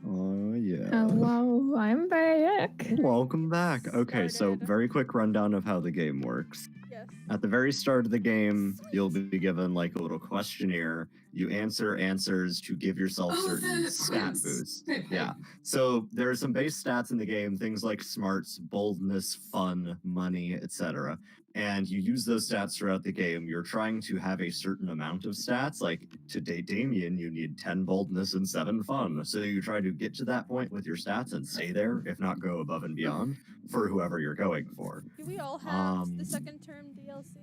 Oh, yeah. Hello, I'm back. Welcome back. Okay, so very quick rundown of how the game works. Yes. At the very start of the game, you'll be given like a little questionnaire. You answer answers to give yourself certain stat boosts. Yeah. So there are some base stats in the game, things like smarts, boldness, fun, money, etc. And you use those stats throughout the game. You're trying to have a certain amount of stats. Like to date Damien, you need 10 boldness and 7 fun. So you try to get to that point with your stats and stay there, if not go above and beyond for whoever you're going for. Do we all have the second term DLC?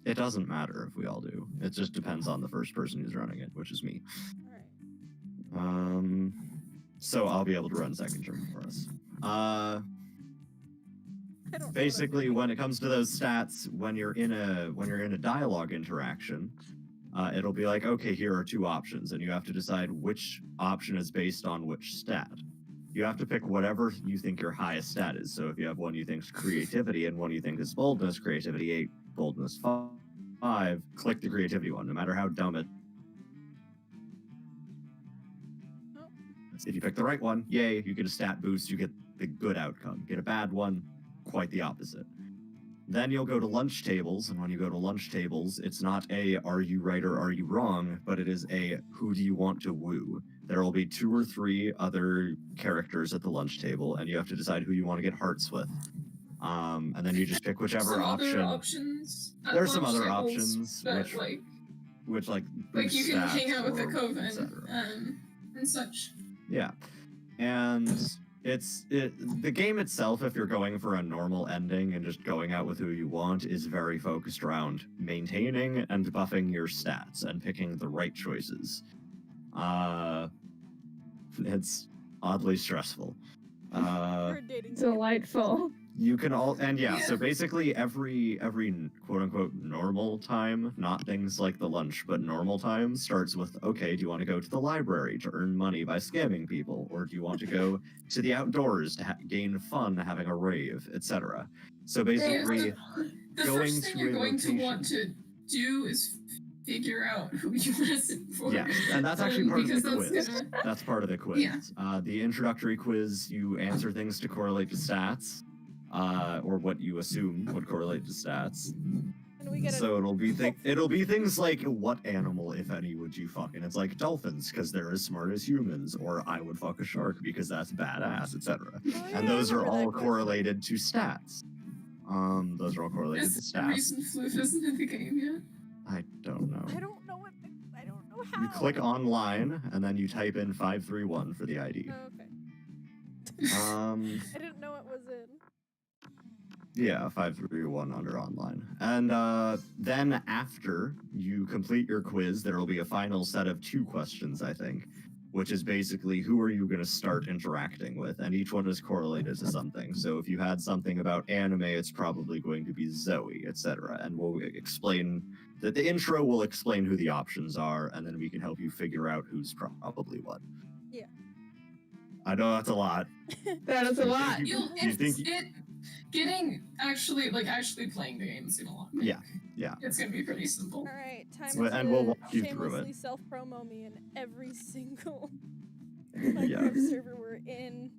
It doesn't matter if we all do. It just depends on the first person who's running it, which is me. Alright. So I'll be able to run second term for us. Basically, when it comes to those stats, when you're in a dialogue interaction, it'll be like, okay, here are 2 options, and you have to decide which option is based on which stat. You have to pick whatever you think your highest stat is. So if you have one you think is creativity and one you think is boldness, creativity 8, boldness 5, click the creativity one, no matter how dumb it. If you pick the right one, yay, you get a stat boost, you get the good outcome. Get a bad one, quite the opposite. Then you'll go to lunch tables, and when you go to lunch tables, it's not a are you right or are you wrong, but it is a who do you want to woo. There will be 2 or 3 other characters at the lunch table, and you have to decide who you want to get hearts with. And then you just pick whichever option. Other options. There's some other options, that, which like you can hang out with the or coven and such. Yeah, and the game itself, if you're going for a normal ending and just going out with who you want, is very focused around maintaining and buffing your stats and picking the right choices. It's oddly stressful. Delightful. You can all, and yeah, so basically every quote-unquote normal time, not things like the lunch, but normal time starts with, okay, do you want to go to the library to earn money by scamming people? Or do you want to go to the outdoors to gain fun having a rave, etc.? So basically, the first thing you're going to want to do is figure out who you listen for. Yeah, and that's actually part of the quiz. That's part of the quiz. Yeah. The introductory quiz, you answer things to correlate to stats. Or what you assume would correlate to stats. So it'll be things like, what animal, if any, would you fuck? And it's like dolphins, because they're as smart as humans, or I would fuck a shark because that's badass, etc. And those are all correlated to stats. Those are all correlated to stats. The reason Floof isn't in the game yet? I don't know. I don't know how. You click online, and then you type in 531 for the ID. Oh, okay. I didn't know it was in. Yeah, 531 under online. And then after you complete your quiz, there will be a final set of 2 questions, I think, which is basically who are you going to start interacting with, and each one is correlated to something. So if you had something about anime, it's probably going to be Zoe, etc. And we'll explain that the intro will explain who the options are, and then we can help you figure out who's probably what. Yeah. I know that's a lot. That is a lot. Actually playing the game is gonna lot. Yeah. It's gonna be pretty simple. All right, time and we'll walk you through it. Self-promo me in every single Minecraft server we're in,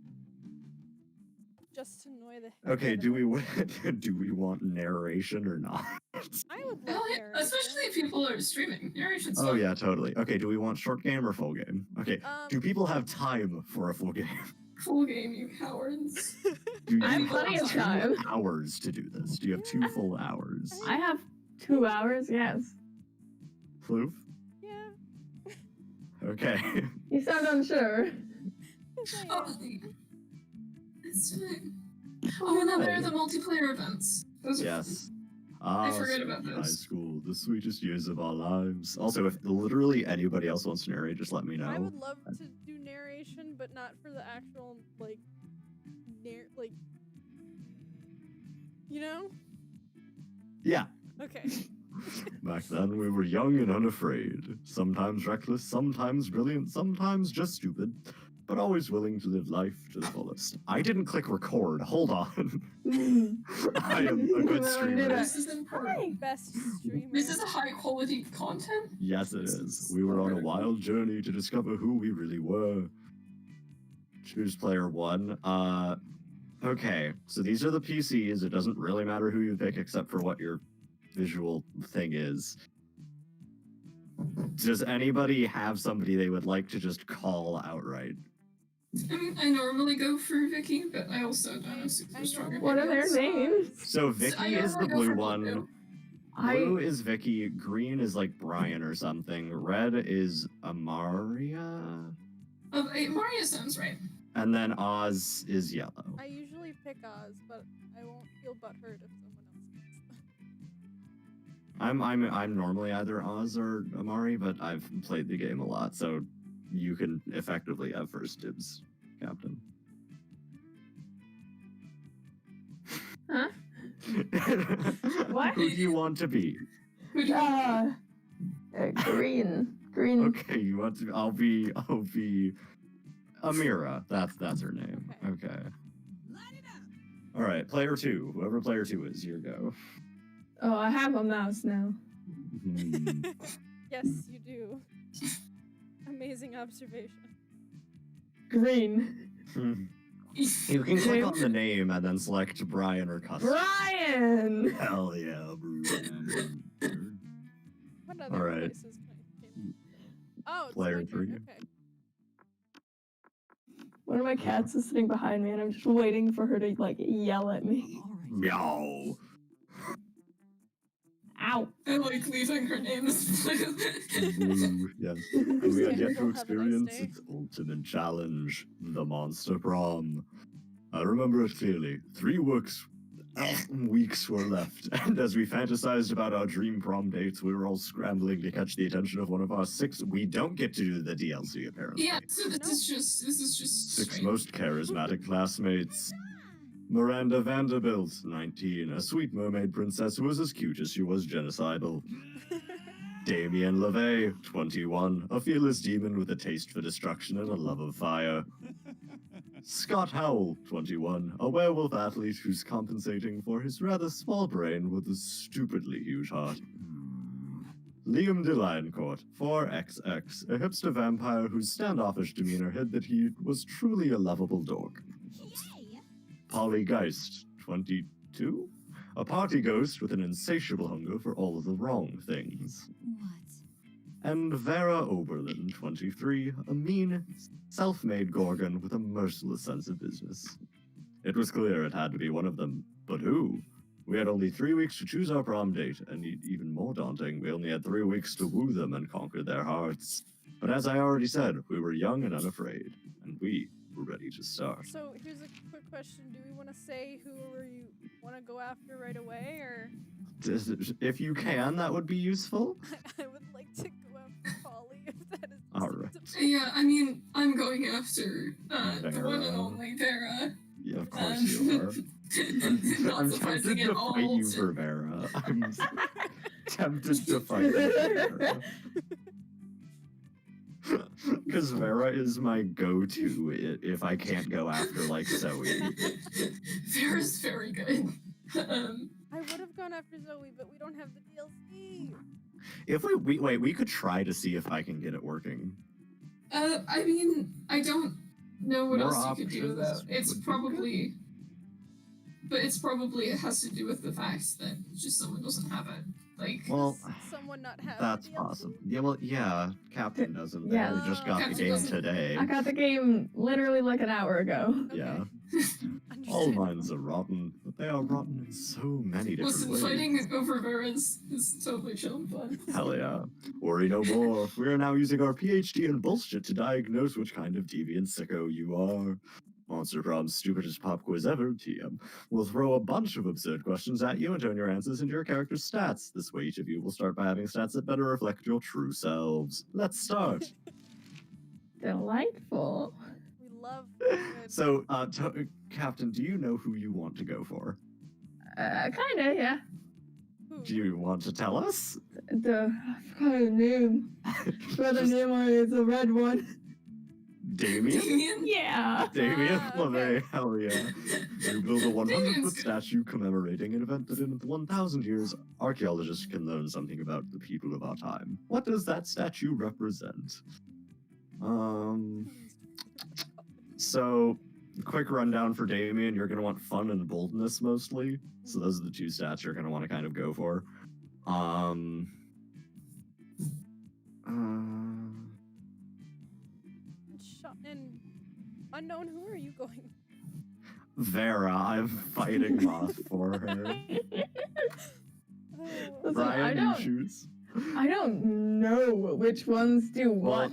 just to annoy the. Okay, do we want narration or not? I would love narration. Especially if people are streaming. Narration's fun. Oh yeah, totally. Okay, do we want short game or full game? Okay, do people have time for a full game? Full game, you cowards. I have plenty of time. 2 hours to do this. Do you have 2 full hours? I have 2 hours, yes. Floof? Yeah. Okay. You sound unsure. It's fine. Oh, and then there are the multiplayer events. Those are yes. I forget about those. High school, the sweetest years of our lives. Also, if literally anybody else wants to narrate, just let me know. I would love to do narration, but not for the actual, you know? Yeah. Okay. Back then, we were young and unafraid. Sometimes reckless, sometimes brilliant, sometimes just stupid. But always willing to live life to the fullest. I didn't click record. Hold on. I am a good streamer. This is important. Best streamer. This is high quality content? Yes, it is. We were on a wild journey to discover who we really were. choose player 1. Okay, so these are the PCs. It doesn't really matter who you pick except for what your visual thing is. Does anybody have somebody they would like to just call outright? I mean, I normally go for Vicky, but I also don't have super strong What are their opinions. names? So Vicky is the blue one. Blue I is Vicky. Green is like Brian or something. Red is Amaria. Maria sounds right. And then Oz is yellow. I usually pick Oz, but I won't feel butthurt if someone else picks them. I'm normally either Oz or Amari, but I've played the game a lot, so you can effectively have first dibs, Captain. Huh? What? Who do you want to be? Green. Green. Okay, you want to? I'll be Amira. That's her name. Okay. All right, player 2. Whoever player 2 is, your go. Oh, I have a mouse now. Yes, you do. Amazing observation. Green. You can click on the name and then select Brian or Custom. Brian! Hell yeah, Brian. What other All right. voices came? Oh, it's Player my turn. 3. Okay. One of my cats is sitting behind me and I'm just waiting for her to, like, yell at me. Meow. Ow! I like leaving her name as blue. Blue, yes. And we Yeah, had yet to have a nice experience day. its ultimate challenge, the Monster Prom. I remember it clearly. 3 weeks were left, and as we fantasized about our dream prom dates, we were all scrambling to catch the attention of one of our 6. We don't get to do the DLC, apparently. Yeah, so this is just 6 straight. most charismatic classmates. Miranda Vanderbilt, 19, a sweet mermaid princess who was as cute as she was genocidal. Damien LeVay, 21, a fearless demon with a taste for destruction and a love of fire. Scott Howell, 21, a werewolf athlete who's compensating for his rather small brain with a stupidly huge heart. Liam DeLioncourt, 4XX, a hipster vampire whose standoffish demeanor hid that he was truly a lovable dork. Polly Geist, 22, a party ghost with an insatiable hunger for all of the wrong things. And Vera Oberlin, 23, a mean, self-made Gorgon with a merciless sense of business. It was clear it had to be one of them, but who? We had only 3 weeks to choose our prom date, and even more daunting, we only had 3 weeks to woo them and conquer their hearts. But as I already said, we were young and unafraid, and we were ready to start. So here's a quick question: do we want to say who you want to go after right away, or? If you can, that would be useful. I would like to go after Polly if that is. All right. Yeah, I mean, I'm going after the Vera. one and only Vera. Yeah, of course you are. Not I'm tempted surprising to at all. fight you for Vera. I'm tempted to fight you for Vera. Because Vera is my go-to if I can't go after, like, Zoe. Vera's very good. I would have gone after Zoe, but we don't have the DLC. If we could try to see if I can get it working. I mean, I don't know what More else you could do, though. options It's would be probably... But it's probably, it has to do with the fact that just someone doesn't have it. Like, Well, Someone not have that's the DLC? possible. Yeah, well, yeah, Captain doesn't. Yeah. They only just got the Captain game doesn't. today. I got the game literally like an hour ago. Okay. Yeah. All Understandable. minds are rotten, but they are rotten in so many different listen, ways. fighting over Vera is totally chill and fun. Hell yeah. Worry no more. We are now using our PhD in bullshit to diagnose which kind of deviant sicko you are. Monster Prom's stupidest pop quiz ever, TM, will throw a bunch of absurd questions at you and turn your answers into your character's stats. This way each of you will start by having stats that better reflect your true selves. Let's start. Delightful. We love good. So, Captain, do you know who you want to go for? Kinda, yeah. Who? Do you want to tell us? I forgot the name. But the name is the red one. Damien? Damien? Yeah. Damien Ah, LeVay, okay. hell yeah. You build a 100-foot Damien's good. statue commemorating an event that in 1,000 years, archaeologists can learn something about the people of our time. What does that statue represent? So, quick rundown for Damien. You're going to want fun and boldness mostly. So those are the two stats you're going to want to kind of go for. And unknown, who are you going? Vera, I'm fighting Moth for her. Listen, Brian, you choose. I don't know which ones do what.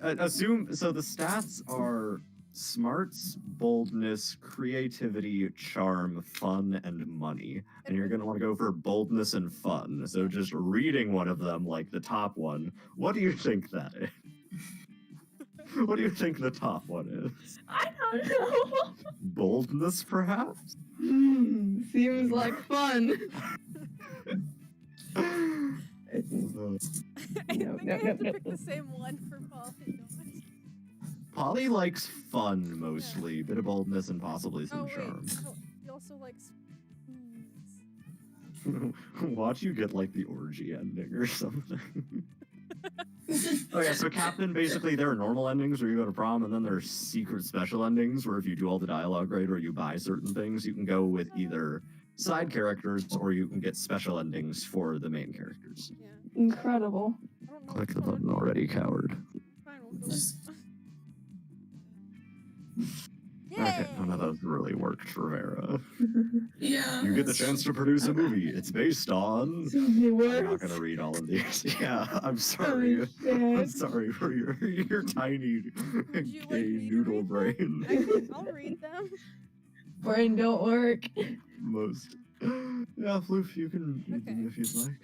Assume so. The stats are smarts, boldness, creativity, charm, fun, and money. And you're gonna want to go for boldness and fun. So just reading one of them, like the top one. What do you think that is? What do you think the top one is? I don't know. Boldness, perhaps? Seems like fun. I think I have to pick the same one for Polly. Polly likes fun mostly, bit of boldness and possibly some charm. Oh, he also likes Watch you get like the orgy ending or something. Okay, so Captain, basically there are normal endings where you go to prom, and then there's secret special endings where if you do all the dialogue right or you buy certain things, you can go with either side characters or you can get special endings for the main characters. Yeah. Incredible. I don't know Click which the one button would be. already, coward. Fine, we'll go with- Okay, Yay! none of those really worked for Vera. Yeah. You get the chance to produce a movie. It's based on... So many I'm words. not gonna read all of these. Yeah, I'm sorry. Oh, shit. I'm sorry for your tiny Would you like gay me to noodle read them? brain. I'll read them. Brain don't work. Most. Yeah, Floof, you can read them if you'd like.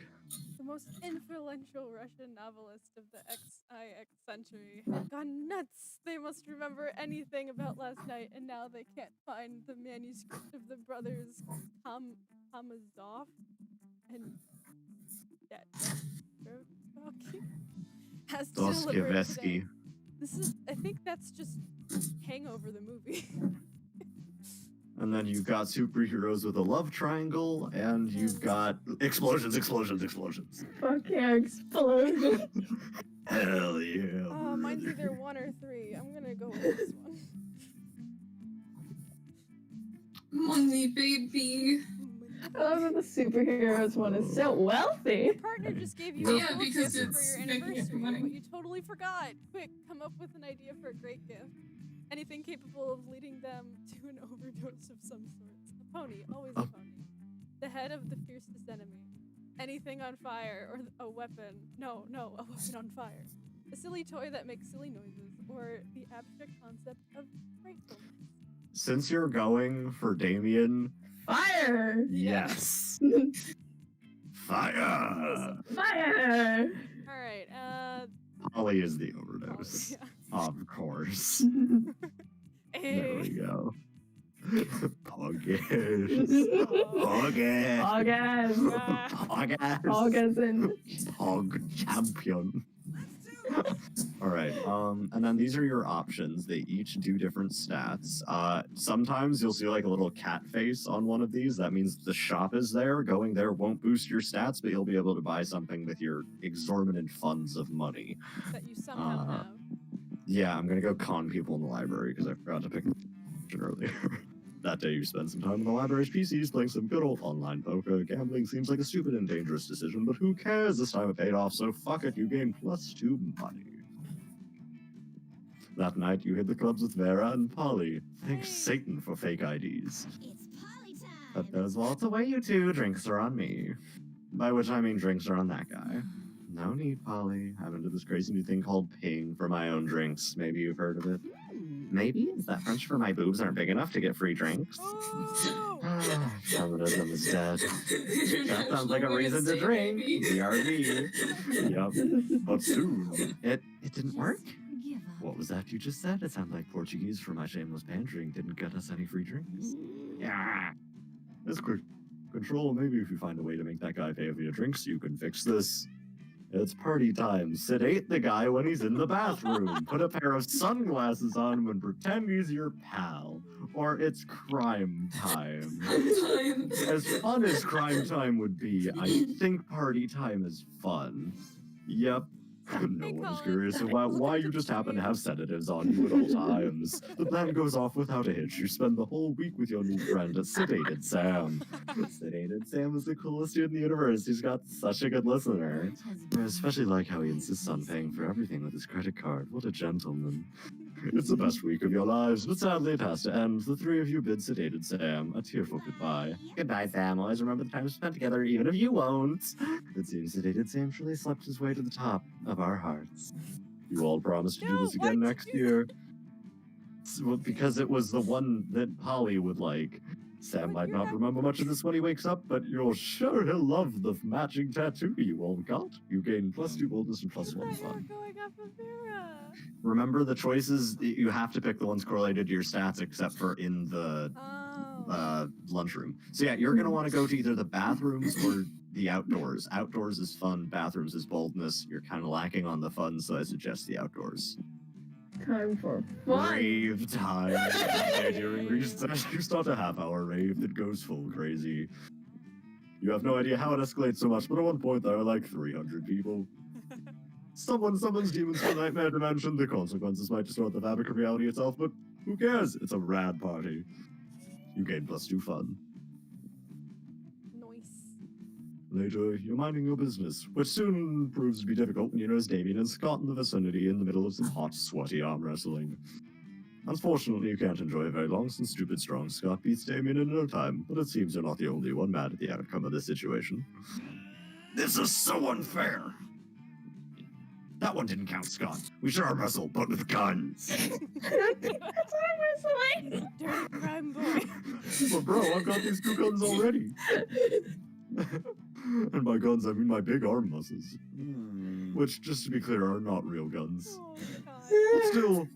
The most influential Russian novelist of the XIX century had gone nuts. They must remember anything about last night, and now they can't find the manuscript of the brothers Karamazov and Dostoevsky has to deliver it today. Dostoevsky. This is, I think that's just Hangover the movie. And then you've got superheroes with a love triangle, and you've got explosions. Fuck yeah, explosion. Hell yeah. Mine's either 1 or 3. I'm gonna go with this one. Money, baby. I love that the superheroes one is so wealthy. Your partner just gave you a Yeah, cool because gift for it's your making it anniversary, money. but you totally forgot. Quick, come up with an idea for a great gift. Anything capable of leading them to an overdose of some sort. A pony, always a pony. The head of the fiercest enemy. Anything on fire, or a weapon. No, a weapon on fire. A silly toy that makes silly noises, or the abstract concept of gratefulness. Since you're going for Damien, Fire! yes. Fire! Fire! Alright, Polly is the overdose. yeah. Of course. There Hey. we go. Puggish. Puggish. August. Puggish. August and Pug champion. Alright, and then these are your options. They each do different stats. Sometimes you'll see like a little cat face on one of these. That means the shop is there. Going there won't boost your stats, but you'll be able to buy something with your exorbitant funds of money. That you somehow have. Yeah, I'm gonna go con people in the library because I forgot to pick it earlier. That day you spend some time in the library's PCs playing some good old online poker. Gambling seems like a stupid and dangerous decision, but who cares? This time it paid off, so fuck it, you gain +2 money. That night you hit the clubs with Vera and Polly. Thank Satan for fake IDs. It's Polly time. But there's waltz away, you two. Drinks are on me. By which I mean drinks are on that guy. No need, Polly. I'm into this crazy new thing called paying for my own drinks. Maybe you've heard of it. Maybe? Is that French for my boobs aren't big enough to get free drinks? Oh! Feminism is dead. That sounds like a reason to drink. BRB. Yup. But soon. It didn't work? Give up. What was that you just said? It sounded like Portuguese for my shameless pandering didn't get us any free drinks. Yeah. This quick control, maybe if you find a way to make that guy pay for your drinks, you can fix this. It's party time. Sedate the guy when he's in the bathroom. Put a pair of sunglasses on him and pretend he's your pal. Or it's crime time. As fun as crime time would be, I think party time is fun. Yep. No Hey, one's Colin. curious about why you just happen to have sedatives on you at all times. The plan goes off without a hitch. You spend the whole week with your new friend, Sedated Sam. Sedated Sam is the coolest dude in the universe. He's got such a good listener. I especially like how he insists on paying for everything with his credit card. What a gentleman. It's the best week of your lives, but sadly it has to end. The three of you bid Sedated Sam a tearful goodbye. Goodbye, Sam. Always remember the time spent together, even if you won't. It seems Sedated Sam truly slept his way to the top of our hearts. You all promise to do No, this again why'd you next do year. Well, because it was the one that Holly would like. Sam But might you're not not- remember much of this when he wakes up, but you're sure he'll love the matching tattoo you all got. You gain +2 boldness and +1 I thought you were fun. going off of Vera. Remember the choices, you have to pick the ones correlated to your stats except for in the Oh. lunchroom. So yeah, you're gonna want to go to either the bathrooms or the outdoors. Outdoors is fun, bathrooms is boldness. You're kind of lacking on the fun, so I suggest the outdoors. Time for fun. Rave time. Okay, during recess, you start a half-hour rave that goes full crazy. You have no idea how it escalates so much, but at one point there are like 300 people. Someone summons demons from Nightmare Dimension. The consequences might distort the fabric of reality itself, but who cares? It's a rad party. You gain +2 fun. Nice. Later, you're minding your business, which soon proves to be difficult when you notice Damien and Scott in the vicinity in the middle of some hot, sweaty arm wrestling. Unfortunately, you can't enjoy it very long since stupid strong Scott beats Damien in no time, but it seems you're not the only one mad at the outcome of this situation. This is so unfair! That one didn't count, Scott. We should arm wrestle, but with guns. That's what I'm whistling. Dirty crime boy. But bro, I've got these 2 guns already. And by guns, I mean my big arm muscles. Which, just to be clear, are not real guns. Oh, God. But still,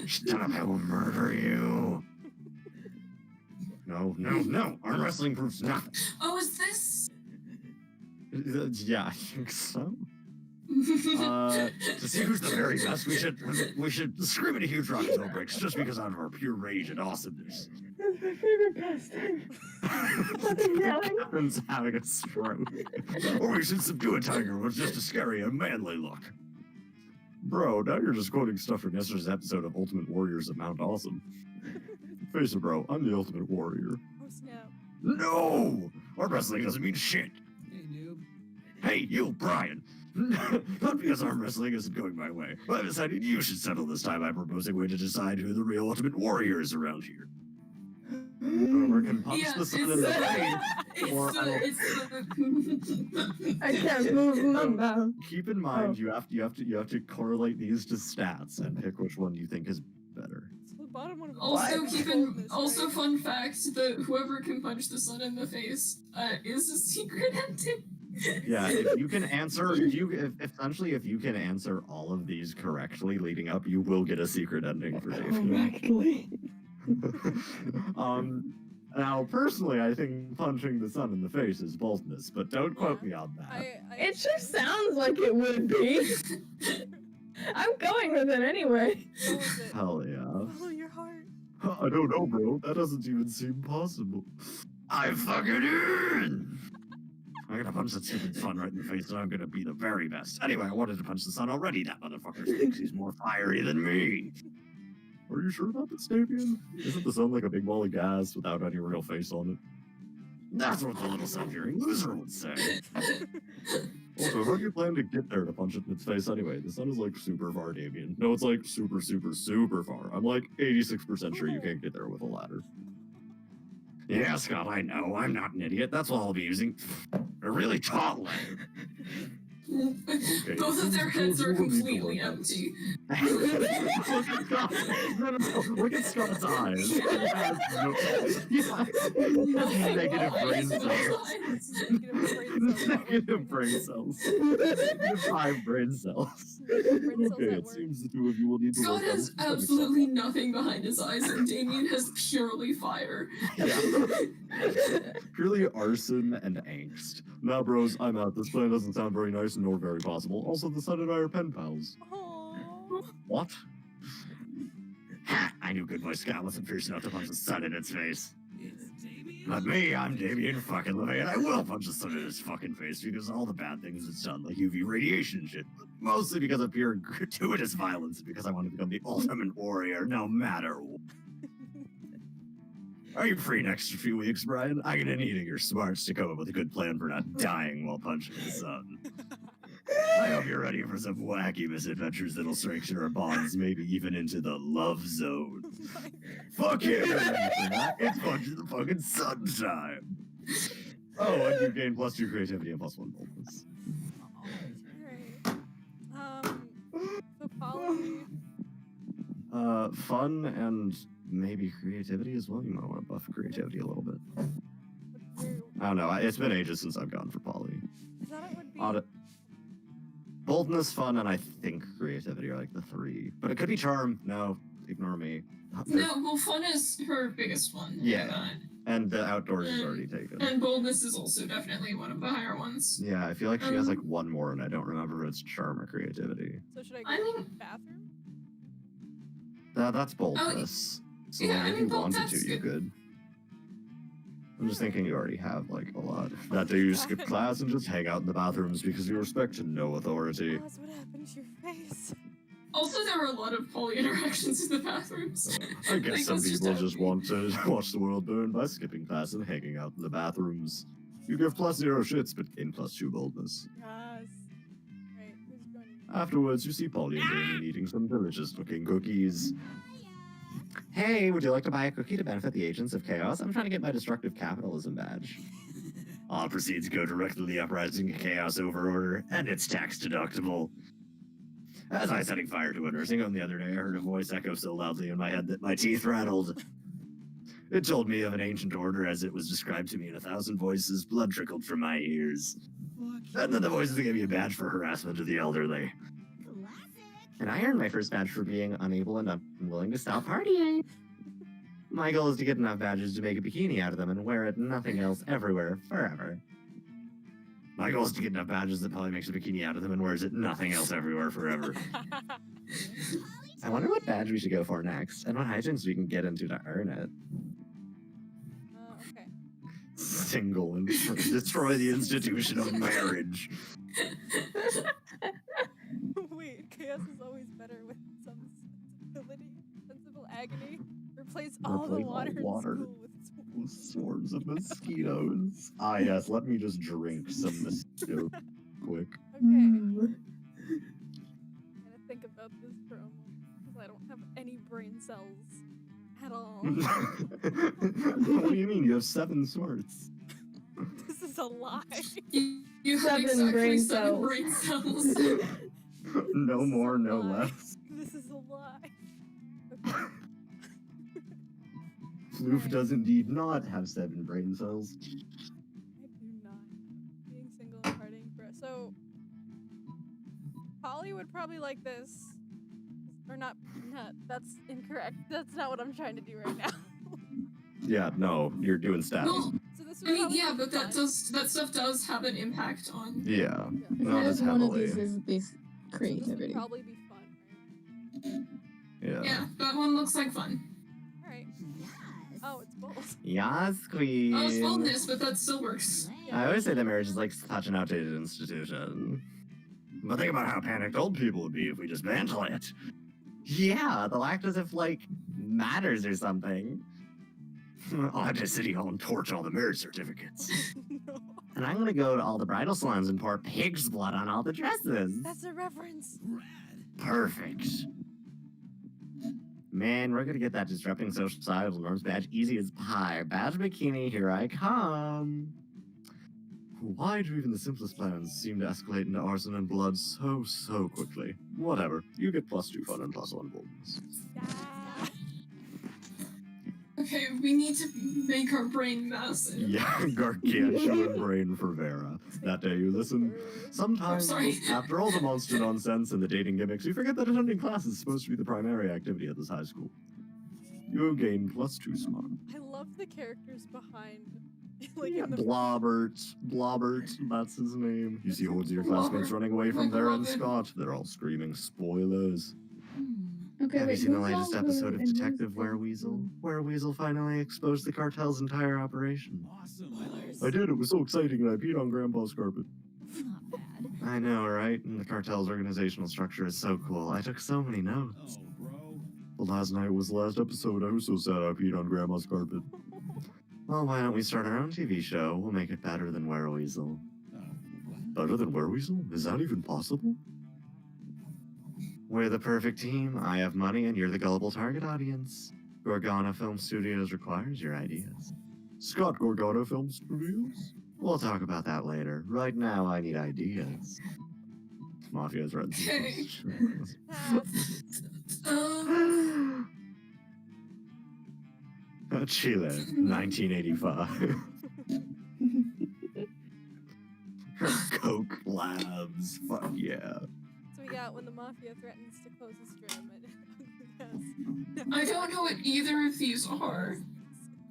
shut up, I will murder you. No, no, no. Arm wrestling proves nothing. Oh, is this? Yeah, I think so. To see who's the very best, we should scream at a huge rock until it breaks, just because out of our pure rage and awesomeness. That's my favorite pastime. Fucking yelling. Catherine's having a stroke. Or we should subdue a tiger with just a scary and manly look. Bro, now you're just quoting stuff from yesterday's episode of Ultimate Warriors of Mount Awesome. Face it, bro, I'm the Ultimate Warrior. Oh, snap. No! Arm wrestling doesn't mean shit. Hey, noob. Hey, you, Brian. Not because arm wrestling isn't going my way. I've decided you should settle this time by proposing a way to decide who the real Ultimate Warrior is around here. Whoever can punch Yeah, the sun in it's the face. it's Or I can't move my mouth. Keep in mind, you have to correlate these to stats and pick which one you think is better. So the bottom one of Also, What? keep in Boldness, also right? fun fact that whoever can punch the sun in the face is a secret ending. Yeah, if you can answer, if you can answer all of these correctly leading up, you will get a secret ending for Dave. Correctly. Now, personally, I think punching the sun in the face is boldness, but don't quote me on that. It just sounds like it would be. I'm going with it anyway. Go with it. Hell yeah. Follow your heart. I don't know, bro. That doesn't even seem possible. I'm fucking in! I'm gonna punch that stupid sun right in the face, and I'm gonna be the very best. Anyway, I wanted to punch the sun already. That motherfucker thinks he's more fiery than me. Are you sure about this, Damien? Isn't the sun like a big ball of gas without any real face on it? That's what the little sun-fearing loser would say. Also, how do you plan to get there to punch it in its face anyway? The sun is like super far, Damien. No, it's like super, super, super far. I'm like 86% sure you can't get there with a ladder. Yeah, Scott, I know. I'm not an idiot. That's what I'll be using. A really tall ladder. Both of their heads are completely empty. Look at Scott. No. Look at Scott's eyes. He has negative brain cells. Negative brain cells. Negative 5 brain cells. Okay, it seems the 2 of you will need to Scott work on has this. absolutely nothing behind his eyes, and Damien has purely fire. Yeah. Purely arson and angst. Now, bros, I'm out. This plan doesn't sound very nice nor very possible. Also, the sun and I are pen pals. Aww. What? Ha! I knew Good Boy Scott wasn't fierce enough to punch the sun in its face. It's Damien. But me, I'm Damien fucking LeVay, and I will punch the sun in his fucking face because all the bad things it's done, like UV radiation and shit. Mostly because of pure gratuitous violence, because I want to become the ultimate warrior, no matter what. Are you free next few weeks, Brian? I'm gonna need your smarts to come up with a good plan for not dying while punching the sun. I hope you're ready for some wacky misadventures that'll strengthen our bonds, maybe even into the love zone. Fuck yeah, you're ready for that. It's punching the fucking sun time. Oh, and you gain +2 creativity and +1 boldness. Alright. So Polly. Fun and maybe creativity as well. You might want to buff creativity a little bit. What's your, I don't know. It's been ages since I've gone for poly. I thought it would be. Boldness, fun, and I think creativity are like the 3. But it could be charm. No, ignore me. No, well, fun is her biggest one. Yeah. And the outdoors is already taken. And boldness is also definitely one of the higher ones. Yeah, I feel like she has like one more, and I don't remember if it's charm or creativity. So should I go I to mean- the bathroom? That's boldness. So yeah, like, I if mean, you wanted that's to, you good. could. I'm just thinking you already have like a lot. That day you skip class and just hang out in the bathrooms because you respect no authority. Oh, that's what happened to your face. Also, there were a lot of poly interactions in the bathrooms. I guess Like, some that's people how- just want to watch the world burn by skipping class and hanging out in the bathrooms. You give +0 shits, but gain +2 boldness. Yes. Right, who's joining me? Afterwards, you see Polly and Damien eating some delicious-looking cookies. Hey, would you like to buy a cookie to benefit the agents of chaos? I'm trying to get my destructive capitalism badge. All proceeds go directly to the Uprising Chaos Overorder, and it's tax deductible. As I was setting fire to a nursing home the other day, I heard a voice echo so loudly in my head that my teeth rattled. It told me of an ancient order as it was described to me in 1,000 voices. Blood trickled from my ears. And then the voices gave me a badge for harassment of the elderly. And I earned my first badge for being unable and unwilling to stop partying. My goal is to get enough badges to make a bikini out of them and wear it nothing else everywhere forever. My goal is to get enough badges that Polly makes a bikini out of them and wears it nothing else everywhere forever. I wonder what badge we should go for next, and what hijinks we can get into to earn it. Okay. Single and destroy the institution of marriage. Wait, chaos is always better with some sensibility. Sensible agony. Replace all all the Replace all water in water. school with swords. Swarms of mosquitoes. Ah, yes, let me just drink some mosquito quick. Okay. I'm gonna think about this for a moment. Because I don't have any brain cells at all. What do you mean? You have 7 swords. This is a lie. You have 7 exactly brain 7 cells. brain cells. No more, no Lie. less. This is a lie. Okay. Floof does indeed not have 7 brain cells. I do not. Being single and partying for so Polly would probably like this. Or not, that's incorrect. That's not what I'm trying to do right now. Yeah, no, you're doing stats. Well, So this would I mean, probably yeah, be but that fun. stuff does have an impact on. Yeah, Yeah. not as one of heavily. these is this So this would creativity. probably be fun, right? Yeah. Yeah, that one looks like fun. Alright. Oh, it's both. Yas, queen. Oh, it's boldness, but that still works. I always say that marriage is like such an outdated institution. But think about how panicked old people would be if we dismantle it. Yeah, they'll act as if, like, matters or something. I'll head to City Hall and torch all the marriage certificates. No. And I'm gonna go to all the bridal salons and pour pig's blood on all the dresses. That's a reference. Perfect. Man, we're gonna get that disrupting societal norms badge easy as pie. Badge bikini, here I come. Why do even the simplest plans seem to escalate into arson and blood so quickly? Whatever. You get +2 fun and +1 boldness. Yeah. Okay, we need to make our brain massive. Yeah, gargantuan brain for Vera. That day you listen. Sometimes, sorry. after all the monster nonsense and the dating gimmicks, you forget that attending class is supposed to be the primary activity at this high school. You gain +2 smart. I love the characters behind. Like Yeah, in the Blobbert, that's his name. You see hordes of your classmates running away from Vera and Scott. They're all screaming spoilers. Okay, Have you wait, seen the who's latest all episode of and who's Detective the- Wereweasel? Wereweasel finally exposed the cartel's entire operation. Awesome. I did, it was so exciting and I peed on Grandpa's carpet. Not bad. I know, right? And the cartel's organizational structure is so cool. I took so many notes. Oh, bro. But last night was the last episode. I was so sad I peed on Grandma's carpet. Well, why don't we start our own TV show? We'll make it better than Wereweasel. Oh, what? Better than Wereweasel? Is that even possible? We're the perfect team. I have money and you're the gullible target audience. Gorgana Film Studios requires your ideas. Scott Gorgana Film Studios? We'll talk about that later. Right now, I need ideas. Mafia's red. Okay. Chile, 1985. Coke Labs. Fuck yeah. So we got when the Mafia threatens to close the stream. I don't know what either of these are.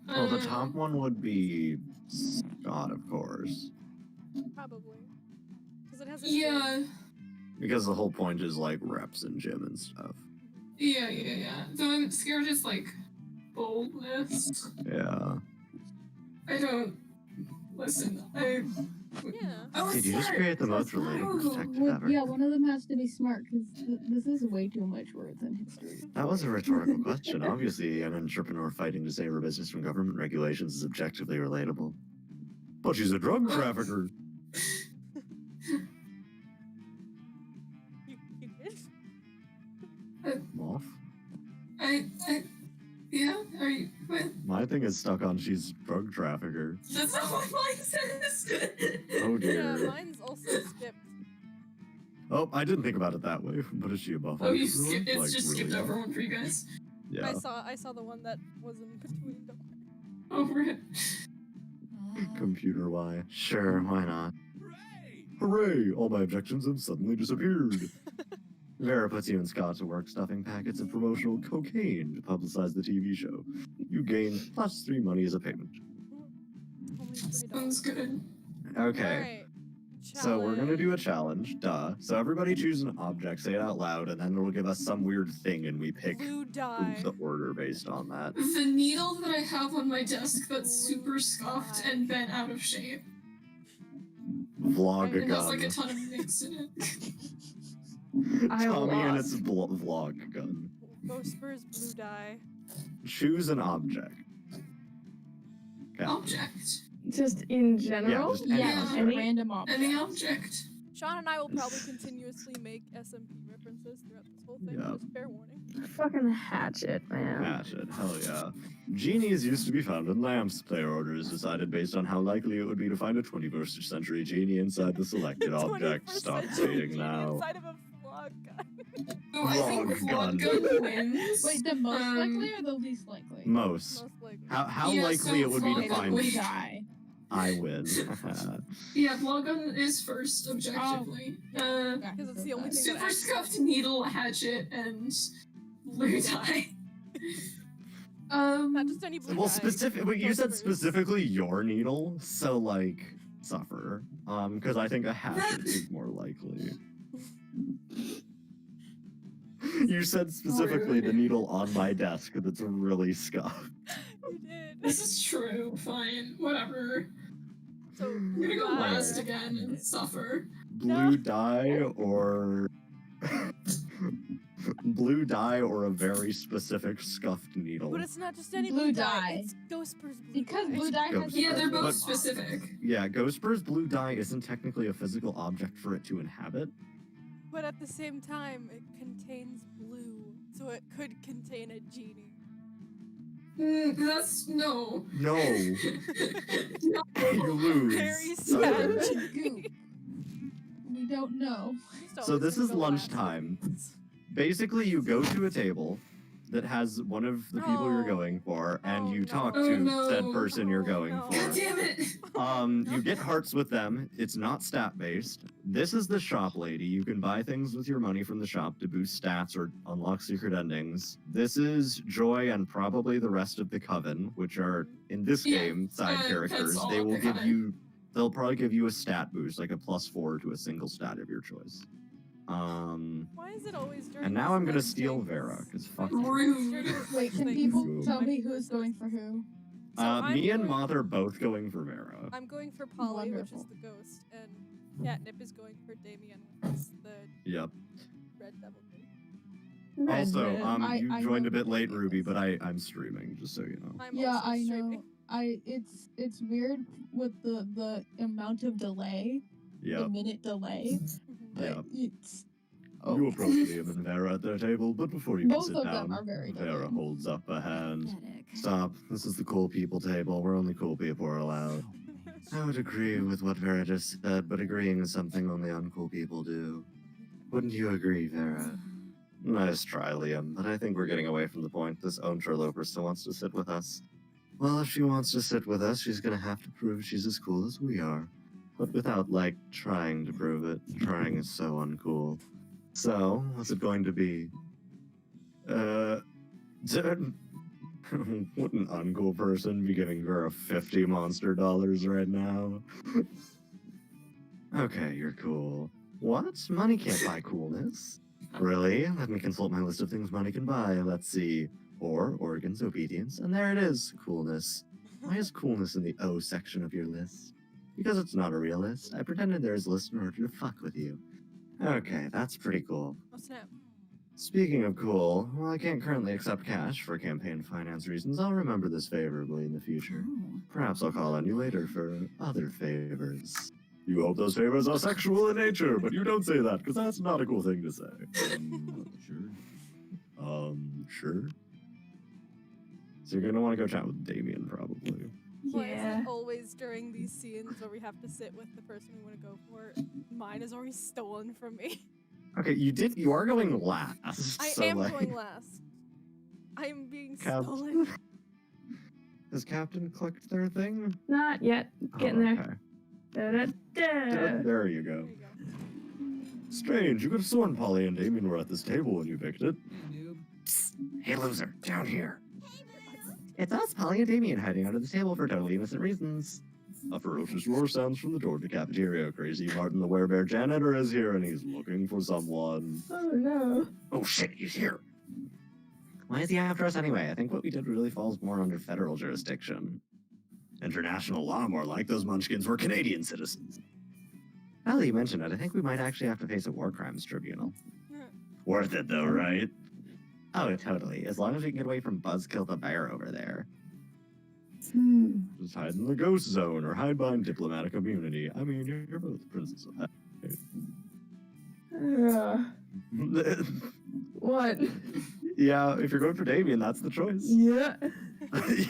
Well, the top one would be Scott, of course. Probably. Because it has a Yeah. Because the whole point is like reps and gym and stuff. Yeah. Though I'm scared it's like boldness. Yeah. I don't listen. I Yeah. Did you just create the Moth related detective ever? Yeah, one of them has to be smart because this is way too much words in history. That was a rhetorical question. Obviously, an entrepreneur fighting to save her business from government regulations is objectively relatable. But she's a drug trafficker. You did? Moth? Yeah, are you, what? My thing is stuck on she's drug trafficker. That's not what mine says. Oh Yeah, dear. mine's also skipped. Oh, I didn't think about it that way. But is she a buff? Oh, you entrepreneur? skipped, it's Like, just really skipped buff? over one for you guys. Yeah. I saw the one that was in between. Don't worry. Over it. Computer Y. Sure, why not? Hooray! Hooray! All my objections have suddenly disappeared. Vera puts you and Scott to work stuffing packets of promotional cocaine to publicize the TV show. You gain +3 money as a payment. Only Sounds $3. good. Okay, Alright. so we're gonna do a challenge, duh. So everybody choose an object, say it out loud, and then it'll give us some weird thing and we pick Blue dye. the order based on that. The needle that I have on my desk that's super scuffed and bent out of shape. Vlog It has like a gun. ton of nicks in it. Tommy and its vlog gun. Ghost Spurs blue dye. Choose an object. Okay. Object. Just in general? just any Yeah. object. Any random object. Any object. Sean and I will probably continuously make SMP references throughout this whole thing. Yeah. Just fair warning. Fucking hatchet, man. Hatchet, hell yeah. Genies used to be found in lamps. Player orders decided based on how likely it would be to find a 21st century genie inside the selected object. 21st Stop century saying genie now. Inside of a flog gun. Oh, I think Vlog Vlog gun. gun wins. Wait, the most Um, likely or the least likely? Most. Most likely. How Yeah, likely so it would be to Vlog gun find wins. Die. I win. Yeah, Vlog gun is first, objectively. Because it's the only thing that Super scuffed needle, hatchet, and blue dye. Not just any blue Well, dye. specific. But you Ghost said Spurs. specifically your needle, so like suffer. Because I think a hatchet is more likely. You said specifically the needle on my desk that's really scuffed. You did. This is true, fine, whatever. So I'm blue gonna go dye. last again and suffer. Blue dye or blue dye or a very specific scuffed needle. But it's not just any Blue blue dye. It's Ghost Spurs blue Because dye. blue dye has Ghost. Yeah, they're both But- specific. Yeah, Ghostbur's blue dye isn't technically a physical object for it to inhabit. But at the same time, it contains blue, so it could contain a genie. That's no. No, No. you lose. Very sucker. sad. Goop. We don't know. So this is lunchtime. Basically, you go to a table that has one of the people you're Oh. going for, and Oh, you no. talk Oh, to no. said person you're Oh, going no. God for. damn it! You get hearts with them. It's not stat based. This is the shop lady. You can buy things with your money from the shop to boost stats or unlock secret endings. This is Joy and probably the rest of the Coven, which are in this Yeah, game side that's characters. all They of will the give Coven. you. They'll probably give you a stat boost, like a +4 to a single stat of your choice. Why is it always during And now this I'm gonna next steal thing? Vera, because Why fuck is it you. always Rude. during this Wait, next can thing? people Go. tell me who's going for who? So I'm Me and going- Moth are both going for Vera. I'm going for Polly, which is Wonderful. the ghost, and Catnip is going for Damien with the Yep. red devil thing. Red Also, red. you I joined know a bit what late, it Ruby, is. but I'm streaming, just so you know. I'm Yeah, also I streaming. know. It's weird with the amount of delay, the Yep. minute delay, Mhm. but Yep. it's You okay. approach Liam and Vera at their table, but before you can Both sit of down, them are very Vera delayed. holds up a hand. Pathetic. Stop. This is the cool people table. Where only cool people are allowed. I would agree with what Vera just said, but agreeing is something only uncool people do. Wouldn't you agree, Vera? Nice try, Liam, but I think we're getting away from the point. This interloper still wants to sit with us. Well, if she wants to sit with us, she's gonna have to prove she's as cool as we are. But without, like, trying to prove it. Trying is so uncool. So, what's it going to be? Would an uncool person be giving Vera 50 monster dollars right now? Okay, you're cool. What? Money can't buy coolness. Really? Let me consult my list of things money can buy. Let's see. Organs, obedience, and there it is, coolness. Why is coolness in the O section of your list? Because it's not a real list. I pretended there is a list in order to fuck with you. Okay, that's pretty cool. Oh snap. Speaking of cool, while I can't currently accept cash for campaign finance reasons, I'll remember this favorably in the future. Oh. Perhaps I'll call on you later for other favors. You hope those favors are sexual in nature, but you don't say that, because that's not a cool thing to say. Sure. Sure. So you're gonna want to go chat with Damien, probably. Why is Yeah. it always during these scenes where we have to sit with the person we want to go for? Mine is already stolen from me. Okay, you are going last. I so, am like, going last. I am being Cap- stolen. Has Captain clicked their thing? Not yet. Getting there. Okay. Da-da-da. There you go. There you go. Strange, you could have sworn Polly and Damien were at this table when you picked it. Hey, noob. Hey, loser, down here. It's us, Polly and Damien, hiding under the table for totally innocent reasons. A ferocious roar sounds from the door of the cafeteria. Crazy Martin, the werebear janitor, is here, and he's looking for someone. Oh no. Oh shit, he's here. Why is he after us anyway? I think what we did really falls more under federal jurisdiction. International law, more like. Those munchkins were Canadian citizens. Now that you mention it, I think we might actually have to face a war crimes tribunal. Worth it though, right? Oh, totally. As long as we can get away from Buzzkill the bear over there. Just hide in the ghost zone or hide behind diplomatic immunity. I mean, you're both princes of that. What? Yeah, if you're going for Damien, that's the choice. Yeah.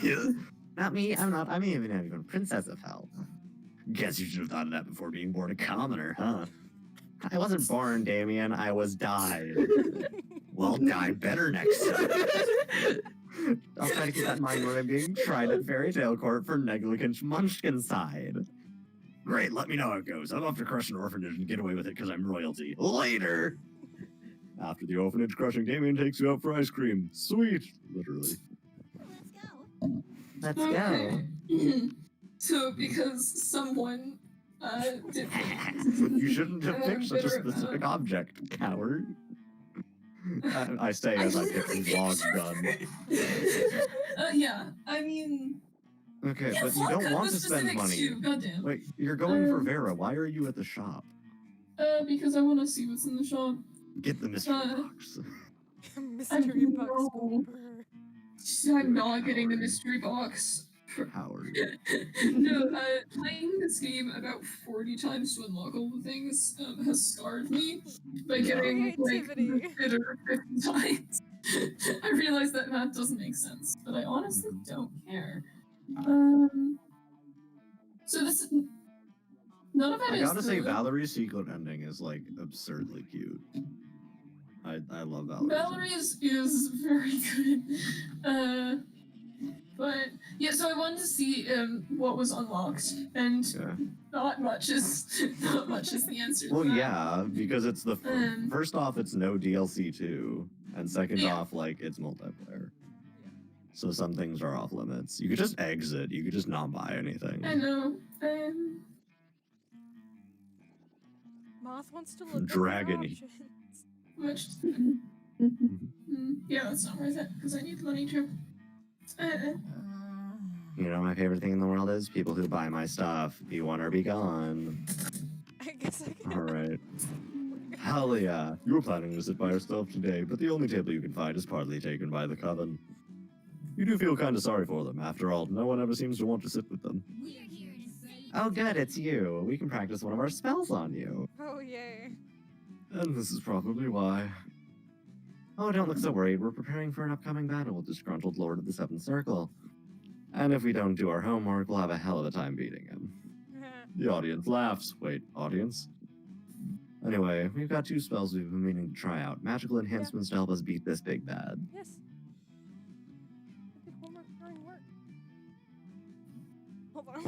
Yeah. Not me, I'm not. I'm even princess of hell. Guess you should have thought of that before being born a commoner, huh? I wasn't born, Damien. I was died. Well, die better next time. I'll try to keep that in mind when I'm being tried at Fairy Tale Court for negligent munchkin side. Great, let me know how it goes. I'm off to crush an orphanage and get away with it because I'm royalty. Later! After the orphanage crushing, Damien takes you out for ice cream. Sweet, literally. Let's go. Okay. So because someone did You shouldn't have picked such a specific object, coward. I say as I pick the vlog gun. Yeah, I mean, Okay, yeah, but you fuck, don't that want was to spend specific money. too, goddamn. Wait, you're going for Vera. Why are you at the shop? Because I want to see what's in the shop. Get the mystery box. Mystery box know. Cooper. I'm not getting the mystery box. Howard. No, playing this game about 40 times to unlock all the things has scarred me by getting like Creativity. the bitter 50 times. I realize that math doesn't make sense, but I honestly don't care. So this none of it I is gotta say, the- Valerie's secret ending is like absurdly cute. I love Valerie. Valerie is very good. But yeah, so I wanted to see what was unlocked, and Yeah. not much is the answer. to Well, that. yeah, because it's the Um, first off, it's no DLC 2, and second Yeah. off, like it's multiplayer. So some things are off limits. You could just exit. You could just not buy anything. I know. Moth wants to look Dragon. at the options. Much. Yeah, that's not worth it because I need the money too. You know, my favorite thing in the world is people who buy my stuff. Be one or be gone. I guess I can. Alright. Hell yeah. You were planning to sit by yourself today, but the only table you can find is partly taken by the coven. You do feel kind of sorry for them. After all, no one ever seems to want to sit with them. Oh good, it's you. We can practice one of our spells on you. Oh, yay. And this is probably why. Oh, don't look so worried. We're preparing for an upcoming battle with the disgruntled Lord of the Seventh Circle. And if we don't do our homework, we'll have a hell of a time beating him. The audience laughs. Wait, audience? Anyway, we've got 2 spells we've been meaning to try out. Magical enhancements to help us beat this big bad. Yes. I did homework during work. Hold on.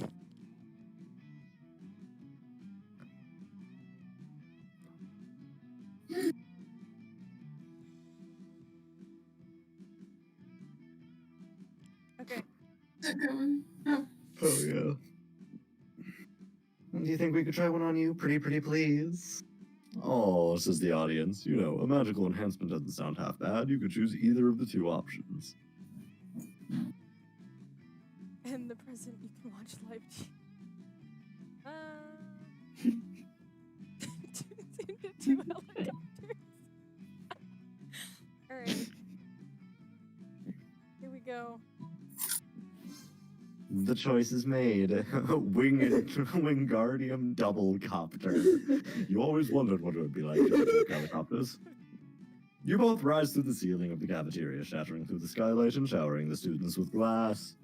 Okay. Is it going? Oh. Oh, yeah. Do you think we could try one on you? Pretty please? Oh, says the audience. You know, a magical enhancement doesn't sound half bad. You could choose either of the 2 options. In the present, you can watch live two helicopters. Alright. Here we go. The choice is made. Wingardium double copter. You always wondered what it would be like to take helicopters. You both rise through the ceiling of the cafeteria, shattering through the skylight and showering the students with glass.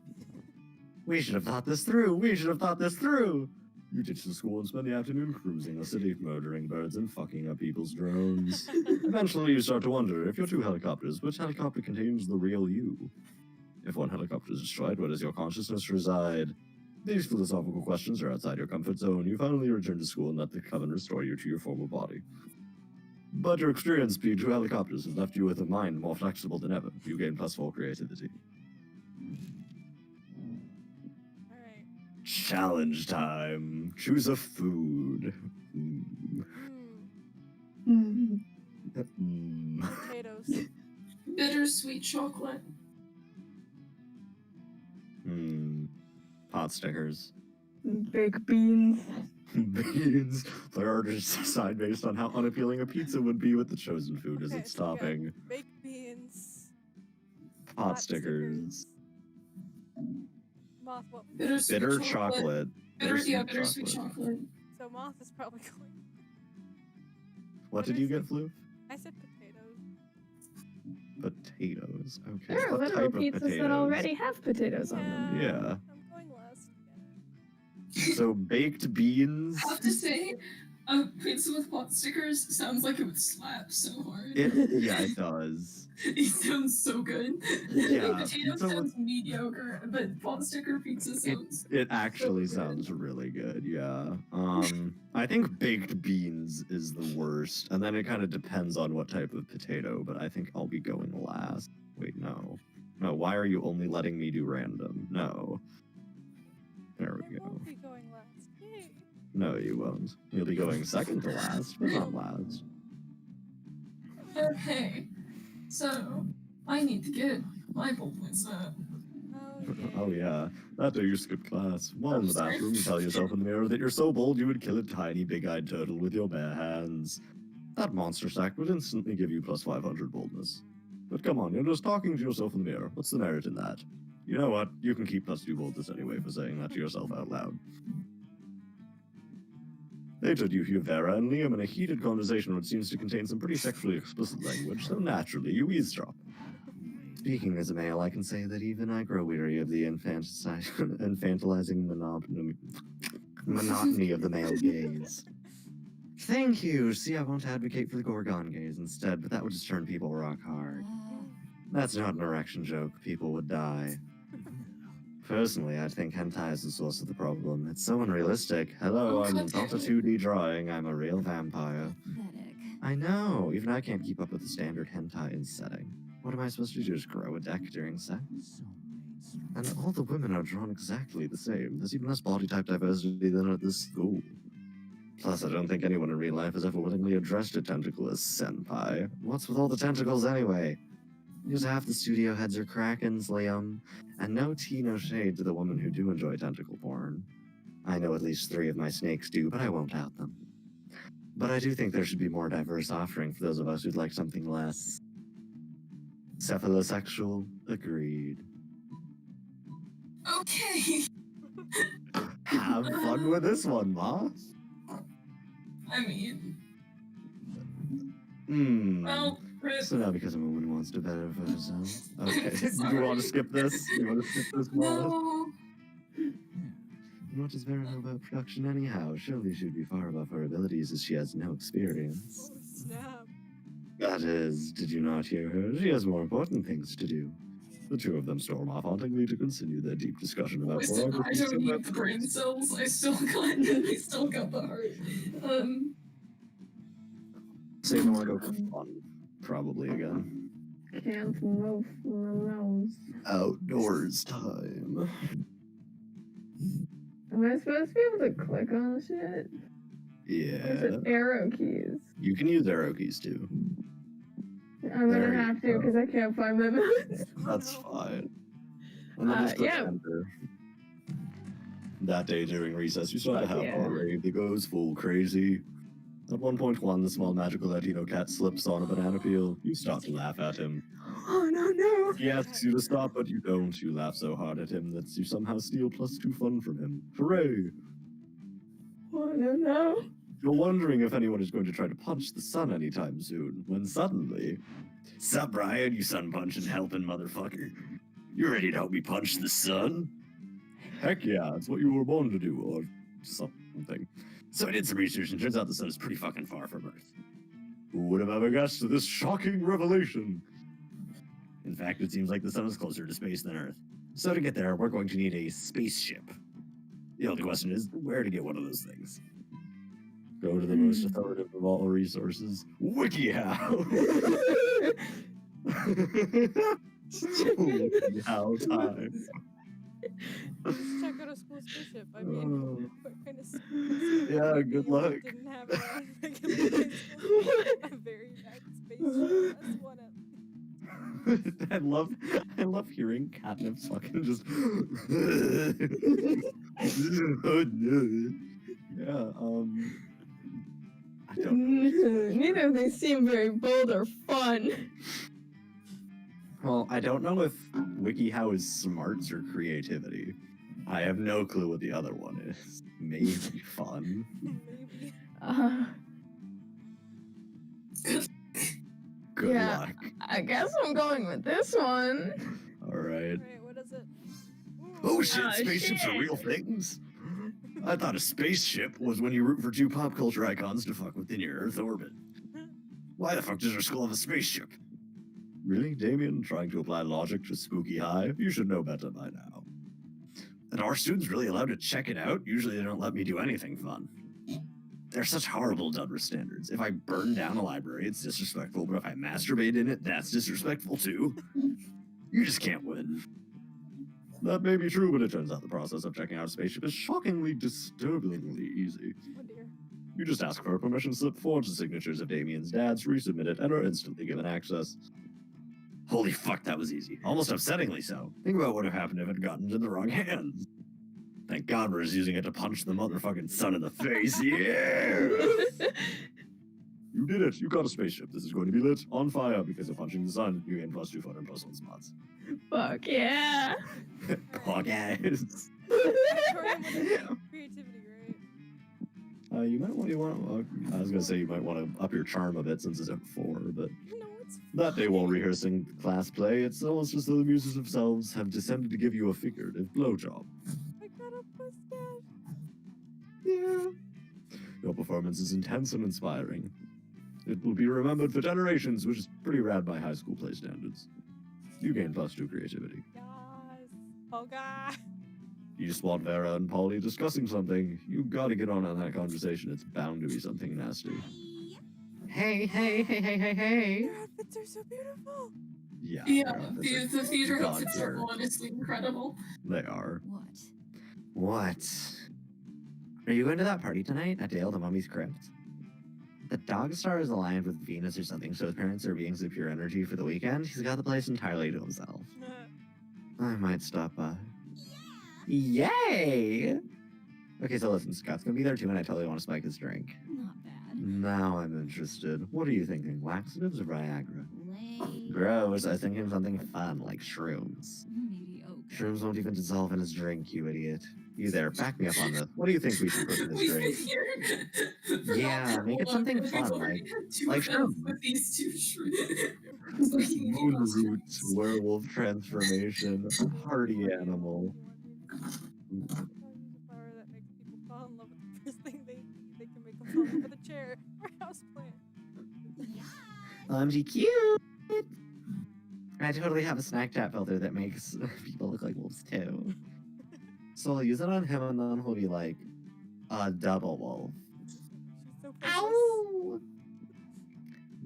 We should have thought this through. We should have thought this through. You ditch the school and spend the afternoon cruising the city, murdering birds and fucking up people's drones. Eventually, you start to wonder, if you're 2 helicopters, which helicopter contains the real you? If one helicopter is destroyed, where does your consciousness reside? These philosophical questions are outside your comfort zone. You finally return to school and let the coven restore you to your former body. But your experience being 2 helicopters has left you with a mind more flexible than ever. You gain +4 creativity. Alright. Challenge time. Choose a food. Potatoes. Bittersweet chocolate. Pot stickers. Baked beans. Beans. Priorities decide based on how unappealing a pizza would be with the chosen food as Okay, its so we got topping. baked beans. Pot stickers. Moth, what? Bittersweet Bitter chocolate. Bittersweet chocolate. So Moth is probably going. What did you get, Floof? I said potatoes. Potatoes. Okay. There are What literal type of pizzas potatoes? that already have potatoes on them. Yeah. I'm going last again. So baked beans. I have to say, a pizza with pot stickers sounds like it would slap so hard. Yeah, it does. It sounds so good. Yeah, Potato pizza sounds mediocre, but pot sticker pizza sounds. It actually so good. sounds really good, yeah. I think baked beans is the worst, and then it kind of depends on what type of potato, but I think I'll be going last. Wait, no. No, why are you only letting me do random? No. There we I go. won't be going last. Yay. No, you won't. You'll be going second to last, but not last. Okay, so I need to get my bull points up. Oh, yeah. Oh yeah, that day you skipped class. While in the sorry. bathroom, you tell yourself in the mirror that you're so bold you would kill a tiny big-eyed turtle with your bare hands. That monster sack would instantly give you +500 boldness. But come on, you're just talking to yourself in the mirror. What's the merit in that? You know what? You can keep +2 boldness anyway for saying that to yourself out loud. Later, you hear Vera and Liam in a heated conversation which seems to contain some pretty sexually explicit language, so naturally you eavesdrop. Speaking as a male, I can say that even I grow weary of the infantilizing monotony of the male gaze. Thank you. See, I won't advocate for the Gorgon gaze instead, but that would just turn people rock hard. That's not an erection joke. People would die. Personally, I think hentai is the source of the problem. It's so unrealistic. Hello, I'm not a 2D drawing. I'm a real vampire. I know. Even I can't keep up with the standard hentai setting. What am I supposed to do? Just grow a deck during sex? And all the women are drawn exactly the same. There's even less body type diversity than at this school. Plus, I don't think anyone in real life has ever willingly addressed a tentacle as senpai. What's with all the tentacles anyway? Because half the studio heads are krakens, Liam. And no tea, no shade to the women who do enjoy tentacle porn. I know at least 3 of my snakes do, but I won't out them. But I do think there should be more diverse offering for those of us who'd like something less cephalosexual. Agreed. Okay. Have fun with this one, Moth. I mean, Hmm. well, So now because a woman wants to better for herself. Okay. Do you want to skip this? You want to skip this, Moth? no. What does Vera know about production anyhow? Surely she'd be far above her abilities as she has no experience. Oh snap. That is, did you not hear her? She has more important things to do. The two of them storm off hauntingly to continue their deep discussion about Listen, I pornography. don't need the brain cells. I still got the heart. So you want to go for fun, probably again. Can't move the mouse. Outdoors time. Am I supposed to be able to click on shit? Or is Yeah. it arrow keys? You can use arrow keys too. I'm There gonna you have to go. because I can't find my mouse. That's fine. And then just click yeah. enter. That day during recess, you start to Fuck have yeah. a raid that goes full crazy. At 1.1, the small magical Latino cat slips on a banana peel. You start to laugh at him. Oh no. He asks you to stop, but you don't. You laugh so hard at him that you somehow steal +2 fun from him. Hooray! Oh no. You're wondering if anyone is going to try to punch the sun anytime soon, when suddenly... Sup, Brian, you sun-punching helping motherfucker. You ready to help me punch the sun? Heck yeah, it's what you were born to do, or something. So I did some research, and turns out the sun is pretty fucking far from Earth. Who would have ever guessed this shocking revelation? In fact, it seems like the sun is closer to space than Earth. So to get there, we're going to need a spaceship. The only question is, where to get one of those things? Go to the most authoritative of all resources, WikiHow! WikiHow time. Just check out a school spaceship. I mean, what kind of Yeah, good luck. Didn't have a regular high school spaceship, a very bad spaceship. That's one at I love hearing Catnip fucking just. Yeah, I don't know. Neither of these seem very bold or fun. Well, I don't know if WikiHow is smarts or creativity. I have no clue what the other one is. Maybe fun. maybe. Good Yeah. luck. I guess I'm going with this one. Alright. Alright, what is it? Oh shit, Oh, spaceships are shit. real things? I thought a spaceship was when you root for two pop culture icons to fuck within your Earth orbit. Why the fuck does our school have a spaceship? Really, Damien? Trying to apply logic to Spooky High? You should know better by now. And are students really allowed to check it out? Usually they don't let me do anything fun. They're such horrible double standards. If I burn down a library, it's disrespectful, but if I masturbate in it, that's disrespectful too. You just can't win. That may be true, but it turns out the process of checking out a spaceship is shockingly, disturbingly easy. Oh dear. You just ask for a permission slip, forge the signatures of Damien's dads, resubmit it, and are instantly given access. Holy fuck, that was easy. Almost upsettingly so. Think about what would have happened if it had gotten into the wrong hands. Thank God we're just using it to punch the motherfucking sun in the face. Yeah! You did it. You got a spaceship. This is going to be lit on fire because of punching the sun. You gain +2 fun and +1 spots. Fuck yeah. Oh, guys. Victoria with creativity, right? You might want I was gonna say you might want to up your charm a bit since it's at 4, but No, it's that day while rehearsing class play, it's almost as though the muses themselves have descended to give you a figurative blowjob. I got a puss dad. Yeah. Your performance is intense and inspiring. It will be remembered for generations, which is pretty rad by high school play standards. You gain +2 creativity. Yes. Oh god. You spot Vera and Polly discussing something. You gotta get on that conversation. It's bound to be something nasty. Hey. Your outfits are so beautiful. Yeah. Yeah, their outfits are the theater outfits are god-tier. honestly incredible. They are. What? What? Are you going to that party tonight at Dale the Mummy's Crypt? The dog star is aligned with Venus or something, so his parents are beings of pure energy for the weekend. He's got the place entirely to himself. I might stop by. Yay! Okay, so listen, Scott's gonna be there too, and I totally want to spike his drink. Not bad. Now I'm interested. What are you thinking? Laxatives or Viagra? Lame. Gross. I was thinking something fun like shrooms. Mediocre. Shrooms won't even dissolve in his drink, you idiot. You there, back me up on this. What do you think we should put in this We've drink? been here. Yeah, make it something fun, like shrimp shroom. with these two shrimp. Moon roots, werewolf transformation, party animal. Use a flower that makes people fall in love with the first thing they can make them fall in love with a chair or house plant. OMG cute! I totally have a snack chat filter that makes people look like wolves too. So I'll use it on him and then he'll be like a double wolf. She's so precious. Ow!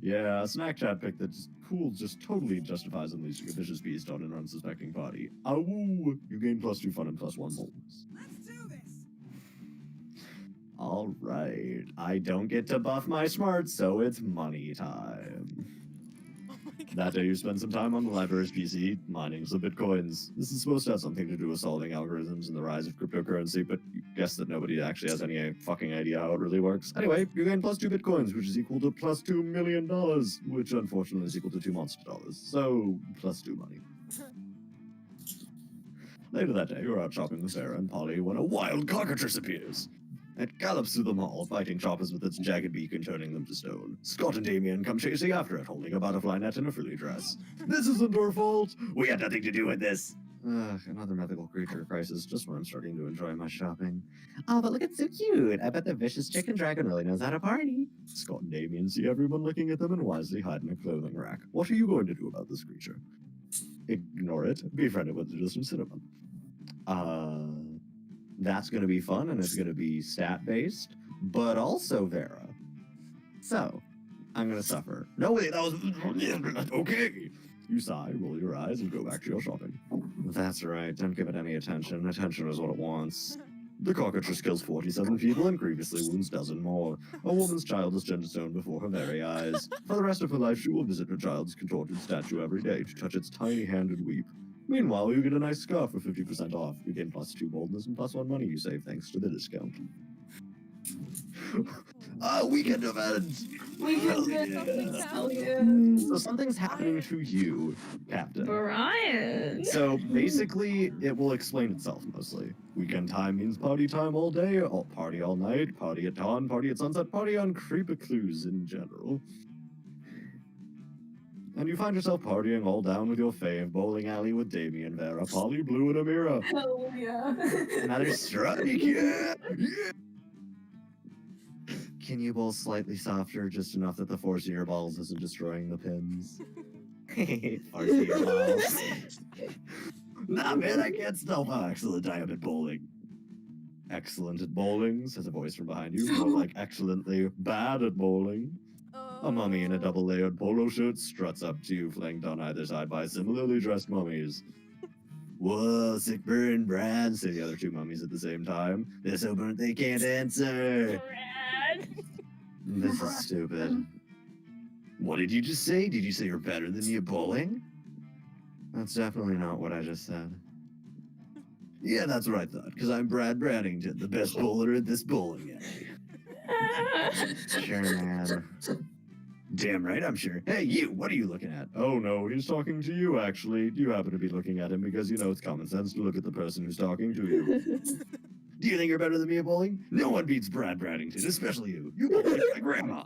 Yeah, a snack chat pic that's cool just totally justifies unleashing a vicious beast on an unsuspecting party. Ow! You gain +2 fun and +1 bonus. Let's do this. Alright, I don't get to buff my smarts, so it's money time. Oh my god. That day you spend some time on the library's PC mining some bitcoins. This is supposed to have something to do with solving algorithms and the rise of cryptocurrency, but you guess that nobody actually has any fucking idea how it really works. Anyway, you gain +2 bitcoins, which is equal to +2 million dollars, which unfortunately is equal to 2 monster dollars. So, +2 money. Later that day, you're out shopping with Sarah and Polly when a wild cockatrice appears. It gallops through the mall, biting shoppers with its jagged beak and turning them to stone. Scott and Damien come chasing after it, holding a butterfly net and a frilly dress. This isn't our fault! We had nothing to do with this! Ugh, another mythical creature crisis, just when I'm starting to enjoy my shopping. Oh, but look, it's so cute! I bet the vicious chicken dragon really knows how to party! Scott and Damien see everyone looking at them and wisely hide in a clothing rack. What are you going to do about this creature? Ignore it. Befriend it with a distant cinnamon. That's going to be fun, and it's going to be stat-based, but also Vera. So, I'm going to suffer. No, wait, that was... Okay! You sigh, roll your eyes, and go back to your shopping. That's right, don't give it any attention. Attention is what it wants. The cockatrice kills 47 people and grievously wounds dozen more. A woman's child is turned to stone before her very eyes. For the rest of her life, she will visit her child's contorted statue every day to touch its tiny hand and weep. Meanwhile, you get a nice scarf for 50% off. You gain +2 boldness and +1 money you save thanks to the discount. Weekend event! Hell yeah. So something's happening to you, Captain. Brian. So basically, it will explain itself mostly. Weekend time means party time all day, party all night, party at dawn, party at sunset, party on Creepaclues in general. And you find yourself partying all down with your fave, bowling alley with Damien, Vera, Polly, Blue, and Amira. Hell yeah. Another strike, yeah! Yeah! Can you bowl slightly softer, just enough that the force of your balls isn't destroying the pins? Force of your balls. Nah, man, I can't stop how excellent I am at bowling. Excellent at bowling, says a voice from behind you, more like excellently bad at bowling. A mummy in a double-layered polo shirt struts up to you, flanked on either side by similarly dressed mummies. Whoa, sick burn, Brad, say the other two mummies at the same time. They're so burnt they can't answer. Brad. This is stupid. What did you just say? Did you say you're better than me at bowling? That's definitely not what I just said. Yeah, that's what I thought, because I'm Brad Braddington, the best bowler at this bowling alley. Sure, man. Damn right, I'm sure. Hey, you, what are you looking at? Oh no, he's talking to you, actually. You happen to be looking at him because you know it's common sense to look at the person who's talking to you. Do you think you're better than me at bowling? No one beats Brad Braddington, especially you. You bowl like my grandma.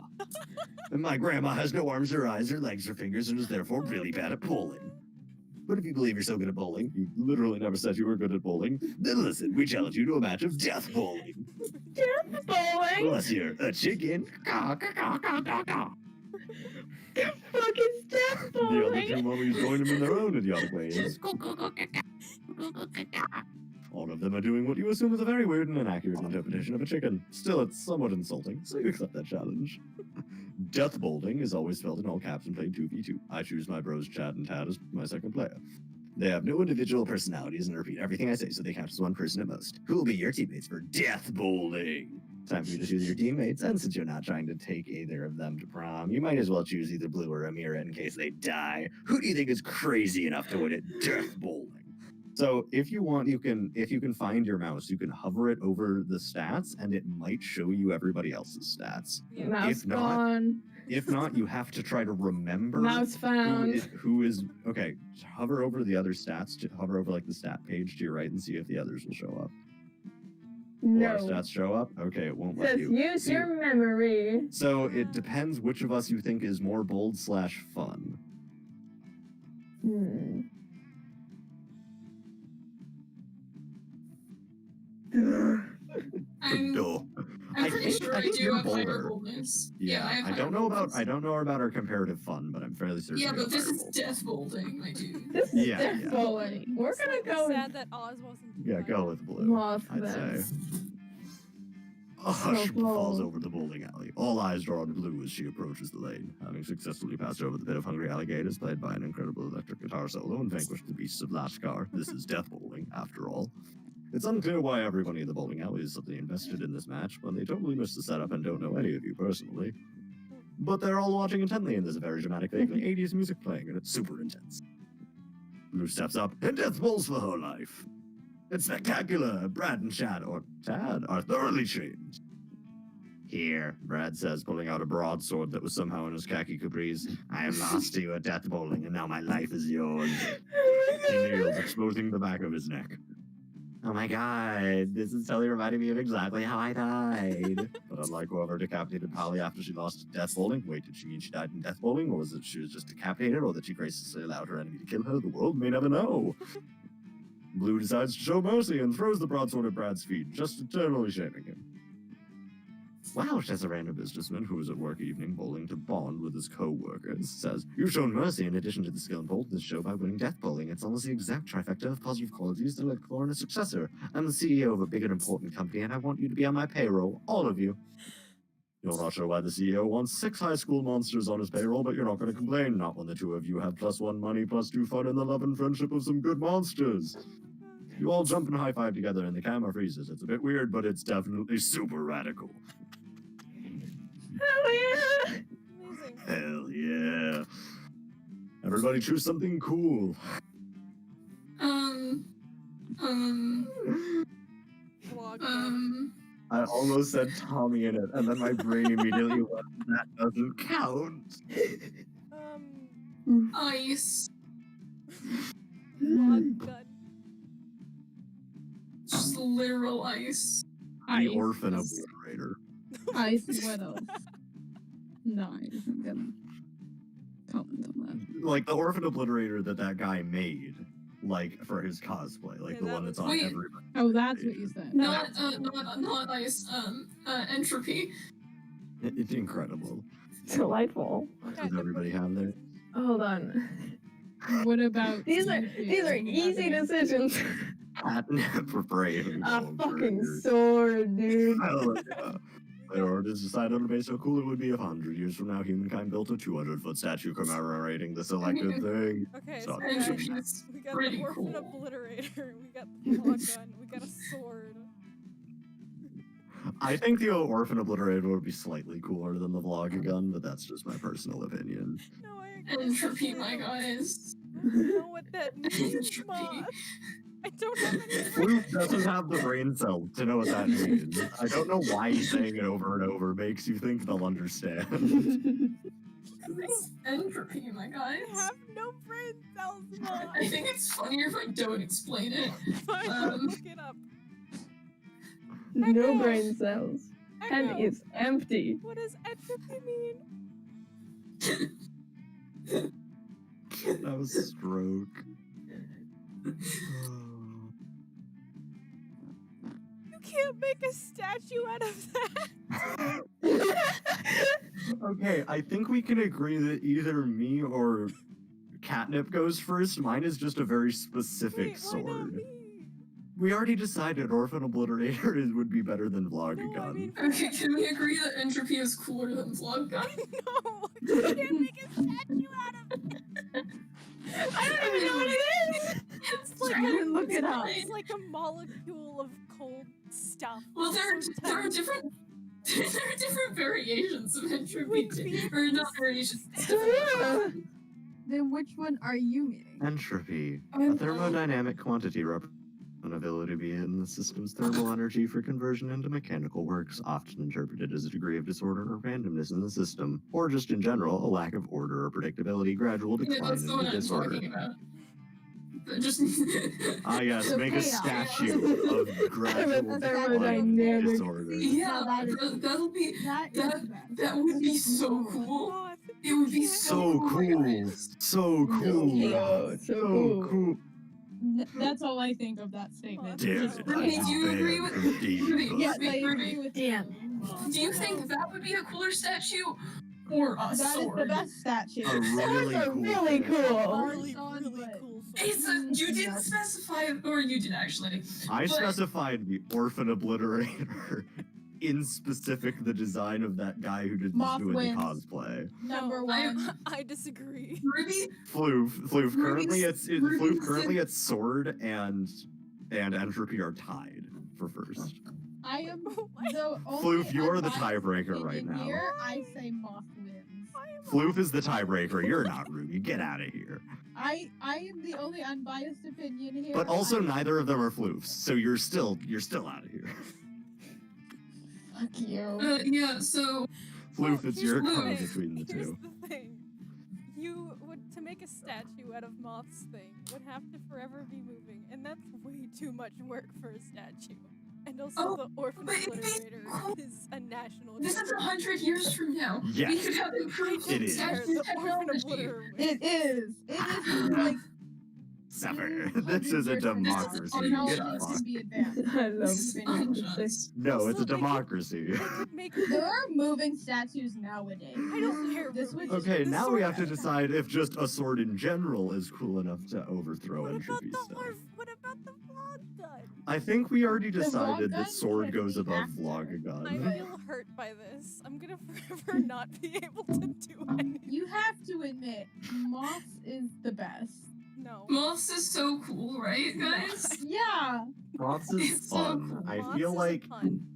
And my grandma has no arms or eyes or legs or fingers and is therefore really bad at bowling. But if you believe you're so good at bowling, you literally never said you were good at bowling, then listen, we challenge you to a match of death bowling. Death bowling? Unless you're a chicken. Caw, caw, caw, caw, caw, caw. The fuck is death The other bowling? two mummies join them in their own idiotic ways. All of them are doing what you assume is a very weird and inaccurate interpretation of a chicken. Still, it's somewhat insulting, so you accept that challenge. Death bowling is always spelled in all caps and played 2v2. I choose my bros Chad and Tad as my second player. They have no individual personalities and repeat everything I say, so they count as one person at most. Who will be your teammates for death bowling? Time for you to choose your teammates, and since you're not trying to take either of them to prom, you might as well choose either Blue or Amira in case they die. Who do you think is crazy enough to win at death bowling? So if you want, if you can find your mouse, you can hover it over the stats, and it might show you everybody else's stats. Yeah. Mouse If not, gone. If not, you have to try to remember Mouse found. who is okay. Hover over the other stats. Hover over like the stat page to your right and see if the others will show up. Will our No. stats show up? Okay, it won't let Says you. use See, your memory. So it depends which of us you think is more bold/fun. Hmm. No. I'm pretty sure I do you're have higher bolder. boldness. Yeah, I have I higher don't know about boldness. our comparative fun, but I'm fairly certain. Yeah, you but have this higher is boldness. death bolding, my dude. This is Yeah, death yeah. bowling. We're It's gonna like go sad that Oz wasn't. Yeah, go with blue. Moth I'd then. say. A hush So falls bold. over the bowling alley. All eyes are on Blue as she approaches the lane. Having successfully passed over the pit of hungry alligators played by an incredible electric guitar solo and vanquished the beasts of Lashkar, this is death bowling, after all. It's unclear why everybody in the bowling alley is suddenly invested in this match when they totally missed the setup and don't know any of you personally. But they're all watching intently, and there's a very dramatic, vaguely 80s music playing, and it's super intense. Blue steps up and death bowls for her life. It's spectacular. Brad and Tad are thoroughly changed. Here, Brad says, pulling out a broadsword that was somehow in his khaki capris. I am lost to you at death bowling, and now my life is yours. He kneels, exposing the back of his neck. Oh my god, this is totally reminding me of exactly how I died. But unlike whoever decapitated Polly after she lost to death bowling, wait, did she mean she died in death bowling, or was it she was just decapitated, or that she graciously allowed her enemy to kill her? The world may never know. Blue decides to show mercy and throws the broadsword at Brad's feet, just eternally shaming him. Wow, says a random businessman who was at work evening bowling to bond with his co-workers, says, you've shown mercy in addition to the skill and boldness show by winning death bowling. It's almost the exact trifecta of positive qualities to look for in a successor. I'm the CEO of a big and important company, and I want you to be on my payroll, all of you. You're not sure why the CEO wants 6 high school monsters on his payroll, but you're not going to complain, not when the two of you have +1 money, +2 fun, and the love and friendship of some good monsters. You all jump and high-five together, and the camera freezes. It's a bit weird, but it's definitely super radical. Hell yeah! Amazing. Hell yeah. Everybody choose something cool. Vlog. I almost said Tommy in it, and then my brain immediately went, that doesn't count. Ice. Vlog gun. Just literal ice. The orphan obliterator. Ice, what else? No, I isn't gonna comment on that. Like the orphan obliterator that guy made, like for his cosplay, like Yeah, the that one that's was- on Wait. everybody. Oh, that's what you said. Not ice. Entropy. It's incredible. Delightful. Does everybody have their? Hold on. What about These are easy decisions. Catnip for brave. A fucking sword, dude. Hell yeah. Or just decided on a base how cool it would be if 100 years from now humankind built a 200-foot statue commemorating the selected thing. Okay, So so I we got, Entropy is we got pretty the orphan cool. obliterator, we got the vlog gun, we got a sword. I think the orphan obliterator would be slightly cooler than the vlog gun, but that's just my personal opinion. No, I agree. Entropy, my guys. I don't know what that means, Entropy. Moth. I don't have any Flute doesn't have the brain cells to know what that means. I don't know why saying it over and over makes you think they'll understand. It's entropy, my I guys. have no brain cells, Moth. I think it's funnier if I don't explain it. Fine, look it up. No brain cells. And Echo, it's empty. what does entropy mean? That was a stroke. You can't make a statue out of that. Okay, I think we can agree that either me or Catnip goes first. Mine is just a very specific Wait, why not sword. me? We already decided Orphan Obliterator would be better than Vlog No, I Gun. mean, Okay, can we agree that entropy is cooler than vlog gun? no, you can't make a statue out of it. I don't even know what it is. It's like Try to look it up. It's like a molecule of cold stuff. Well, there are different there are different variations of entropy. Would be Or not variations. Yeah. Then which one are you meaning? Entropy, a I'm- thermodynamic quantity representing an ability in the system's thermal energy for conversion into mechanical works, often interpreted as a degree of disorder or randomness in the system, or just in general, a lack of order or predictability, gradual Yeah, decline that's the into one I'm disorder. talking about. But just Ah, yes, The make a chaos. statue of gradual decline Thermodynamic. and disorder. yeah, that is- that'll be That is that the best. that would be so cool. Moth, It would be can't So do cool, this. so cool, Bro, so cool. That's all I think of that statement. Damn it, Ruby, I'm do you agree banned with from gaming Ruby? books. Yes, I Ruby, agree with you. Damn. do you think that would be a cooler statue or a That is the sword? best statue. A really Swords are cool really thing. cool. Really, Sean, really but- cool. It's a, you didn't specify, or you did actually. I But- specified the orphan obliterator in specific the design of that guy who did Moth doing wins. the cosplay. Number No, one. I disagree. Ruby, Floof Ruby's- currently Ruby's- currently its sword and entropy are tied for first. I am What? the only Floof, you are the unbiased tiebreaker right opinion now. Here, I say Moth wins. Floof is the tiebreaker. You're not Ruby. Get out of here. I am the only unbiased opinion here. But also, I- neither of them are Floofs, so you're still out of here. Fuck you. yeah. So Floof, it's here's your the card thing. between the Here's two. the thing. You would, to make a statue out of Moth's thing, would have to forever be moving, and that's way too much work for a statue. And also, Oh, the orphan but it'd be obliterator cool. is a national. this is treasure. 100 years from now. We Yes. could have improved It is. statue The orphan technology. obliterator. It is. It is like Sever. 200 This is a years from now, democracy. technology Get can fucked. be advanced. I love This is democracy. No, it's a Also, they could- democracy. They could make. There are moving statues nowadays. I don't care. This Ruby. was Okay, The now we sword- have to decide if just a sword in general is cool enough to overthrow What about entropy the stuff. What about the vlog gun? I think we already The decided vlog that gun sword can goes be above after. vlog I gun. feel hurt by this. I'm gonna forever not be able to do anything. You have to admit, Moth is the best. No. Moths is so cool, right, guys? Yeah, Moths is It's so fun. cool. I Moths feel is a like pun.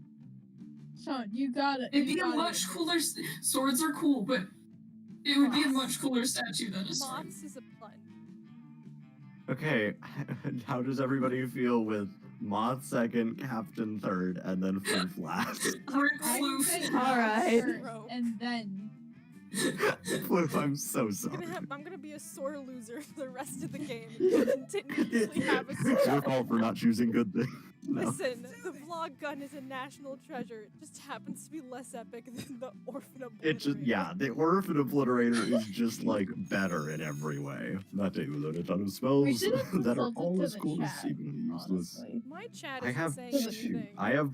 Sean, you got it. It'd be a much cooler. Swords are cool, but it would be a much cooler statue than a sword. Moths is a pun. okay, how does everybody feel with Moth second, Captain third, and then Floof last? Rick I Floof. say All Moth right. first, Bro. and then Floof, I'm so I'm sorry. gonna be a sore loser for the rest of the game. And continuously have a It's your fault for not choosing good things. No. Listen, the vlog gun is a national treasure. It just happens to be less epic than the orphan obliterator. It just, yeah, the Orphan Obliterator is just, like, better in every way. Not able to learn a ton of we spells should have that are consulted all to as the cool as chat, seemingly useless. honestly. My chat I isn't have saying two. anything. I have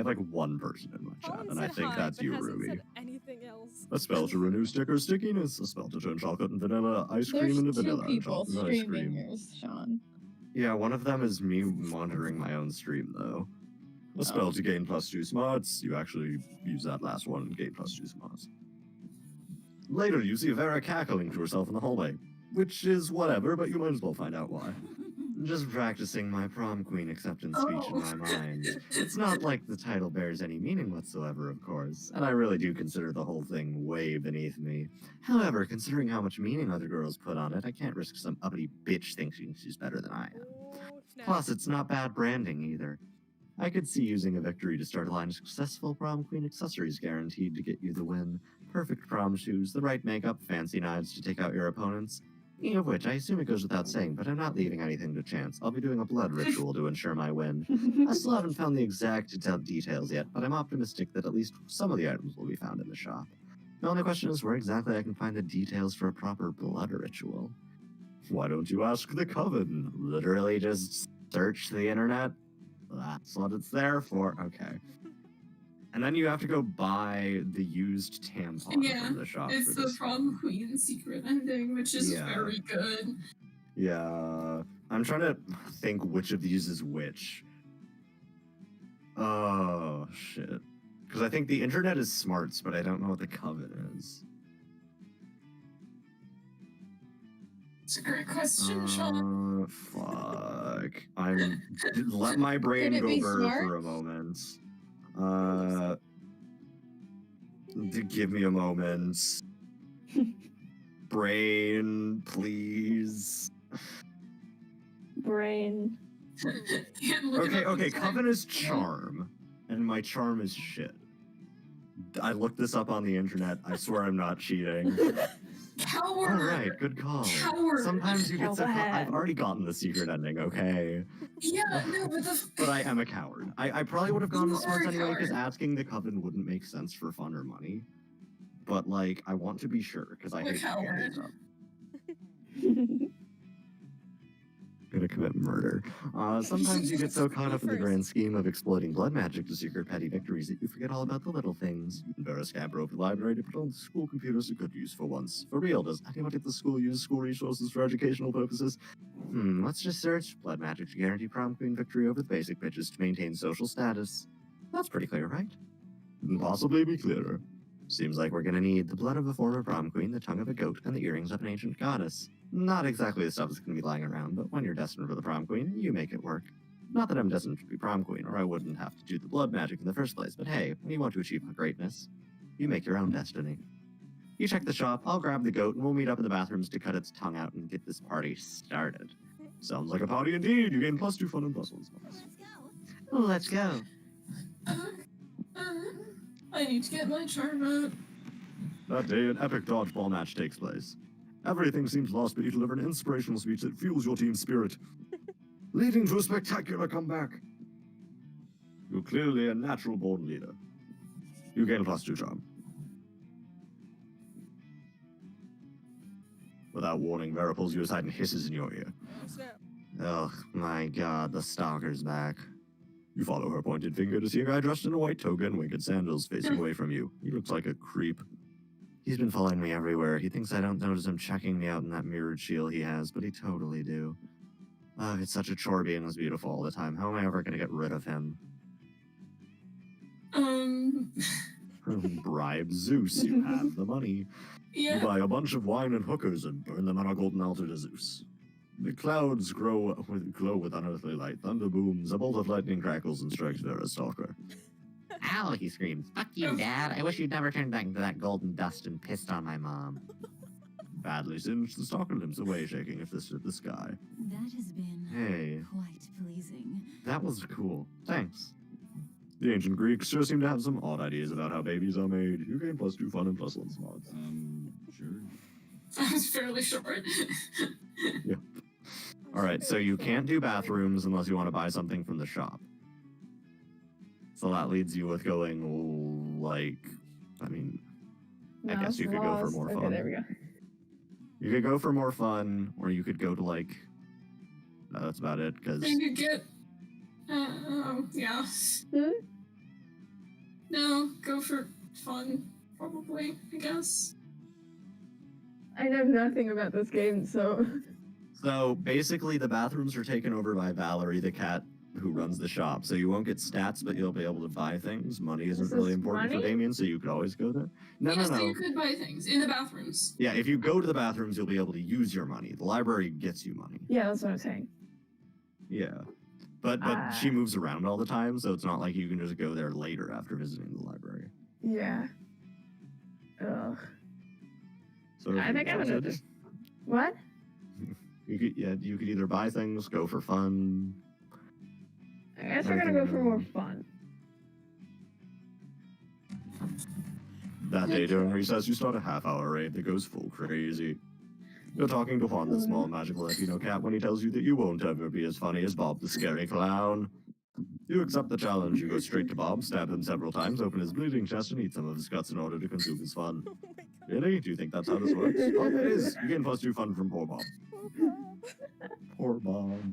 like one person in my chat, Colin and I said think hi, that's but you, hasn't Ruby. said anything else. A spell to renew sticker stickiness, a spell to turn chocolate and vanilla ice There's cream into two vanilla and people chocolate ice streaming cream. yours, Sean. Yeah, one of them is me monitoring my own stream, though. A spell to gain +2 smarts. You actually use that last one, gain +2 smarts. Later, you see Vera cackling to herself in the hallway. Which is whatever, but you might as well find out why. Just practicing my prom queen acceptance speech in my mind. It's not like the title bears any meaning whatsoever, of course, and I really do consider the whole thing way beneath me. However, considering how much meaning other girls put on it, I can't risk some uppity bitch thinking she's better than I am. Oh, snap. Plus, it's not bad branding either. I could see using a victory to start a line of successful prom queen accessories guaranteed to get you the win. Perfect prom shoes, the right makeup, fancy knives to take out your opponents. Speaking of which, I assume it goes without saying, but I'm not leaving anything to chance. I'll be doing a blood ritual to ensure my win. I still haven't found the exact details yet, but I'm optimistic that at least some of the items will be found in the shop. The only question is where exactly I can find the details for a proper blood ritual. Why don't you ask the Coven? Literally just search the internet. That's what it's there for. Okay. And then you have to go buy the used tampon Yeah, from the shop. It's for the this. prom queen secret ending, which is Yeah. very good. Yeah. I'm trying to think which of these is which. Oh, shit. Because I think the internet is smarts, but I don't know what the Coven is. It's a great question, Sean. Fuck. Let my brain Can it go be burr for a smarts? moment. Give me a moment. Brain, please. Brain. Can't look it Okay, up okay, this time. Coven is charm, and my charm is shit. I looked this up on the internet. I swear I'm not cheating. Coward. Alright, good call. Coward. Sometimes you get so Coward. I've already gotten the secret ending, okay? Yeah, no, but But I am a coward. I probably would have gone You to swords are a anyway, because coward. asking the Coven wouldn't make sense for fun or money. But, like, I want to be sure, because I I'm a hate fucking coward. things up. Gonna commit murder. Sometimes you get so caught up in the grand scheme of exploding blood magic to secret petty victories that you forget all about the little things. You can bear a scamper over the library to put on the school computers a good use for once. For real, does anyone at the school use school resources for educational purposes? Let's just search blood magic to guarantee prom queen victory over the basic bitches to maintain social status. That's pretty clear, right? Couldn't possibly be clearer. Seems like we're gonna need the blood of a former prom queen, the tongue of a goat, and the earrings of an ancient goddess. Not exactly the stuff that's gonna be lying around, but when you're destined for the prom queen, you make it work. Not that I'm destined to be prom queen, or I wouldn't have to do the blood magic in the first place, but hey, when you want to achieve greatness, you make your own destiny. You check the shop, I'll grab the goat, and we'll meet up in the bathrooms to cut its tongue out and get this party started. Sounds like a party indeed. You gain +2 fun and +1 spots. Let's go. I need to get my charm up. That day, an epic dodgeball match takes place. Everything seems lost, but you deliver an inspirational speech that fuels your team's spirit, leading to a spectacular comeback. You're clearly a natural-born leader. You gain +2 charm. Without warning, Vera pulls you aside and hisses in your ear. Oh, snap. Oh my god, the stalker's back. You follow her pointed finger to see a guy dressed in a white toga and wicked sandals facing away from you. He looks like a creep. He's been following me everywhere. He thinks I don't notice him checking me out in that mirrored shield he has, but he totally do. Oh, it's such a chore being this beautiful all the time. How am I ever gonna get rid of him? Bribe Zeus, you have the money. You Yeah. buy a bunch of wine and hookers and burn them on a golden altar to Zeus. The clouds glow with unearthly light. Thunder booms, a bolt of lightning crackles and strikes Vera's stalker. Ow, he screams. Fuck you, Dad. I wish you'd never turned back into that golden dust and pissed on my mom. Badly singed, the stalker limps away, shaking a fist at the sky. That has been Hey, quite pleasing. that was cool. Thanks. The ancient Greeks sure seem to have some odd ideas about how babies are made. You gain +2 fun and +1 smarts. Sure. I was fairly short. Alright, so you can't do bathrooms unless you want to buy something from the shop. So that leaves you with going, like, I mean, I No, guess it's you could go for lost. more Okay, fun. there we go. You could go for more fun, or you could go to, like, that's about it, because, I could get. Yeah. Hmm? No, go for fun, probably, I guess. I know nothing about this game, so so basically the bathrooms are taken over by Valerie, the cat who runs the shop, so you won't get stats, but you'll be able to buy things. Money isn't Is really this important for money? Damien, so you could always go there. No, Yes, no, so no. you could buy things in the bathrooms. Yeah, if you go to the bathrooms, you'll be able to use your money. The library gets you money. yeah, that's what I'm saying. Yeah. But she moves around all the time, so it's not like you can just go there later after visiting the library. Yeah. Ugh. So I think I'm gonna just. What? you could either buy things, go for fun. I guess we're gonna go for more fun. That day during recess, you start a half-hour raid that goes full crazy. You're talking to Juan, the small magical Latino cat, when he tells you that you won't ever be as funny as Bob the scary clown. You accept the challenge. You go straight to Bob, stab him several times, open his bleeding chest, and eat some of his guts in order to consume his fun. Oh my god. Really? Do you think that's how this works? Oh, it is. You gain +2 fun from poor Bob. Poor Bob. Poor Bob.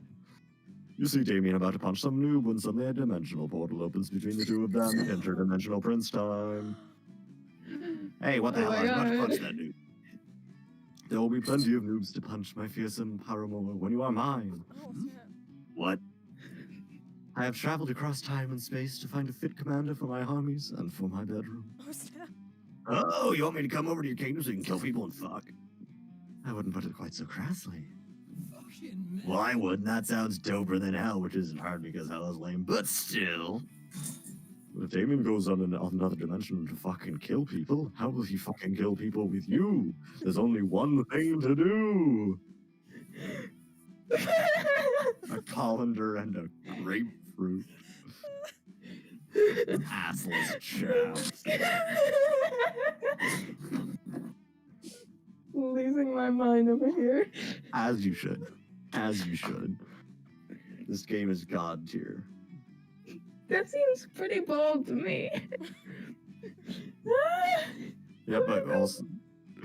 You see Damien about to punch some noob when suddenly a dimensional portal opens between the two of them. Interdimensional prince time. Hey, what the hell? Oh my I was about to God. punch that noob. There will be plenty of noobs to punch my fearsome paramour when you are mine. Oh, snap. What? I have traveled across time and space to find a fit commander for my armies and for my bedroom. Oh, snap. Oh, you want me to come over to your kingdom so you can kill people and fuck? I wouldn't put it quite so crassly. Fucking man. Well, I would, and that sounds doper than hell, which isn't hard because hell is lame, but still. If Damien goes on another dimension to fucking kill people, how will he fucking kill people with you? There's only one thing to do. A colander and a grapefruit. Assless chaps. Losing my mind over here. As you should. As you should. This game is god tier. That seems pretty bold to me. Yeah, but also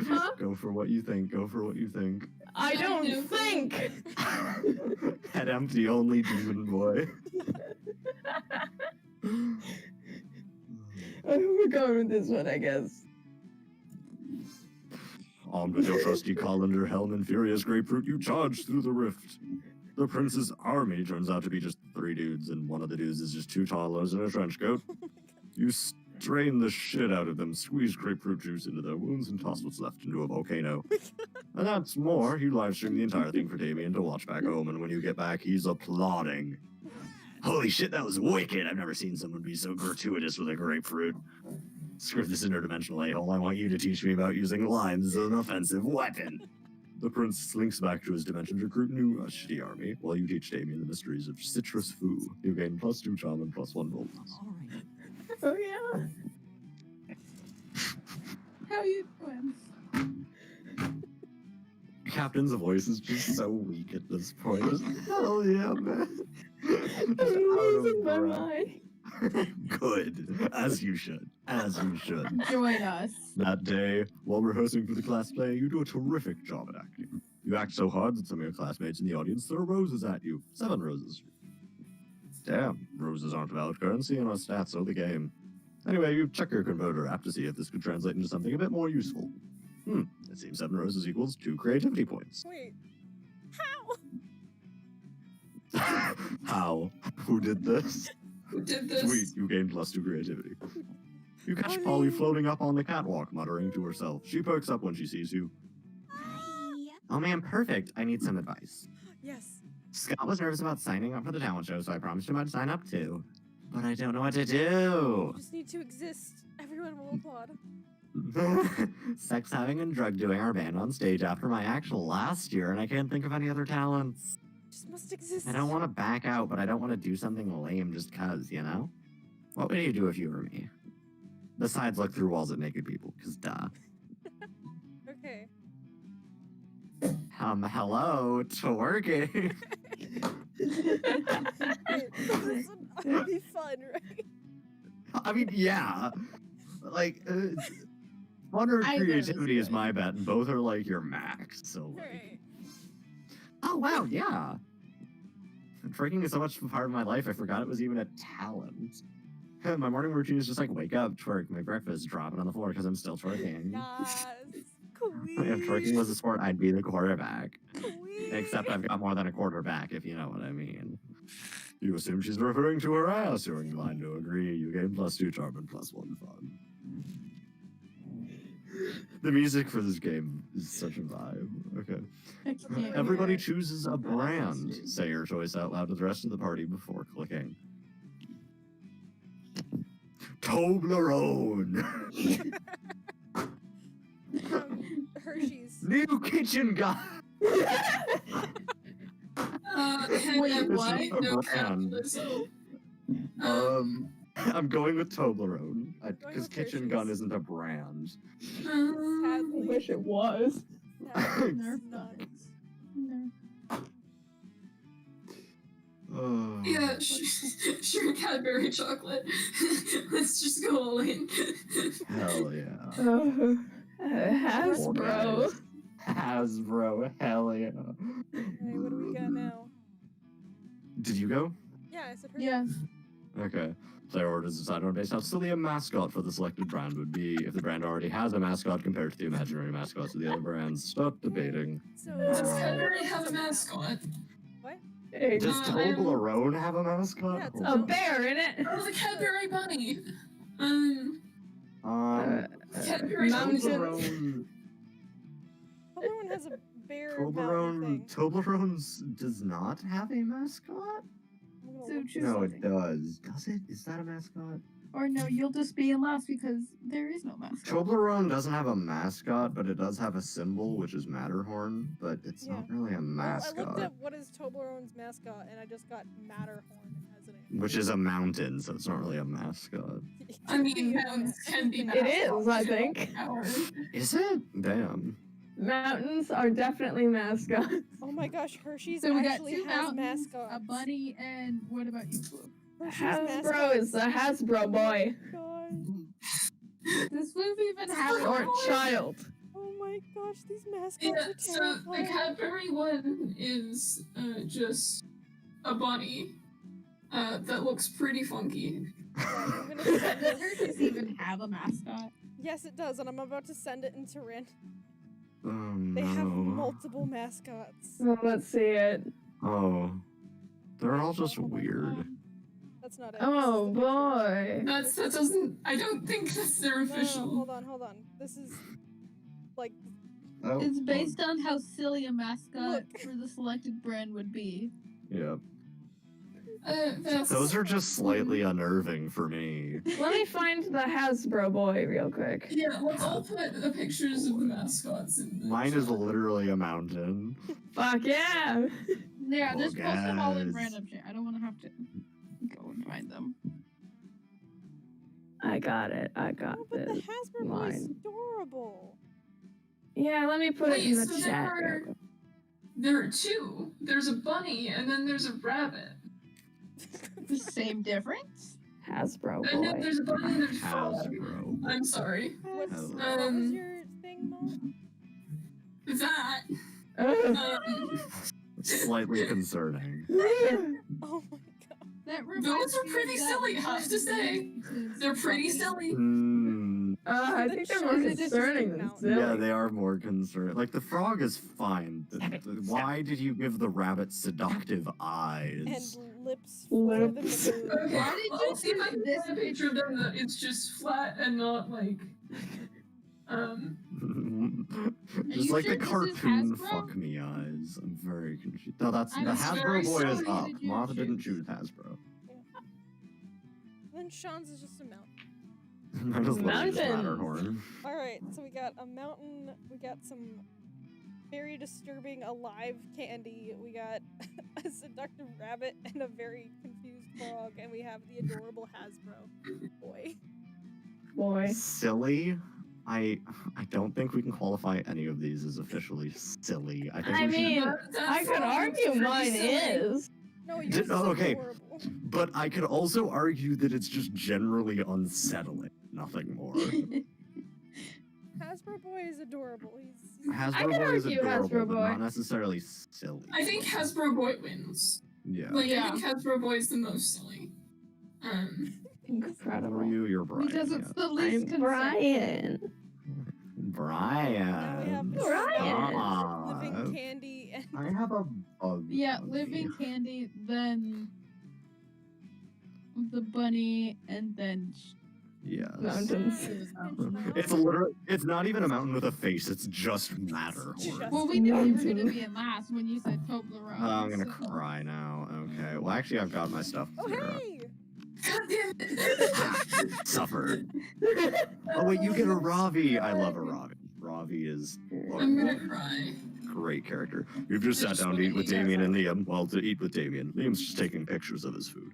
Huh? go for what you think. Go for what you think. I don't think. Head empty only, demon boy. We're going with this one, I guess. Armed with your trusty colander, helm, and furious grapefruit, you charge through the rift. The prince's army turns out to be just 3 dudes, and one of the dudes is just 2 toddlers in a trench coat. You strain the shit out of them, squeeze grapefruit juice into their wounds, and toss what's left into a volcano. And that's more. You live stream the entire thing for Damien to watch back home, and when you get back, he's applauding. Holy shit, that was wicked! I've never seen someone be so gratuitous with a grapefruit. Screw this interdimensional a-hole, I want you to teach me about using limes as an offensive weapon. The prince slinks back to his dimension to recruit new shitty army, while you teach Damien the mysteries of citrus foo. You gain +2 charm and +1 boldness. All right. Oh yeah. How you doing? Captain's voice is just so weak at this point. Hell yeah, man. I'm Just out of losing my breath. mind. Good. As you should. As you should. Join us. That day, while rehearsing for the class play, you do a terrific job at acting. You act so hard that some of your classmates in the audience throw roses at you. 7 roses. Damn, roses aren't valid currency in our stats or the game. Anyway, you check your converter app to see if this could translate into something a bit more useful. It seems 7 roses equals 2 creativity points. Wait. How? How? Who did this? Who did this? Sweet, you gained +2 creativity. You catch Oh, Polly no. floating up on the catwalk, muttering to herself. She perks up when she sees you. Oh man, perfect. I need some advice. Yes. Scott was nervous about signing up for the talent show, so I promised him I'd sign up too. But I don't know what to do. You just need to exist. Everyone will applaud. Sex having and drug doing our band on stage after my actual last year, and I can't think of any other talents. Just must exist. I don't want to back out, but I don't want to do something lame just cuz, you know? What would you do if you were me? Besides look through walls at naked people, cause duh. Okay. Hello, twerking. Wait, this would be fun, right? I mean, yeah. Like, fun or I thought it was creativity is good. my bet, and both are like your max, so like. Right. Oh wow, yeah. Twerking is so much a part of my life, I forgot it was even a talent. My morning routine is just like wake up, twerk, my breakfast, drop it on the floor because I'm still twerking. Yes. Queen. If twerking was a sport, I'd be the quarterback. Queen. Except I've got more than a quarterback, if you know what I mean. You assume she's referring to her ass. You're inclined to agree. You gain +2 charm and +1 fun. The music for this game is such a vibe. Okay. I can't Everybody hear it. chooses a brand. Say your choice out loud to the rest of the party before clicking. Toblerone! Hershey's. New kitchen guy! Wait, Catnip, what? This is a no brand. capitalism. I'm going with Toblerone. Because with Kitchen Hershey's. Gun isn't a brand. I Sadly. wish it was. Sadly, Nerf it's not. guns. No. Yeah, sure, Cadbury chocolate. Let's just go all in. Hell yeah. Hasbro. Hasbro, hell yeah. Hey, what do we got now? Did you go? Yeah, I said Hershey's. Yeah. Okay. Player orders decided on based off silly a mascot for the selected brand would be if the brand already has a mascot compared to the imaginary mascots of the other brands. Stop debating. So, Does Cadbury have a mascot? Hey, Does I'm- Toblerone have a mascot? Yeah, it's a bear in it. Oh, the Cadbury bunny. Cadbury Mountain- Toblerone. Toblerone has a bear mountain Toblerone. thing. Toblerone's does not have a mascot. I'm gonna So look choose No, this it up. does. Does it? Is that a mascot? Or no, you'll just be in last because there is no mascot. Toblerone doesn't have a mascot, but it does have a symbol, which is Matterhorn, but it's not really a Well, I mascot. looked at what is Toblerone's mascot, and I just got Matterhorn as an answer. Which is a mountain, so it's not really a mascot. I mean, mountains can be It is, mascots, I too. think. Howard. Is it? Damn. Mountains are definitely mascots. Oh my gosh, Hershey's So we got actually two has mountains, mascots. a bunny, and what about you, Blue? Hershey's Hasbro mascot is the Hasbro boy. God. Does Blue even have Or one? child. Oh my gosh, these mascots Yeah, are so the terrifying. Cadbury one is just a bunny that looks pretty funky. I'm gonna Does send this- Hershey's even have a mascot? Yes, it does, and I'm about to send it into Rin. Oh, They have no. multiple mascots. Well, let's see it. Oh. They're all just weird. That's not it. Oh This is the boy. That doesn't. I don't think that's their picture. official. No, hold on. This is like Oh, It's based on how silly a mascot Look. for the selected brand would be. Yeah. That's, Those are just slightly unnerving for me. Let me find the Hasbro boy real quick. Yeah, let's all put the pictures of the mascots in the Mine is chat. literally a mountain. Fuck yeah. Yeah, Poor just post them all in guys. random shit. I don't want to have to go and find them. I got it. I got oh, but the this. Hasbro boy is Mine. adorable. Yeah, let me put it in Wait, the so chat. there real are- quick. There are two. There's a bunny and then there's a rabbit. The same difference? Hasbro And then boy. there's a bunny and there's a frog. Hasbro. I'm sorry. What Hello. was your thing, Mom? That. Ugh. Slightly concerning. Oh my god. That reminds Those are me pretty of that silly, I have to say. They're pretty silly. I The think they're more shark is just concerning than mountain. silly. Yeah, they are more concerned. Like, the frog is fine. Why did you give the rabbit seductive eyes? And lips for the Lips. moon. Okay, Why did you I'll see if I choose can this find a picture of them that it's just flat and not like Just you like sure the this is cartoon Hasbro? fuck me eyes. I'm very confused. No, that's I'm the very Hasbro boy is sorry. up. Did you Moth didn't choose? choose Hasbro. Then Sean's is just a mountain. Mine is literally just Mountains. Matterhorn. Alright, so we got a mountain, we got some very disturbing alive candy, we got a seductive rabbit and a very confused frog, and we have the adorable Hasbro boy. Boy. Silly? I don't think we can qualify any of these as officially silly. I think I we should- mean, that I could frog looks argue pretty mine silly. is. No, yours is okay. adorable. But I could also argue that it's just generally unsettling. Nothing more. Hasbro boy is adorable. He's Hasbro could boy is argue adorable, Hasbro but boy. not necessarily silly. I think Hasbro Boy wins. Yeah. Like Yeah. I think Hasbro Boy is the most silly. For Incredible. you're Brian. Because it's the least I'm concerning. Brian. now we have Brian. Brian. living candy and I have a bug. Yeah, bunny. living candy, then the bunny, and then Yes. Mountains. It's literally, it's not even a mountain with a face, it's just Matterhorn. well, we knew you were Mountain. gonna be in last when you said Toblerone. Oh, I'm gonna so- cry now. Okay. Well, actually, I've got my stuff. Oh here. hey! God damn it. Suffer. Oh wait, you get a Ravi. I love a Ravi. Ravi is I'm gonna cry. great character. You've just sat down to eat with Damien and Liam. Well, to eat with Damien. Liam's just taking pictures of his food.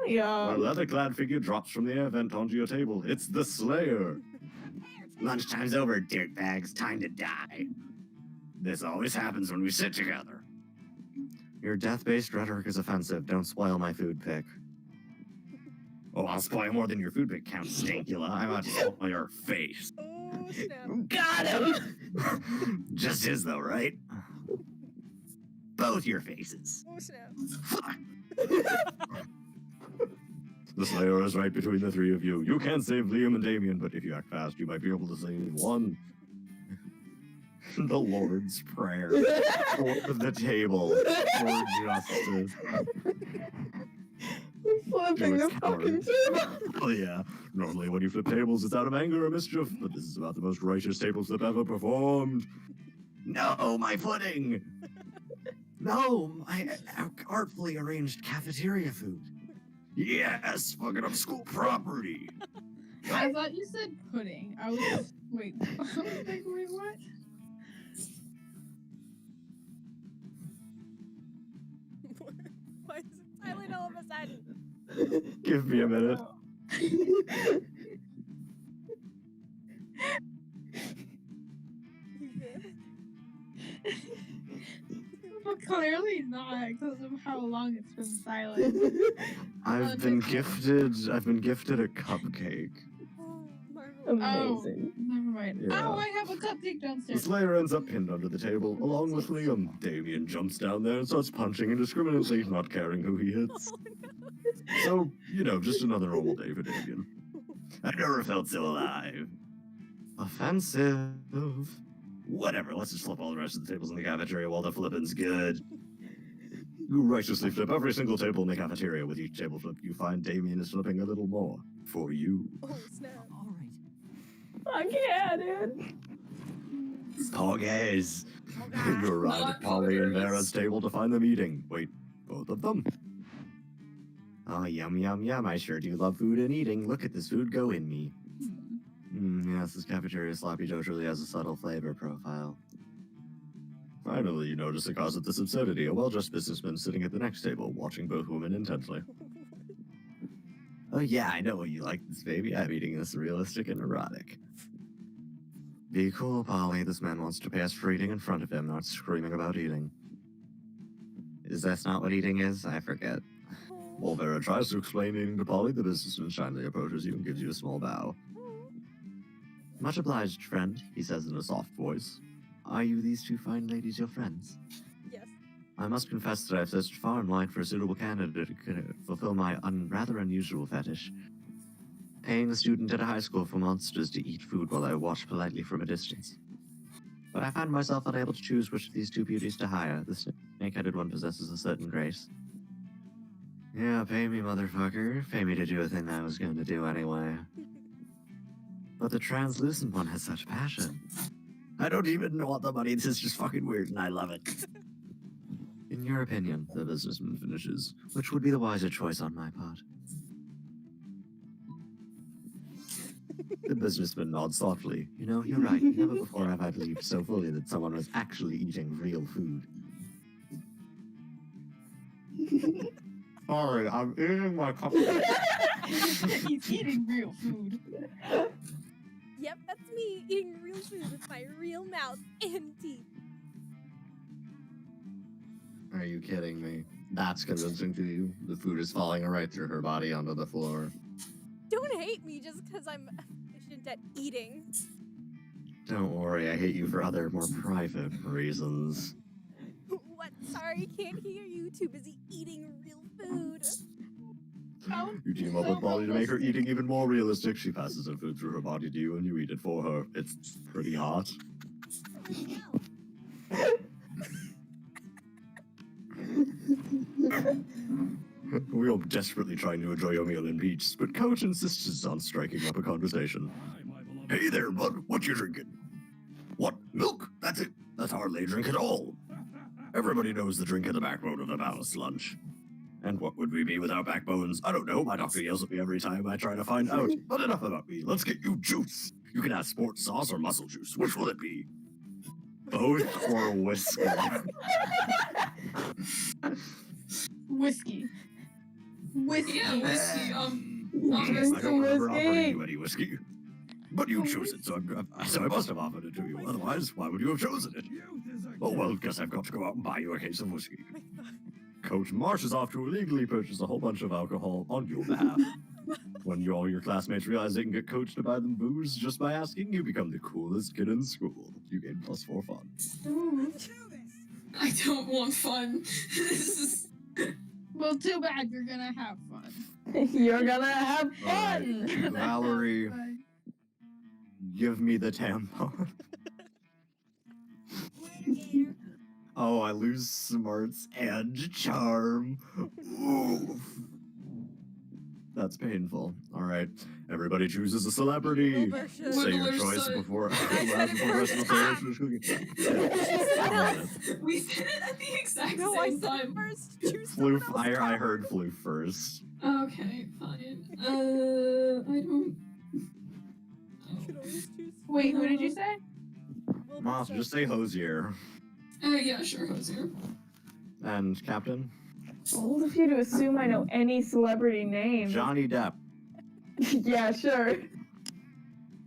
A Yeah. leather-clad figure drops from the air vent onto your table. It's the Slayer. Lunchtime's over, dirtbags. Time to die. This always happens when we sit together. Your death-based rhetoric is offensive. Don't spoil my food pick. Oh, I'll spoil more than your food pick, Count Stinkula. I'm about to spoil your face. Oh snap! Got him. Just his, though, right? Both your faces. Oh snap! Fuck. The Slayer is right between the three of you. You can't save Liam and Damien, but if you act fast, you might be able to save one. The Lord's Prayer. For the table. For justice. Flipping the Coward. fucking table. Oh yeah. Normally when you flip tables, it's out of anger or mischief, but this is about the most righteous table flip ever performed. No, my pudding! No, my artfully arranged cafeteria food. Yes, fucking up school property. I thought you said pudding. I was wait. I was like, wait, what? Why is it silent all of a sudden? Give me a minute. You good? Well, clearly not, because of how long it's been silent. I've been gifted a cupcake. Oh, marvelous. Amazing. Never mind. Yeah. Oh, I have a cupcake The downstairs. Slayer ends up pinned under the table, along with Liam. Damien jumps down there and starts punching indiscriminately, not caring who he hits. Oh, no. So, just another normal day for Damien. I never felt so alive. Offensive. Whatever, let's just flip all the rest of the tables in the cafeteria while the flipping's good. You righteously flip every single table in the cafeteria. With each table flip, you find Damien is flipping a little more. For you. Oh, snap. All right. I can't, dude. Poggers. You arrive Not at Polly and poggers. Vera's table to find them eating. Wait, both of them? Oh, yum, yum, yum. I sure do love food and eating. Look at this food go in me. Yes, this cafeteria sloppy Joe truly has a subtle flavor profile. Finally, you notice the cause of this absurdity, a well-dressed businessman sitting at the next table, watching both women intently. Oh yeah, I know you like this, baby. I'm eating this realistic and erotic. Be cool, Polly. This man wants to pay us for eating in front of him, not screaming about eating. Is that not what eating is? I forget. While Vera tries to explain eating to Polly, the businessman shyly approaches you and gives you a small bow. Much obliged, friend, he says in a soft voice. Are you these two fine ladies your friends? Yes. I must confess that I've searched far and wide for a suitable candidate who could fulfill my rather unusual fetish. Paying a student at a high school for monsters to eat food while I watch politely from a distance. But I find myself unable to choose which of these two beauties to hire. The snake-headed one possesses a certain grace. Yeah, pay me, motherfucker. Pay me to do a thing I was going to do anyway. But the translucent one has such passion. I don't even want the money. This is just fucking weird, and I love it. In your opinion, the businessman finishes, which would be the wiser choice on my part? The businessman nods thoughtfully. You know, you're right. Never before have I believed so fully that someone was actually eating real food. Sorry, I'm eating my cup. He's eating real food. Yep, that's me eating real food with my real mouth and teeth. Are you kidding me? That's convincing to you. The food is falling right through her body onto the floor. Don't hate me just because I'm efficient at eating. Don't worry, I hate you for other, more private reasons. What? Sorry, can't hear you. Too busy eating real food. You team up with Polly to make her eating even more realistic. She passes her food through her body to you and you eat it for her. It's pretty hot. We are desperately trying to enjoy your meal in peace, but Coach insists on striking up a conversation. Hey there, bud. What you drinking? What? Milk? That's it. That's hardly a drink at all. Everybody knows the drink is the backbone of a balanced lunch. And what would we be without backbones? I don't know. My doctor yells at me every time I try to find out. But enough about me. Let's get you juice. You can have sports sauce or muscle juice. Which will it be? Both or whiskey? Whiskey. Whiskey. Yeah, whiskey. I don't remember Whiskey. offering you any whiskey. But you chose it, so I must have offered it to you. Otherwise, why would you have chosen it? Oh, well, guess I've got to go out and buy you a case of whiskey. Coach marches off to illegally purchase a whole bunch of alcohol on your behalf. When all your classmates realize they can get Coach to buy them booze just by asking, you become the coolest kid in school. You gain +4 fun. Ooh. I don't want fun. This is. Well, too bad you're gonna have fun. You're gonna have Alright, fun. Valerie, give me the tampon. Oh, I lose smarts and charm. Oof. That's painful. All right, everybody chooses a celebrity. Wilbur should. Say your Wilbur choice should. before the rest of the players finish cooking. We said it at the exact No, I same said it time. first. Choose Floof, someone else. I heard Floof first. Okay. fine. I don't. You could always choose. Wait, who did you say? Well, Moth, that's just say Hosier. Yeah, sure, Hosier. And Captain? Bold of you to assume I know any celebrity name. Johnny Depp. Yeah, sure.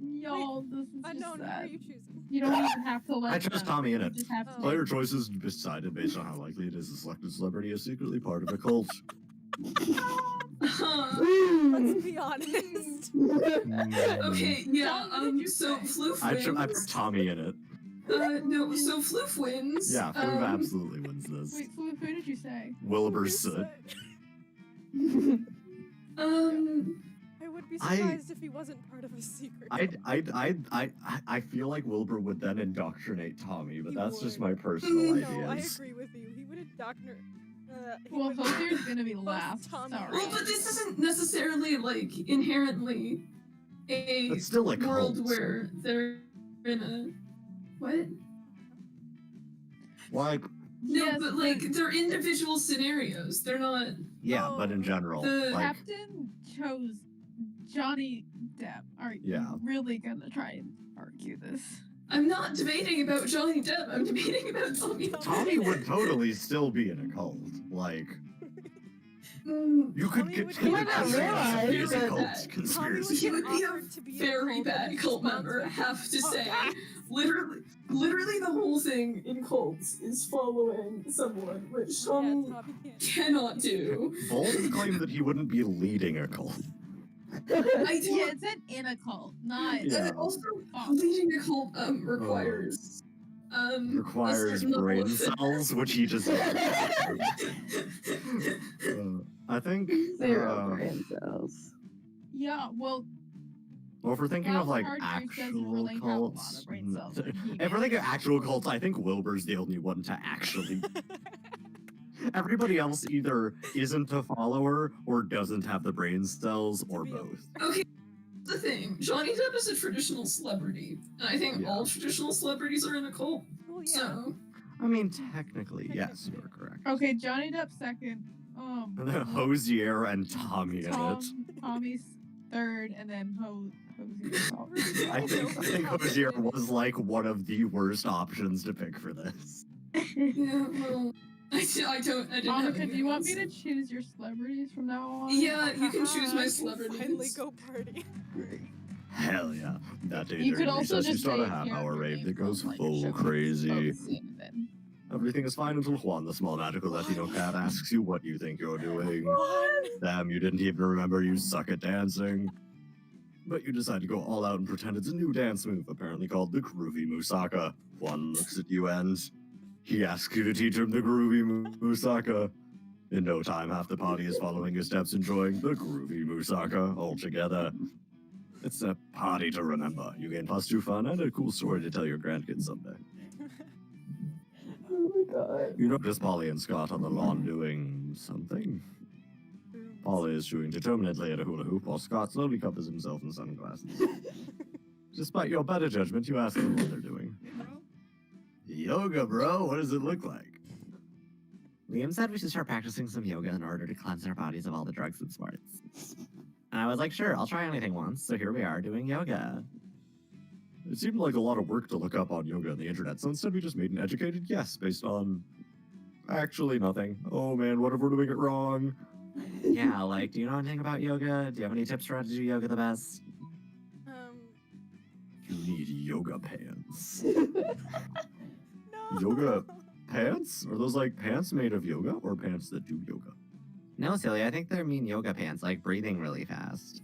Y'all, this is just unknown. Who are sad. you choosing? You don't even have to let I trust them. Tommy in You it. just have to Oh. Player choices decided based on how likely it is the selected celebrity is secretly part of a cult. Let's be honest. Okay, yeah, John, what did you so say? Floof I wins. put Tommy in it. No, so Floof wins. Yeah, Floof absolutely wins this. Wait, who did you say? Wilbur's Soot. I would be surprised if he wasn't part of a secret. I feel like Wilbur would then indoctrinate Tommy, but He that's just would. my personal No, I ideas. agree with you. He would indoctrinate. Well, Hosier's gonna be last. Tommy. Sorry. Well, but this isn't necessarily like inherently a It's still a world cult. where they're in a what? Like, No, Yes, but like they're individual scenarios. They're not. yeah, but in general, The like, Captain chose Johnny Depp. Are you Yeah. really gonna try and argue this? I'm not debating about Johnny Depp. I'm debating about Tommy. Tommy would totally still be in a cult. Like, you could Tommy get would get considered realized as a that- cult Tommy would conspiracy. He get would be a offered to be in very cult, bad and his cult response member, I would be, have to "Fuck say. that." Literally the whole thing in cults is following someone, which Tommy Tommy can't. cannot do. Bold claimed that he wouldn't be leading a cult. I do. Yeah, it said in a cult, not. Yeah. And also, Oh. leading a cult requires a Requires certain level brain of fitness. cells, which he just. I think. Zero brain cells. Yeah, well, Well, if we're thinking of like Wild Card Juice doesn't actual really have a lot cults, of brain cells like he if we're does. thinking actual cults, I think Wilbur's the only one to actually. Everybody else either isn't a follower or doesn't have the brain cells or be a- both. Okay, the thing. Johnny Depp is a traditional celebrity, and I think Yeah. all traditional celebrities are in a cult. Well, yeah. So I mean, technically, yes, you're correct. Okay, Johnny Depp second. And then Hosier and Tommy in it. Tommy's third, and then Hosier's top. I think Hosier was like one of the worst options to pick for this. yeah, well, I didn't have Monica, any do you want me ones. to choose your celebrities from now on? Yeah, you can choose I my can celebrities. Finally go party. Hell yeah. That day You during could also recess, you just start say a half-hour character rave name that goes from, like, a full show crazy. focusing, then. Everything is fine until Juan, the small magical Latino cat, asks you what you think you're doing. Damn, you didn't even remember you suck at dancing. But you decide to go all out and pretend it's a new dance move, apparently called the Groovy Musaka. Juan looks at you and he asks you to teach him the Groovy Musaka. In no time, half the party is following your steps, enjoying the Groovy Musaka all together. It's a party to remember. You gain +2 fun and a cool story to tell your grandkids someday. Oh my god. You notice Polly and Scott on the lawn doing something. Polly is chewing determinedly at a hula hoop while Scott slowly covers himself in sunglasses. Despite your better judgment, you ask them what they're doing. Yoga, bro. What does it look like? Liam said we should start practicing some yoga in order to cleanse our bodies of all the drugs and sports. And I was like, sure, I'll try anything once. So here we are doing yoga. It seemed like a lot of work to look up on yoga on the internet, so instead we just made an educated guess based on actually nothing. Oh man, what if we're doing it wrong? Yeah, like, do you know anything about yoga? Do you have any tips for how to do yoga the best? You need yoga pants. No. Yoga pants? Are those like pants made of yoga or pants that do yoga? No, silly, I think they mean yoga pants, like breathing really fast.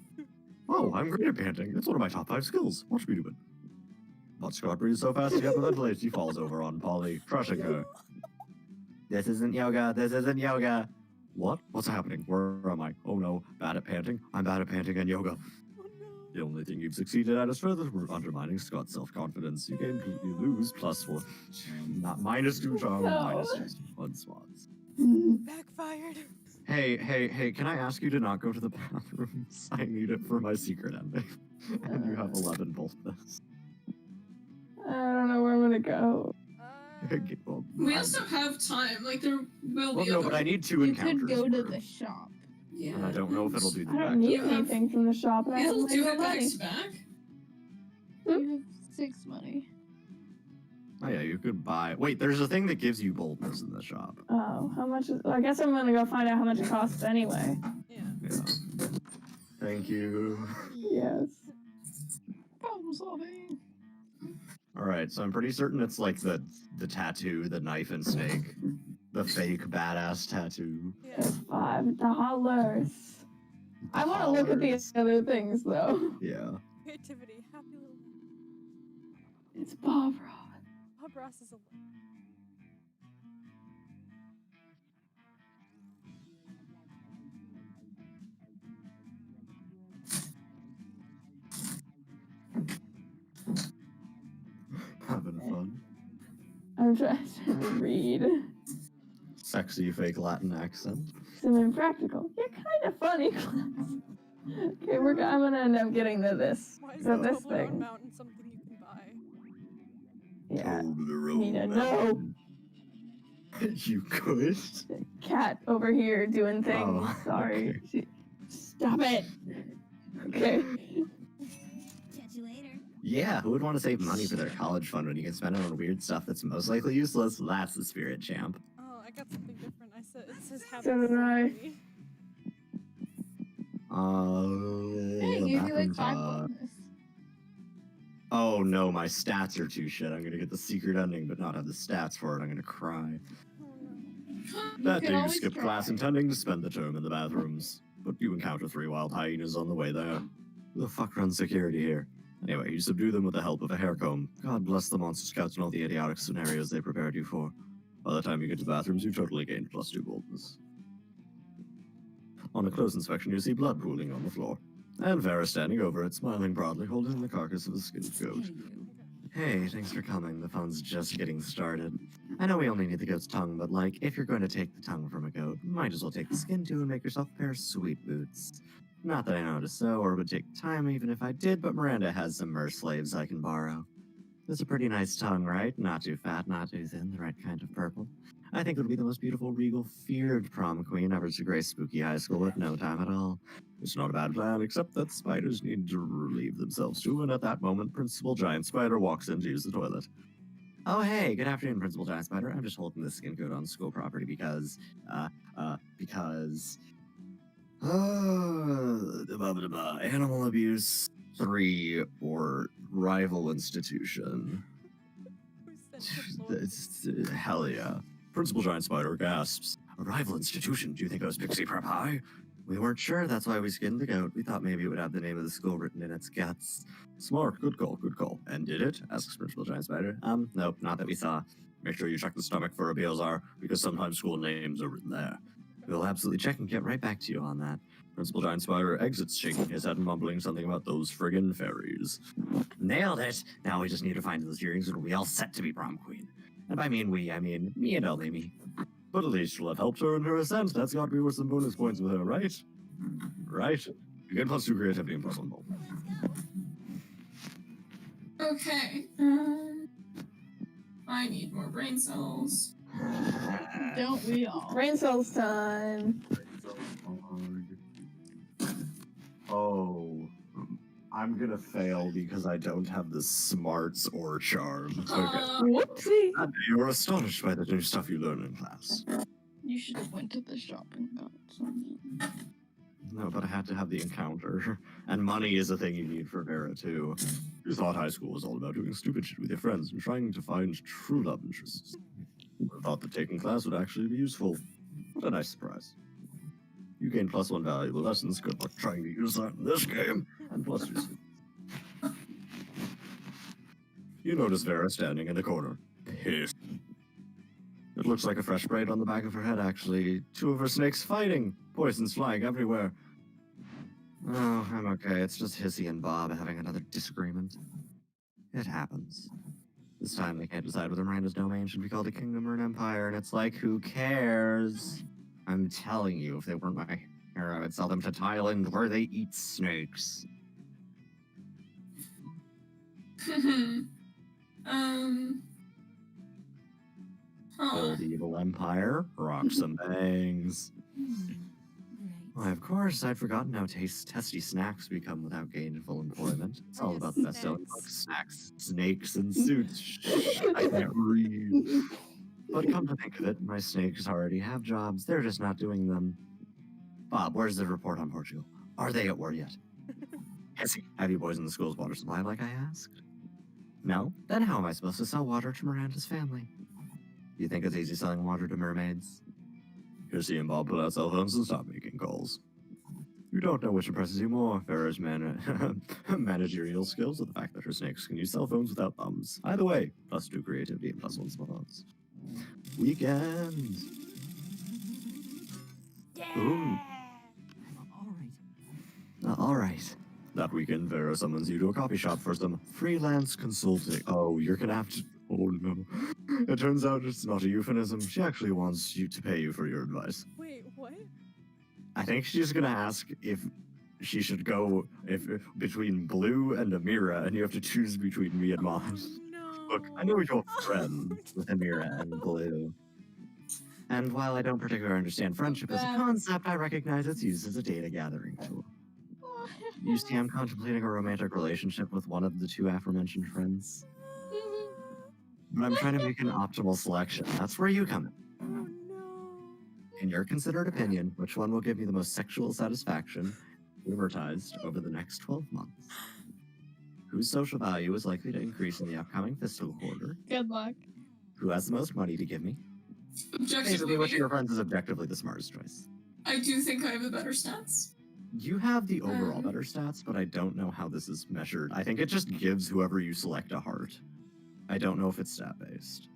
Oh, I'm great at panting. It's one of my top 5 skills. Watch me do it. But Scott breathes so fast he hyperventilates, he falls over on Polly, crushing her. This isn't yoga. This isn't yoga. What? What's happening? Where am I? Oh no, bad at panting. I'm bad at panting and yoga. Oh, no. The only thing you've succeeded at is further undermining Scott's self-confidence. You lose +1. Not -2 charm, No. -2 fun spots. Backfired. Hey, can I ask you to not go to the bathrooms? I need it for my secret ending. And you have 11 both this. I don't know where I'm gonna go. We also have time. Like there will be. Well, no, other- but I need 2 You encounters. could go to for- the shop. Yeah. And I don't know if it'll do the I don't back. need You have- anything from the shop, and I have It'll do no it back money. to back. You have 6 money. Oh yeah, you could buy. Wait, there's a thing that gives you boldness in the shop. Oh, how much is... I guess I'm gonna go find out how much it costs anyway. Yeah. Yeah. Thank you. Yes. Problem solving. All right, so I'm pretty certain it's like the tattoo, the knife and snake, the fake badass tattoo. Yeah. It's $5. I want to look at these other things though. Yeah. Creativity. Happy little. It's Bob Ross. Bob Ross is a. Having fun. I'm trying to read. Sexy fake Latin accent. Some impractical. You're kind of funny. Okay, I'm gonna end up getting this. Why is So the this Toblerone thing. Mountain something you can buy? Yeah. Toblerone Nina, no. Mountain. You could. Cat over here doing things. Oh, Sorry. okay. Stop it. Okay. Catch you later. Yeah, who would want to save money for their college fund when you can spend it on weird stuff that's most likely useless? That's the spirit, champ. Oh, I got something different. I said it says happy So did little I. pony. Hey, give you like bathrooms, 5 bonus. Oh no, my stats are too shit. I'm gonna get the secret ending, but not have the stats for it. I'm gonna cry. Oh no. You That can day you always skipped try. class intending to spend the term in the bathrooms, but you encounter 3 wild hyenas on the way there. Who the fuck runs security here? Anyway, you subdue them with the help of a hair comb. God bless the monster scouts and all the idiotic scenarios they prepared you for. By the time you get to the bathrooms, you've totally gained +2 boldness. On a close inspection, you see blood pooling on the floor, and Vera standing over it, smiling broadly, holding the carcass of a skinned goat. Hey, you. Hey, thanks for coming. The fun's just getting started. I know we only need the goat's tongue, but like, if you're going to take the tongue from a goat, might as well take the skin too and make yourself a pair of sweet boots. Not that I know how to sew or would take time even if I did, but Miranda has some mer slaves I can borrow. It's a pretty nice tongue, right? Not too fat, not too thin, the right kind of purple. I think it'll be the most beautiful, regal, feared prom queen ever to grace spooky high school at no time at all. It's not a bad plan, except that spiders need to relieve themselves too, and at that moment, Principal Giant Spider walks in to use the toilet. Oh hey, good afternoon, Principal Giant Spider. I'm just holding this skin coat on school property because, animal abuse 3 or rival institution. Who sent the Lord? Hell yeah. Principal Giant Spider gasps. A rival institution? Do you think it was Pixie Prep High? We weren't sure, that's why we skinned the goat. We thought maybe it would have the name of the school written in its guts. Smart, good call, good call. And did it? Asks Principal Giant Spider. Nope, not that we saw. Make sure you check the stomach for a BLR, because sometimes school names are written there. We'll absolutely check and get right back to you on that. Principal Giant Spider exits, shaking his head and mumbling something about those friggin' fairies. Nailed it! Now we just need to find those earrings and we'll be all set to be prom queen. And by we, I mean me and only me. But at least you'll have helped her in her ascent. That's got to be worth some bonus points with her, right? Right? You get +2 creativity and +1 bold. Okay. I need more brain cells. Don't we all? Brain cells time. Oh, I'm gonna fail because I don't have the smarts or charm. Okay. Whoopsie. You were astonished by the new stuff you learn in class. You should have went to the shop and got something. No, but I had to have the encounter. And money is a thing you need for Vera, too. You thought high school was all about doing stupid shit with your friends and trying to find true love interests. You thought that taking class would actually be useful. What a nice surprise. You gain +1 valuable lessons. Good luck trying to use that in this game. And +2. You notice Vera standing in the corner. Pissed. It looks like a fresh braid on the back of her head, actually. 2 of her snakes fighting. Poisons flying everywhere. Oh, I'm okay. It's just Hissy and Bob having another disagreement. It happens. This time they can't decide whether Miranda's domain should be called a kingdom or an empire, and it's like, who cares? I'm telling you, if they weren't my hero, I'd sell them to Thailand where they eat snakes. Old evil empire, rock some bangs. Right. Why, of course, I'd forgotten how tasty snacks become without gainful employment. It's all about the best-selling books, snacks, snakes, and suits. Shh, I can't read. But come to think of it, my snakes already have jobs. They're just not doing them. Bob, where's the report on Portugal? Are they at war yet? Essie, have you boys in the school's water supply like I asked? No? Then how am I supposed to sell water to Miranda's family? You think it's easy selling water to mermaids? Chrissy and Bob put out cell phones and stop making calls. You don't know which impresses you more, Farrah's managerial skills or the fact that her snakes can use cell phones without thumbs. Either way, +2 creativity and +1 smarts. Weekend. Ooh. All right. That weekend, Farrah summons you to a coffee shop for some freelance consulting. Oh, you're gonna have to. Oh no. It turns out it's not a euphemism. She actually wants you to pay you for your advice. Wait, what? I think she's gonna ask if she should go between Blue and Amira, and you have to choose between me and Moth. No. Look, I know you're friends with Amira and Blue. And while I don't particularly understand friendship as a concept, I recognize its use as a data gathering tool. You see, I'm contemplating a romantic relationship with one of the two aforementioned friends. But I'm trying to make an optimal selection. That's where you come in. Oh no. In your considered opinion, which one will give me the most sexual satisfaction, amortized over the next 12 months? Whose social value is likely to increase in the upcoming fiscal quarter? Good luck. Who has the most money to give me? Objectively, Basically, which of your friends is objectively the smartest choice? I do think I have the better stats. You have the overall better stats, but I don't know how this is measured. I think it just gives whoever you select a heart. I don't know if it's stat-based.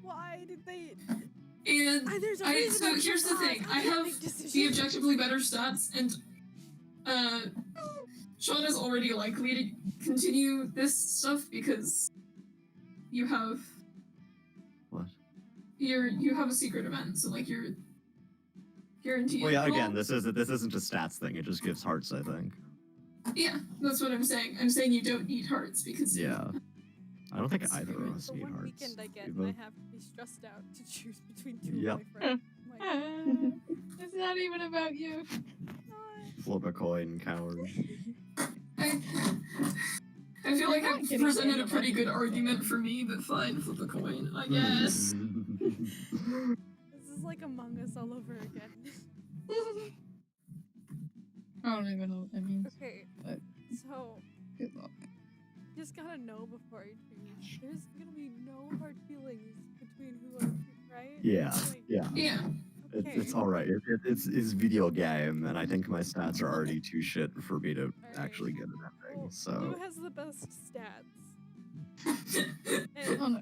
Why did they? And There's a reason so I here's the can't thing. ask. I I can't have make decisions. the objectively better stats, and Sean is already likely to continue this stuff because you have What? you have a secret event, so like you're guaranteed. Well, yeah, Well, again, this isn't a stats thing. It just gives hearts, I think. Yeah, that's what I'm saying. I'm saying you don't need hearts because Yeah. I don't think It's either of fine. us The need one hearts. weekend I get, We and I both- have to be stressed out to choose between two Yep. of my friends. Like, It's not even about you. Flip a coin, coward. I feel like You're I've not getting presented a any pretty good argument. argument for me, but fine, flip a coin, I Hmm. guess. this is like Among Us all over again. I don't even know what that means. Okay, But- so Good luck. you just gotta know before you choose. There's gonna be no hard feelings between who I choose, right? Yeah, Like, yeah. Yeah. Okay. It's all right. It's video game, and I think my stats are already too shit for me to actually get at that Well, thing. So who has the best stats? Oh, And no.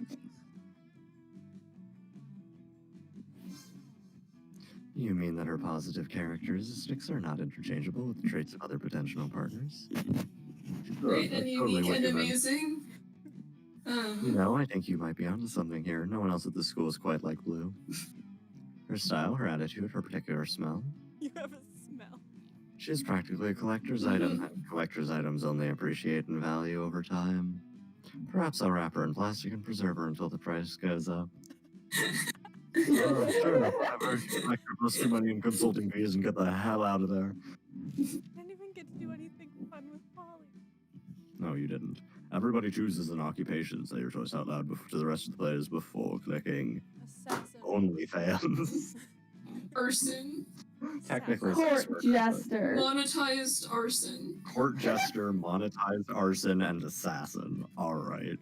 you mean that her positive characteristics are not interchangeable with the traits of other potential partners? Great That's and totally unique what and you meant. amazing. You know, I think you might be onto something here. No one else at the school is quite like Blue. Her style, her attitude, her particular smell. you have a smell. She's practically a collector's item, and collector's items only appreciate in value over time. Perhaps I'll wrap her in plastic and preserve her until the price goes up. Oh, sure enough, whatever. Collect her plus 2 money in consulting fees and get the hell out of there. Didn't even get to do anything fun with Polly. No, you didn't. Everybody chooses an occupation. Say your choice out loud to the rest of the players before clicking Assassin. OnlyFans. Arson. Technically, Assassin. sex Court worker, jester. Monetized arson. but Court jester, monetized arson, and assassin. All right.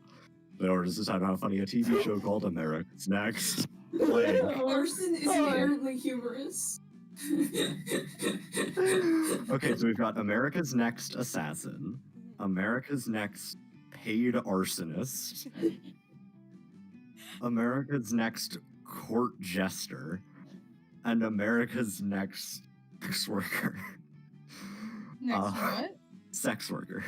Or just decide how funny a TV show called America's Next. Like, Arson is Oh. inherently humorous. okay, so we've got America's Next Assassin, Mhm. America's Next Paid Arsonist, America's Next Court Jester, and America's Next Sex Worker. Next Uh, what? Sex Worker.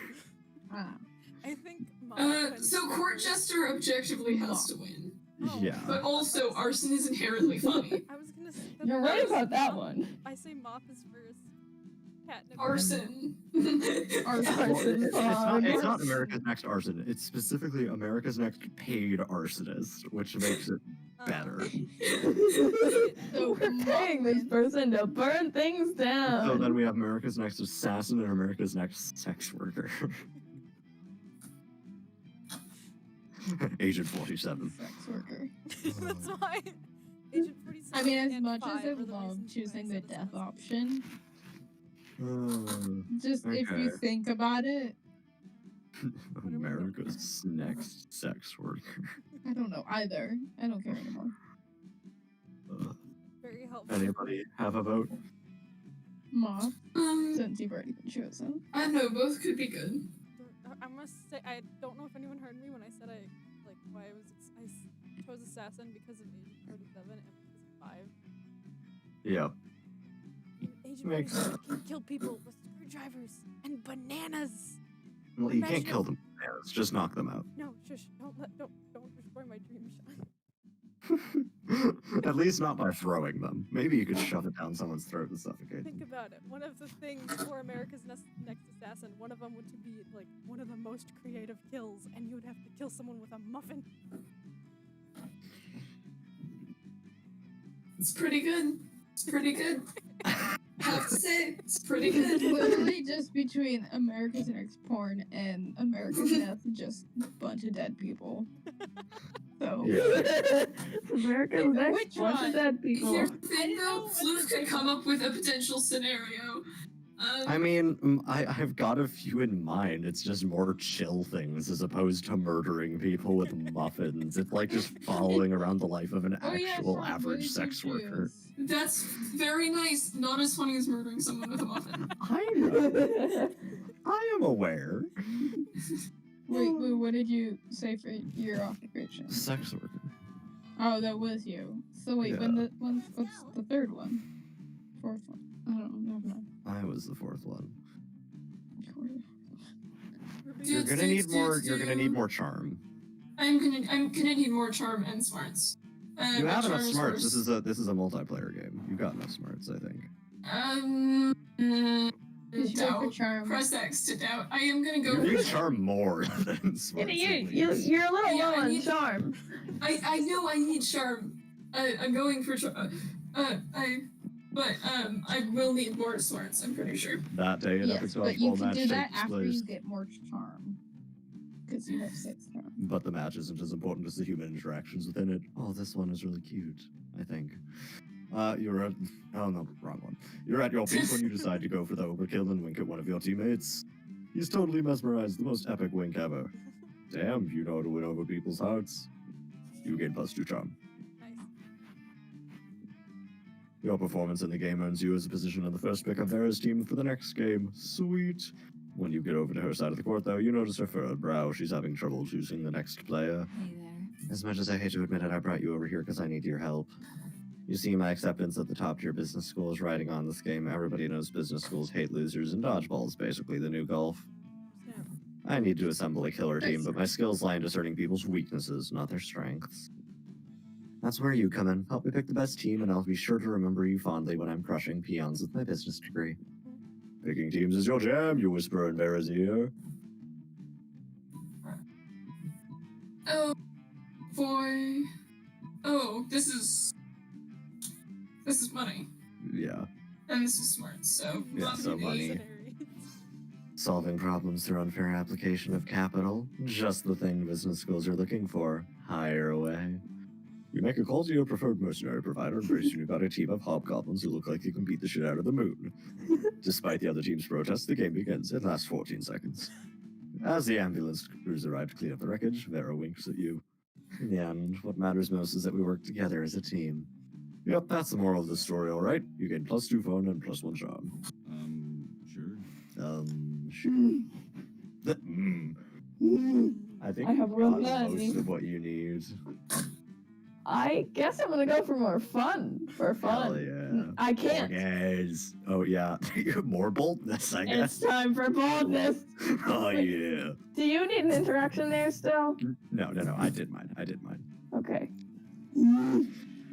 Ah. I think Moth wins So Court first. Jester objectively has to win. Oh. Yeah. But also, arson is inherently funny. I was gonna say You're right about that one. I say Moth is first. Catnip. Arson. Well, Arson. it's not America's Next Arson. It's specifically America's Next Paid Arsonist, which makes it better. So We're paying this person to burn things down. So then we have America's Next Assassin and America's Next Sex Worker. Agent 47. Sex worker. That's why. Agent 47. I mean, as and much as 5 I are the love reasons why I choosing the said it's death not option, Uh, just if you Okay. think about it, America's Next Sex Worker. I don't know either. I don't care anymore. very helpful. Anybody have a vote? Moth, since you've already been chosen. I don't know, both could be good. I must say, I don't know if anyone heard me when I said why I chose Assassin because of Agent 47 and because of 5. Yep. Agent Makes 47 can kill people with screwdrivers and bananas. Well, you can't Imagine kill if- them. Let's just knock them out. No, shush! Don't destroy my dream shot. At least not by throwing them. Maybe you could shove it down someone's throat and suffocate Think them. about it. One of the things for America's Next Assassin, one of them would to be like one of the most creative kills, and you would have to kill someone with a muffin. It's pretty good. It's pretty good. Have to say, it's pretty good. Literally just between America's Next Porn and America's Death, just a bunch of dead people. So, Yeah. America's Next Which bunch one? of dead people. Here's the thing though, Floof could come up with a potential scenario. I mean, I've got a few in mind. It's just more chill things as opposed to murdering people with muffins. It's like just following around the life of an oh yeah, actual Sean, what average did you sex worker. choose? That's very nice. Not as funny as murdering someone with a muffin. I know. I am aware. Wait, what did you say for your occupation? Sex worker. Oh, that was you. So wait, what's the third one? Fourth one? I don't know. Never mind. I was the fourth one. Dude, You're gonna need more. You're gonna need more charm. I'm gonna need more charm and smarts. You my have enough charm is smarts. worse. This is a multiplayer game. You got enough smarts, I think. Did you go for Doubt. charm? Press X to doubt. I am gonna go You for need charm more than smarts. You're a little Yeah, low I on need- charm. I know I need charm. I'm going for charm. I will need more smarts. I'm pretty sure. That day in Epic Yes, but you Dodgeball can match do that takes after place. you get more charm. Because you have 6 charm. But the match isn't as important as the human interactions within it. Oh, this one is really cute, I think. You're at... Oh, no, wrong one. You're at your peak when you decide to go for the overkill and wink at one of your teammates. He's totally mesmerized, the most epic wink ever. Damn, you know how to win over people's hearts. You gain +2 charm. Nice. Your performance in the game earns you as a position on the first pick of Vera's team for the next game. Sweet. When you get over to her side of the court, though, you notice her furrowed brow. She's having trouble choosing the next player. Hey there. As much as I hate to admit it, I brought you over here because I need your help. You see, my acceptance at the top-tier business school is riding on this game. Everybody knows business schools hate losers, and dodgeball is basically the new golf. Snap. I need to assemble a killer team, but my skills lie in discerning people's weaknesses, not their strengths. That's where you come in. Help me pick the best team, and I'll be sure to remember you fondly when I'm crushing peons with my business degree. Picking teams is your jam, you whisper in Vera's ear. Oh boy. Oh, this is money. Yeah. And this is smart, so Yeah, not so me. money. Mercenary. Solving problems through unfair application of capital. Just the thing business schools are looking for. Hire away. You make a call to your preferred mercenary provider and pretty soon you've got a team of hobgoblins who look like you can beat the shit out of the moon. Despite the other team's protests, the game begins. It lasts 14 seconds. As the ambulance crews arrive to clean up the wreckage, Vera winks at you. In the end, what matters most is that we work together as a team. Yep, that's the moral of the story, alright? You gain +2 fun and +1 charm. Sure. Sure. I think I have you real got money. most of what you need. I guess I'm gonna go for more fun. For Hell fun. yeah. I can't. Guys. Oh yeah. More boldness, I It's guess. time for boldness. Oh yeah. Do you need an interaction there still? No. I did mine. Okay.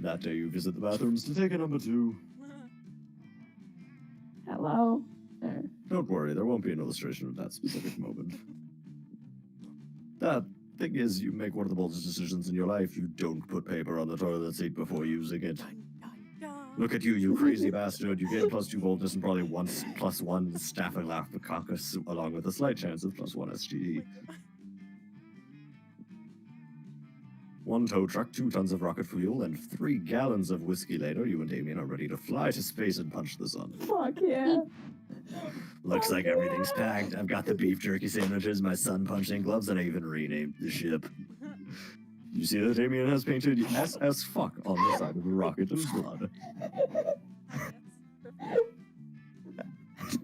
That day you visit the bathrooms to take a number 2. Hello. There. Don't worry, there won't be an illustration of that specific moment. That thing is, you make one of the boldest decisions in your life. You don't put paper on the toilet seat before using it. Dun, dun, dun. Look at you, you crazy bastard. You gain +2 boldness and probably +1 Staphylococcus, along with a slight chance of +1 STD. One tow truck, 2 tons of rocket fuel, and 3 gallons of whiskey later, you and Damien are ready to fly to space and punch the sun. Fuck yeah. Looks like everything's packed. I've got the beef jerky sandwiches, my sun punching gloves, and I even renamed the ship. You see that Damien has painted SS fuck on the side of the rocket in blood.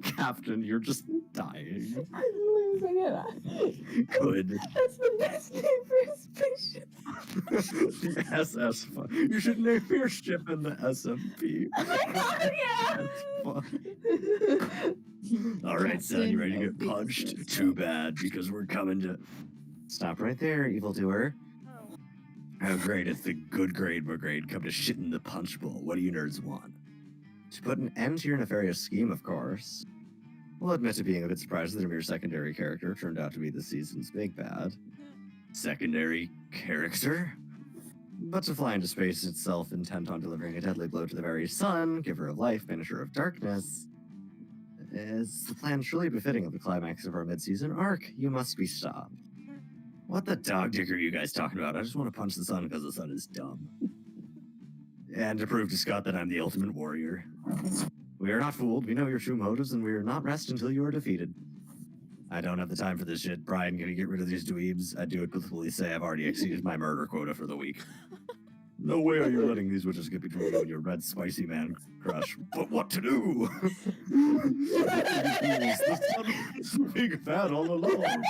Captain, you're just dying. I'm losing it. Good. That's the best name for a spaceship. The SS fuck. You should name your ship in the SMP. Oh my god, yeah! Fuck. Alright, son, you ready to get punched? Too bad, because we're coming to... Stop right there, evildoer. Oh. Oh, great, it's the good grade brigade come to shit in the punch bowl. What do you nerds want? To put an end to your nefarious scheme, of course. We'll admit to being a bit surprised that a mere secondary character turned out to be the season's big bad. Secondary character? But to fly into space itself, intent on delivering a deadly blow to the very sun, giver of life, banisher of darkness, is the plan truly befitting of the climax of our mid-season arc? You must be stopped. What the dog dick are you guys talking about? I just want to punch the sun because the sun is dumb. And to prove to Scott that I'm the ultimate warrior. We are not fooled, we know your true motives, and we are not rest until you are defeated. I don't have the time for this shit. Brian, can you get rid of these dweebs? I do it truthfully say I've already exceeded my murder quota for the week. No way are you letting these witches get between you and your red spicy man crush. But what to do? The sun is big fat all alone.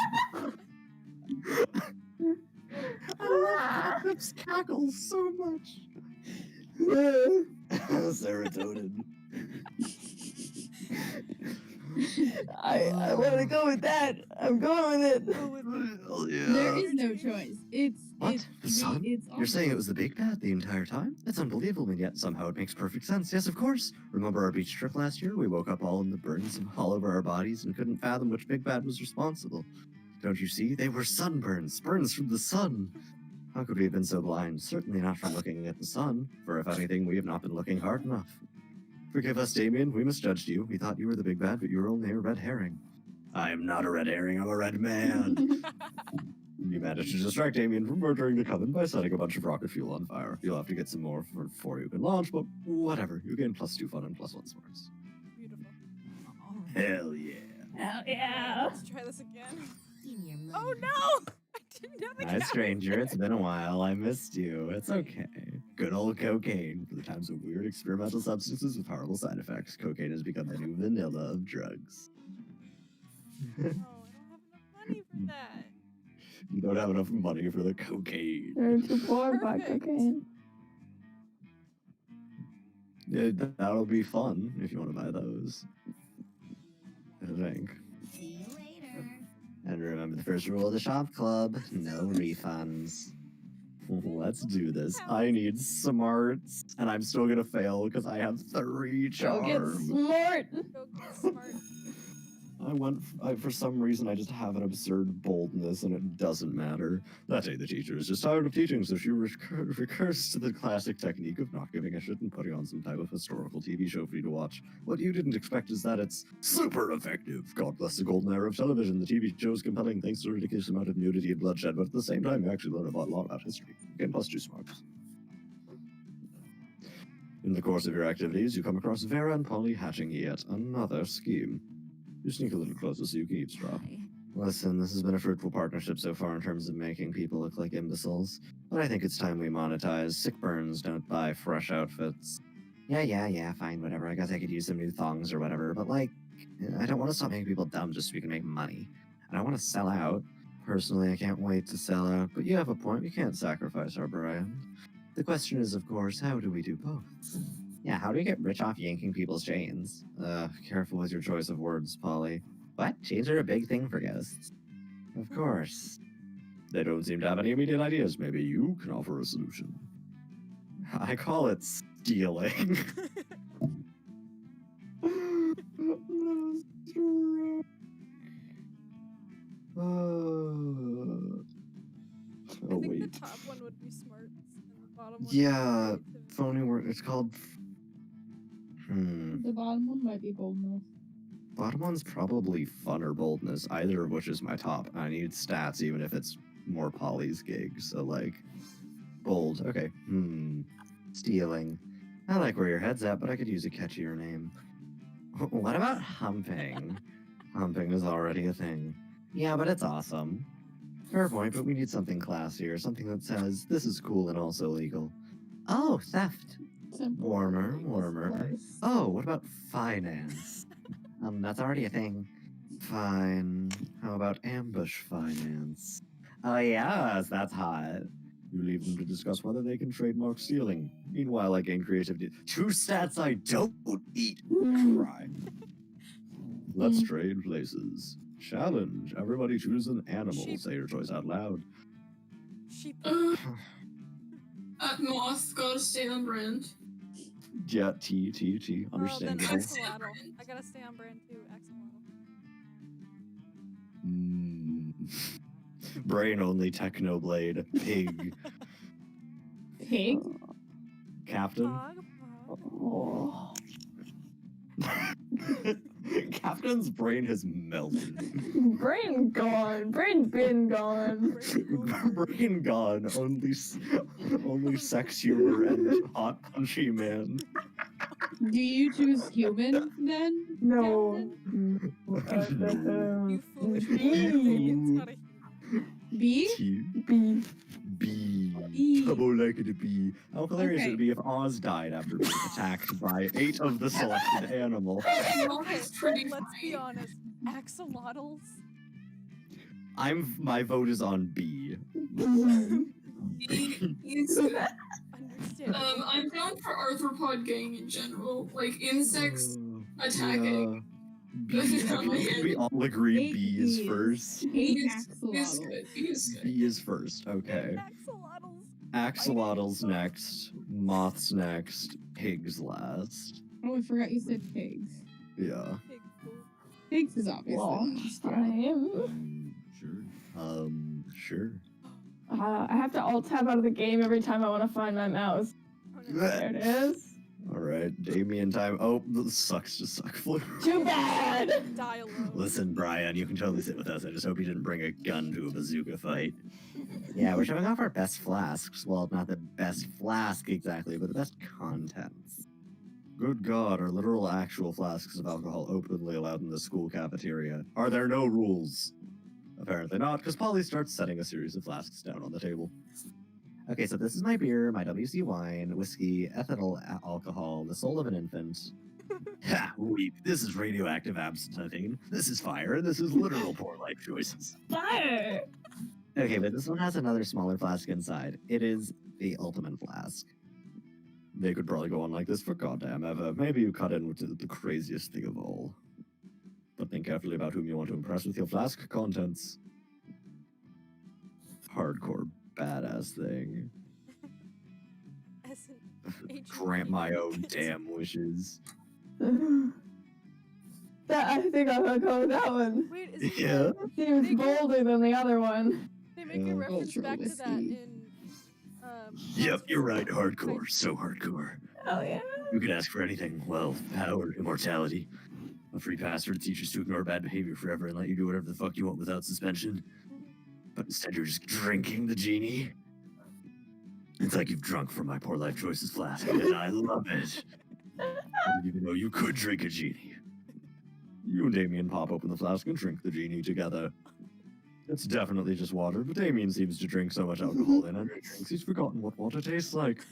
I love Catnip's cackles so much. Serotonin. I want to go with that. I'm going with it. Hell yeah. There is no choice. What? It's The sun? It's You're saying it was the big bad the entire time? That's unbelievable, and yet somehow it makes perfect sense. Yes, of course. Remember our beach trip last year? We woke up all in the burns all over our bodies and couldn't fathom which big bad was responsible. Don't you see? They were sunburns, burns from the sun. How could we have been so blind? Certainly not from looking at the sun, for if anything, we have not been looking hard enough. Forgive us, Damien, we misjudged you. We thought you were the big bad, but you were only a red herring. I am not a red herring, I'm a red man. You managed to distract Damien from murdering the Coven by setting a bunch of rocket fuel on fire. You'll have to get some more before you can launch, but whatever. You gain +2 fun and +1 smarts. Beautiful. Hell yeah. Hell yeah. Let's try this again. Give me your money. Oh no! I didn't have a Hi, stranger. It's been a while. I missed you. It's okay. Good old cocaine. For the times of weird experimental substances with horrible side effects, cocaine has become the new vanilla of drugs. No, I don't have enough money for that. You don't have enough money for the cocaine. You're too poor by Perfect. cocaine. Yeah, that'll be fun if you want to buy those. I think. See you later. And remember the first rule of the shop club, no refunds. Let's do this. I need smarts, and I'm still gonna fail because I have 3 Go get charm. smart. Go get smart. For some reason, I just have an absurd boldness, and it doesn't matter. That day, the teacher is just tired of teaching, so she recurs to the classic technique of not giving a shit and putting on some type of historical TV show for you to watch. What you didn't expect is that it's super effective. God bless the golden era of television. The TV show is compelling thanks to the ridiculous amount of nudity and bloodshed, but at the same time, you actually learn a lot about history. Again, +2 smarts. In the course of your activities, you come across Vera and Polly hatching yet another scheme. You sneak a little closer so you can eavesdrop. Listen, this has been a fruitful partnership so far in terms of making people look like imbeciles, but I think it's time we monetize. Sick burns don't buy fresh outfits. Yeah, fine, whatever. I guess I could use some new thongs or whatever, but like, I don't want to stop making people dumb just so we can make money. And I want to sell out. Personally, I can't wait to sell out, but you have a point. We can't sacrifice our brand. The question is, of course, how do we do both? Yeah, how do we get rich off yanking people's chains? Careful with your choice of words, Polly. What? Chains are a big thing for ghosts. Of course. They don't seem to have any immediate ideas. Maybe you can offer a solution. I call it stealing. top one would be smarts, and the bottom one Yeah, would be creativity. phony word. It's called. The bottom one might be boldness. Bottom one's probably fun or boldness, either of which is my top. I need stats, even if it's more Polly's gig. So like, bold. Okay. Stealing. I like where your head's at, but I could use a catchier name. What about humping? Humping is already a thing. Yeah, but it's awesome. Fair point, but we need something classier, something that says this is cool and also legal. Oh, theft. Simple. Warmer, warmer. Close. Oh, what about finance? That's already a thing. Fine. How about ambush finance? Oh yes, that's hot. You leave them to discuss whether they can trademark stealing. Meanwhile, I gain creativity. 2 stats I don't eat. Crime. Let's trade places. Challenge. Everybody choose an animal. Sheep. Say your choice out loud. Sheep. At Moth, gotta stay on brand. Yeah, T. Then Understandable. axolotl. I gotta stay on brand too. Axolotl. Brain only Technoblade. Pig. Pig? Captain. Pog. Oh. Captain's brain has melted. Brain gone. Brain been gone. Brain gone. Only sex humor and hot punchy man. Do you choose human then? No. You foolish boy. Bee. It's not a B? T. B. B. B. Trouble like it be. How hilarious Okay. it would be if Oz died after being attacked by 8 of the selected animals. Moth is pretty Let's be fine. honest. Axolotls. My vote is on B. He's- Understandable. I'm down for arthropod gang in general. Like insects attacking. Yeah. B. I mean, we all agree Eight B is Bs. first. 8 He's axolotl. good. He's good. B is first. Okay. Axolotls. Axolotl's next. Moth's next. Pigs last. Oh, I forgot you said pigs. Yeah. Pig food. Pigs is obviously Well, the most, I yeah. am. Sure. Sure. I have to alt tab out of the game every time I want to find my mouse. Oh, no. There it is. Alright, Damien time. Oh, this sucks to suck flu. Too bad. Dialogue. Listen, Brian, you can totally sit with us. I just hope you didn't bring a gun to a bazooka fight. Yeah, we're showing off our best flasks. Well, not the best flask exactly, but the best contents. Good God, are literal actual flasks of alcohol openly allowed in the school cafeteria? Are there no rules? Apparently not, because Polly starts setting a series of flasks down on the table. Okay, so this is my beer, my WC wine, whiskey, ethanol alcohol, the soul of an infant. Ha! Weep. This is radioactive absinthe. This is fire. This is literal poor life choices. Fire. Okay, but this one has another smaller flask inside. It is the ultimate flask. They could probably go on like this for goddamn ever. Maybe you cut in with the craziest thing of all. But think carefully about whom you want to impress with your flask contents. Hardcore badass thing. As an agent Grant my leader. own damn wishes. That I think I'm gonna go with that one. Wait, is it Yeah. Seems bolder than the other one. They make a Yeah. reference Ultra back to that whiskey. in. Yep, you're right. Hardcore. So hardcore. Oh yeah. You could ask for anything. Well, power, immortality. A free pass for the teachers to ignore bad behavior forever and let you do whatever the fuck you want without suspension. But instead you're just drinking the genie. It's like you've drunk from my poor life choices flask, and I love it. I didn't even know you could drink a genie. You and Damien pop open the flask and drink the genie together. It's definitely just water, but Damien seems to drink so much alcohol in under drinks he's forgotten what water tastes like.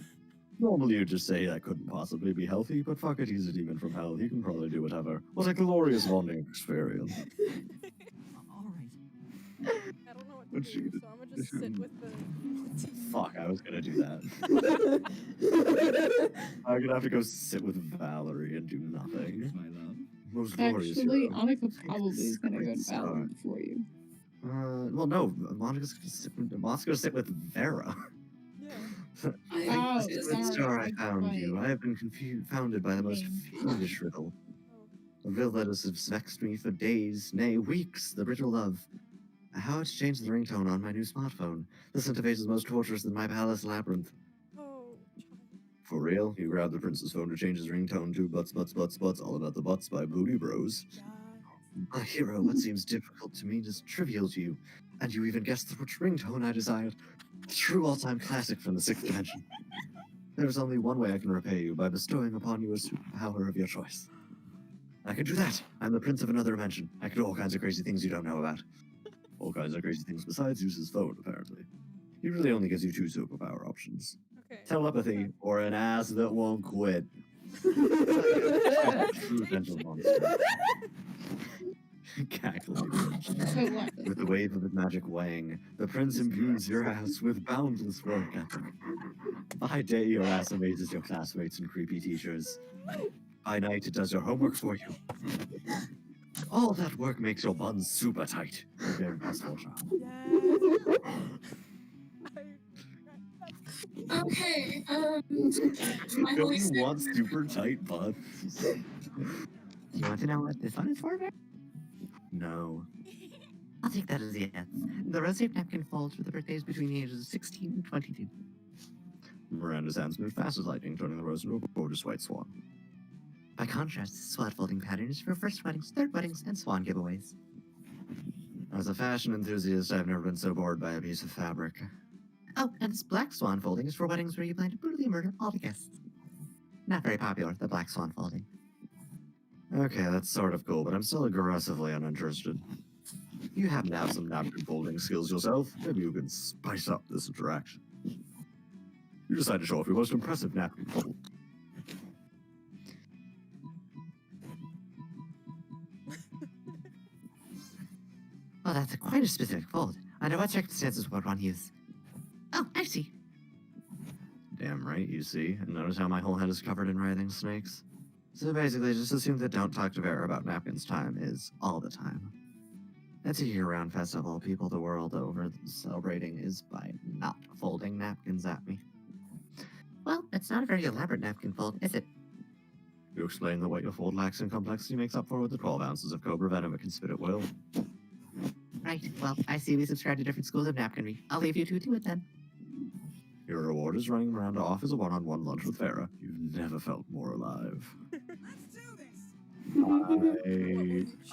Normally you'd just say that couldn't possibly be healthy, but fuck it, he's a demon from hell. He can probably do whatever. What a glorious bonding experience. All right. I don't know what to What do, you- so I'm gonna just sit with the tea. Fuck, I was gonna do that. I'm gonna have to go sit with Valerie and do nothing. My love. Most glorious Actually, hero. Annika probably is gonna go to Great battle before you. Well, no, Monica's gonna sit with Vera. Yeah. Oh, This is sorry, the star I that's found right. you. I have been confounded by the most fiendish riddle. Oh. A riddle that has vexed me for days, nay, weeks, the riddle of How to change the ringtone on my new smartphone. This interface is most torturous than my palace labyrinth. Oh, child. For real? You grab the prince's phone to change his ringtone to Butts, Butts, Butts, Butts, All About the Butts by Booty Bros. Yes. My hero, what seems difficult to me is trivial to you. And you even guessed which ringtone I desired. True all-time classic from the 6th dimension. There's only one way I can repay you, by bestowing upon you a superpower of your choice. I can do that. I'm the prince of another dimension. I can do all kinds of crazy things you don't know about. All kinds of crazy things besides use his phone, apparently. He really only gives you 2 superpower options. Okay. Telepathy, or an ass that won't quit. True mental monster. Cackling. With the wave of his magic wang, the prince imbues your ass with boundless work ethic. By day, your ass amazes your classmates and creepy teachers. By night, it does your homework for you. All that work makes your buns super tight. Very peaceful, child. Okay, my Don't holy you stick. want super tight buns? You want to know what this one is for, Bear? No. I'll take that as a yes. The rose-shaped napkin falls for the birthdays between the ages of 16 and 22. Miranda's hands move fast as lightning, turning the rose into a gorgeous white swan. By contrast, the swat folding pattern is for first weddings, third weddings, and swan giveaways. As a fashion enthusiast, I've never been so bored by a piece of fabric. Oh, and this black swan folding is for weddings where you plan to brutally murder all the guests. Not very popular, the black swan folding. Okay, that's sort of cool, but I'm still aggressively uninterested. You happen to have some napkin folding skills yourself. Maybe you can spice up this interaction. You decide to show off your most impressive napkin fold. Well, that's quite a specific fold. Under what circumstances would one use? Oh, I see. Damn right, you see. And notice how my whole head is covered in writhing snakes? So basically, just assume that Don't Talk to Vera About Napkins time is all the time. It's a year-round festival people the world over celebrating is by not folding napkins at me. Well, it's not a very elaborate napkin fold, is it? You explain that what your fold lacks in complexity makes up for with the 12 ounces of cobra venom it can spit at will. Right, well, I see we subscribe to different schools of napkinry. I'll leave you two to it then. Your reward is running Miranda off as a one-on-one lunch with Farah. You've never felt more alive.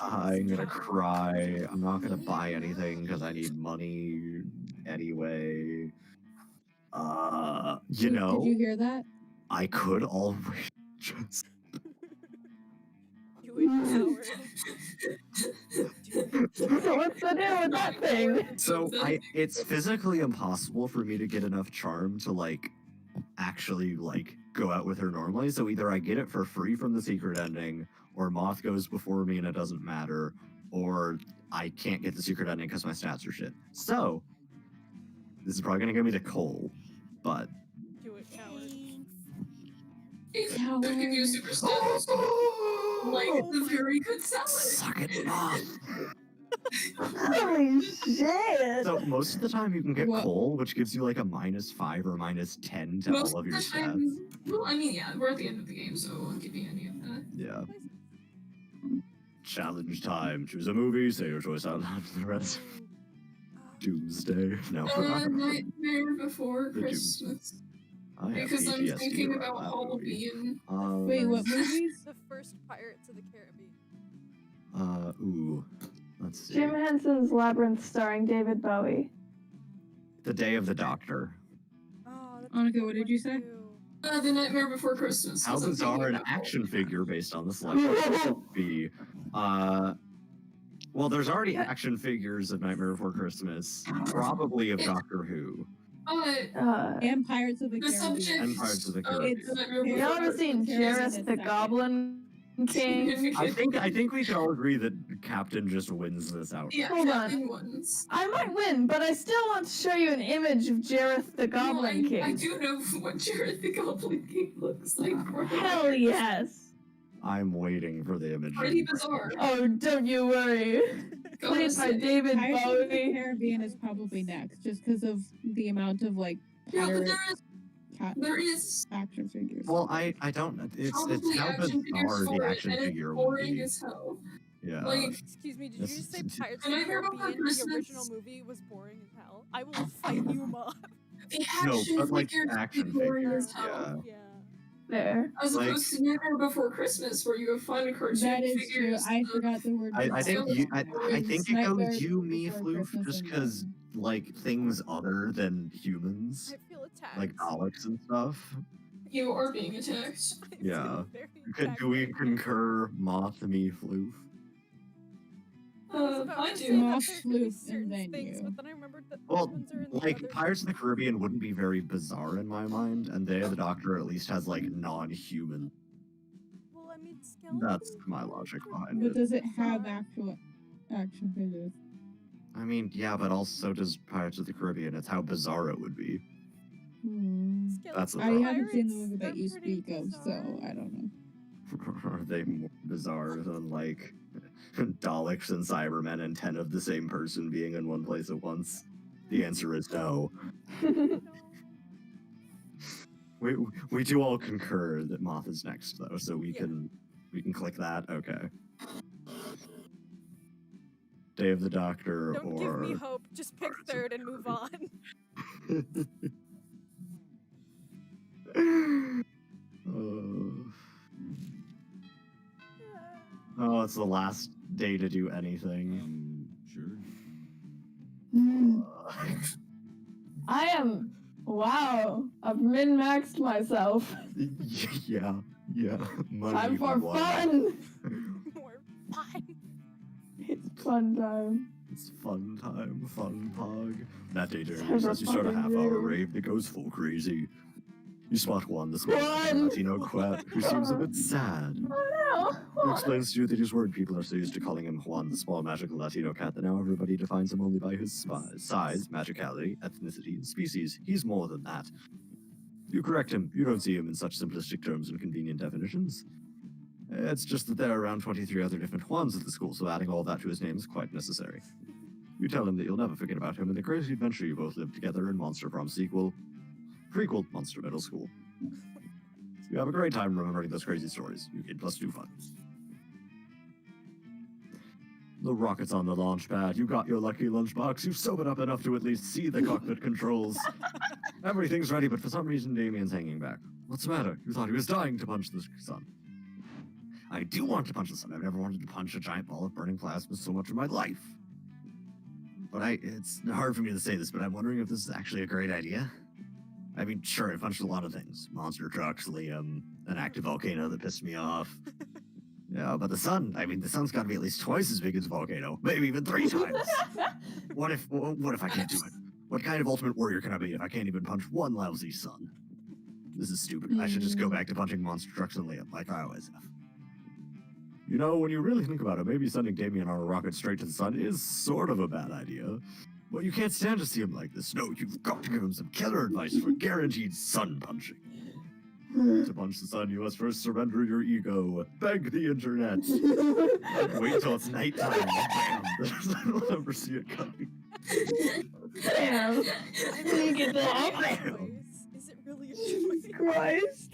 I'm gonna cry. I'm not gonna buy anything because I need money anyway. You know, Did you hear that? I could always just. You empowered. So what's the deal with that thing? So it's physically impossible for me to get enough charm to actually go out with her normally. So either I get it for free from the secret ending, or Moth goes before me and it doesn't matter, or I can't get the secret ending because my stats are shit. So this is probably gonna give me the coal, but Do it, coward. If I give you a super stat, like the very good salad. suck it, Moth. Holy shit! So most of the time you can get What? coal, which gives you like a -5 or -10 to Most all of of your the stats. time, well, I mean, yeah, we're at the end of the game, so I won't give you any of that. Yeah. Challenge time. Choose a movie. Say your choice out loud to the rest. Doomsday. No. Nightmare Before The Christmas. I have Because I'm PTSD thinking around about that movie. Halloween. Wait, what movies? The first Pirates of the Caribbean. Ooh. Let's see. Jim Henson's Labyrinth starring David Bowie. The Day of the Doctor. Oh, that's Annika, a what good did you one, say? too. The Nightmare Before Christmas. How 'cause I'm bizarre thinking an about action Halloween. figure based on the selection would be. Well, there's already action figures of Nightmare Before Christmas, probably of Doctor Who But And Pirates of the the Caribbean. subject and Pirates of the of Caribbean. the Nightmare Before Y'all ever seen Christmas Jareth the Goblin King? I think we can all agree that Captain just wins this out. Yeah, Hold on. Captain ones. I might win, but I still want to show you an image of Jareth the Goblin No, I King. do know what Jared the Goblin King looks like. Hell yes! I'm waiting for the image. Pretty bizarre. Oh, don't you worry. Go Played by say. David Pirates of the Bowie. Caribbean is probably next, just because of the amount of Yeah, but pirate there is action figures. Well, I don't. It's probably how action figures bizarre for the it, action and it's figure would boring be. as hell. Yeah. Like, Excuse me, did you This just say is- Pirates Can of I the hear about Caribbean, Christmas? the original movie, was boring as hell? I will fight you, Moth. the No, action but, like, figures action boring figures, as hell. yeah. Yeah. There. As Like- opposed to Nightmare Before Christmas, where you have fun cartoon That is true. figures. I forgot the word. I think Bizarre. you. I think it Nightmare goes you, me, Before Floof, Christmas just and because then- like things other than humans, I feel attacked. like Alex and stuff. You are being attacked. I feel Yeah. very Could, attacked do we right now. concur, Moth, me, Floof? I was about I to do. say that Moth, there could be Floof, certain and then things, you. but then I remembered that Well, those ones are in the like other Pirates of the two. Caribbean wouldn't be very bizarre in my mind, and there the Doctor at least has like non-human. Well, I mean, skeletons. That's my logic behind But it. does it have bizarre. actual action figures? I mean, yeah, but also does Pirates of the Caribbean. It's how bizarre it would be. Hmm. That's Skeleton a I problem. haven't seen the pirates movie that are you pretty speak of, so bizarre. I don't know. Are they more bizarre than like Daleks and Cybermen and 10 of the same person being in one place at once? The answer is no. We do all concur that Moth is next though, so we Yeah. can click that. Okay. Day of the Doctor Don't or give me hope. Just pick Pirates of third the and move on. Oh, it's the last day to do anything. Sure. I am. Wow. I've min-maxed myself. Yeah, yeah. Money Time for won. fun. More fine. It's fun time. It's fun time, fun pog. That day during Time recess, for you start a fucking half-hour rave. rave that goes full crazy. You spot Juan, the small Juan! Latino quet, who seems a bit sad. Oh He no. explains to you that he's worried people are so used to calling him Juan, the small magical Latino cat, that now everybody defines him only by his size, magicality, ethnicity, and species. He's more than that. You correct him. You don't see him in such simplistic terms and convenient definitions. It's just that there are around 23 other different Juans at the school, so adding all that to his name is quite necessary. You tell him that you'll never forget about him and the crazy adventure you both lived together in Monster Prom prequel Monster Middle School. You have a great time remembering those crazy stories. You get +2 fun. The rocket's on the launch pad. You got your lucky lunchbox. You've sobered up enough to at least see the cockpit controls. Everything's ready, but for some reason Damien's hanging back. What's the matter? You thought he was dying to punch the sun. I do want to punch the sun. I've never wanted to punch a giant ball of burning plasma so much in my life. But it's hard for me to say this, but I'm wondering if this is actually a great idea. I mean, sure, I punched a lot of things. Monster trucks, Liam, an active volcano that pissed me off. Yeah, but the sun's got to be at least twice as big as a volcano, maybe even 3 times. What if I can't do it? What kind of ultimate warrior can I be if I can't even punch one lousy sun? This is stupid. I should just go back to punching monster trucks and Liam, like I always have. You know, when you really think about it, maybe sending Damien on a rocket straight to the sun is sort of a bad idea. But you can't stand to see him like this. No, you've got to give him some killer advice for guaranteed sun punching. To punch the sun, you must first surrender your ego. Beg the internet. Wait till it's nighttime. Bam. The sun will never see it coming. Damn. I You get that? choice. Is it really a choice? Christ.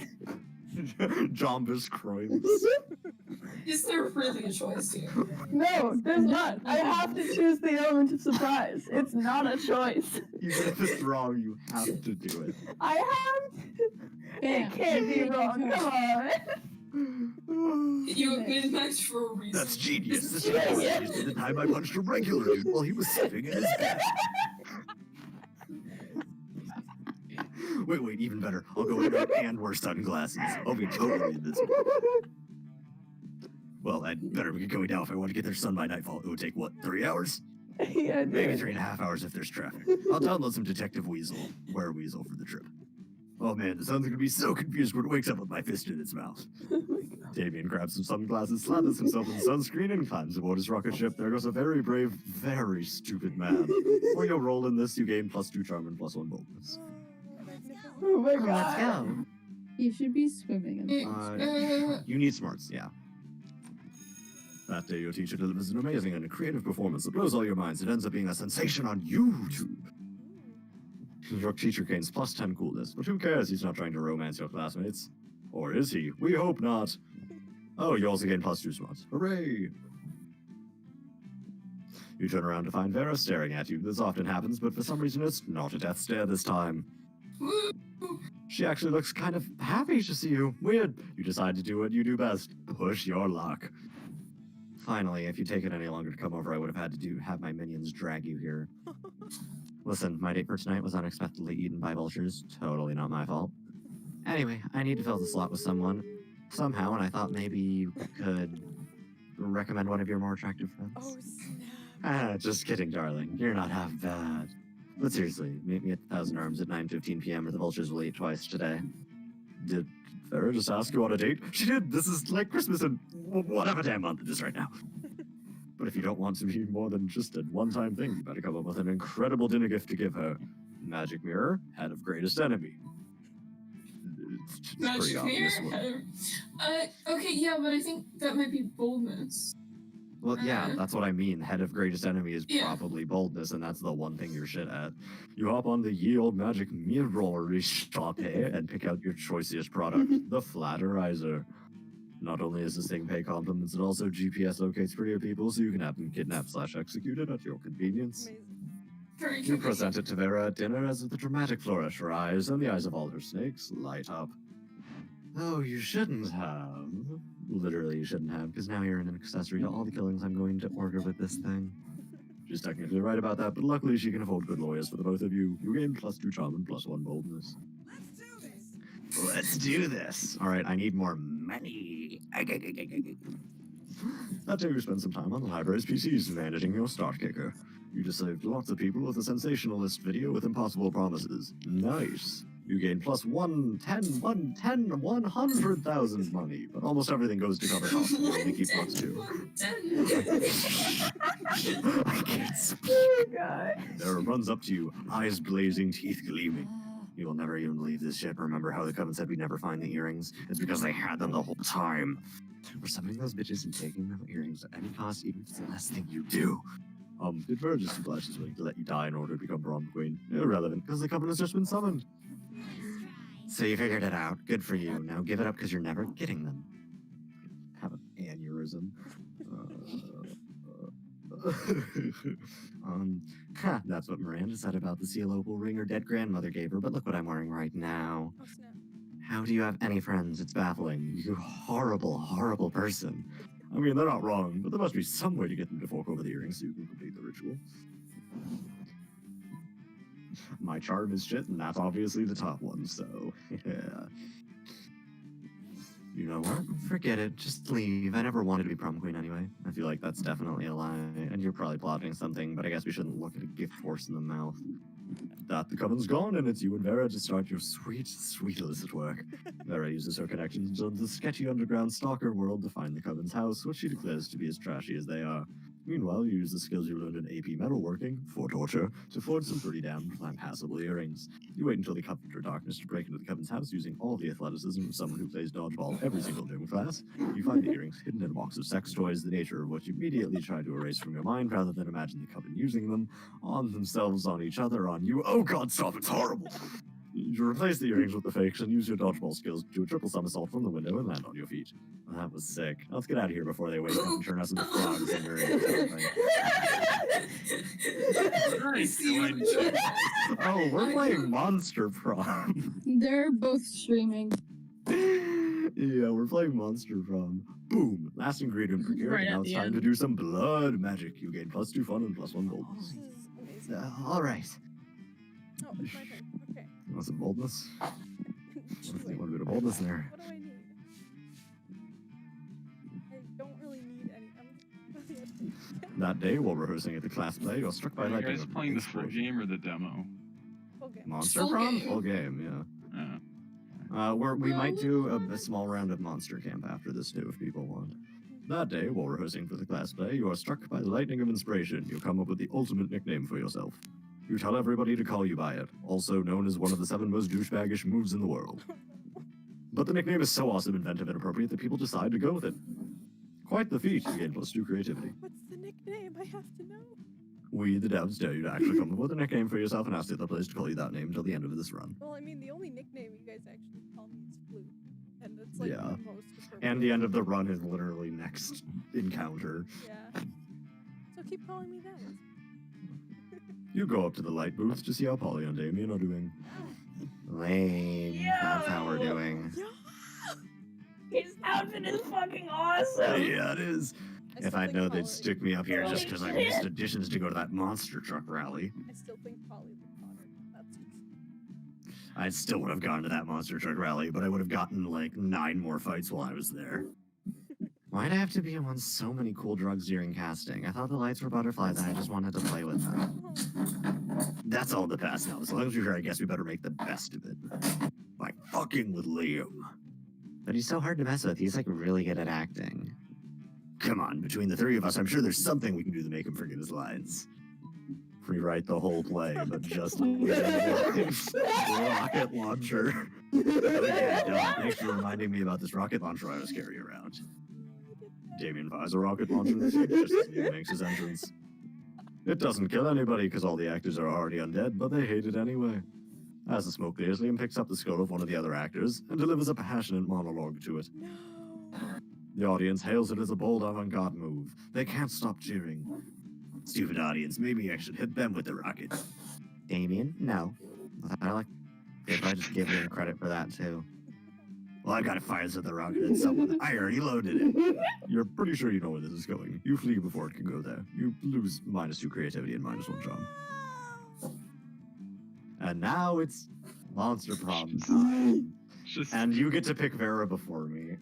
Jombus Croix. Is there really a choice here? No, there's not. I have to choose the element of surprise. It's not a choice. Even if it's wrong, you have to do it. I have to. Yeah. It can't be wrong. Come on. You min-maxed for a reason. That's genius. This Genius. reminds me of the time I punched a regular dude while he was sleeping in his bed. Wait, even better. I'll go in and wear sunglasses. I'll be totally invisible. Well, I'd better get going now if I want to get there sun by nightfall. It would take, what, 3 hours? Yeah, Maybe 3.5 hours if there's traffic. I'll download some Detective Weasel. Weasel for the trip. Oh man, the sun's gonna be so confused when it wakes up with my fist in its mouth. Damien grabs some sunglasses, slathers himself in sunscreen, and climbs aboard his rocket ship. There goes a very brave, very stupid man. For your role in this, you gain +2 charm and +1 boldness. Oh my Let's god. go. You should be swimming in You need smarts, yeah. That day, your teacher delivers an amazing and creative performance that blows all your minds. It ends up being a sensation on YouTube. Your teacher gains +10 coolness, but who cares? He's not trying to romance your classmates. Or is he? We hope not. Oh, you also gain +2 smarts. Hooray! You turn around to find Vera staring at you. This often happens, but for some reason it's not a death stare this time. Woo! She actually looks kind of happy to see you. Weird. You decide to do what you do best. Push your luck. Finally, if you take it any longer to come over, I would have had to have my minions drag you here. Listen, my date for tonight was unexpectedly eaten by vultures. Totally not my fault. Anyway, I need to fill the slot with someone. Somehow, and I thought maybe you could recommend one of your more attractive friends. Oh, snap. Ah, just kidding, darling. You're not half bad. But seriously, meet me at 1,000 Arms at 9:15 p.m. or the vultures will eat twice today. Did Vera just ask you on a date? She did! This is like Christmas and whatever damn month it is right now. But if you don't want to be more than just a one-time thing, you better come up with an incredible dinner gift to give her. Magic mirror, head of greatest enemy. It's pretty Magic obvious. mirror. Okay, yeah, but I think that might be boldness. Well, yeah, that's what I mean. Head of greatest enemy is Yeah. probably boldness, and that's the one thing you're shit at. You hop on the ye old magic mirror shop and pick out your choicest product, the Flatterizer. Not only does this thing pay compliments, it also GPS locates prettier people so you can have them kidnapped/executed at your convenience. Amazing. Very You good. present it to Vera at dinner as the dramatic flourish her eyes and the eyes of all her snakes light up. Oh, you shouldn't have. Literally, you shouldn't have, because now you're an accessory to all the killings I'm going to order with this thing. She's technically right about that, but luckily she can afford good lawyers for the both of you. You gain +2 charm and +1 boldness. Let's do this! Alright, I need more money. That day you spend some time on the library's PCs managing your start kicker. You just saved lots of people with a sensationalist video with impossible promises. Nice. You gain +1, 10, 100,000 money, but almost everything goes to cover costs. You only keep +2. I can't speak. Oh god. Vera runs up to you, eyes blazing, teeth gleaming. You will never even believe this shit. Remember how the Coven said we'd never find the earrings? It's because they had them the whole time. We're summoning those bitches and taking them earrings at any cost, even if it's the last thing you do. Did Vera just oblige his willing to let you die in order to become Prom Queen? Irrelevant, because the Coven has just been summoned. So you figured it out. Good for you. Now give it up because you're never getting them. Have an aneurysm. That's what Miranda said about the seal opal ring her dead grandmother gave her, but look what I'm wearing right now. Oh, snap. How do you have any friends? It's baffling. You horrible, horrible person. I mean, they're not wrong, but there must be some way to get them to fork over the earrings so you can complete the ritual. My charm is shit, and that's obviously the top one, so, yeah. You know what? Forget it. Just leave. I never wanted to be prom queen anyway. I feel like that's definitely a lie, and you're probably plotting something, but I guess we shouldn't look at a gift horse in the mouth. That the Coven's gone, and it's you and Vera to start your sweet, sweet illicit work. Vera uses her connections into the sketchy underground stalker world to find the Coven's house, which she declares to be as trashy as they are. Meanwhile, you use the skills you learned in AP metalworking, for torture, to forge some pretty damn passable earrings. You wait until they come through darkness to break into the Coven's house using all the athleticism of someone who plays dodgeball every single gym class. You find the earrings hidden in a box of sex toys, the nature of which you immediately try to erase from your mind rather than imagine the Coven using them, on themselves, on each other, on you. Oh god, stop, it's horrible! You replace the earrings with the fakes and use your dodgeball skills to do a triple somersault from the window and land on your feet. Well, that was sick. Let's get out of here before they wake up and turn us into frogs and I see what Oh, we're playing Monster Prom. They're both streaming. Yeah, we're playing Monster Prom. Boom! Last ingredient procured, Right and now at it's the time end. to do some blood magic. You gain +2 fun and +1 boldness. This is amazing. Alright. Oh, it's my turn. Okay. You want some boldness? Wait, You want a bit of boldness there? what do I need? I don't really need any. That day, while rehearsing at the class play, you're struck by Are you lightning. guys playing the full game or the demo? Full game. Monster Full Prom? game. Full game, Yeah. yeah. We might do a small round of Monster Camp after this too, if people want. That day, while rehearsing for the class play, you are struck by the lightning of inspiration. You come up with the ultimate nickname for yourself. You tell everybody to call you by it, also known as one of the 7 most douchebaggish moves in the world. But the nickname is so awesome, inventive, and appropriate that people decide to go with it. Quite the feat, you gain +2 creativity. What's the nickname? I have to know. We, the devs, dare you to actually come up with a nickname for yourself and ask the other players to call you that name until the end of this run. Well, I mean, the only nickname you guys actually call me is Flute. And that's like Yeah. the most appropriate. And the end of the run is literally next encounter. Yeah. It's keep calling me that? You go up to the light booth to see how Polly and Damien are doing. Lame. That's how we're doing. Yeah. His outfit is fucking awesome. Yeah, it is. I If still I'd think known Polly- they'd stick me up here just Holy because I shit. missed auditions to go to that monster truck rally, I still think Polly looked hotter. That's I still would have gone to that monster truck rally, but I would have gotten like 9 more fights while I was there. Why'd I have to be on so many cool drugs during casting? I thought the lights were butterflies and I just wanted to play with them. That's all in the past now. As long as you're here, I guess we better make the best of it. By fucking with Liam. But he's so hard to mess with. He's like really good at acting. Come on, between the 3 of us, I'm sure there's something we can do to make him forget his lines. Rewrite the whole play, but just rocket launcher. Okay, Dylan, thanks for reminding me about this rocket launcher I was carrying around. Damien buys a rocket launcher just as he makes his entrance. It doesn't kill anybody because all the actors are already undead, but they hate it anyway. As the smoke clears, Liam picks up the skull of one of the other actors and delivers a passionate monologue to it. no. The audience hails it as a bold avant-garde move. They can't stop cheering. Stupid audience, maybe I should hit them with the rocket. Damien? No. I like if I just give you credit for that too. Well, I've got to fire this at the rocket at someone. I already loaded it. You're pretty sure you know where this is going. You flee before it can go there. You lose -2 creativity and -1 charm. And now it's Monster Prom time. Just And you get to pick Vera before me.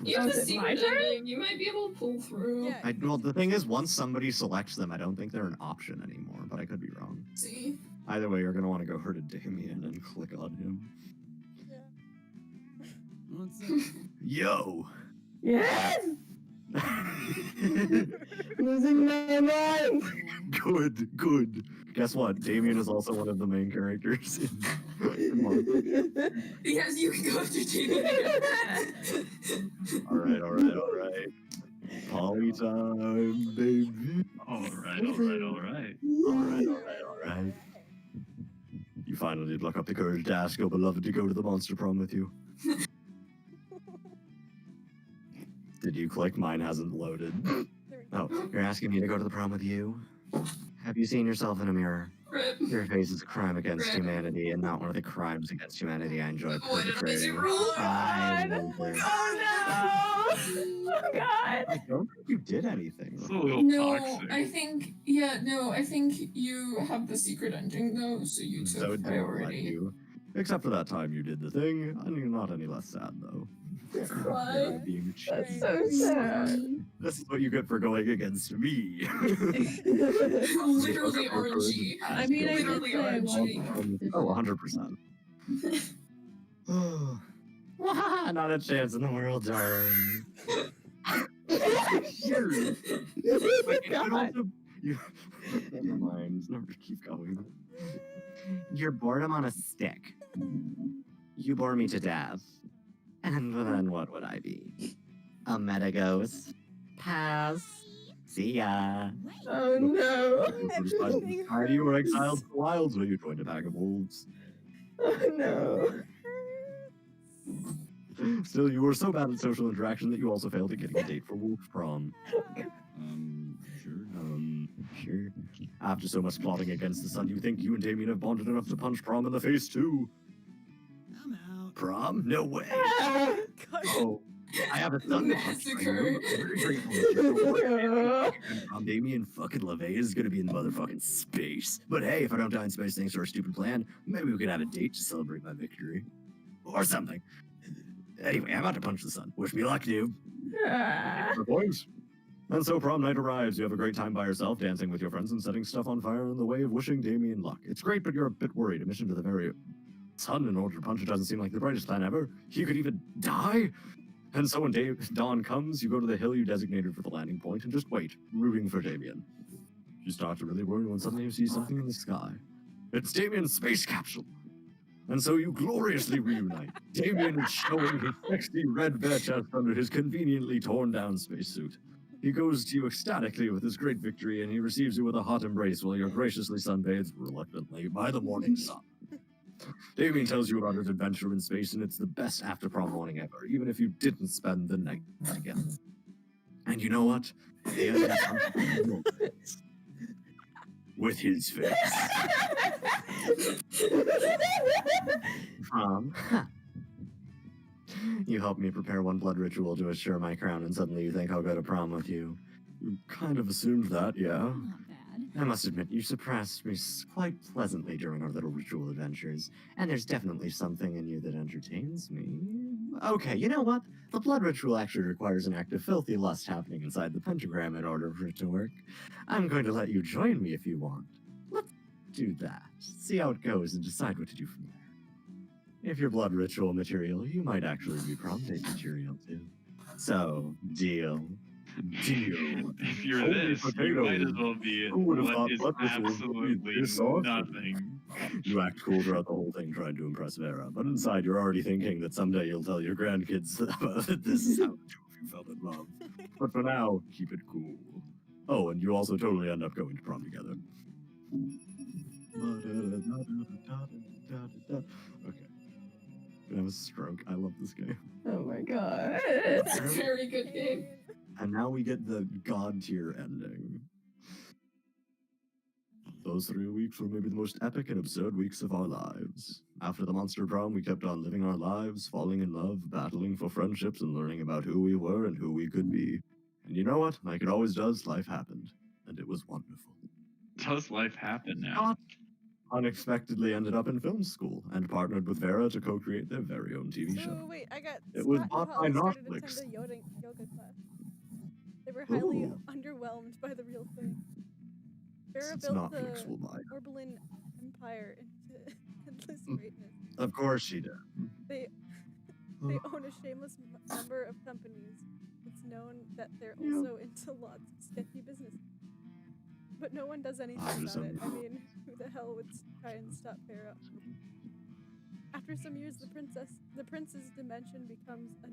You have Is a it secret my turn? ending. You might be able to pull through. Yeah. Well, the thing is, once somebody selects them, I don't think they're an option anymore, but I could be wrong. See? Either way, you're going to want to go her to Damien and click on him. Yeah. What's up? Yo! Yes! Losing my mind. Good, good. Guess what? Damien is also one of the main characters in Moth. Yes, you can go after Jamie again. Alright. Polly time, baby. Alright. Alright. You finally pluck up the courage to ask your beloved to go to the monster prom with you. Did you click? Mine hasn't loaded. There we go. Oh, You're asking me to go to the prom with you? Have you seen yourself in a mirror? Rip. Your face is a crime against humanity and not one of the crimes against humanity I enjoy What did I say perpetrating. wrong? I God. will Oh no! Oh God! I don't think you did anything. it's a little No, toxic. I think you have the secret ending though, so you took So it didn't let priority. you. Except for that time you did the thing, and you're not any less sad though. Why? Being cheap. That's so sad. This is what you get for going against me. Literally RNG. I mean, I did Literally say I RNG. won't. Oh, 100%. Not a chance in the world, darling. Sure. God. Never mind. Never keep going. You're boredom on a stick. You bore me to death. And then what would I be? A meta ghost. Pass. See ya. Oh no! Why you were exiled to the wilds when you joined a pack of wolves? Oh no! Still, you were so bad at social interaction that you also failed at getting a date for wolf prom. Sure. After so much plotting against the sun, you think you and Damien have bonded enough to punch prom in the face too? I'm out. Prom? No way. Ah. Oh, I have a son to punch. Massacre. I'm very grateful that you're Prom Damien fucking LeVay is gonna be in motherfucking space. But hey, if I don't die in space thanks to our stupid plan, maybe we could have a date to celebrate my victory. Or something. Anyway, I'm about to punch the sun. Wish me luck, dude. Ah. For boys. And so prom night arrives. You have a great time by yourself, dancing with your friends and setting stuff on fire in the way of wishing Damien luck. It's great, but you're a bit worried. A mission to the very sun in order to punch it doesn't seem like the brightest plan ever. He could even die. And so when dawn comes, you go to the hill you designated for the landing point and just wait, rooting for Damien. You start to really worry when suddenly you see something in the sky. It's Damien's space capsule. And so you gloriously reunite. Damien is showing his sexy red bare chest under his conveniently torn down spacesuit. He goes to you ecstatically with his great victory, and he receives you with a hot embrace while you're graciously sunbathed, reluctantly, by the morning sun. Damien tells you about his adventure in space, and it's the best after prom morning ever, even if you didn't spend the night together. And you know what? He ended up with his face. You helped me prepare one blood ritual to assure my crown, and suddenly you think I'll go to prom with you. You kind of assumed that, yeah? Not bad. I must admit, you surprised me quite pleasantly during our little ritual adventures, and there's definitely something in you that entertains me. Okay, you know what? The blood ritual actually requires an act of filthy lust happening inside the pentagram in order for it to work. I'm going to let you join me if you want. Let's do that. See how it goes and decide what to do from there. If you're blood ritual material, you might actually be prom date material too. So, deal. Deal. If you're Holy this, you potato. might as well be Who would have what thought is blood ritual would be absolutely this awesome? nothing. You act cool throughout the whole thing trying to impress Vera, but inside you're already thinking that someday you'll tell your grandkids that this is how the two of you fell in love. But for now, keep it cool. Oh, and you also totally end up going to prom together. Okay. I have a stroke. I love this game. Oh my god. It's a very good game. And now we get the god tier ending. Those 3 weeks were maybe the most epic and absurd weeks of our lives. After the monster prom, we kept on living our lives, falling in love, battling for friendships, and learning about who we were and who we could be. And you know what? Like it always does, life happened. And it was wonderful. Does life happen now? Scott unexpectedly ended up in film school and partnered with Vera to co-create their very own TV show. Oh wait, I got. It was Scott bought and by Holly started Netflix. attend a yoga class. They were highly Ooh. underwhelmed by the real thing. Vera Since built the Netflix will buy it. Orblin Empire into endless Mm. greatness. Of course she did. They own a shameless number of companies. It's known that they're also into lots of sketchy business. But no one does anything about it. I mean, who the hell would try and stop Vera? After some years, the prince's dimension becomes a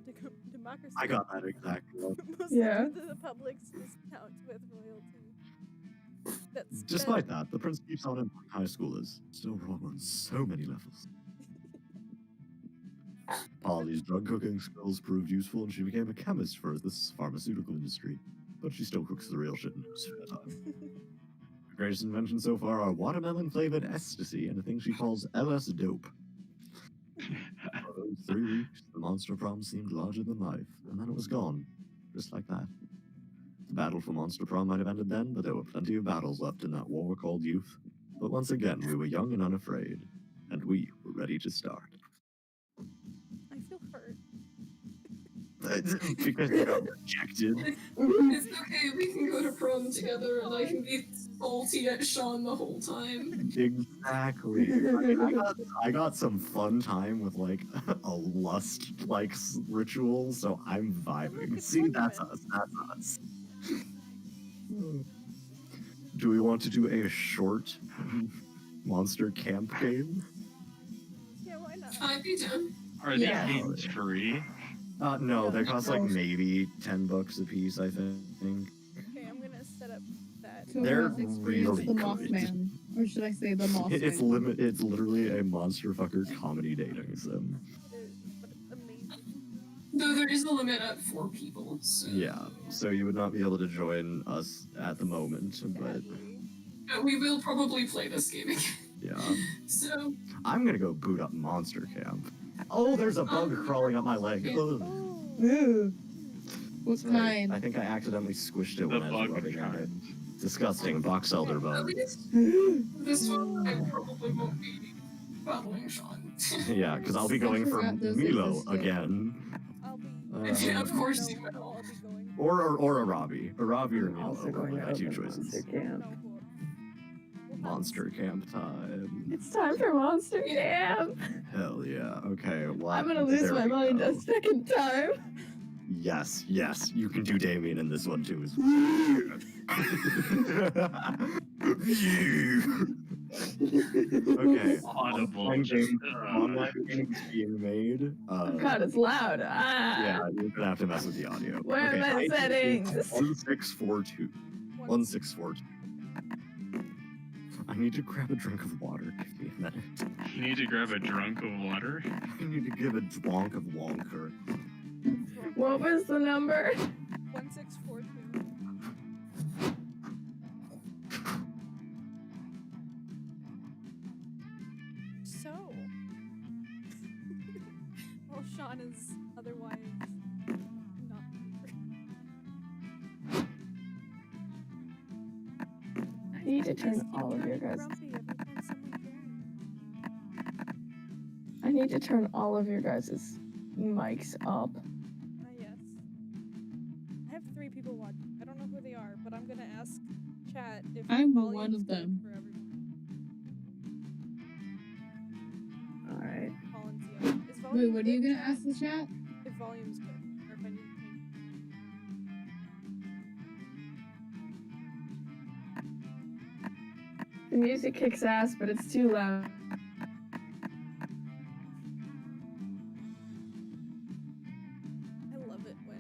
democracy. I got that exactly. Mostly Yeah. due to the public's discount with royalty. That's Despite that, the prince keeps on in high school is still wrong on so many levels. Polly's drug cooking skills proved useful and she became a chemist for this pharmaceutical industry. But she still cooks the real shit in her spare time. Her greatest inventions so far are watermelon-flavored ecstasy and a thing she calls LS dope. For those 3 weeks, the monster prom seemed larger than life, and then it was gone. Just like that. The battle for Monster Prom might have ended then, but there were plenty of battles left in that war called youth. But once again, we were young and unafraid, and we were ready to start. I feel hurt. Because you got rejected. It's okay, we can go to prom together and I can be salty at Sean the whole time. Exactly. I got some fun time with like a lust like ritual, so I'm vibing. It's See, that's tournament. us. That's us. Do we want to do a short monster camp game? Yeah, why not? I'd be down. Are these Yeah. games free? No, they cost like maybe $10 a piece, I think. Okay, I'm gonna set up that. So They're let's experience really the good. Mothman. Or should I say the Mothman? It's literally a monster fucker comedy dating sim. It is, but it's amazing. Though there is a limit at 4 people, so. Yeah, so you would not be able to join us at the moment, but We will probably play this game again. yeah. So, I'm gonna go boot up Monster Camp. Oh, there's a bug crawling up my leg. Ugh. Oh, Ooh. What Sorry, kind? I think I accidentally squished it The when I was bug rubbing on it. kind. Disgusting box elder at bug. least this one I probably won't be battling Sean. Yeah, because I'll be going for forgot those Milo existed. again. I'll be. Yeah, of course no, you will. I'll be going. Or a Robbie. A Robbie or I'm also Milo. going My to two open choices. Monster Camp. No, we'll have Monster Camp time. It's time for Monster Camp. Hell yeah. Okay, well, I'm gonna lose there my we mind go. a second time. Yes, yes, you can do Damien in this one too. Okay. Audible. Online Just, games being made. Oh god, it's loud. Ah. Yeah, you're gonna have to mess with the audio. Where are my I think settings? 1642. one. 1642. I need to grab a drink of water. Give me a minute. You need to grab a drunk of water. I need to give a dwonk of Wonker. What was the number? 1642. John is otherwise not here. I need to turn Just keep all of your turning guys. grumpy every time someone joins. I need to turn all of your guys' mics up. Yes. I have 3 people watching. I don't know who they are, but I'm gonna ask chat if I'm volume's one of good them. for everyone. Alright. Colin's the other. Is volume Wait, what are you good, gonna chat? ask the chat? If volume's good, or if I need to change. The music kicks ass, but it's too loud. I love it when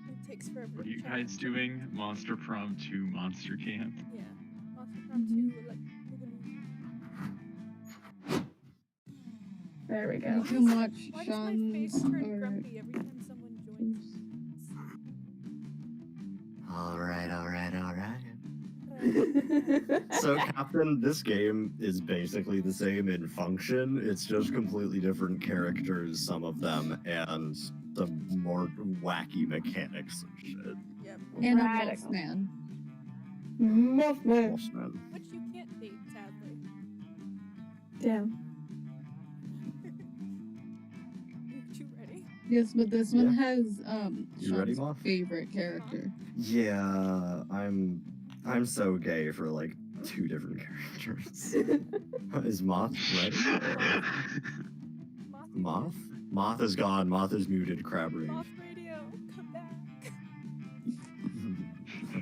it takes forever. What are to you chat. guys doing? Monster Prom 2 Monster Camp? Yeah. Monster Prom 2, like, There we You go. can watch why does my face Sean's turn or grumpy every time someone joins? Alright. Right. So, Captain, this game is basically the same in function. It's just completely different characters, some of them, and some more wacky mechanics and shit. Yep. and a Radical. Mothman. Mothman. Wolfman. Which you can't date, sadly. Damn. You ready? Yes, but this one has You ready, Sean's Moth? favorite character. Yeah, I'm so gay for like 2 different characters. Is Moth ready? Moth? Moth is gone. Moth is muted. Crab rage. Moth Radio, come back.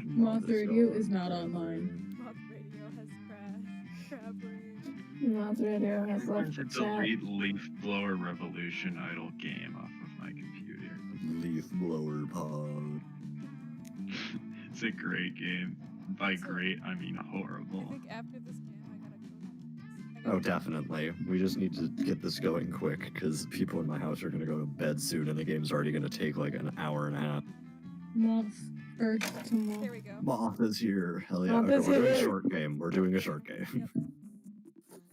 Moth Radio gone. is not online. Moth Radio has crashed. Crab rage. Moth Radio has I'm left to the chat. delete Leaf Blower Revolution idle game off of my computer. Leaf blower pod. It's a great game. By great, I mean I horrible. think after this game, I gotta go. Oh, definitely. We just need to get this going quick because people in my house are gonna go to bed soon, and the game's already gonna take like an hour and a half. Moth first to Moth. There we go. Moth is here. Hell yeah. Moth Okay, is we're doing a here. short game. We're doing a short game. Yep.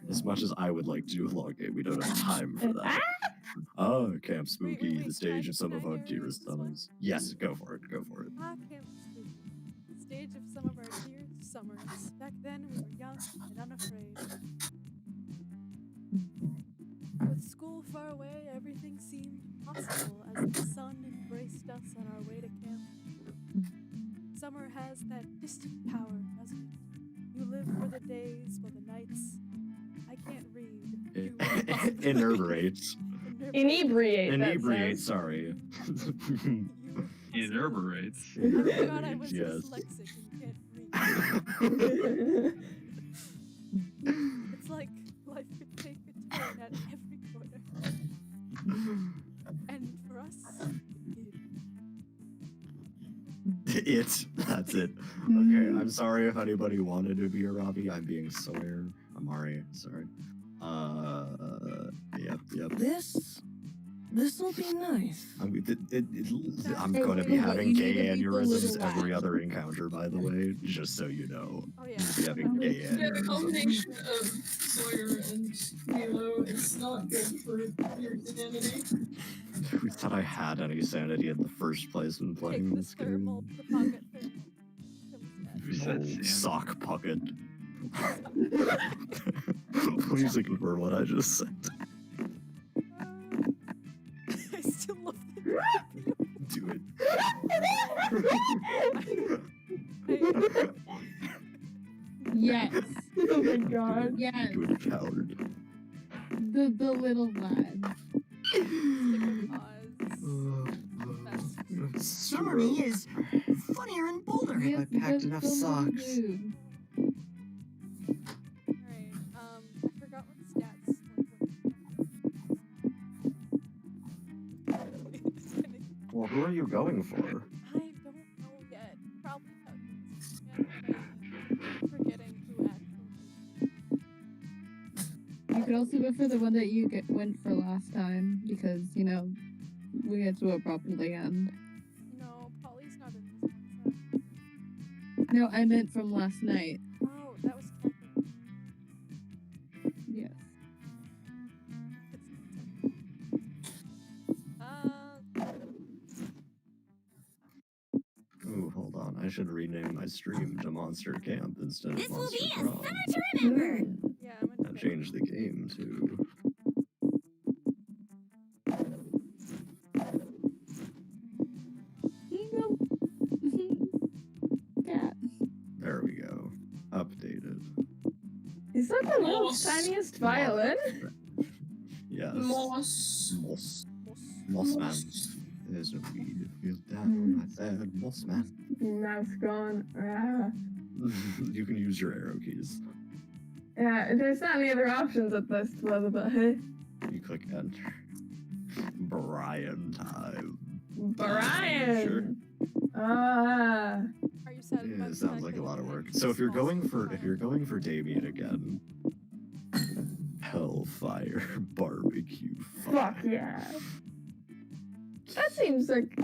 As much as I would like to do a long game, we don't have time for that. Oh, Camp Spooky, wait, the stage of some can of I our narrate dearest this one? summers. Yes, go for it. Go for it. Ah, Camp Spooky. The stage of some of our dearest summers. Back then, we were young and unafraid. With school far away, everything seemed possible as the sun embraced us on our way to camp. Summer has that distant power, doesn't it? You live for the days while the nights. I can't read. You must possibly- Inerberates. Inebriate. that Inebriate, says. sorry. You Inerberates. I forgot I was Yes. dyslexic and can't read. It's like life could take a turn at every corner. And for us, That's it. Okay, I'm sorry if anybody wanted to be a Robbie. I'm being Sawyer. I'm Ari, sorry. Yep. This'll be nice. I'm Hey, gonna you be know what, having you gay need to beat the aneurysms little every lad. other encounter, by the way, just so you know. oh yeah. I'll be having gay Yeah, the aneurysms. combination of Sawyer and Halo is not good for your sanity. Who thought I had any sanity in the first place when playing Take this this thermal, game? the pocket thermal. Who said Oh, sanity? sock pucket. Please ignore what I just said. I still love that. Do it. Yes. Oh my god. Yes. Good coward. The little lad. Summery is funnier and bolder. Yes, I packed the enough little socks. dude. Alright, I forgot what the stats Well, who are you going for? I don't know yet. Probably cousins. And forgetting who actually. You could also go for the one that you went for last time because, you know, we get to it properly end. No, Polly's not in this one. So. No, I meant from last night. Oh, that was Catnip. Yes. I should rename my stream to Monster Camp instead of This will Monster be a Prom. summer to remember. Yeah, I'm gonna And change the game to. Cat. There we go. Updated. Is that the world's Moss. tiniest violin? Yes. Moss. Moss. Moss. Moss man. There's no need to feel down. I said Moss man. Mouse gone. Ah. You can use your arrow keys. Yeah, there's not any other options at this level, but hey. You click enter. Brian time. Brian! Sure. Ah. Are you sad Yeah, about it the sounds fact like a that lot of you work. had So if you're small going for fire? Damien again, Hellfire barbecue fire. Fuck yeah. That seems like.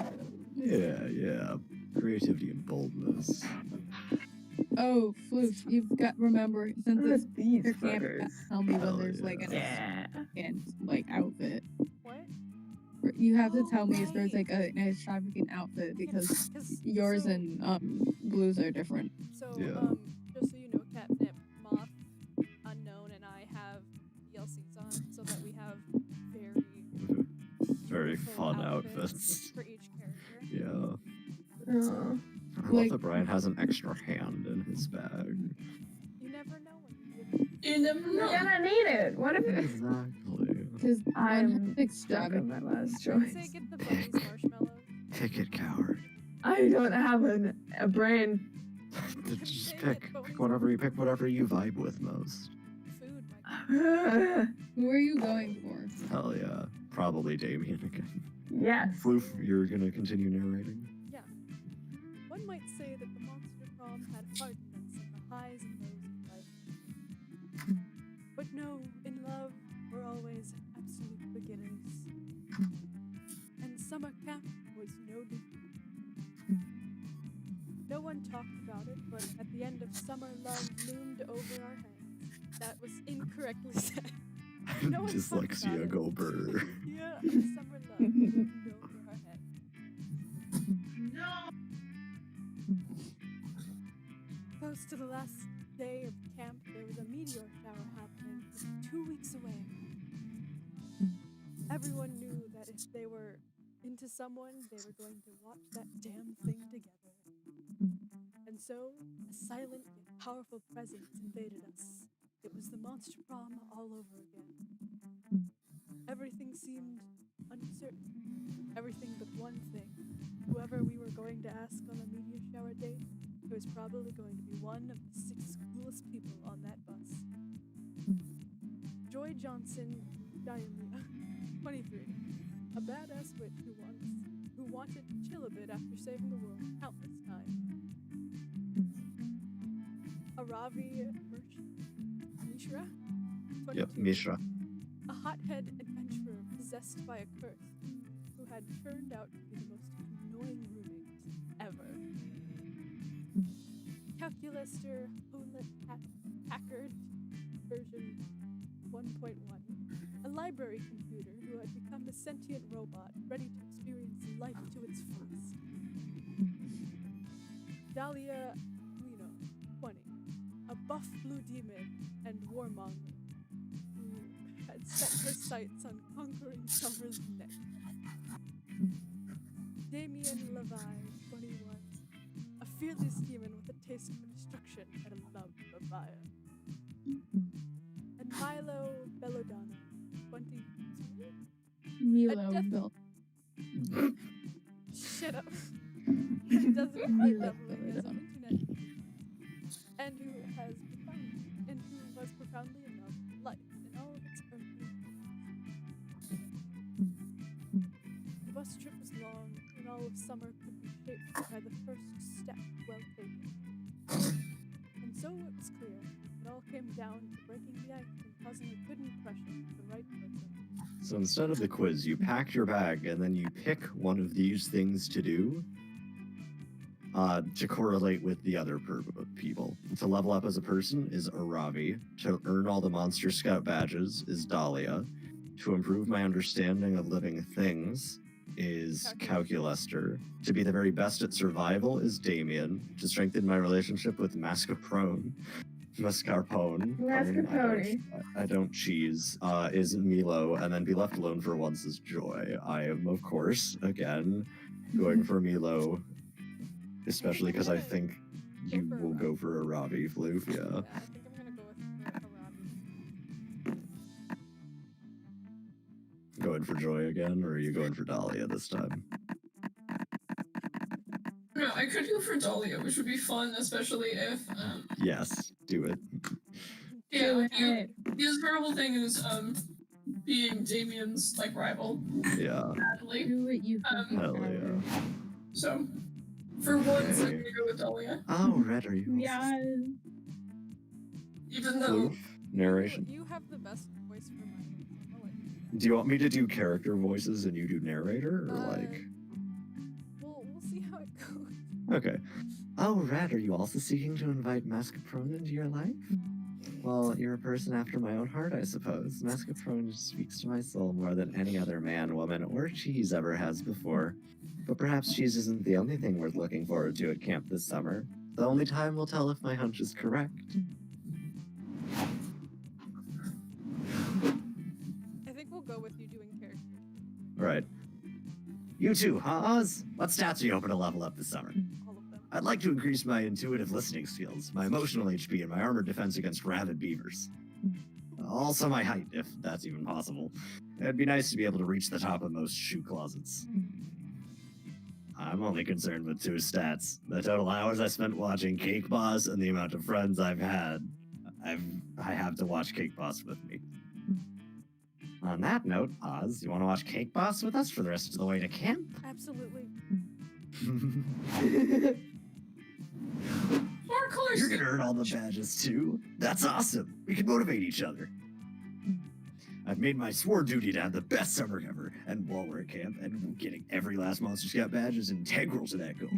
Yeah. Creativity and boldness. Oh, Floof, you've got remember since it's These your camp, fuckers. tell me when Hell there's like an Yeah. extravagant like outfit. What? You have to Oh, tell me if there's right. like an extravagant outfit because 'Cause- yours so- and Blue's are different. So, Yeah. just so you know, Catnip, Moth, Unknown, and I have DLCs on so that we have Very beautiful fun outfits. for each character. Yeah. Oh. I love Like- that Brian has an extra hand in his bag. You never know when you need it. You never You're know. gonna need it. What if Exactly. Because I'm one stuck on extravagant. my last I would choice? say get the bunnies marshmallows. Pick it, coward. I don't have a brain. Just Dang it, pick. but we- Pick whatever you vibe with most. Food, my Who are you going for? Hell yeah. Probably Damien again. Yes. Floof, you're gonna continue narrating? One might say that the monster prom had hardened us in the highs and lows of life. But no, in love, we're always absolute beginners. And summer camp was no different. No one talked about it, but at the end of summer, love loomed over our heads. That was incorrectly said. No one talked about Dyslexia it. go burr. Yeah, summer love loomed over our heads. Close to the last day of camp, there was a meteor shower happening just 2 weeks away. Everyone knew that if they were into someone, they were going to watch that damn thing together. And so, a silent yet powerful presence invaded us. It was the monster prom all over again. Everything seemed uncertain. Everything but one thing. Whoever we were going to ask on the meteor shower date, it was probably going to be one of the 6 coolest people on that bus. Joy Johnson Diamia, 23, a badass witch who wanted to chill a bit after saving the world countless times. Aravi Mishra, 22, Yep, Mishra. a hothead adventurer possessed by a curse who had turned out to be the most annoying roommate ever. Calculaster Hewlett Packard version 1.1, a library computer who had become a sentient robot ready to experience life to its fullest. Dahlia Guino, 20, a buff blue demon and warmonger who had set her sights on conquering Summer's neck. Damien Levi, 21, a fearless demon with a taste for destruction and a love for fire. And Milo Bellodano, 22. Milo death- Bill. Shut up. Who doesn't play leveling as an internet and who was profoundly in love with life and all of its earthly things. The bus trip was long, and all of summer could be shaped by the first step well taken. And so it was clear it all came down to breaking the ice and causing a good impression to the right person. So instead of the quiz, you pack your bag and then you pick one of these things to do to correlate with the other people. To level up as a person is Aravi. To earn all the Monster Scout badges is Dahlia. To improve my understanding of living things is Calculester. To be the very best at survival is Damien. To strengthen my relationship with Mascarpone. Mascarpone. I don't cheese. Is Milo, and then be left alone for once is Joy. I am, of course, again, going for Milo, especially because I think you will go for a Robbie Floof, yeah. Yeah, I think I'm gonna go with Robbie. Going for Joy again, or are you going for Dahlia this time? No, I could go for Dahlia, which would be fun, especially if Yes, do it. yeah, it. his horrible thing is being Damien's like rival. Yeah, Sadly. Do it, you fucking hell coward. yeah. So for once I'm Okay. gonna go with Dahlia. Oh, Red, are you? Yeah. Even though Floof, narration. You have the best voice for mine. I'll let you do Do you want me to do character voices and you do narrator, or that. like? We'll see how it goes. Okay. Oh, Red, are you also seeking to invite Mascarpone into your life? Well, you're a person after my own heart, I suppose. Mascarpone speaks to my soul more than any other man, woman, or cheese ever has before. But perhaps cheese isn't the only thing worth looking forward to at camp this summer. The only time will tell if my hunch is correct. I think we'll go with you doing characters. Right. You too, huh, Oz? What stats are you hoping to level up this summer? All of them. I'd like to increase my intuitive listening skills, my emotional HP, and my armored defense against rabid beavers. Also my height, if that's even possible. It'd be nice to be able to reach the top of most shoe closets. I'm only concerned with two stats. The total hours I spent watching Cake Boss and the amount of friends I've had. I have to watch Cake Boss with me. On that note, Oz, you want to watch Cake Boss with us for the rest of the way to camp? Absolutely. More colors. You're gonna earn all the badges too. That's awesome. We can motivate each other. I've made my sworn duty to have the best summer ever, and while we're at camp, and getting every last Monster Scout badge is integral to that goal.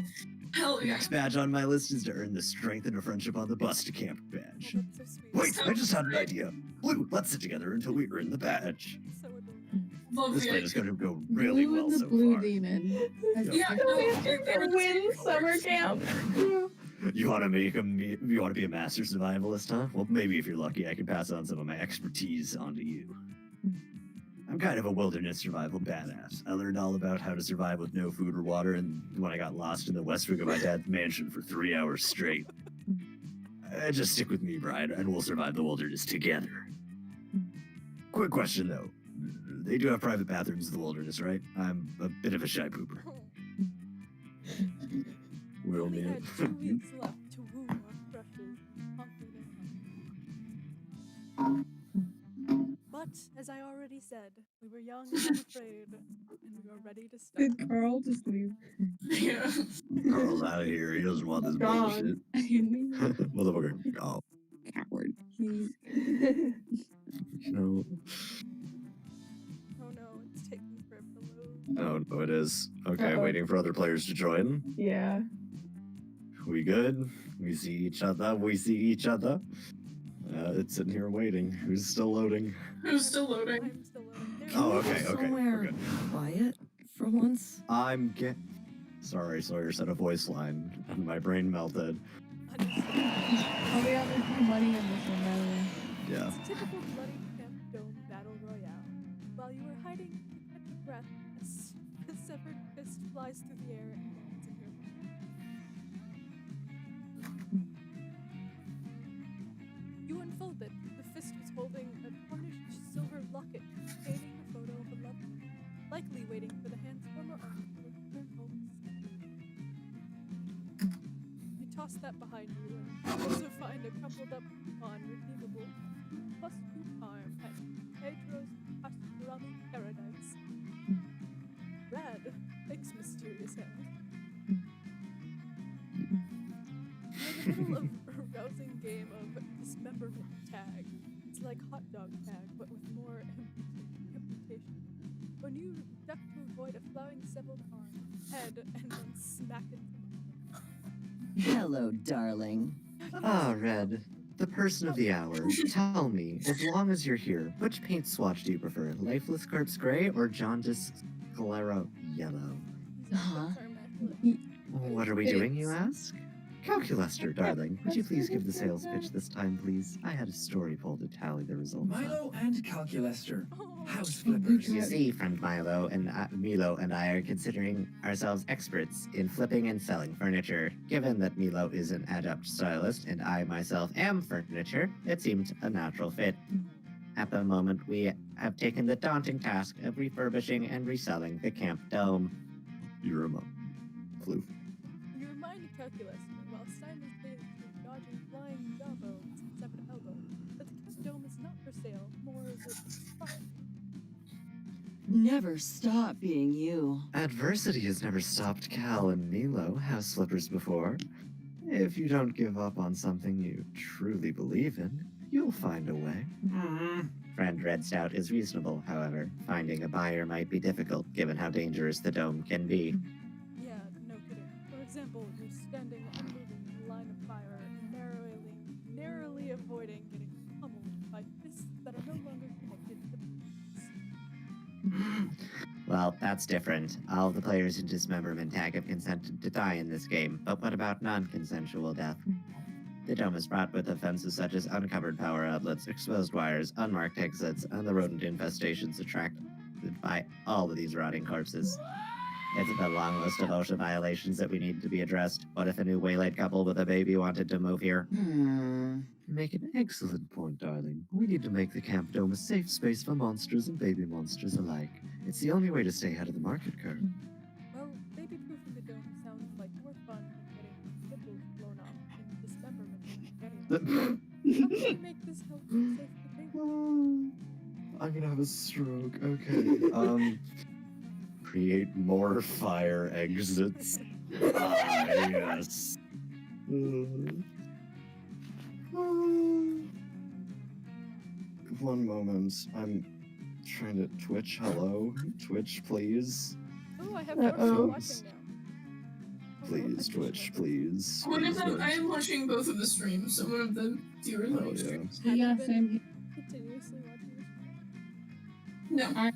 Hell The yeah. next badge on my list is to earn the Strength and a Friendship on the Bus to Camp Oh, badge. that's so sweet. Wait, I just had an idea. Blue, let's sit together until we earn the badge. So adorable. Love This the plan idea. is going to go really Blue well and the so blue far. demon. Yeah, no, Win summer camp. You want to you want to be a master survivalist, huh? Well, maybe if you're lucky, I can pass on some of my expertise onto you. I'm kind of a wilderness survival badass. I learned all about how to survive with no food or water, and when I got lost in the west wing of my dad's mansion for 3 hours straight. Just stick with me, Brian, and we'll survive the wilderness together. Quick question, though. They do have private bathrooms in the wilderness, right? I'm a bit of a shy pooper. We Will only me. had 2 weeks left to woo our crushes, conquer their hearts. But, as I already said, we were young and unafraid, and we were ready to start. Did Carl just leave? Yeah. Carl's out of here. He doesn't want this Gone. bullshit. Motherfucker. Oh, Coward. He's you know. Oh no, it's taking forever to load. Oh, no, it is. Okay, Uh-oh. waiting for other players to join. Yeah. We good? We see each other. We see each other. It's sitting here waiting. Who's still loading? Who's still loading? I'm still loading. There Oh, we okay, go. okay. Somewhere We're good. quiet for once. Sorry, Sawyer said a voice line, and my brain melted. Understood. Oh yeah, there's no money in this one, by the way. Yeah. It's a typical bloody camp dome battle royale. While you were hiding, you catch your breath. A severed fist flies through the air and lands in your lap. You unfold it. The fist was holding a tarnished silver locket containing a photo of a loved one, likely waiting for the hand's former owner to return home. You toss that behind you and also find a crumpled up coupon redeemable plus 2 charm at Pedro's Pastrami Paradise. Rad, thanks, mysterious hand. You're in the middle of a rousing game of dismemberment tag. It's like hot dog tag, but with more amputation. When you duck to avoid a flying severed arm, head, and then smack it. Hello, darling. Ah, Red, the person of the hour. Tell me, as long as you're here, which paint swatch do you prefer? Lifeless Corpse Gray or Jaundice sclero yellow. These Uh-huh. outfits are immaculate. What are we doing, you Fits. ask? Calculaster, darling. Would you please give the sales pitch this time, please? I had a story pull to tally the results. Milo and Calculaster. Oh, House Oh my flippers. God. You see, friend Milo and I are considering ourselves experts in flipping and selling furniture. Given that Milo is an adept stylist and I myself am furniture, it seemed a natural fit. At the moment, we have taken the daunting task of refurbishing and reselling the camp dome. You're a floof. you remind the calculus while simultaneously dodging flying jawbones and severed elbows that the camp dome is not for sale, nor is it fun. Never stop being you. Adversity has never stopped Cal and Milo, house flippers, before. If you don't give up on something you truly believe in, you'll find a way. Friend Red Stout is reasonable, however. Finding a buyer might be difficult given how dangerous the dome can be. Yeah, no kidding. For example, you're standing unmoving in a line of fire, narrowly avoiding getting pummeled by fists that are no longer connected to the pieces. Well, that's different. All of the players in Dismemberment Tag have consented to die in this game, but what about non-consensual death? The dome is fraught with offenses such as uncovered power outlets, exposed wires, unmarked exits, and the rodent infestations attracted by all of these rotting corpses. It's a long list of OSHA violations that we need to be addressed. What if a new waylaid couple with a baby wanted to move here? Make an excellent point, darling. We need to make the camp dome a safe space for monsters and baby monsters alike. It's the only way to stay ahead of the market curve. Well, baby-proofing the dome sounds like more fun than getting nipples blown off in dismemberment. Anyway, how can we make this healthy and safe for babies? I'm gonna have a stroke. Okay. Create more fire exits. Yes. One moment. I'm trying to Twitch. Hello? Twitch, please. Oh, I have Uh-oh. watching now. Please, Twitch, please. One of Please, them, I Twitch. am watching both of the streams, so one of them, do you Oh, really yeah. streams? Have Yeah, you been same here. continuously watching this? No, Oh,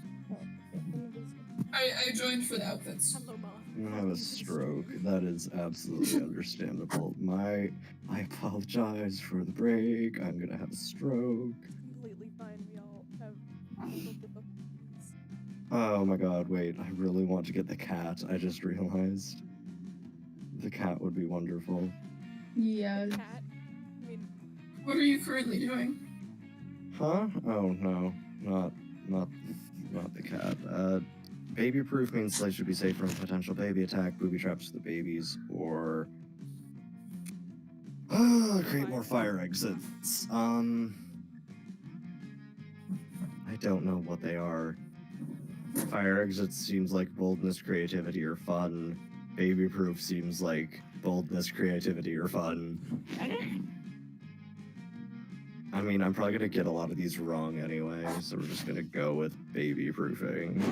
invisible. I joined for the outfits. Hello, Moth. I'm gonna have a stroke. That is absolutely understandable. I apologize for the break. I'm gonna have a stroke. Completely fine. We all have multiple things. Oh my god, wait. I really want to get the cat. I just realized. The cat would be wonderful. Yeah. Cat. I mean, What are you currently doing? Huh? Oh no. Not the cat. Baby proof means they should be safe from potential baby attack, booby traps for the babies, or create more fire exits. I don't know what they are. Fire exits seems like boldness, creativity, or fun. Baby proof seems like boldness, creativity, or fun. I mean, I'm probably gonna get a lot of these wrong anyway, so we're just gonna go with baby proofing.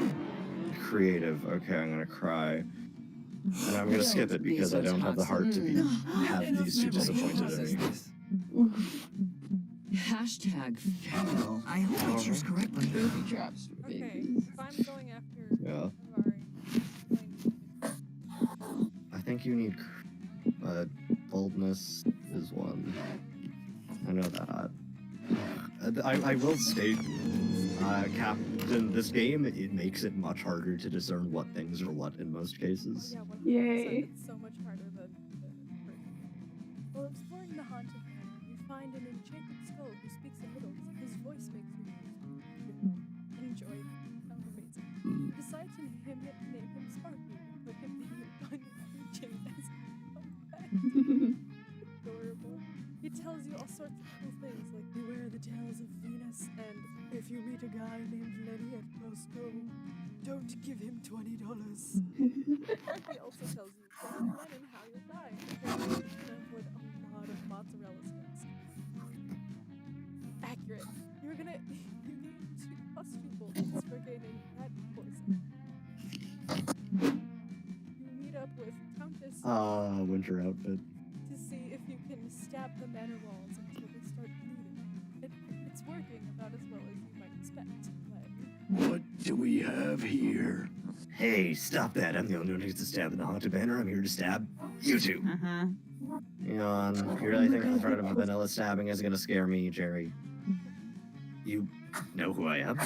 Creative, okay, I'm gonna cry. And I'm gonna skip it because I don't have the heart to be have these two disappointed in me. Hashtag fail. I hope I choose correctly. Booby traps for okay. babies. If I'm going after Yeah. Havari, I think you need boldness is one. I know that. I will state, Captain, this game, it makes it much harder to discern what things are what in most cases. yeah, 100%. Yay. It's so much harder than the first. While exploring the haunted manor, you find an enchanted skull who speaks in riddles. His voice makes you enjoy it. Sounds amazing. You decide to name him Sparky and put him in your keychain as adorable. He tells you all sorts of cool things like beware the tales of Venus and if you meet a guy named Lenny at Costco, don't give him $20. He also tells you when and how you'll die because you can avoid a lot of mozzarella sticks. Accurate. You need 2 plus 2 bolts for gaining that poison. You meet up with Countess Winter outfit. to see if you can stab the manor walls until they start bleeding. It's working about as well as you might expect, but What do we have here? Hey, stop that. I'm the only one who gets to stab in the haunted banner. I'm here to stab you two. Uh-huh. Yawn. You really think the threat of a vanilla stabbing is gonna scare me, Jerry? You know who I am?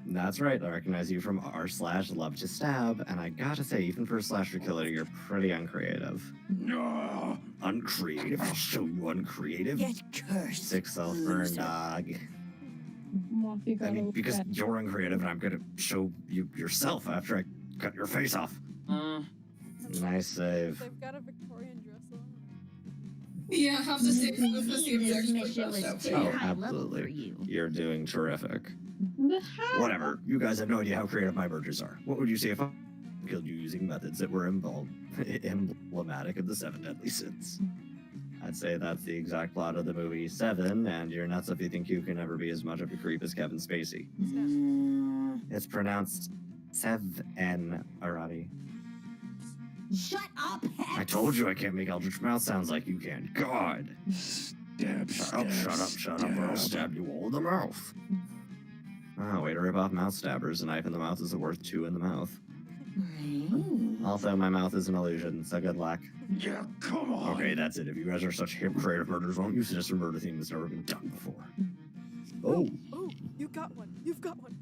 That's right, I recognize you from r/love to stab, and I gotta say, even for a slasher killer, you're pretty uncreative. No, uncreative. I'll show you uncreative. Get cursed. Sick self-burn dog. Moth, you I gotta mean, look because at- you're uncreative, and I'm gonna show you yourself after I cut your face off. Nice save. They've got a Victorian dress on. Yeah, I have to say, This the mission was too Oh, high level for absolutely. you. You're doing terrific. The hat. Whatever. You guys have no idea how creative my murders are. What would you say if I killed you using methods that were emblematic of the 7 deadly sins? I'd say that's the exact plot of the movie Seven, and you're nuts if you think you can ever be as much of a creep as Kevin Spacey. It's pronounced Seven, Arati. Shut up, Hex! I told you I can't make Eldritch mouth sounds like you can. God! Stab, Shut up, shut up, or I'll stab you all in the mouth. Oh, way to rip off mouth stabbers. A knife in the mouth is worth 2 in the mouth. Right. Also, my mouth is an illusion, so good luck. Yeah, come on. Okay, that's it. If you guys are such hip creative murders, why don't you suggest a murder theme that's never been done before? Oh, Oh, you got one. You've got one.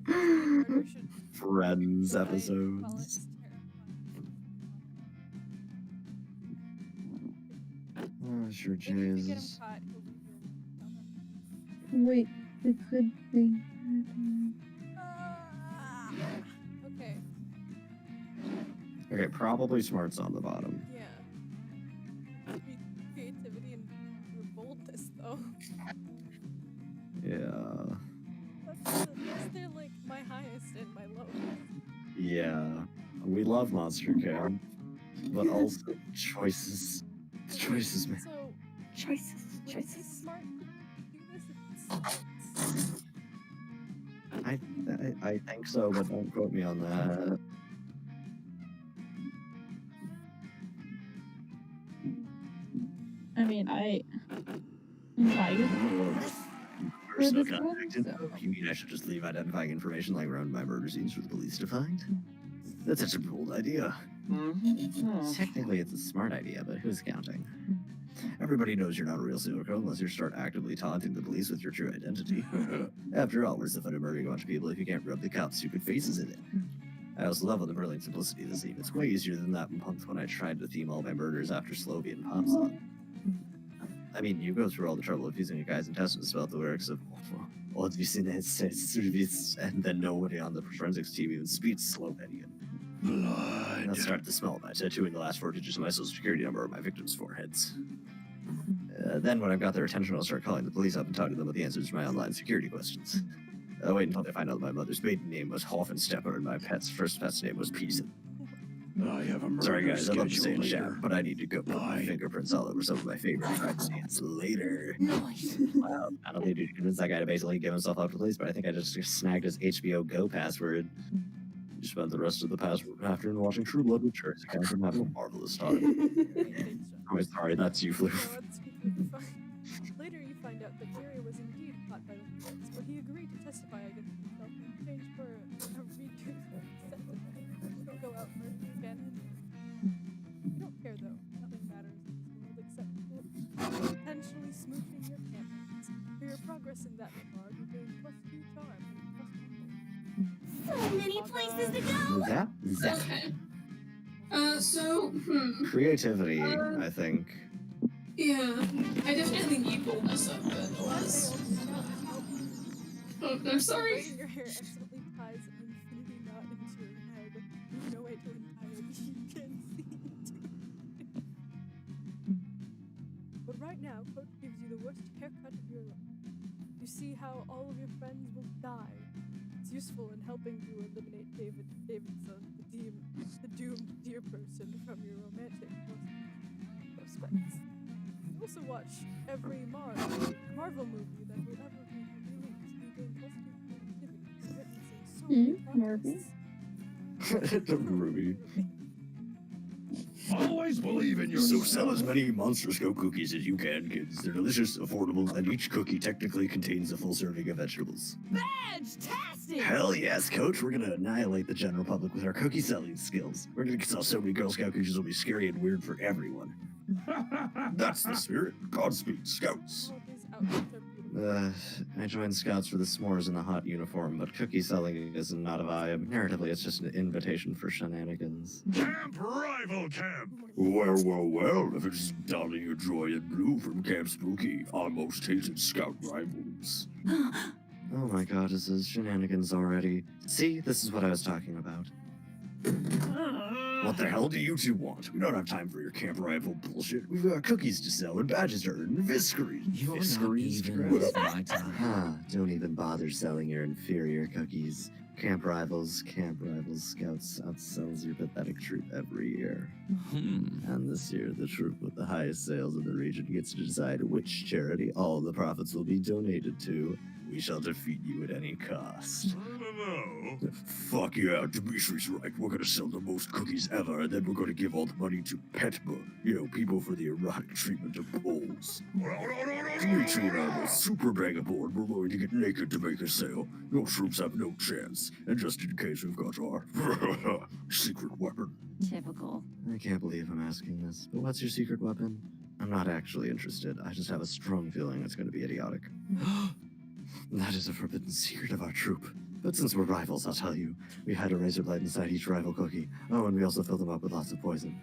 Murder should Friends be what I call it, episodes. Oh, sure, Maybe if you get him Jesus. caught, he'll be Wait, it could be. okay. Okay, probably smarts on the bottom. Yeah. Creativity and boldness, though. Yeah. That's their, like, my highest and my lowest. Yeah. We love Monster Camp, but also choices. Choices, man. So, Choices. would it be smart to do this if it's I think so, but don't quote me on that. I mean, I invited you. personal this one, contact info. You mean I should just leave identifying information like around my murder scenes for the police to find? That's such a bold idea. Technically, it's a smart idea, but who's counting? Everybody knows you're not a real serial killer unless you start actively taunting the police with your true identity. After all, where's the fun of murdering a bunch of people if you can't rub the cops' stupid faces in it? I also love the brilliant simplicity of the scene. It's way easier than that month when I tried to theme all my murders after Slovian pop song. I mean, you go through all the trouble of using a guy's intestines to spell out the lyrics of "What you seen it says service," and then nobody on the forensics team even speaks Slovenian. Blood. I'll start to smell by tattooing the last 4 digits of my social security number on my victims' foreheads. Then, when I've got their attention, I'll start calling the police up and talking to them about the answers to my online security questions. I'll wait until they find out that my mother's maiden name was Hoffenstepper and my first pet's name was Peason. I have a murder Sorry guys, I love to say schedule it chat, later. but I need to go put my Bye. fingerprints all over some of my favorite crime scenes later. Nice. Wow, I don't think you convinced that guy to basically give himself up to police, but I think I just snagged his HBO Go password. You spent the rest of the afternoon watching True Blood with Cherry's account and having a marvelous time. I'm sorry, that's you, Flu. No, that's completely fine. Later, you find out that Jerry was indeed caught by the police, but he agreed to testify against himself in exchange for a reduced sentence. Don't go out first, you can. You don't care though. Nothing matters in this world except potentially smooching your campaigns. For your progress in that regard, you gain +2 charm and +1 So many places to go! Zap? Zap. Okay. Creativity, I think. Yeah, I definitely need boldness up, but alas. Oh, I'm sorry. Braiding your hair accidentally ties an infinity knot into your head. There's no way to untie it. You can see it. But right now, Coach gives you the worst haircut of your life. You see how all of your friends will die. It's useful in helping you eliminate Davidson, the doomed dear person, from your romantic prospects. You also watch every Marvel movie that will ever be released. You gain +2 creativity, witnessing so many Marvel? podcasts. Ruby. Follow always believe in So yourself. sell as many Monster Scout cookies as you can, kids. They're delicious, affordable, and each cookie technically contains a full serving of vegetables. Fantastic! Hell yes, Coach. We're gonna annihilate the general public with our cookie selling skills. We're gonna sell so many Girl Scout cookies it'll be scary and weird for everyone. That's the spirit. Godspeed, Scouts. All these outfits are beautiful. I joined Scouts for the s'mores and the hot uniform, but cookie selling is not a vibe. Narratively, it's just an invitation for shenanigans. Camp Rival Camp. Well, if it's Dahlia, Joy, and Blue from Camp Spooky, our most hated Scout rivals. Oh my god, this is shenanigans already. See, this is what I was talking about. What the hell do you two want? We don't have time for your camp rival bullshit. We've got cookies to sell and badges to earn and Visceries. You're not Visceries to even grab. worth my time. Ah, don't even bother selling your inferior cookies. Camp Rivals, Scouts outsells your pathetic troop every year. And this year, the troop with the highest sales in the region gets to decide which charity all the profits will be donated to. We shall defeat you at any cost. I don't know. Fuck yeah, Dimitri's right. We're gonna sell the most cookies ever, and then we're gonna give all the money to Petba. You know, people for the erotic treatment of bulls. Dimitri and I will super bang aboard. We're going to get naked to make a sale. Your troops have no chance. And just in case, we've got our secret weapon. Typical. I can't believe I'm asking this, but what's your secret weapon? I'm not actually interested. I just have a strong feeling it's going to be idiotic. That is a forbidden secret of our troop. But since we're rivals, I'll tell you. We had a razor blade inside each rival cookie. Oh, and we also filled them up with lots of poison.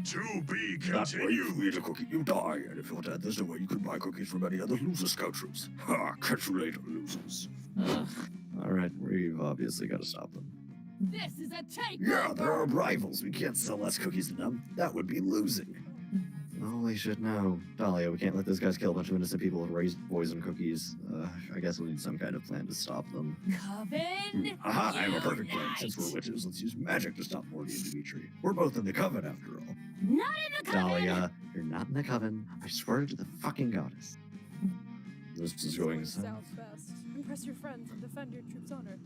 To be That way, if you continued. eat a cookie, you die. And if you're dead, there's no way you can buy cookies from any other loser Scout troops. Ha! Catch you later, losers. Alright, we've obviously got to stop them. This is a takeover! Yeah, they're our rivals. We can't sell less cookies than them. That would be losing. Holy shit, no. Dahlia, we can't let those guys kill a bunch of innocent people with raised poison cookies. I guess we'll need some kind of plan to stop them. Coven? Aha, I have a perfect plan. Unite! Since we're witches, let's use magic to stop Morty and Dimitri. We're both in the coven, after all. Not in the coven! Dahlia, you're not in the coven. I swear to the fucking goddess. This is going south. south best. Impress your friends and defend your troop's honor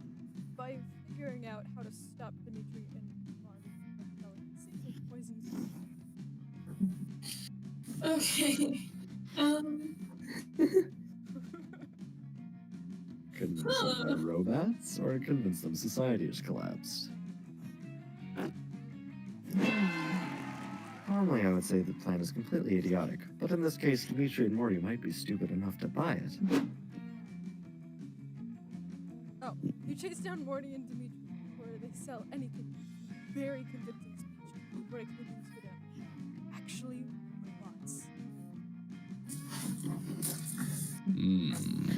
by figuring out how to stop Dimitri and Marty from selling secret poisons. Okay. Convince them they're robots, or convince them society has collapsed? Normally, I would say the plan is completely idiotic, but in this case, Dimitri and Morty might be stupid enough to buy it. Oh, you chase down Morty and Dimitri before they sell anything. Very convincing speech. You break the news for them. Actually, robots.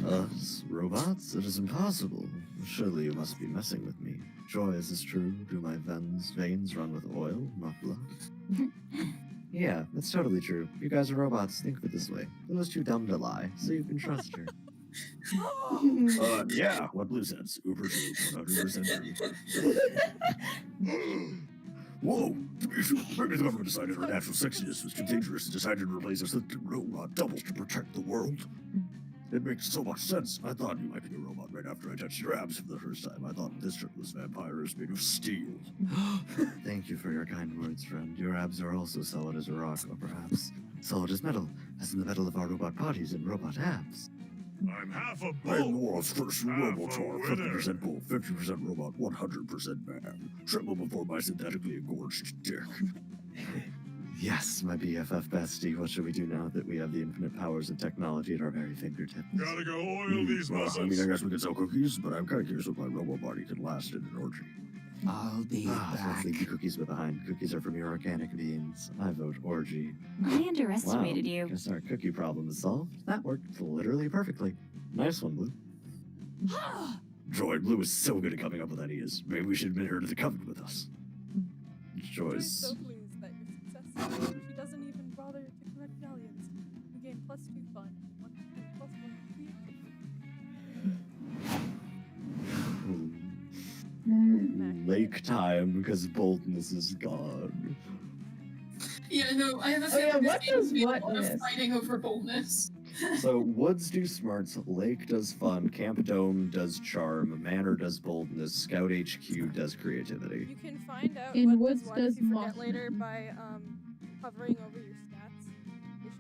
Us? Robots? It is impossible. Surely you must be messing with me. Joy, is this true? Do my veins run with oil, not blood? Yeah, that's totally true. You guys are robots. Think of it this way. Blue's too dumb to lie, so you can trust her. Yeah, what Blue says. Uber true, 100% true. Whoa! Dimitri, maybe the government decided her natural sexiness was too dangerous and decided to replace us with robot doubles to protect the world. It makes so much sense. I thought you might be a robot right after I touched your abs for the first time. I thought this shirtless vampire is made of steel. Thank you for your kind words, friend. Your abs are also solid as a rock, or perhaps solid as metal, as in the metal of our robot bodies and robot abs. I'm half a I am the bull. world's first Half a Robotar, winner. 50% bull, 50% robot, 100% man. Tremble before my synthetically engorged dick. Yes, my BFF bestie. What should we do now that we have the infinite powers of technology at our very fingertips? Gotta go oil these Well, muscles. I mean, I guess we could sell cookies, but I'm kind of curious what my robot body can last in an orgy. I'll be Let's back. leave the cookies behind. Cookies are from your organic beings. I vote orgy. I underestimated Wow, you. guess our cookie problem is solved. That worked literally perfectly. Nice one, Blue. Joy, Blue is so good at coming up with ideas. Maybe we should admit her to the coven with us. Joy's so Joyce. pleased that you're successful. She doesn't even bother to correct galleons. You gain +2 fun and 1 and +1 creativity. Lake time because boldness is gone. Yeah, no, I have a Oh, feeling yeah, this what game does will be a what lot of miss? fighting over boldness. So Woods do smarts, Lake does fun, Camp Dome does charm, Manor does boldness, Scout HQ does creativity. You can find out In what Woods does what does if you forget Moth. later by hovering over your stats, they show up.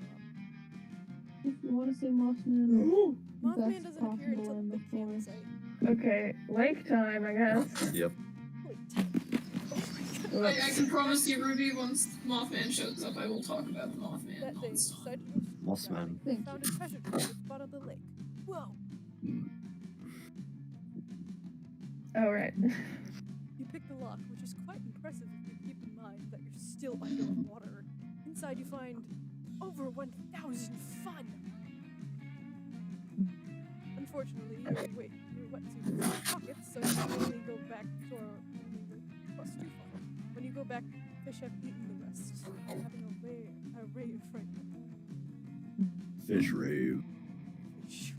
If you want to see Mothman, Mothman that's doesn't appear until possible in the the forest. campsite. Okay, lake time, I guess. Yep. I can promise you, Ruby, once Mothman shows up, I will talk about the Mothman That day, nonstop. inside your Mothman. you found a treasure trove at the bottom of the lake. Whoa! Alright. You pick the lock, which is quite impressive if you keep in mind that you're still underwater. Inside you find over 1,000 fun! Unfortunately, your wetsuit is in your pockets, so you can only go back to only with plus 2 fun. When you go back, fish have eaten the rest, having a rave right now. Fish rave. Fish.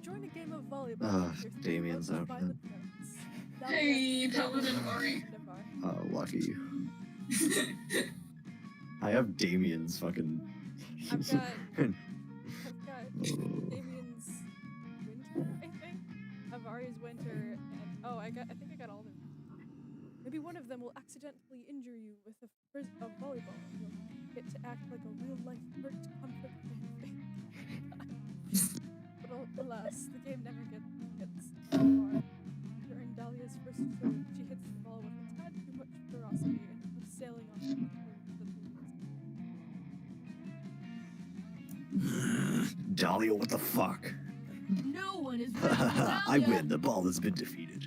Join a game of volleyball. with your three Damien's local outfit. violet friends. Hey, Paladin Ari. Oh, lucky. I have Damien's fucking. I've got Oh. Damien's winter, I think. Avari's winter, and I think I got all of them. Maybe one of them will accidentally injure you with a volleyball. You'll get to act like a real life hurt comfort family. But alas, the game never gets so far. During Dahlia's first serve, she hits the ball with a tad too much ferocity and goes sailing off the Dahlia, what the fuck? No one is I win. The ball has been defeated.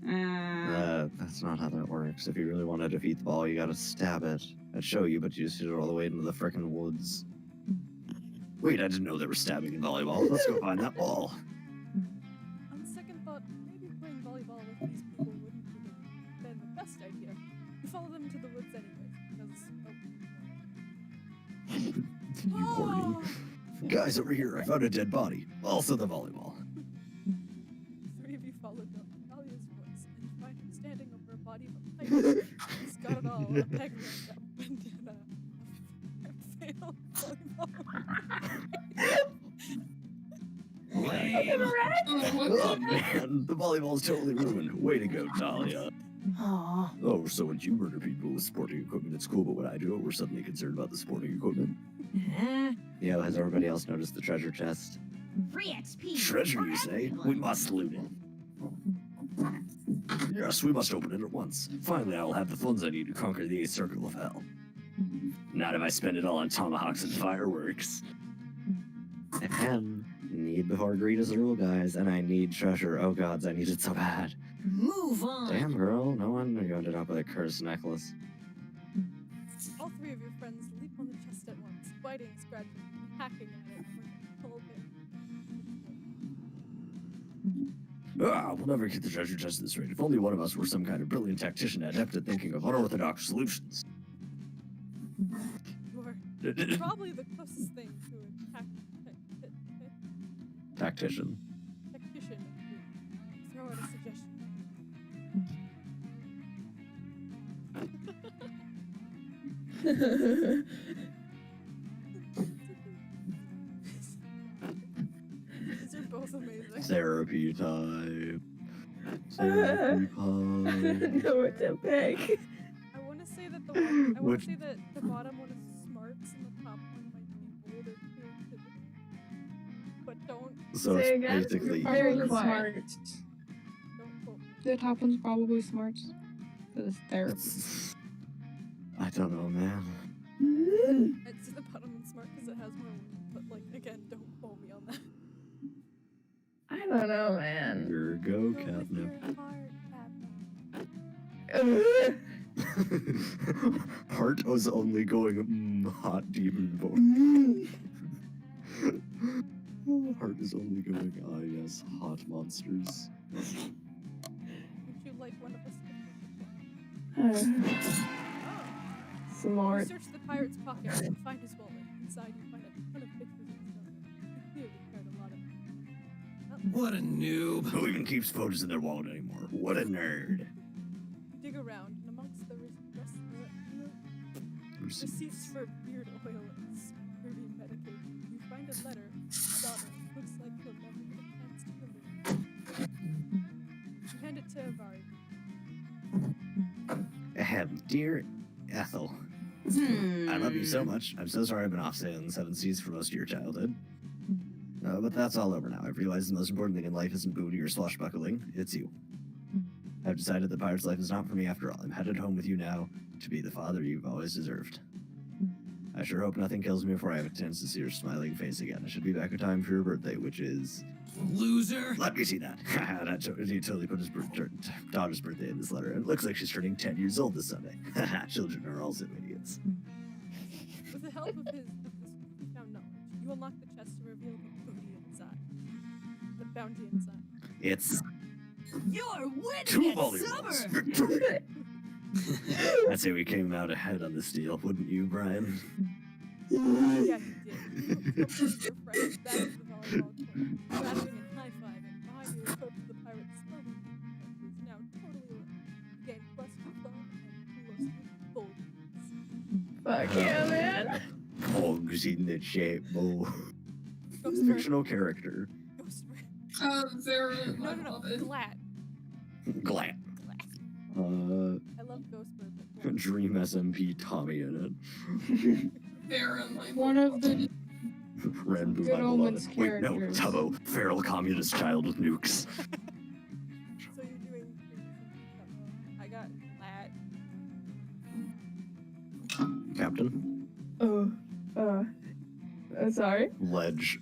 That's not how that works. If you really want to defeat the ball, you gotta stab it. I'd show you, but you just hit it all the way into the frickin' woods. Wait, I didn't know they were stabbing in volleyball. Let's go find that ball. On second thought, maybe playing volleyball with these people wouldn't have been the best idea. You follow them to the woods anyways, because You horny. Guys, over here, I found a dead body. Also the volleyball. three of you follow Dahlia's voice, and you find him standing over a body of a pipe. He's got it all, a peg leg, a bandana, a failed volleyball. Oh, what Oh man, the volleyball's totally ruined. Way to go, Dahlia. Aw. Oh, so when you murder people with sporting equipment, it's cool, but when I do it, we're suddenly concerned about the sporting equipment. Yeah, has everybody else noticed the treasure chest? Free XP. Treasure, for you say? everyone. We must loot it. Yes, we must open it at once. Finally, I will have the funds I need to conquer the 8th Circle of Hell. Not if I spend it all on tomahawks and fireworks. And need before greed is the rule, guys, and I need treasure. Oh gods, I need it so bad. Move on. Damn, girl, no wonder you ended up with a cursed necklace. All three of your friends leap on the chest at once, biting, scratching, and hacking at it like a whole bit. Ah, we'll never get the treasure chest at this rate. If only one of us were some kind of brilliant tactician adept at thinking of unorthodox solutions. You are probably the closest thing to a Tactician. tactician. Throw out a suggestion. These are both amazing. Therapy time. I don't know what to pick. I want to say that the one, I want Which- to say that the bottom one is smarts and the top one might be bold or creativity. But don't So Say it's again? basically Very Probably quiet. smart. don't quote me. The top one's probably smart. Because it's therapy. I don't know, man. I'd say the bottom one's smart because it has more weight, but like again, don't quote me on that. I don't know, man. Here go, Go with Catnip. your heart, Catnip. Heart was only going hot demon voice. Heart is only going, ah yes, hot monsters. Would you like one of us to Oh. You Smart. search the pirate's pocket and find his wallet. Inside you find a ton of pictures of his daughter. He clearly cared a lot of them. What a noob. Who even keeps photos in their wallet anymore? What a nerd. You dig around, and amongst the receipts for beard oil and scurvy medication, you find a letter. Daughter looks like he'll never get a chance to deliver. You hand it to Avari. Ahem, dear Ethel, I love you so much. I'm so sorry I've been off sailing the seven seas for most of your childhood. But that's all over now. I've realized the most important thing in life isn't booty or swashbuckling, it's you. I've decided that pirate's life is not for me after all. I'm headed home with you now to be the father you've always deserved. I sure hope nothing kills me before I have a chance to see your smiling face again. I should be back in time for your birthday, which is... Loser! Let me see that. He totally put his daughter's birthday in this letter. It looks like she's turning 10 years old this Sunday. Children are also idiots. With the help of this found knowledge, you unlock the chest to reveal the booty inside. The bounty inside. It's You're winning 2 at volumes. summer. I'd say we came out ahead on this deal, wouldn't you, Brian? Yeah, he did. You approached your friend back to the volleyball court, clapping and high-fiving. Behind you, the corpse of the pirate slowly who is now totally alone. You gain plus 2 thought and plus 2 boldness. Fuck yeah, man. Hogs in the chat, bo. Ghost bird. Fictional character. Ghost bird. Vera, No, I no, love no. it. Glad. Glad. Glad. I love Ghost bird, but glad. Dream SMP Tommy in it. Vera, my One of the Ranboo, Good my Omens beloved. Wait, no, characters. Tubbo, feral communist child with nukes. So you're doing. I got glad. Captain? Sorry. Ledge.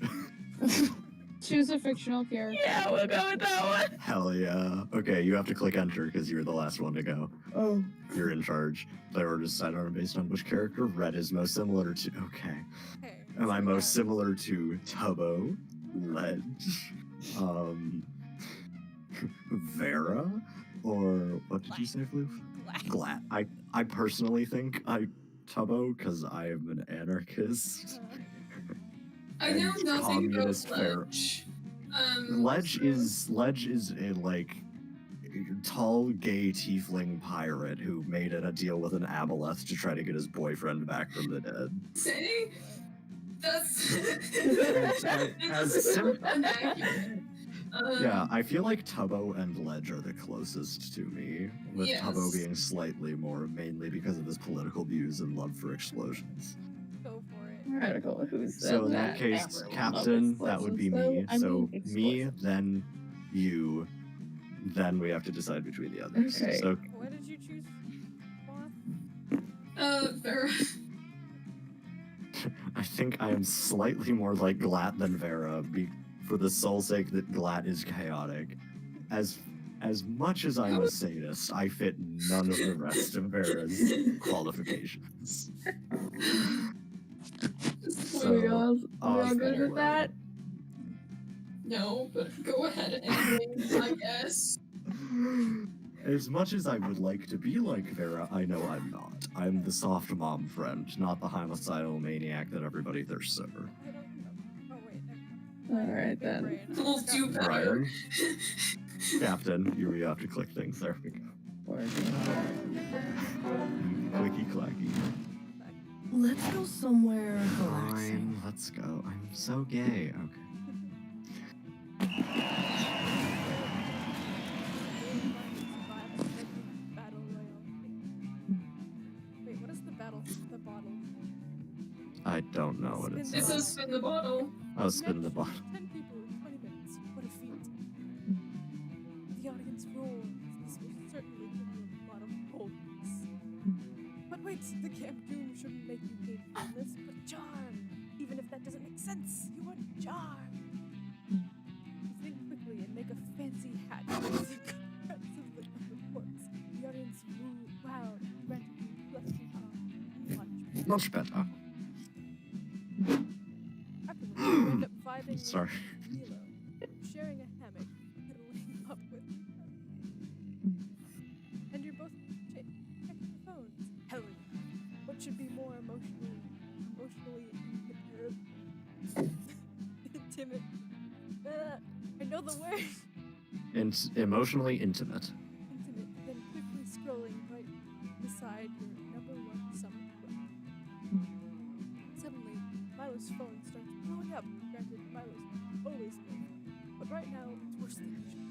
choose a fictional character. Yeah, we'll go with that one. Hell yeah. Okay, you have to click enter because you're the last one to go. Oh. You're in charge. They were decided on based on which character Red is most similar to. Okay. Hey. Am I most similar to Tubbo? Ledge? Vera? Or what did you say, Floof? Glad. I personally think Tubbo because I am an anarchist. I know And nothing about communist fair- Ledge. Ledge is a like tall gay tiefling pirate who made a deal with an aboleth to try to get his boyfriend back from the dead. Say? That's... as sim- inaccurate. Yeah, I feel like Tubbo and Ledge are the closest to me, with Yes. Tubbo being slightly more, mainly because of his political views and love for explosions. Go for it. Radical. Who's So in that case, Captain, that would be me. So me, explosives. then you, then we have to decide between the others. Okay. So What did you choose, Moth? Vera. I think I am slightly more like Glat than Vera, for the sole sake that Glat is chaotic. As much as I'm a sadist, I fit none of the rest of Vera's qualifications. we all Oz good anyway. with that? No, but go ahead anyway, I guess. As much as I would like to be like Vera, I know I'm not. I'm the soft mom friend, not the homicidal maniac that everybody thirsts over. I don't know. Oh, wait. never mind. Alright Big then. brain. I We'll forgot do what- better. Brian, Captain, you have to click things. There we go. Clicky clacky. Let's go somewhere relaxing. Fine, let's go. I'm so gay. Okay. Battle Royale. Wait, what is the battle? The bottle. I don't know what it It says. says spin the bottle. I'll spin the bottle. 10 people in 20 minutes. What a feat. The audience roars. This will certainly give you a lot of boldness. But wait, the Camp Doom shouldn't make you gain boldness, but charm. Even if that doesn't make sense, you are charmed. Think quickly and make a fancy hat using aggressively on the corpse. The audience wowed, granted you plus 2 much. Much better. Afterwards, you end up vibing Sorry. with Milo, sharing a hammock, cuddling up with and you're both checking your phones. Hell yeah. What should be more emotionally intimate? I know the word. Emotionally intimate. Intimate, then quickly scrolling right beside your #1 summer quip. Suddenly, Milo's phone starts blowing up. Granted, Milo's always blowing up, but right now it's worse than usual.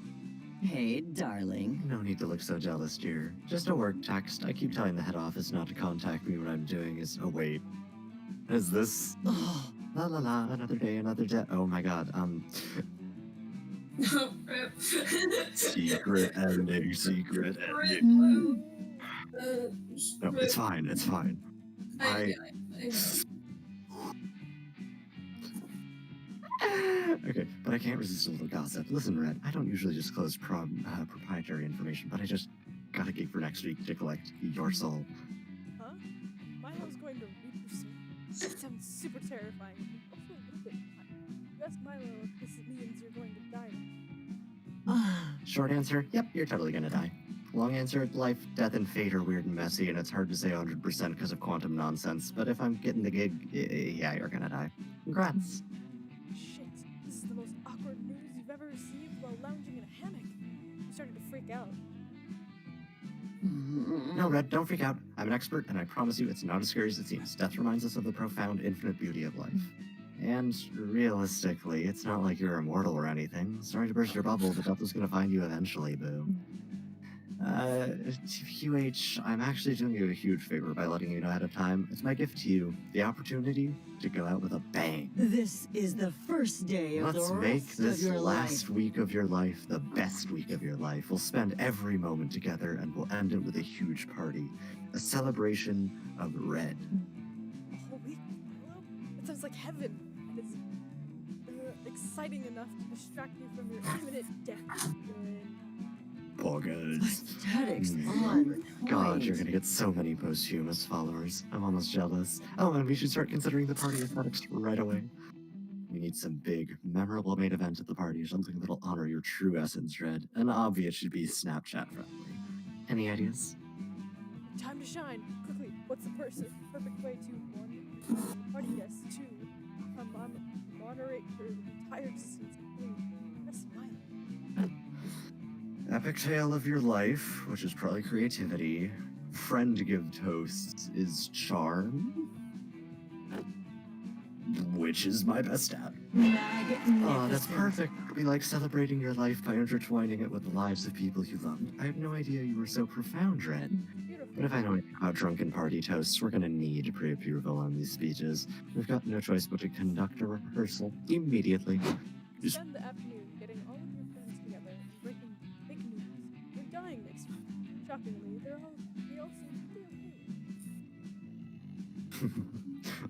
Hey, darling. No need to look so jealous, dear. Just a work text. I keep telling the head office not to contact me when I'm doing is. Oh, wait. Is this. Oh, la la la, another day, another day. Oh my god, Secret ending, secret ending. No, it's fine, it's fine. Okay, but I can't resist a little gossip. Listen, Red, I don't usually disclose proprietary information, but I just got a gig for next week to collect your soul. Huh? Milo's going to reap your soul? That sounds super terrifying. Also a little bit fun. You ask Milo if this means you're going to die. Short answer, yep, you're totally gonna die. Long answer, life, death, and fate are weird and messy, and it's hard to say 100% because of quantum nonsense, but if I'm getting the gig, yeah, you're gonna die. Congrats. Shit, this is the most awkward news you've ever received while lounging in a hammock. You started to freak out. No, Red, don't freak out. I'm an expert, and I promise you it's not as scary as it seems. Death reminds us of the profound, infinite beauty of life. And realistically, it's not like you're immortal or anything. Sorry to burst your bubble, but death was gonna find you eventually, boo. QH, I'm actually doing you a huge favor by letting you know ahead of time. It's my gift to you, the opportunity to go out with a bang. This is the first day of Let's the make rest this of your last life. week of your life the best week of your life. We'll spend every moment together and we'll end it with a huge party. A celebration of Red. A whole week with Milo? That sounds like heaven. And it's exciting enough to distract you from your imminent death. Poggers. Aesthetics Mm. on God, point. you're gonna get so many posthumous followers. I'm almost jealous. Oh, and we should start considering the party aesthetics right away. We need some big, memorable main event at the party, something that'll honor your true essence, Red. And obvious should be Snapchat friendly. Any ideas? Time to shine. Quickly, what's the perfect way to one, party guests, two, moderate your entire existence, three, press smile. Epic tale of your life, which is probably creativity. Friend to give toasts is charm, which is my best stat. Oh, that's perfect. We like celebrating your life by intertwining it with the lives of people you loved. I had no idea you were so profound, Red. Beautiful. But if I know anything about drunken party toasts, we're gonna need pre-approval on these speeches. We've got no choice but to conduct a rehearsal immediately. Spend the afternoon getting all of your friends together and breaking big news. You're dying next week. Shockingly, they all seem to be okay.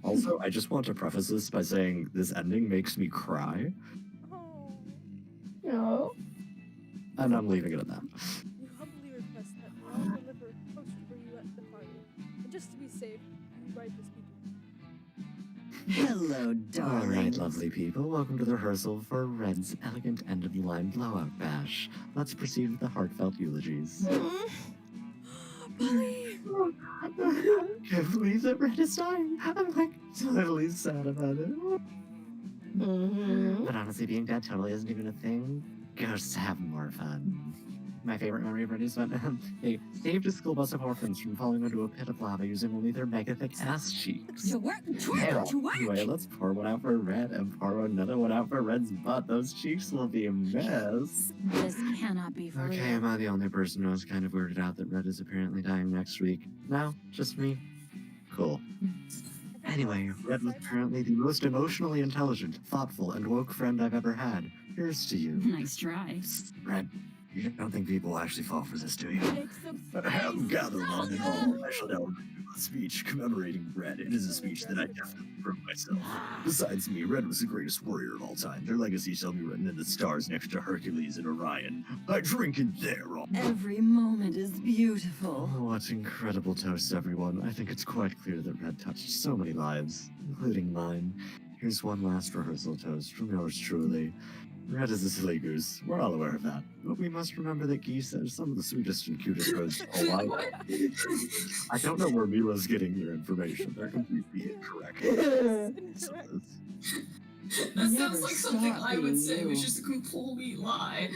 Also, I just want to preface this by saying this ending makes me cry, Oh. No. and I'm leaving it at that. You humbly request that we all deliver a toast for you at the party. And just to be safe, you write this speech. Hello, darling. All right, lovely people, welcome to the rehearsal for Red's elegant end-of-the-line blowout bash. Let's proceed with the heartfelt eulogies. Polly! I can't believe that Red is dying. I'm like totally sad about it. But honestly, being dead totally isn't even a thing. Ghosts have more fun. My favorite memory of Red is when they saved a school bus of orphans from falling into a pit of lava using only their mega thick ass cheeks. To work, to work. Anyway, let's pour one out for Red and pour another one out for Red's butt. Those cheeks will be a mess. This cannot be for Okay, real. am I the only person who was kind of weirded out that Red is apparently dying next week? No, just me. Cool. Anyway, Red was apparently the most emotionally intelligent, thoughtful, and woke friend I've ever had. Here's to you. Nice try. Red, you don't think people will actually fall for this, do you? Make some space. Gather one and all, I shall now read a speech commemorating Red. It is a speech that I definitely wrote myself. Besides me, Red was the greatest warrior of all time. Their legacy shall be written in the stars next to Hercules and Orion. I drink in their honor. Every moment is beautiful. Oh, what incredible toasts, everyone. I think it's quite clear that Red touched so many lives, including mine. Here's one last rehearsal toast from yours truly. Red is a silly goose. We're all aware of that. But we must remember that geese are some of the sweetest and cutest birds in all life. I don't know where Mila's getting their information. They're completely incorrect. That Never sounds like something stop I would being say, you. which is a complete lie.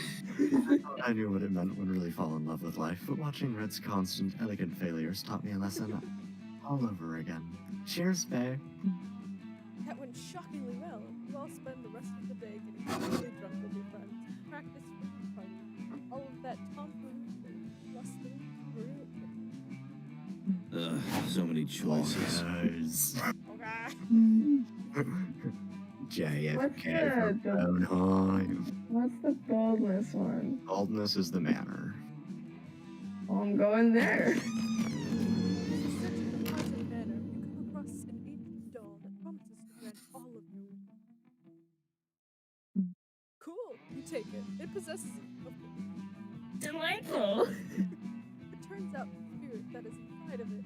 I knew what it meant when really fall in love with life, but watching Red's constant, elegant failures taught me a lesson all over again. Cheers, babe. That went shockingly well. You all spend the rest of the day getting really drunk with your friends. Practice for your party. all of that tomfoolery, lusting, So many choices. Guys. Okay. JFK What's for the- Bonehive. What's the boldness one? Baldness is the manner. Oh, I'm going there. Set in the Haunted Manor, you come across an ancient doll that promises to grant all of your wishes. Cool, you take it. It possesses you, of course. Delightful. It turns out the spirit that is inside of it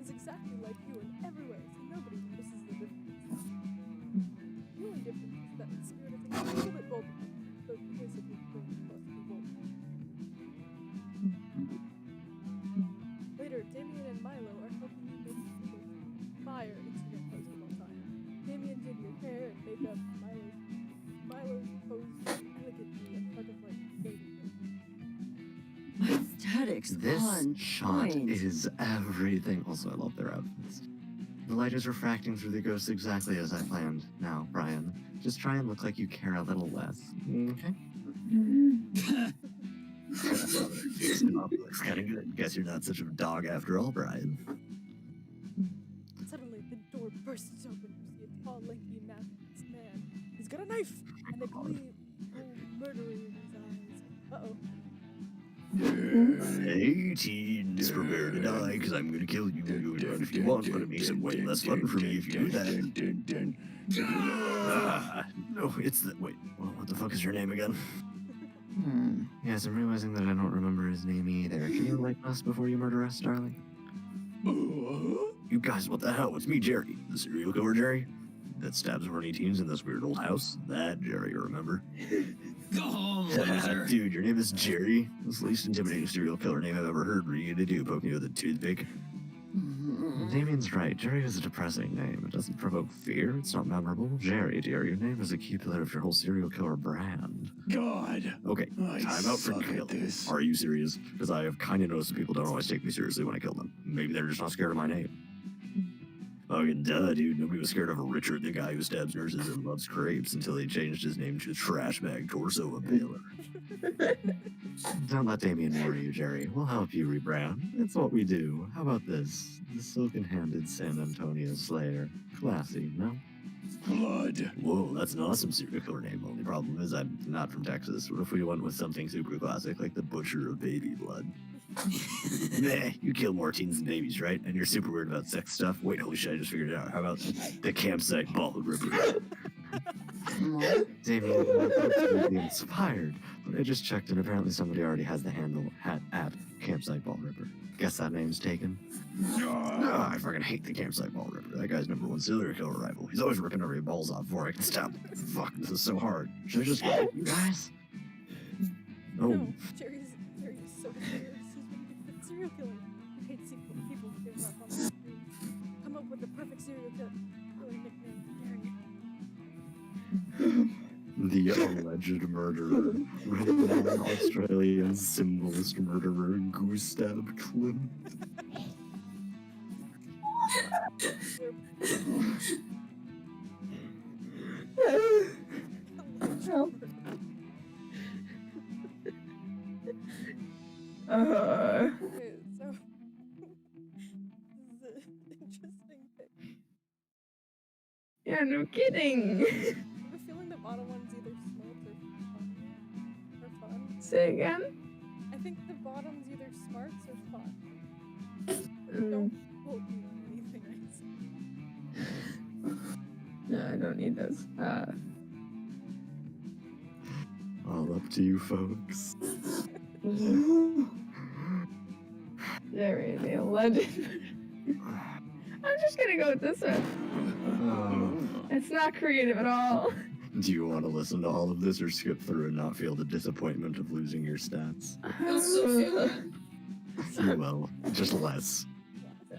is exactly like you in every way, so nobody notices the difference. The only difference is that the spirit is a little bit bolder, so you basically don't must be bold. Later, Damien and Milo are helping you make the most fire Instagram post of all time. Damien did your hair and makeup. Milo posed elegantly in front of like baby. Aesthetics This on shot point. is everything. Also, I love their outfits. The light is refracting through the ghosts exactly as I planned. Now, Brian, just try and look like you care a little less. Okay? Looks kind of good. Guess you're not such a dog after all, Brian. Suddenly, the door bursts open. You see a tall, lanky, masked man. He's got a knife, and they gleam murderer in his eyes. Uh-oh. Hey, teens, prepare to die, because I'm gonna kill you. You can run if you want, but it makes it way less fun for me if you do that. No, it's the... Wait, what the fuck is your name again? Yes, I'm realizing that I don't remember his name either. Can you enlighten us before you murder us, darling? You guys, what the hell? It's me, Jerry. The serial killer Jerry? That stabs horny teens in this weird old house? That Jerry, you remember? Go home, loser. Dude, your name is Jerry? That's the least intimidating serial killer name I've ever heard. What are you gonna do, poke me with a toothpick? Damien's right. Jerry is a depressing name. It doesn't provoke fear. It's not memorable. Jerry, dear, your name is a key pillar of your whole serial killer brand. God. Okay, I time out for suck at killing. this. Are you serious? Because I have kind of noticed that people don't always take me seriously when I kill them. Maybe they're just not scared of my name. Fucking duh, dude. Nobody was scared of Richard, the guy who stabs nurses and loves crepes, until he changed his name to Trash Bag Torso Impaler. Don't let Damien worry you, Jerry. We'll help you rebrand. It's what we do. How about this? The silken-handed San Antonio Slayer. Classy, no? Blood. Whoa, that's an awesome serial killer name. Only problem is I'm not from Texas. What if we went with something super classic like the Butcher of Baby Blood? Meh, you kill more teens than babies, right? And you're super weird about sex stuff. Wait, holy shit, I just figured it out. How about the campsite ball ripper? Damien, I'm be inspired, but I just checked and apparently somebody already has the handle at campsite ball ripper. Guess that name's taken. I fucking hate the campsite ball ripper. That guy's #1 serial killer rival. He's always ripping every balls off before I can stop. Fuck, this is so hard. Should I just quit, you guys? Oh. No, Jerry's so serious. He's been a good serial killer. He hates people who give up on the screen. Come up with the perfect serial killer nickname, Jerry. The alleged murderer, renowned Australian symbolist murderer Gustav Klimt. Help. Okay, so this is an interesting pick. Yeah, no kidding. I have a feeling the bottom one's either smart or fun. Say again? I think the bottom's either smarts or fun. Mm, Don't quote me on anything I say. no, I don't need those. All up to you folks. Jerry, the legend. I'm just gonna go with this one. It's not creative at all. Do you want to listen to all of this or skip through and not feel the disappointment of losing your stats? You'll still feel it. You will, just less.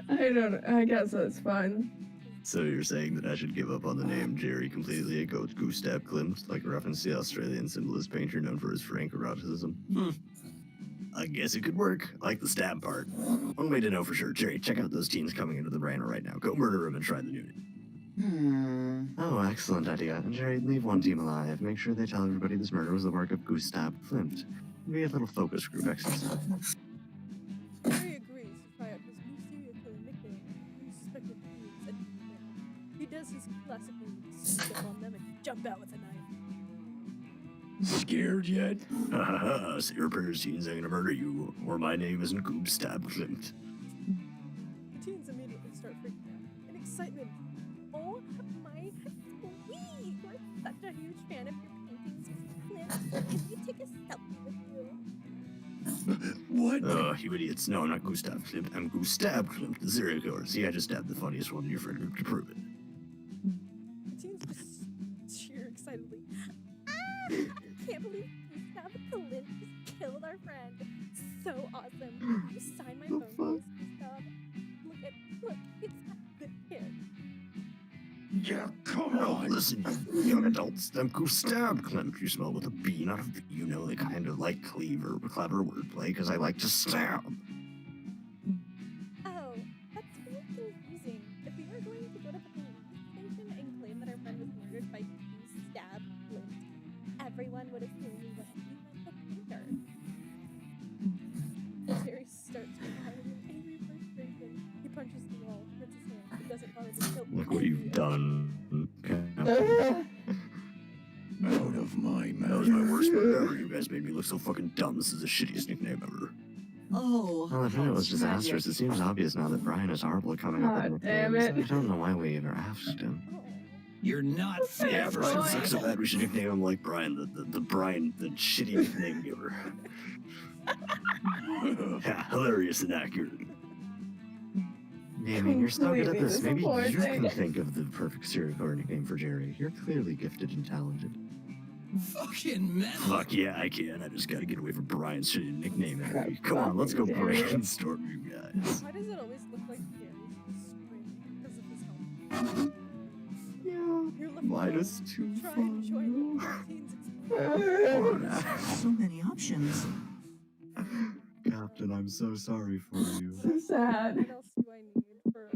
I guess that's fine. So you're saying that I should give up on the name Jerry completely and go with Gustav Klimt, like a reference to the Australian symbolist painter known for his frank eroticism? I guess it could work. I like the stab part. One way to know for sure, Jerry, check out those teens coming into the brain right now. Go murder them and try the new name. Oh, excellent idea. And Jerry, leave one team alive. Make sure they tell everybody this murder was the work of Gustav Klimt. Be a little focus group exercise. Harry agrees to try out his new serial killer nickname, Unsuspected Thieves, and he does his classic move, sneak up on them and jump out with a knife. Scared yet? Say your prayers, teens, I'm gonna murder you, or my name isn't Goob Stab Clint. The teens immediately start freaking out. In excitement, oh my sweet! We're such a huge fan of your paintings, Mr. Clint. Can we take a selfie with you? What? You idiots. No, I'm not Gustav Klimt. I'm Gustav Klimt, the serial killer. See, I just stabbed the funniest one in your friend group to prove it. The teens just cheer excitedly. I can't believe Gustav Clint just killed our friend. So awesome. Will you sign my phone case, Gustav? Look, it's the kid. Yeah, come Oh, on. listen, you young adults. I'm Gustav Klimt. You smell with a B, not a V. You know, the kind of like clever wordplay, because I like to stab. Oh, that's very confusing. If we were going to go to the police station and claim that our friend was murdered by Gustav Clint, everyone would assume we went the painter. Harry starts crying in angry frustration. He punches the wall, hurts his hand, but doesn't bother to kill Look what you've done. Out of my That was mouth. my worst move ever. You guys made me look so fucking dumb. This is the shittiest nickname ever. Oh, Well, if it was disastrous, it seems obvious now that Brian is horrible at coming up God with damn nicknames. it. I don't know why we ever asked him. You're not Yeah, fit. Brian sucks so bad we should nickname him like Brian, the Brian, the shitty nickname giver. Yeah, hilarious and accurate. Yeah, I mean, you're so good at Completely this. Maybe you can disappointing. think of the perfect serial killer nickname for Jerry. You're clearly gifted and talented. Fucking metal. Fuck yeah, I can. I just gotta get away from Brian's shitty nickname. Come on, let's go brainstorm, you guys. Why does it always look like Gary's screaming because of his helmet? Yeah, You're looking mine is too try and join fun. the teens so many options. Captain, I'm so sorry for you. So sad. What else do I need for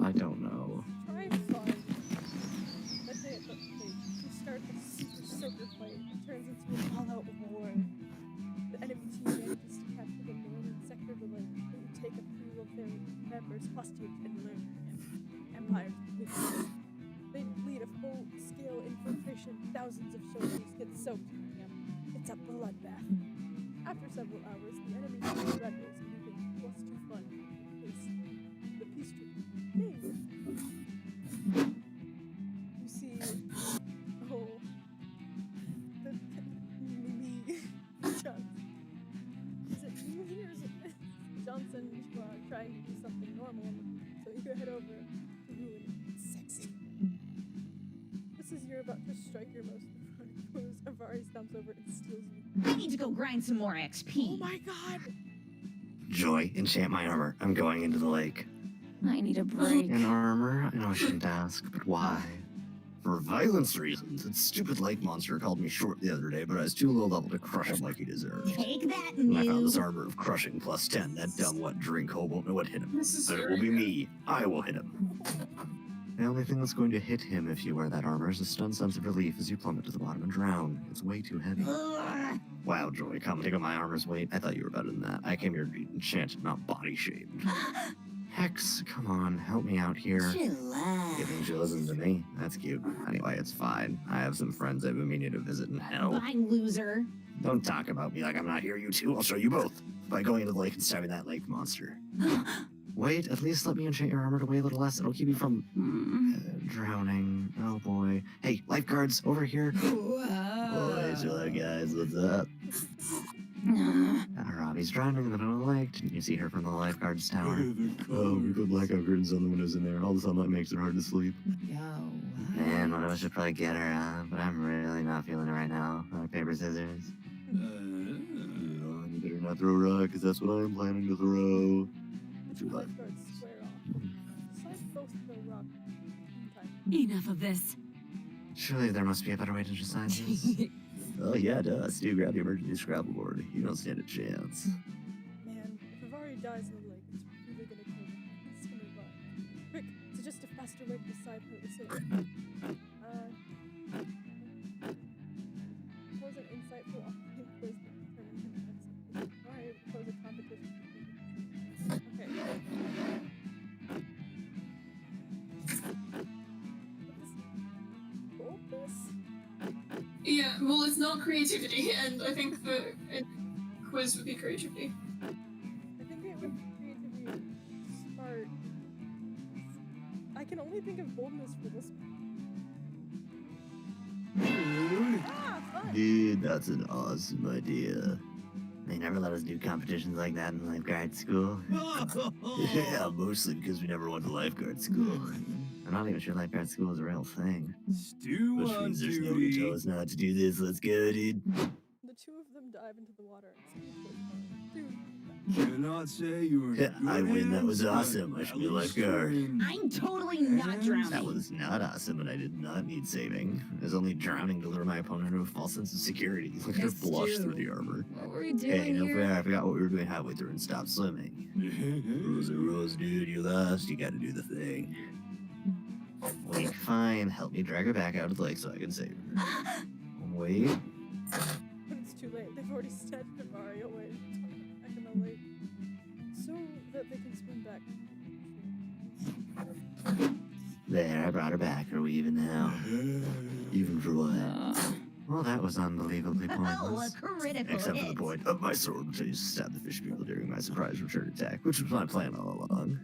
I don't know. try fun? That day at the lake, we start a super soaker fight. It turns into an all-out war. The enemy team manages to capture the northern sector of the lake, and we take a few of their members hostage and learn Empire's position. They lead a full-scale infiltration. Thousands of soldiers get soaked in camp. It's a bloodbath. After several hours, the enemy surrenders, leaving us to fund the peace treaty. Yay! You see, the Mimi Johnson. Is it New Year's Johnson trying to do something normal, so you head over to ruin sexy. Just as you're about to strike your most pose, Avari stomps over and steals you. I need to go grind some more XP. Oh my god! Joy, enchant my armor. I'm going into the lake. I need a break. In armor? I know I shouldn't ask, but why? For violence reasons. That stupid lake monster called me short the other day, but I was too low level to crush him like he deserved. Take that, And I found this noob. armor of crushing plus 10. That dumb wet drink hole won't know what hit him. This is But it very will be good. me. I will hit him. The only thing that's going to hit him if you wear that armor is a stunned sense of relief as you plummet to the bottom and drown. It's way too heavy. Ugh. Wow, Joy, come take up my armor's weight. I thought you were better than that. I came here to be enchanted, not body shamed. Hex, come on, help me out here. You think she listens to me? That's cute. Anyway, it's fine. I have some friends I've been meaning to visit in hell. Bye, loser. Don't talk about me like I'm not here, you two. I'll show you both. By going into the lake and stabbing that lake monster. Wait, at least let me enchant your armor to weigh a little less. It'll keep you from drowning. Oh boy. Hey, lifeguards, over here. Boys, hello guys, what's up? Robbie's drowning in the middle of the lake. Didn't you see her from the lifeguards tower? Oh, we put blackout curtains on the windows in there. All the sunlight makes it hard to sleep. Man, one of us should probably get her, but I'm really not feeling it right now. Rock, paper, scissors. You better not throw a rock, because that's what I'm planning to throw. The two lifeguards square off. Decide both throw rock. Enough of this. Surely there must be a better way to decide this. Oh yeah, duh. Stu, grab the emergency Scrabble board. You don't stand a chance. Man, if Avari dies in the lake, it's really gonna kill him. He's gonna run. Quick, suggest a faster way to decide her to save. What was it? well, it's not creativity, and I think the quiz would be creativity. I think it would be creativity smart. I can only think of boldness for this one. Ah, fun! Dude, that's an awesome idea. They never let us do competitions like that in lifeguard school. Yeah, mostly because we never went to lifeguard school. I'm not even sure lifeguard school is a real thing. Stew Which on means there's no one to tell duty. us not to do this. Let's go, dude. The two of them dive into the water and speed towards Bonnie. Dude, Cannot say you were. Yeah, I win. That was awesome. I should be a lifeguard. I'm totally not drowning. That was not awesome, and I did not need saving. I was only drowning to lure my opponent into a false sense of security. Look at her Yes, blush Stu. through the armor. What were we doing Hey, no here? fair. I forgot what we were doing halfway through and stopped swimming. Rules are rules, dude. You lost. You gotta do the thing. Wait, fine. Help me drag her back out of the lake so I can save her. Wait. but it's too late. They've already snatched Mario away back in the lake. So that they can swim back. There, I brought her back. Are we even now? Even for what? Well, that was unbelievably Oh, pointless. a critical Except for hit. the point of my sword, which I used to stab the fish people during my surprise return attack, which was my plan all along.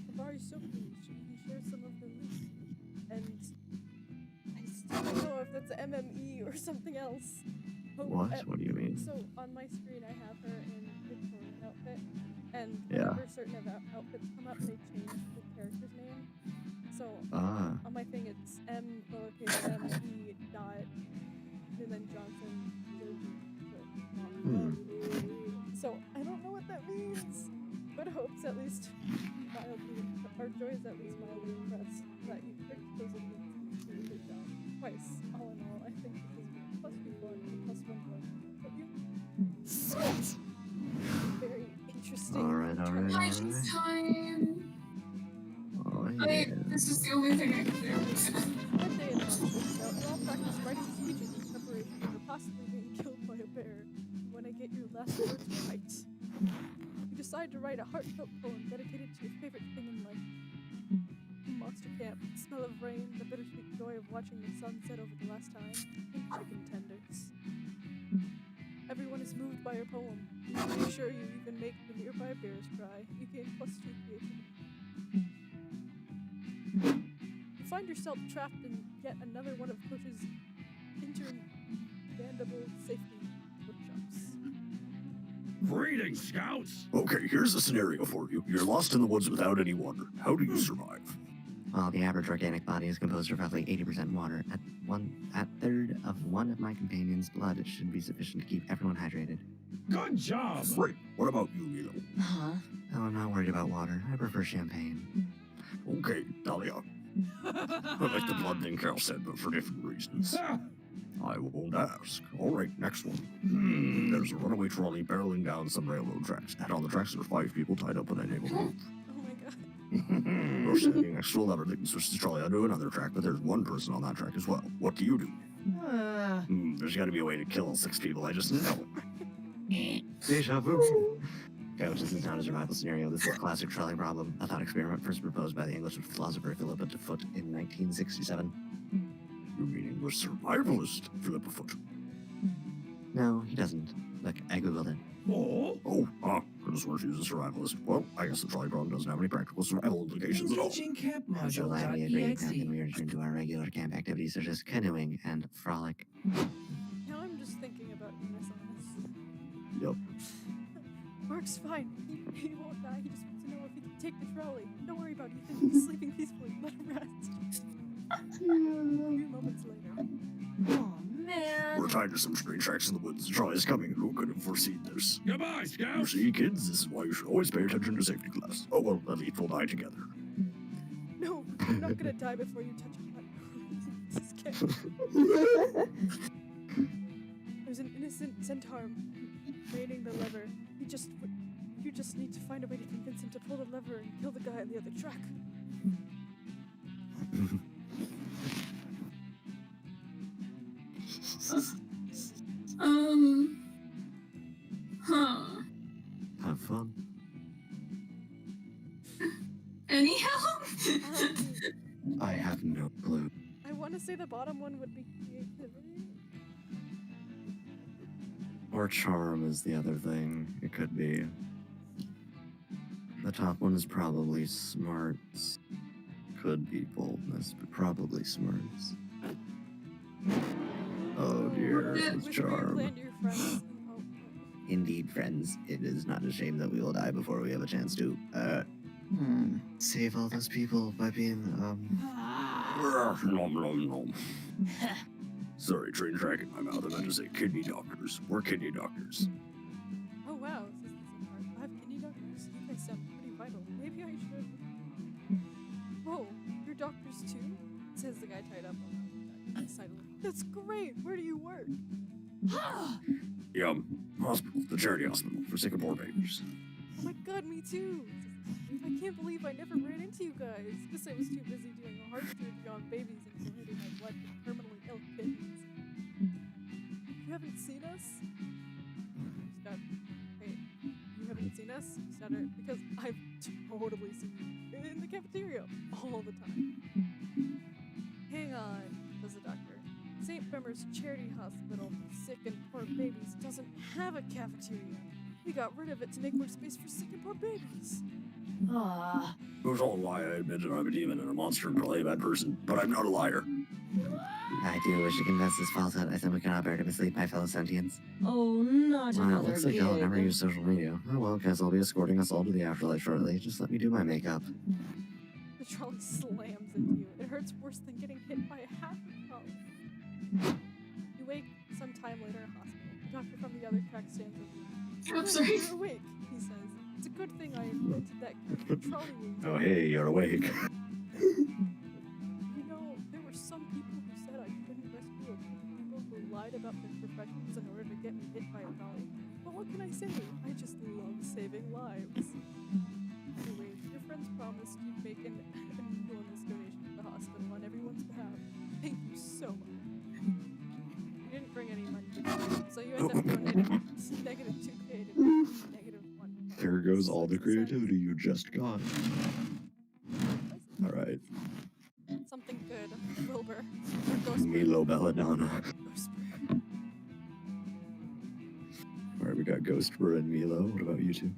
The bar is so cool. Should we share some of the loot? And I still don't know if that's a MME or something else. But What? What do you mean? So on my screen, I have her in Victorian outfit, and Yeah. whenever certain outfits come up, they change the character's name. So Ah. on my thing, it's M lowercase m e dot and then Johnson. So I don't know what that means, but Hope's at least mildly, or Joy's at least mildly impressed that you picked those idiots to do a good job twice. All in all, I think this is plus 1 plus 1 point. But you Sweet. very interesting. Alright, alright, turn. alright. It's time. Oh, Like, yeah. this is the only thing I can do. One day in the office, we all practice writing speeches in preparation for possibly being killed by a bear. When I get your last words right, you decide to write a heartfelt poem dedicated to your favorite thing in life. Monster camp, the smell of rain, the bittersweet joy of watching the sun set over the last time, and chicken tenders. Everyone is moved by your poem. Make sure you even make the nearby bears cry. You gain +2 creativity. You find yourself trapped in yet another one of Coach's interminable safety workshops. Greetings, scouts. Okay, here's a scenario for you. You're lost in the woods without any water. How do you survive? Well, the average organic body is composed of roughly 80% water. At third of one of my companion's blood, it should be sufficient to keep everyone hydrated. Good job. Great. What about you, Milo? Huh? Oh, I'm not worried about water. I prefer champagne. Okay, Dahlia. I like the blood thing Carol said, but for different reasons. I won't ask. All right, next one. There's a runaway trolley barreling down some railroad tracks. And on the tracks, there are 5 people tied up with a naval rope. Oh my god. We're standing next to a lever that can switch the trolley onto another track, but there's one person on that track as well. What do you do? There's got to be a way to kill 6 people. I just know. Deja vu. Couch isn't not a survival scenario. This is a classic trolley problem, a thought experiment first proposed by the English philosopher Philip de Foot in 1967. You mean English survivalist, Philippa Foot? No, he doesn't. Look, I googled it. Could have sworn she was a survivalist. Well, I guess the trolley problem doesn't have any practical survival implications at all. Engaging camp I'm so glad we agreed. Now module.exe. can we return to our regular camp activities such as canoeing and frolic? Now I'm just thinking about Eunice on this. Yep. Mark's fine. He won't die. He just wants to know if he can take the trolley. Don't worry about Ethan. He's sleeping peacefully. Let him rest. A few moments later. Oh, man. We're tied to some train tracks in the woods. The trolley is coming. Who could have foreseen this? Goodbye, You scouts. see, kids, this is why you should always pay attention to safety class. Oh well, at least we'll die together. No, you're not gonna die before you touch a hut. Just kidding. There's an innocent centaur manning the lever. You just need to find a way to convince him to pull the lever and kill the guy on the other track. Have fun. Any help? I have no clue. I want to say the bottom one would be creativity. Or charm is the other thing. It could be. The top one is probably smarts. Could be boldness, but probably smarts. Oh dear, it was With your charm. plan, your friends. Oh, Indeed, friends, it is not a shame that we will die before we have a chance to, save all those people by being, Nom nom nom. Sorry, train track in my mouth. I meant to say kidney doctors. We're kidney doctors. oh wow, this is the part. I have kidney doctors. You guys sound pretty vital. Maybe I should. Whoa, you're doctors too? Says the guy tied up on the side of the. That's great. Where do you work? Hospital, the charity hospital for Singapore babies. Oh my god, me too. I can't believe I never ran into you guys. Guess I was too busy doing a heart surgery on babies and donating my blood to terminally ill kittens. You haven't seen us? Stop. Wait, you haven't seen us? Stutter. Because I've totally seen you in the cafeteria all the time. Hang on, says the doctor. St. Bremer's Charity Hospital for Sick and Poor Babies doesn't have a cafeteria. We got rid of it to make more space for sick and poor babies. It was all a lie. I admitted I'm a demon and a monster and probably a bad person, but I'm not a liar. I do wish to confess this falsehood. I simply cannot bear to mislead my fellow sentients. Oh, not Well, it another looks like I'll never gig. use social media. Oh well, guess I'll be escorting us all to the afterlife shortly. Just let me do my makeup. The trolley slams into you. It hurts worse than getting hit by a half a trolley. You wake some time later in hospital. The doctor from the other track stands over you. I'm sorry. You're awake, he says. It's a good thing I invented that kind of trolley wound. Oh hey, you're awake. You know, there were some people who said I couldn't rescue a group of people who lied about their professions in order to get me hit by a trolley. But what can I say? I just love saving lives. Anyway, your friends promised you'd make an enormous donation to the hospital on everyone's behalf. Thank you so much. You didn't bring any money, so you end up donating negative 2K to negative 1. There goes all the creativity you just got. Alright. Something good, Wilbur. Or Ghost Milo Belladonna. Ghostbird. Alright, we got Ghostbird and Milo. What about you two?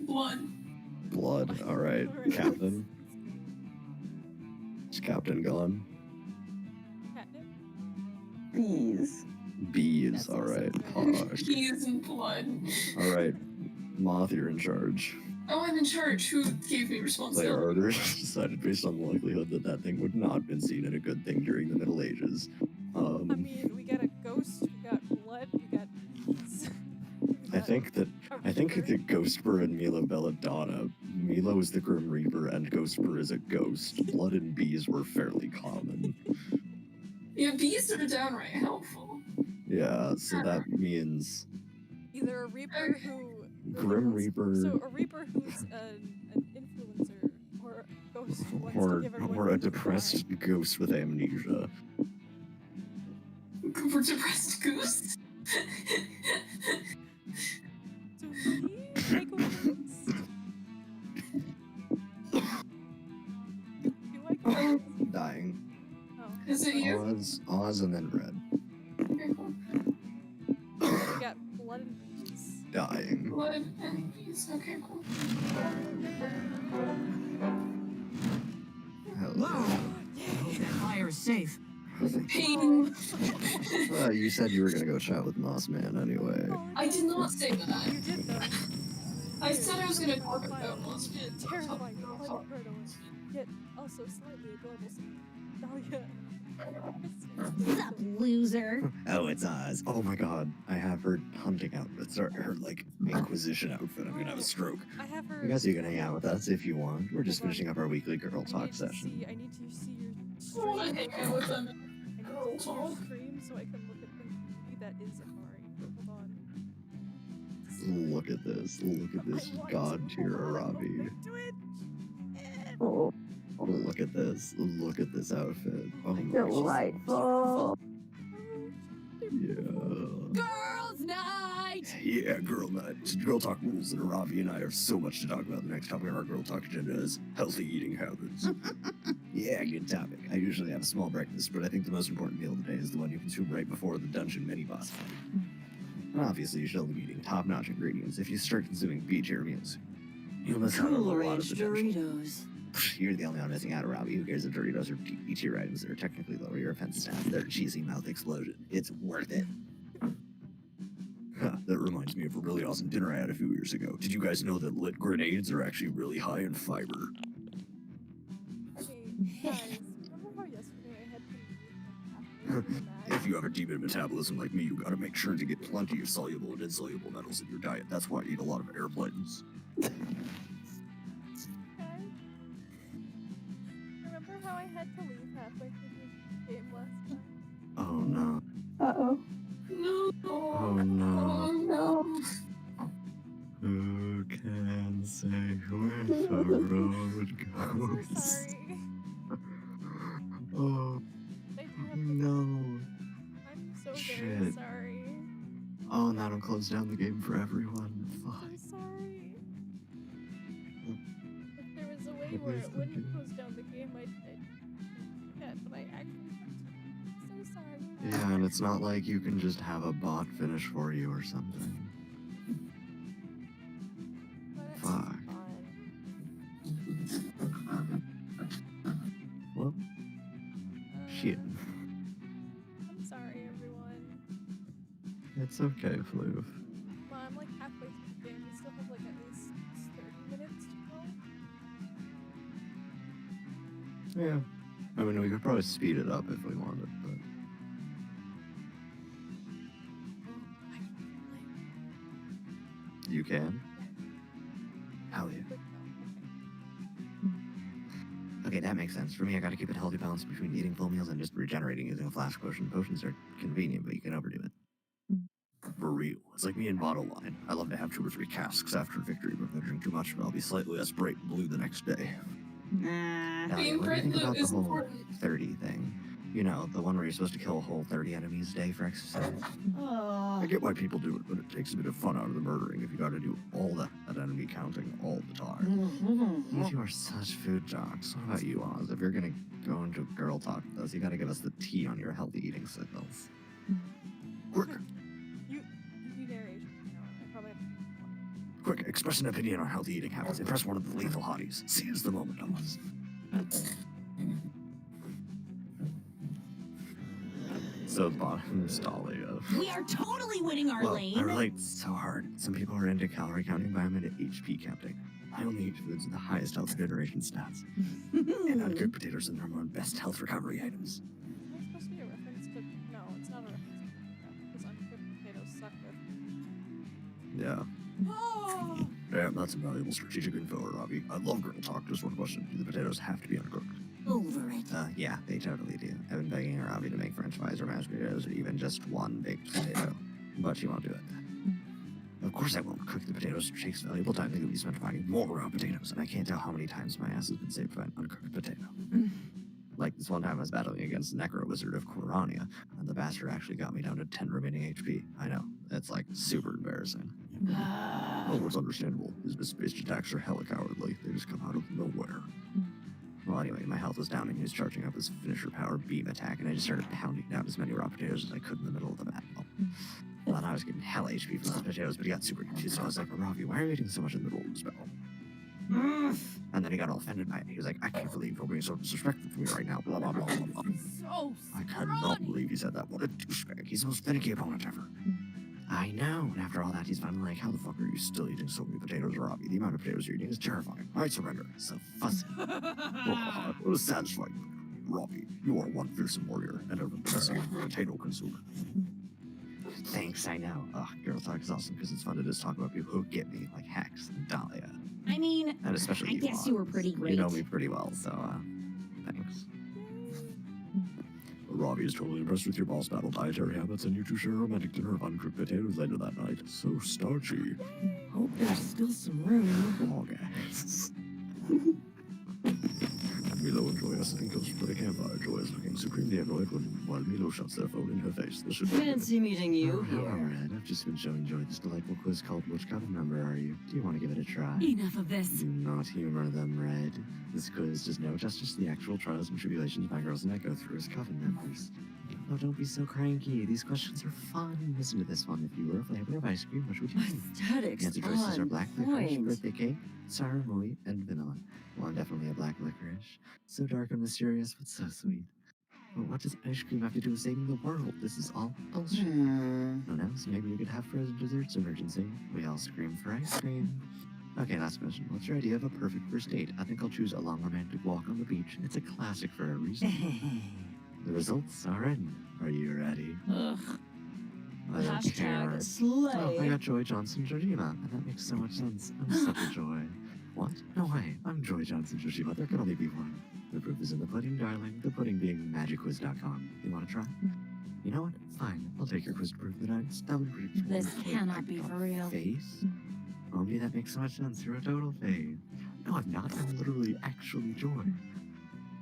Blood. Blood. Alright. Captain. Is Captain gone? Catnip? Bees. Bees. That's also Alright. good. Keys and blood. Alright. Moth, you're in charge. Oh, I'm in charge. Who gave me Player responsibility? orders decided based on the likelihood that that thing would not have been seen in a good thing during the Middle Ages. I mean, we got a ghost, we got blood, we got bees. I think that the Ghostbird and Milo Belladonna. Milo is the Grim Reaper and Ghostbird is a ghost. Blood and bees were fairly common. Yeah, bees are downright helpful. Yeah, so that means Either a reaper who Grim Reaper So a reaper who's an influencer, or a ghost who wants to or give everyone or a reason to depressed ghost with amnesia. We're depressed goose. cry. So me, make a list. Do I go? Dying. Oh, Is it you? Oz and then red. Okay, cool. we got blood and bees. Dying. Blood and bees. Okay, cool. Hello. Hope that fire is safe. Pain. You said you were gonna go chat with Moss Man anyway. Oh, I did not say that. you did though. I said I was gonna talk about Moss Man. Terrifying, blood murderous, yet also slightly adorable. Dahlia. What's up, loser? Oh, it's Oz. Oh my god. I have her hunting outfit. Sorry, her like Inquisition outfit. I'm gonna have a stroke. I have her. You guys, you can hang out with us if you want. We're just finishing up our weekly girl talk session. I need to see your I want to stream. hang out with them. I need to see your stream so I can look at the movie that is Amari. Hold on. Look at this. Look at this I want god to. tier Hold on, Arabi. go to it. Look at this. Look at this outfit. Oh my Delightful. yeah. Girls' night! right. Yeah, girl night. It's Girl Talk Rules, and Ravi and I have so much to talk about. The next topic on our Girl Talk agenda is healthy eating habits. Yeah, good topic. I usually have a small breakfast, but I think the most important meal of the day is the one you consume right before the dungeon mini-boss fight. And obviously, you should only be eating top-notch ingredients. If you start consuming B-tier meals, you'll miss out on a Cool lot of Ranch potential. Doritos. You're the only one missing out, Robbie. Who cares if Doritos are B-tier items that are technically lower your offense stats? They're a cheesy mouth explosion. It's worth it. Huh, that reminds me of a really awesome dinner I had a few years ago. Did you guys know that lit grenades are actually really high in fiber? Okay, guys, remember how yesterday I had to leave If you have a deep metabolism like me, you gotta make sure to get plenty of soluble and insoluble metals in your diet. That's why I eat a lot of airplanes. Remember how I had to leave halfway through the game last time? Oh no. Uh-oh. No. Oh no. Oh no. Who can say where the road I'm goes? so sorry. Oh I do have to no. I'm so very Shit. sorry. Oh, and that'll close down the game for everyone. Fuck. I'm sorry. If there was a way At where least it I wouldn't did. close down the game, I'd yeah, but I actually I'm so sorry. Yeah, and it's not like you can just have a bot finish for you or something. But it's Fuck. fine. Well, shit. I'm sorry, everyone. It's okay, Floof. Well, I'm like halfway through the game. We still have like at least 30 minutes to go. Yeah. I mean, we could probably speed it up if we wanted, but... I can play. You can? Hell yeah. Quick though. Okay, that makes sense. For me, I gotta keep a healthy balance between eating full meals and just regenerating using a flash potion. Potions are convenient, but you can overdo it. For real. It's like me and bottle wine. I love to have 2 or 3 casks after victory, but if I drink too much, I'll be slightly less bright blue the next day. Nah. Now, Being what do you bright think blue about the is whole important. 30 thing? You know, the one where you're supposed to kill a whole 30 enemies a day for exercise? Oh. I get why people do it, but it takes a bit of fun out of the murdering if you gotta do all that enemy counting all the time. You two are such food jocks. What about you, Oz? If you're gonna go into girl talk with us, you gotta give us the tea on your healthy eating signals. Quick, You narration. You know, I probably have to do one. quick, express an opinion on healthy eating habits. Impress one of the lethal hotties. Seize the moment, Oz. So the bottom is Dahlia. We are totally winning our Well, lane. I relate so hard. Some people are into calorie counting, but I'm into HP counting. I only eat foods with the highest health generation stats. And uncooked potatoes are number one best health recovery items. Is that supposed to be a reference to? No, it's not a reference to because uncooked potatoes suck with. Yeah. Oh! Damn, that's invaluable strategic info, Robbie. I love girl talk. Just one question. Do the potatoes have to be uncooked? Over it. Yeah, they totally do. I've been begging Robbie to make french fries or mashed potatoes or even just one baked potato, but she won't do it. Of course I won't cook the potatoes. It takes valuable time that can be spent finding more raw potatoes, and I can't tell how many times my ass has been saved by an uncooked potato. Like this one time I was battling against Necro Wizard of Corania, and the bastard actually got me down to 10 remaining HP. I know, it's like super embarrassing. Oh, it's understandable. His misspaced attacks are hella cowardly. They just come out of nowhere. Well, anyway, my health was down, and he was charging up his finisher power beam attack, and I just started pounding down as many raw potatoes as I could in the middle of the battle. Well, and I was getting hella HP from those potatoes, but he got super confused, so I was like, Ravi, why are you eating so much in the middle of this battle? And then he got all offended by it. He was like, I can't believe you're being so disrespectful to me right now, blah, blah, blah, blah, blah. So I cannot believe he said that. What a douchebag. He's the most finicky opponent ever. I know, and after all that, he's finally like, how the fuck are you still eating so many potatoes, Robbie? The amount of potatoes you're eating is terrifying. I surrender. So fussy. Oh, what a satisfying. Robbie, you are one fearsome warrior and an impressive potato consumer. Thanks, I know. Ugh, girl talk is awesome because it's fun to just talk about people who get me, like Hex and Dahlia. I mean, And especially I you, guess you were Oz. pretty great. You know me pretty well, so, thanks. Robbie is totally impressed with your boss battle dietary habits, and you two share a romantic dinner of uncooked potatoes later that night. So starchy. Hope there's still some room. Oh, guys. Milo and Joyous sitting close to the campfire. Joyous looking being supremely annoyed while Milo shoves their phone in her face. This should be Fancy meeting you Hello, here. Red. I've just been showing Joy this delightful quiz called Which Coven Member Are You? Do you want to give it a try? Enough of this. Do not humor them, Red. This quiz does no justice to the actual trials and tribulations my girls and I go through as Coven members. Oh, don't be so cranky. These questions are fun. Listen to this one. If you were a flavor of ice cream, which would you be? Aesthetics Answer choices are on black licorice, point. birthday cake, sour mouille, and vanilla. Well, I'm definitely a black licorice. So dark and mysterious, but so sweet. Well, what does ice cream have to do with saving the world? This is all bullshit. No, no, so maybe we could have frozen desserts emergency. We all scream for ice cream. Okay, last question. What's your idea of a perfect first date? I think I'll choose a long romantic walk on the beach. It's a classic for a reason. The results are in. Are you ready? Ugh. I don't care. Hashtag slay. Oh, I got Joy Johnson Georgina, and that makes so much sense. I'm such a joy. What? No way. I'm Joy Johnson Georgina. There can only be one. The proof is in the pudding, darling. The pudding being magicquiz.com. You want to try? You know what? Fine. I'll take your quiz to prove that I stubborn prediction. This cannot be for real. Face? Only that makes so much sense. You're a total fave. No, I'm not. I'm literally actually Joy.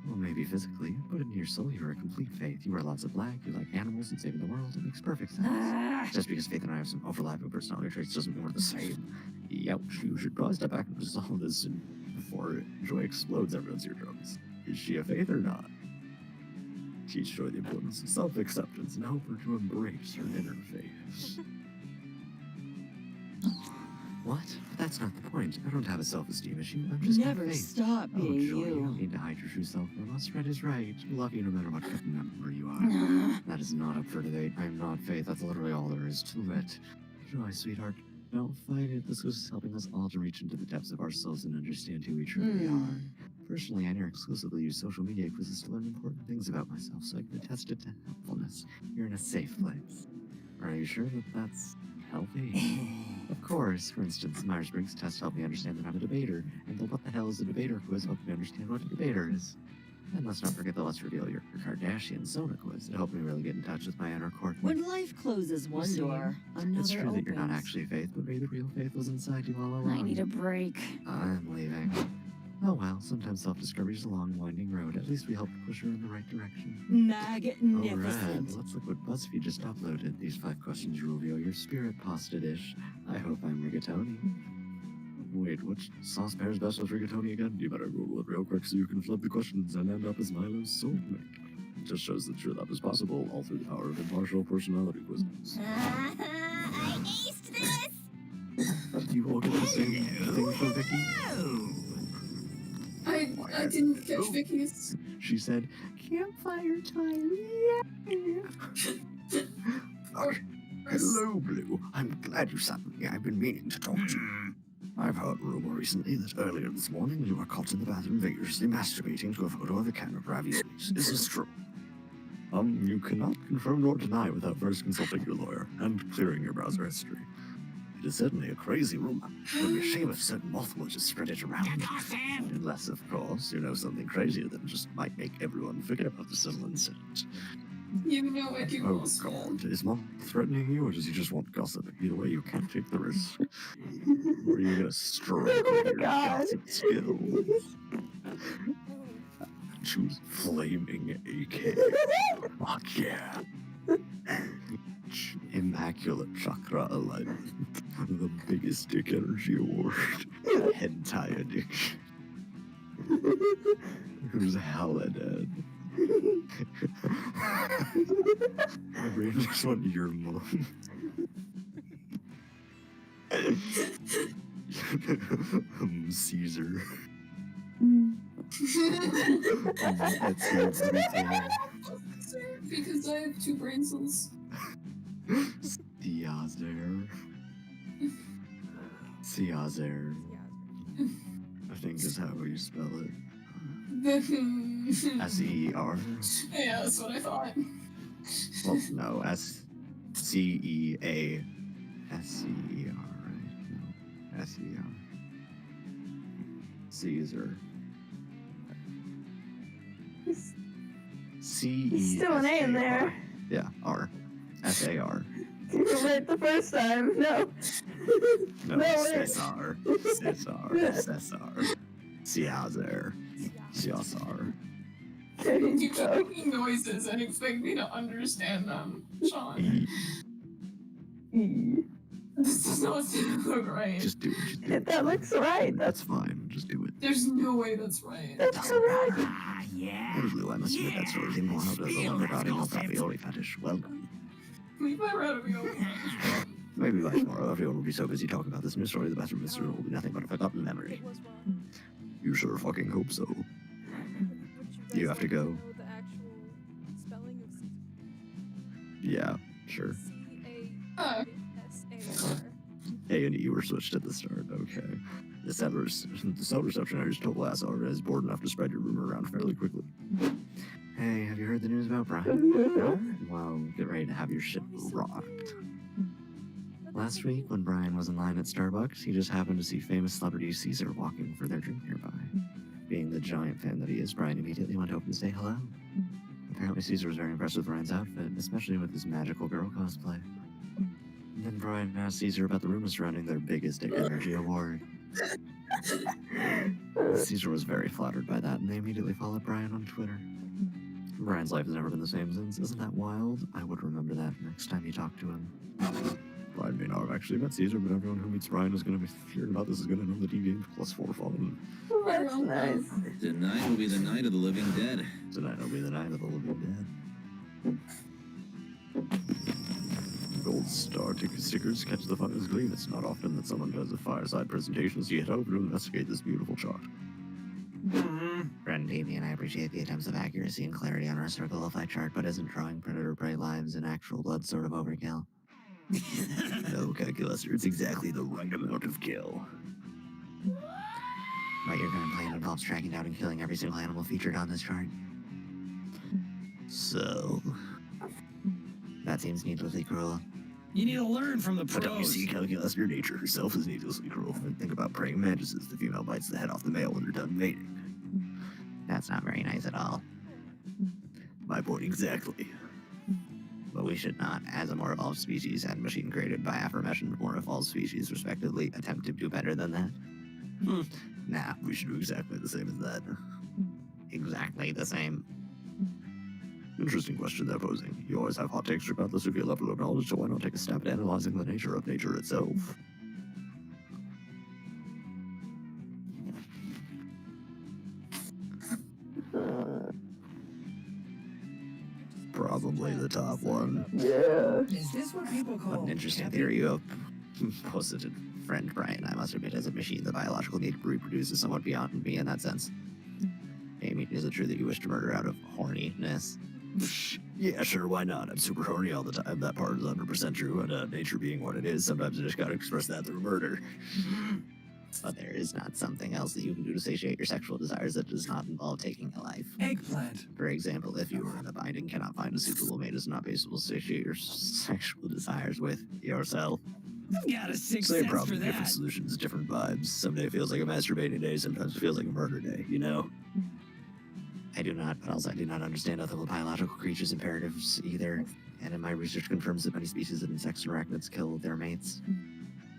Well, maybe physically, but in your soul, you're a complete Faith. You wear lots of black, you like animals and saving the world. It makes perfect sense. Just because Faith and I have some overlapping personality traits doesn't mean we're the same. Youch, you should probably step back and resolve this before Joy explodes everyone's eardrums. Is she a Faith or not? Teach Joy the importance of self-acceptance and help her to embrace her inner Faith. What? But that's not the point. I don't have a self-esteem issue. I'm just Never Faith. stop Oh, being Joy, you don't you. need to hide your true self from us. Red is right. We love you no matter what coven member you are. That is not up for debate. I'm not Faith. That's literally all there is to it. Joy, sweetheart, don't fight it. This was helping us all to reach into the depths of ourselves and understand who we truly are. Personally, I never exclusively use social media quizzes to learn important things about myself, so I can attest it to helpfulness. You're in a safe place. Are you sure that that's healthy? Of course. For instance, Myers-Briggs test helped me understand that I'm a debater, and the what the hell is a debater quiz helped me understand what a debater is. And let's not forget the Let's Reveal Your Kardashian Sona quiz. It helped me really get in touch with my inner Courtney. When life closes one see, door, another It's true opens. that you're not actually Faith, but maybe the real Faith was inside you all along. I need a break. I'm leaving. Oh well, sometimes self-discovery is a long, winding road. At least we helped push her in the right direction. Magnificent. Alright, let's look what BuzzFeed just uploaded. These 5 questions will reveal your spirit pasta dish. I hope I'm rigatoni. Wait, which sauce pairs best with rigatoni again? You better Google it real quick so you can flip the questions and end up as Milo's soulmate. It just shows that true love is possible, all through the power of impartial personality quizzes. I aced this! Did you all get the same thing from Vicky? I didn't catch Vicky's. She said, campfire time, yeah! Hello, Blue. I'm glad you sat with me. I've been meaning to talk to you. I've heard a rumor recently that earlier this morning you were caught in the bathroom vigorously masturbating to a photo of a can of raviolis. Is this true? You cannot confirm nor deny without first consulting your lawyer and clearing your browser history. It is certainly a crazy rumor. It would be a shame if certain moth will just spread it around. Unless, of course, you know something crazier that just might make everyone forget about the little incident. You know what you Oh will god, is Moth threatening you, or does he just want gossip? Either way, you can't take the risk. Or are you gonna strike with your gossip skills? Choose flaming AK. Fuck yeah. Immaculate Chakra Alignment. The biggest dick energy award. Hentai addiction. Who's hella dead? My brain just went your mom. Caesar. That's everything. Because I have 2 brain cells. Siazer. Siazer. I think is how you spell it. S-E-E-R. Yeah, that's what I thought. Well, no, S-C-E-A. S-C-E-R, right? No, S-E-R. Caesar. C-E-S-A-R. Still an A in there. Yeah, R. S-A-R. You were right the first time. No. No, No, Cesar. Cesar. Cesar. Siazer. Siasar. There You you keep go. making noises and expect me to understand them, Sean. This does not look right. Just do it. Just do it. That looks right. That's fine. Just do it. There's no way that's right. That's correct. Ah, yeah. Blue, I must admit that's really more out of the Lamborghini ravioli fetish. Well done. Leave my ravioli. Maybe by tomorrow everyone will be so busy talking about this new story the bathroom mystery will be nothing but a forgotten memory. It was wrong. You sure fucking hope so. Would You have to guys go. like know the actual spelling of Yeah, sure. C-A-S-A-R. A and E were switched at the start. Okay. The cell receptionary's total ass already is bored enough to spread your rumor around fairly quickly. Hey, have you heard the news about Brian? Well, get ready to have your shit rocked. Last week, when Brian was in line at Starbucks, he just happened to see famous celebrity Caesar walking for their drink nearby. Being the giant fan that he is, Brian immediately went over to say hello. Apparently, Caesar was very impressed with Brian's outfit, especially with his magical girl cosplay. And then Brian asked Caesar about the rumors surrounding their biggest Dick Energy award. Caesar was very flattered by that, and they immediately followed Brian on Twitter. Brian's life has never been the same since. Isn't that wild? I would remember that next time you talk to him. Brian may not have actually met Caesar, but everyone who meets Brian is going to be hearing about this is going to know that he gained +4 phone. That's nice. Tonight will be the night of the living dead. Tonight will be the night of the living dead. Gold star ticket stickers catch the fire's gleam. It's not often that someone does a fireside presentation, so you head over to investigate this beautiful chart. Friend Amy and I appreciate the attempts of accuracy and clarity on our circle of life chart, but isn't drawing predator-prey lives in actual blood sort of overkill? No, Calculaster, it's exactly the right amount of kill. But your current plan involves tracking down and killing every single animal featured on this chart. So... that seems needlessly cruel. You need to learn from the But don't you pros. see, Calculaster, nature herself is needlessly cruel. Think about praying mantises. The female bites the head off the male when they're done mating. That's not very nice at all. My point exactly. But we should not, as a more evolved species and machine created by aforementioned more evolved species, respectively, attempt to do better than that. Nah, we should do exactly the same as that. Exactly the same. Interesting question they're posing. You always have hot takes regardless of your level of knowledge, so why not take a stab at analyzing the nature of nature itself? Probably the top one. Yeah. Is this what people What call an interesting camping? theory you have posited, friend Brian. I must admit, as a machine, the biological need to reproduce is somewhat beyond me in that sense. Amy, is it true that you wish to murder out of horniness? Yeah, sure, why not? I'm super horny all the time. That part is 100% true, and nature being what it is, sometimes you just gotta express that through murder. But there is not something else that you can do to satiate your sexual desires that does not involve taking a life. Eggplant. For example, if you are in a bind and cannot find a suitable mate, it's not possible to satiate your sexual desires with yourself. I've got a sixth Same sense for problem, different that. solutions, different vibes. Some day feels like a masturbating day, sometimes it feels like a murder day, you know? I do not, but also I do not understand other biological creatures' imperatives either, and in my research confirms that many species of insects and arachnids kill their mates.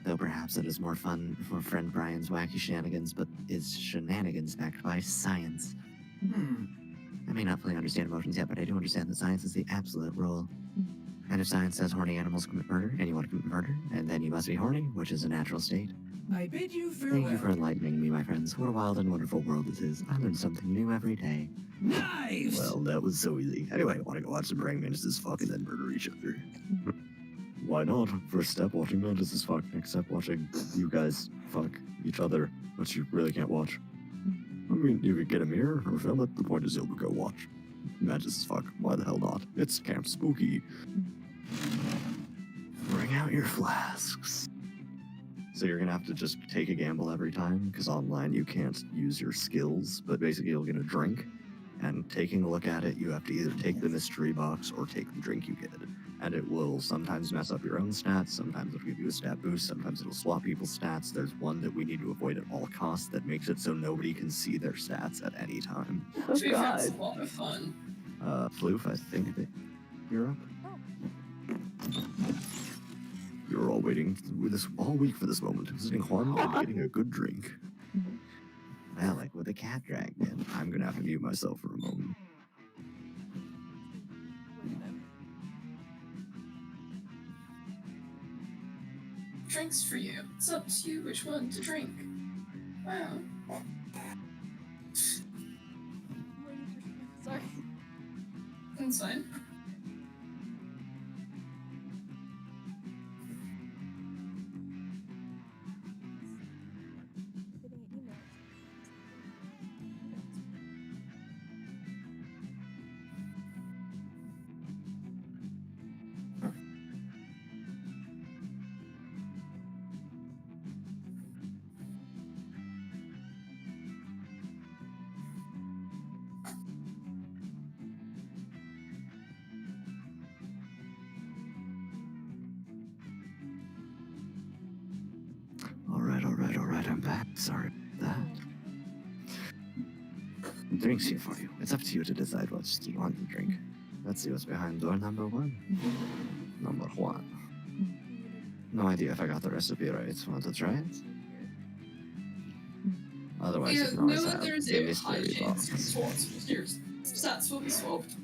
Though perhaps it is more fun for friend Brian's wacky shenanigans, but is shenanigans backed by science? I may not fully understand emotions yet, but I do understand that science is the absolute rule. And if science says horny animals commit murder, and you want to commit murder, and then you must be horny, which is a natural state. I bid you Thank you for farewell. enlightening me, my friends. What a wild and wonderful world this is. I learn something new every day. Knives. Well, that was so easy. Anyway, want to go watch some praying mantises fuck and then murder each other? Why not? First step, watching mantises fuck. Next step, watching you guys fuck each other, which you really can't watch. I mean, you could get a mirror or film it. The point is you'll go watch mantises fuck. Why the hell not? It's Camp Spooky. Bring out your flasks. So you're gonna have to just take a gamble every time, because online you can't use your skills, but basically you'll get a drink, and taking a look at it, you have to either take the mystery box or take the drink you get. And it will sometimes mess up your own stats, sometimes it'll give you a stat boost, sometimes it'll swap people's stats. There's one that we need to avoid at all costs that makes it so nobody can see their stats at any time. Oh Dude, that's a god. lot of fun. Floof, I think that you're up. Oh, You're all waiting all week for this moment, visiting Juan and getting a good drink. Well, like with the cat dragged in, I'm gonna have to mute myself for a moment. drinks for you. It's up to you which one to drink. Wow. Sorry. That's fine. Getting an email. Alright, I'm back. Sorry about that. Drinks here for you. It's up to you to decide what you want to drink. Let's see what's behind door number 1. Number 1. No idea if I got the recipe right. Want to try it? Otherwise, Yeah, you can always know have that there's the a high mystery chance your box. swaps, your stats will be swapped.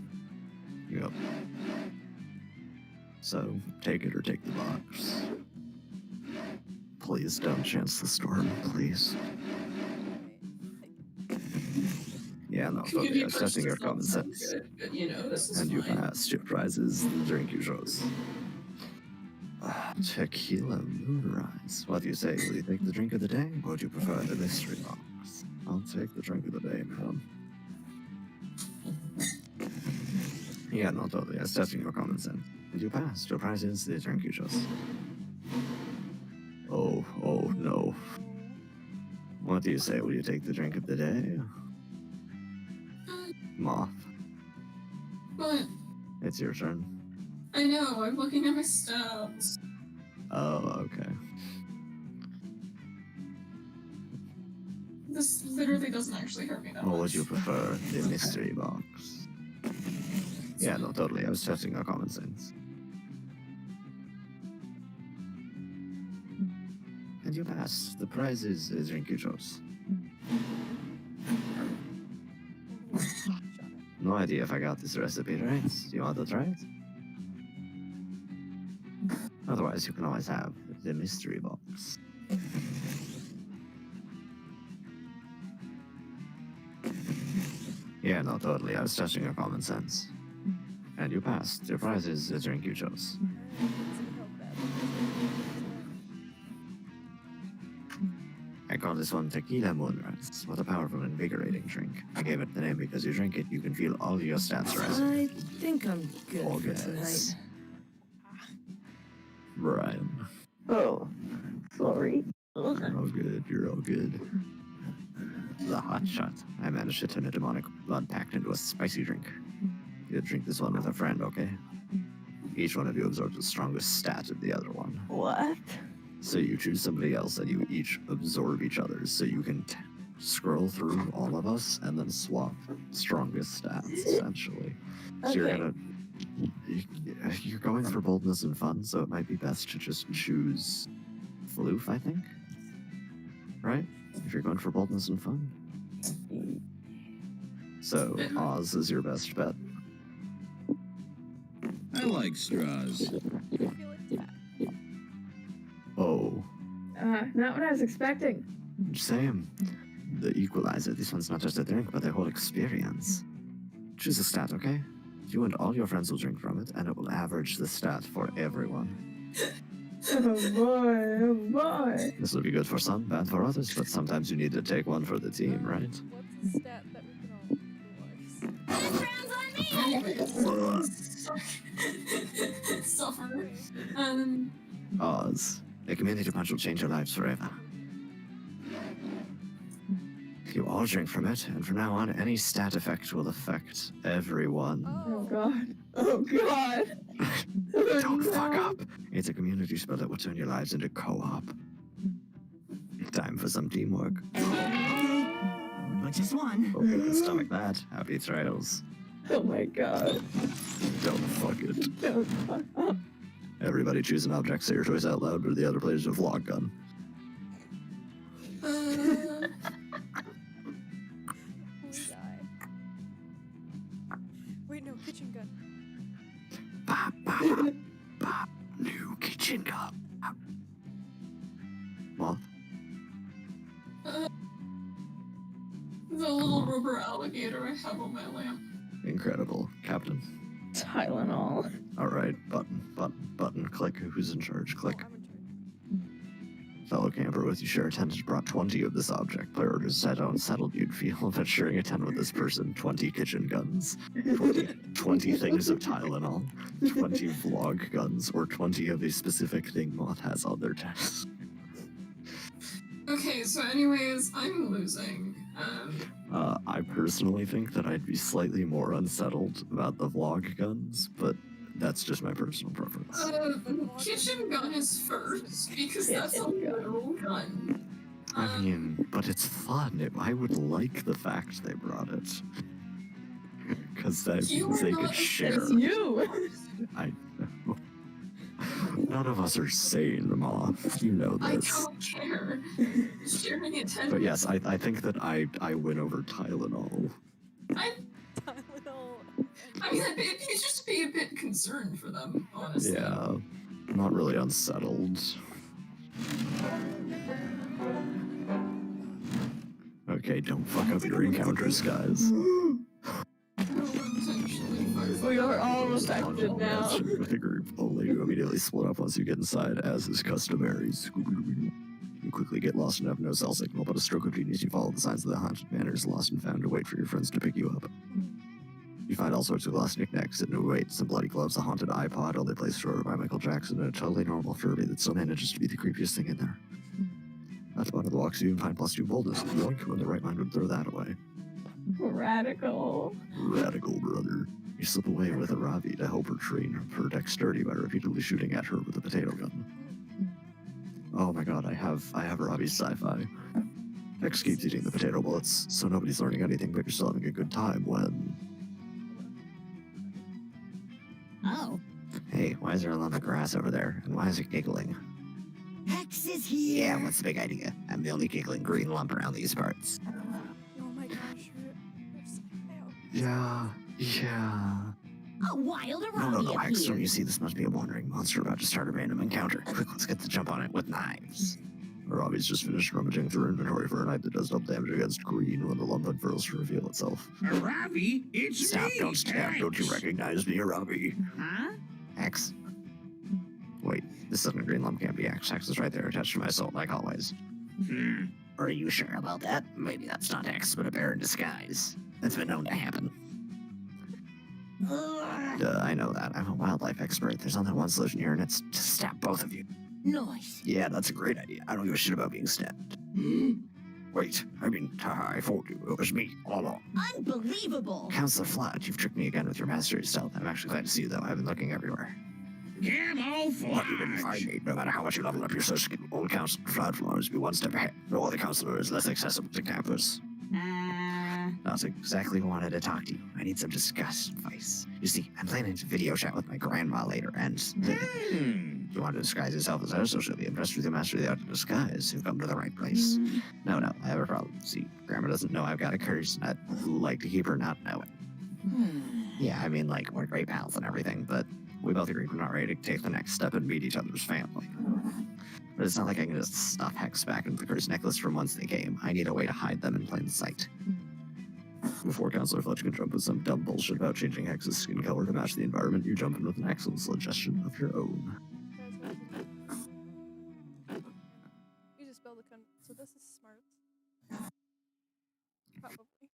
Yep. So, take it or take the box. Please don't chance the storm, please. Yeah, no, Could totally. be I was testing your purchased common not so sense. good, but you know, this is And you fine. passed. Your prize is the drink you chose. Tequila Moonrise. What do you say? Will you take the drink of the day, or do you prefer the mystery box? I'll take the drink of the day, man. Yeah, no, totally. I was testing your common sense. And you passed. Your prize is the drink you chose. Oh no. What do you say? Will you take the drink of the day? Moth, But it's your turn. I know, I'm looking at my stats. Oh, okay. This literally doesn't actually hurt me that Or much. would you prefer the mystery box? Yeah, no, totally. I was testing our common sense. And you passed. The prize is the drink you chose. No idea if I got this recipe right. Do you want to try it? Otherwise, you can always have the mystery box. Yeah, no, totally. I was testing your common sense. And you passed. Your prize is the drink you chose. I call this one Tequila Moonrise. What a powerful, invigorating drink. I gave it the name because you drink it, you can feel all your stats rising. I think I'm good All for good. tonight. Brian. Oh, sorry. You're all good. You're all good. The hot shot. I managed to turn a demonic blood pact into a spicy drink. You drink this one with a friend, okay? Each one of you absorbs the strongest stat of the other one. What? So you choose somebody else and you each absorb each other's, so you can scroll through all of us and then swap strongest stats, essentially. So you're Okay. gonna... You're going for boldness and fun, so it might be best to just choose Floof, I think? Right? If you're going for boldness and fun. So, Oz is your best bet. I like straws. I feel attacked. Oh, Not what I was expecting. same. The equalizer. This one's not just a drink, but a whole experience. Choose a stat, okay? You and all your friends will drink from it, and it will average the stat for everyone. Oh boy, oh boy. This will be good for some, bad for others, but sometimes you need to take one for the team, right? What's a stat that we can all utilize? Suffer. Oz. A community punch will change your lives forever. You all drink from it, and from now on, any stat effect will affect everyone. Oh god. Oh god. Don't fuck up. It's a community spell that will turn your lives into co-op. Time for some teamwork. But just one. Hope you can stomach that. Happy trails. Oh my god. Don't fuck it. Don't fuck up. Everybody choose an object, say your choice out loud, or the other players with log gun. Who die? Wait, no, kitchen gun. Bop, bop, bop. New kitchen cup. The little rubber alligator I have on my lamp. Incredible, Captain. Tylenol. All right, button, click. Who's in charge? Click. Oh, I'm in charge. Fellow camper with you share attendance brought 20 of this object. Player orders set how unsettled you'd feel if sharing a tent with this person. 20 kitchen guns, 20 things of Tylenol, 20 vlog guns, or 20 of a specific thing Moth has on their desk. Okay, so anyways, I'm losing. I personally think that I'd be slightly more unsettled about the vlog guns, but that's just my personal preference. Kitchen gun is first, because that's a literal gun. I mean, but it's fun. I would like the fact they brought it. Because that means they could share. It's you. I know. None of us are sane, Moth. You know I this. don't care. Sharing a tent. But yes, I think that I win over Tylenol. Tylenol. I mean, it'd just be a bit concerned for them, honestly. Yeah, not really unsettled. Okay, don't fuck up your encounters, guys. We are almost active now. With a group, only to immediately split up once you get inside, as is customary. You quickly get lost and have no cell signal, but a stroke of genius, you follow the signs of the haunted manor is lost and found to wait for your friends to pick you up. You find all sorts of glass knickknacks and weights, some bloody gloves, a haunted iPod, only placed ordered by Michael Jackson, and a totally normal Furby that still manages to be the creepiest thing in there. At the bottom of the box, you even find +2 boldness. Yoink, who in the right mind would throw that away? Radical. Radical, brother. You slip away with a Ravi to help her train her dexterity by repeatedly shooting at her with a potato gun. Oh my god, I have Ravi's sci-fi. X keeps eating the potato bullets, so nobody's learning anything, but you're still having a good time when... Oh. Hey, why is there a lump of grass over there? And why is it giggling? Hex is here. Yeah, what's the big idea? I'm the only giggling green lump around these parts. Oh my gosh, you're psycho. Yeah. A wild No, Arabi Hex, don't you appears. see this must be a wandering monster about to start a random encounter. Quick, let's get the jump on it with knives. Robbie's just finished rummaging through inventory for a knife that does double damage against green when the lump unfurls to reveal itself. Ravi, it's Stop, me, don't stab, don't you Hex. recognize me, Robbie? Huh? X. Wait, this sudden green lump can't be X. X is right there attached to my soul, like always. Are you sure about that? Maybe that's not X, but a bear in disguise. That's been known to happen. I know that. I'm a wildlife expert. There's only one solution here, and it's to stab both of you. Nice. Yeah, that's a great idea. I don't give a shit about being stabbed. Wait, I fooled you. It was me all along. Unbelievable. Counselor Flat, you've tricked me again with your mastery stealth. I'm actually glad to see you, though. I've been looking everywhere. Camo What you didn't find flash. me, no matter how much you level up your search skill. Old Counselor Flat will always be one step ahead. No other counselor is less accessible to campus. That's exactly who wanted to talk to you. I need some discuss advice. You see, I'm planning to video chat with my grandma later, and you want to disguise yourself as her, so she'll be impressed with your master of the art of disguise. You've come to the right place. No, I have a problem. See, Grandma doesn't know I've got a curse, and I'd like to keep her not knowing. Yeah, I mean, like, we're great pals and everything, but we both agreed we're not ready to take the next step and meet each other's family. But it's not like I can just stuff Hex back into the curse necklace from whence they came. I need a way to hide them in plain sight. Before Counselor Fletch can jump with some dumb bullshit about changing Hex's skin color to match the environment, you jump in with an excellent suggestion of your own. You just spelled the con. So this is smart. Probably.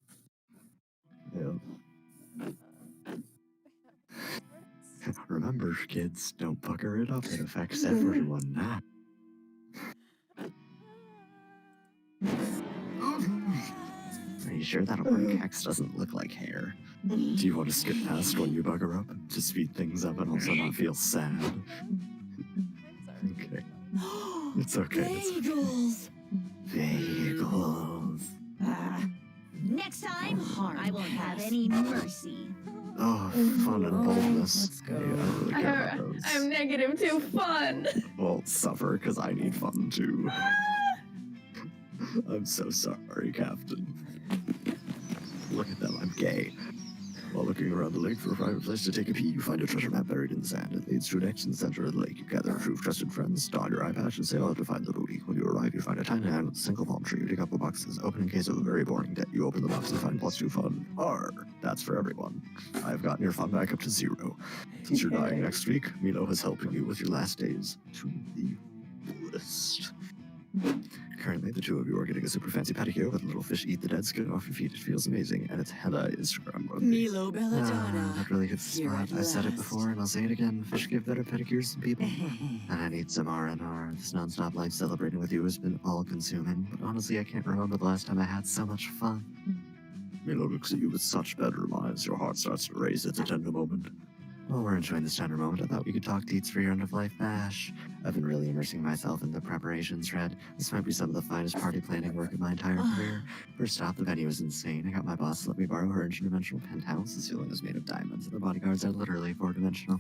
Yeah. Remember, kids, don't pucker it up. It affects everyone now. Are you sure that'll work? Hex doesn't look like hair. Do you want to skip past when you bugger up to speed things up and also not feel sad? Okay. It's okay. Bagels. Bagels. Next time, I won't have any mercy. Oh, fun and boldness. Let's go. Yeah, I don't really care about those. I'm negative too fun. Well, suffer, because I need fun too. I'm so sorry, Captain. Look at them, I'm gay. While looking around the lake for a private place to take a pee, you find a treasure map buried in the sand. It leads to an X in the center of the lake. You gather a few trusted friends, don your eye patch, and sail out to find the booty. When you arrive, you find a tiny island with a single palm tree. You dig up a box that says open in case of a very boring debt. You open the box and find +2 fun. That's for everyone. I've gotten your fun back up to 0. Since you're dying next week, Milo is helping you with your last days to the fullest. Currently, the two of you are getting a super fancy pedicure with a little fish eat the dead skin off your feet. It feels amazing, and it's hella Instagram worthy. Milo Belladonna. That really hits the You're spot. at I've said it last. before, and I'll say it again. Fish give better pedicures than people. And I need some R&R. This non-stop life celebrating with you has been all-consuming. But honestly, I can't remember the last time I had so much fun. Milo looks at you with such better eyes. Your heart starts to race. It's a tender moment. While we're enjoying this tender moment, I thought we could talk deets for your end-of-life bash. I've been really immersing myself in the preparations, Red. This might be some of the finest party planning work of my entire career. First off, the venue is insane. I got my boss to let me borrow her interdimensional penthouse. The ceiling is made of diamonds, and the bodyguards are literally 4-dimensional.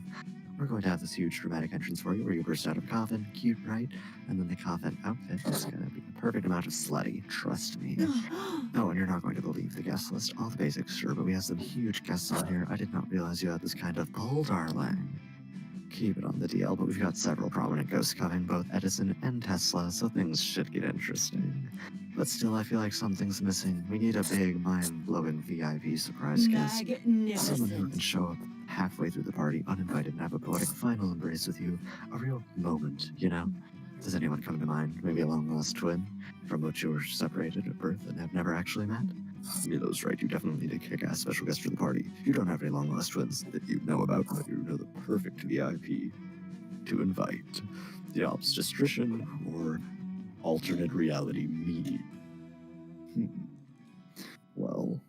We're going to have this huge dramatic entrance for you where you burst out of a coffin. Cute, right? And then the coffin outfit is going to be the perfect amount of slutty. Trust me. Oh, and you're not going to believe the guest list. All the basics, sure, but we have some huge guests on here. I did not realize you had this kind of pull, darling. Keep it on the DL, but we've got several prominent ghosts coming, both Edison and Tesla, so things should get interesting. But still, I feel like something's missing. We need a big, mind-blowing VIP surprise guest. Someone who can Magnificent. show up halfway through the party uninvited and have a poetic final embrace with you. A real moment, you know? Does anyone come to mind? Maybe a long-lost twin from which you were separated at birth and have never actually met? Milo's right. You definitely need a kick-ass special guest for the party. You don't have any long-lost twins that you know about, but you know the perfect VIP to invite. The obstetrician or alternate reality me. Well,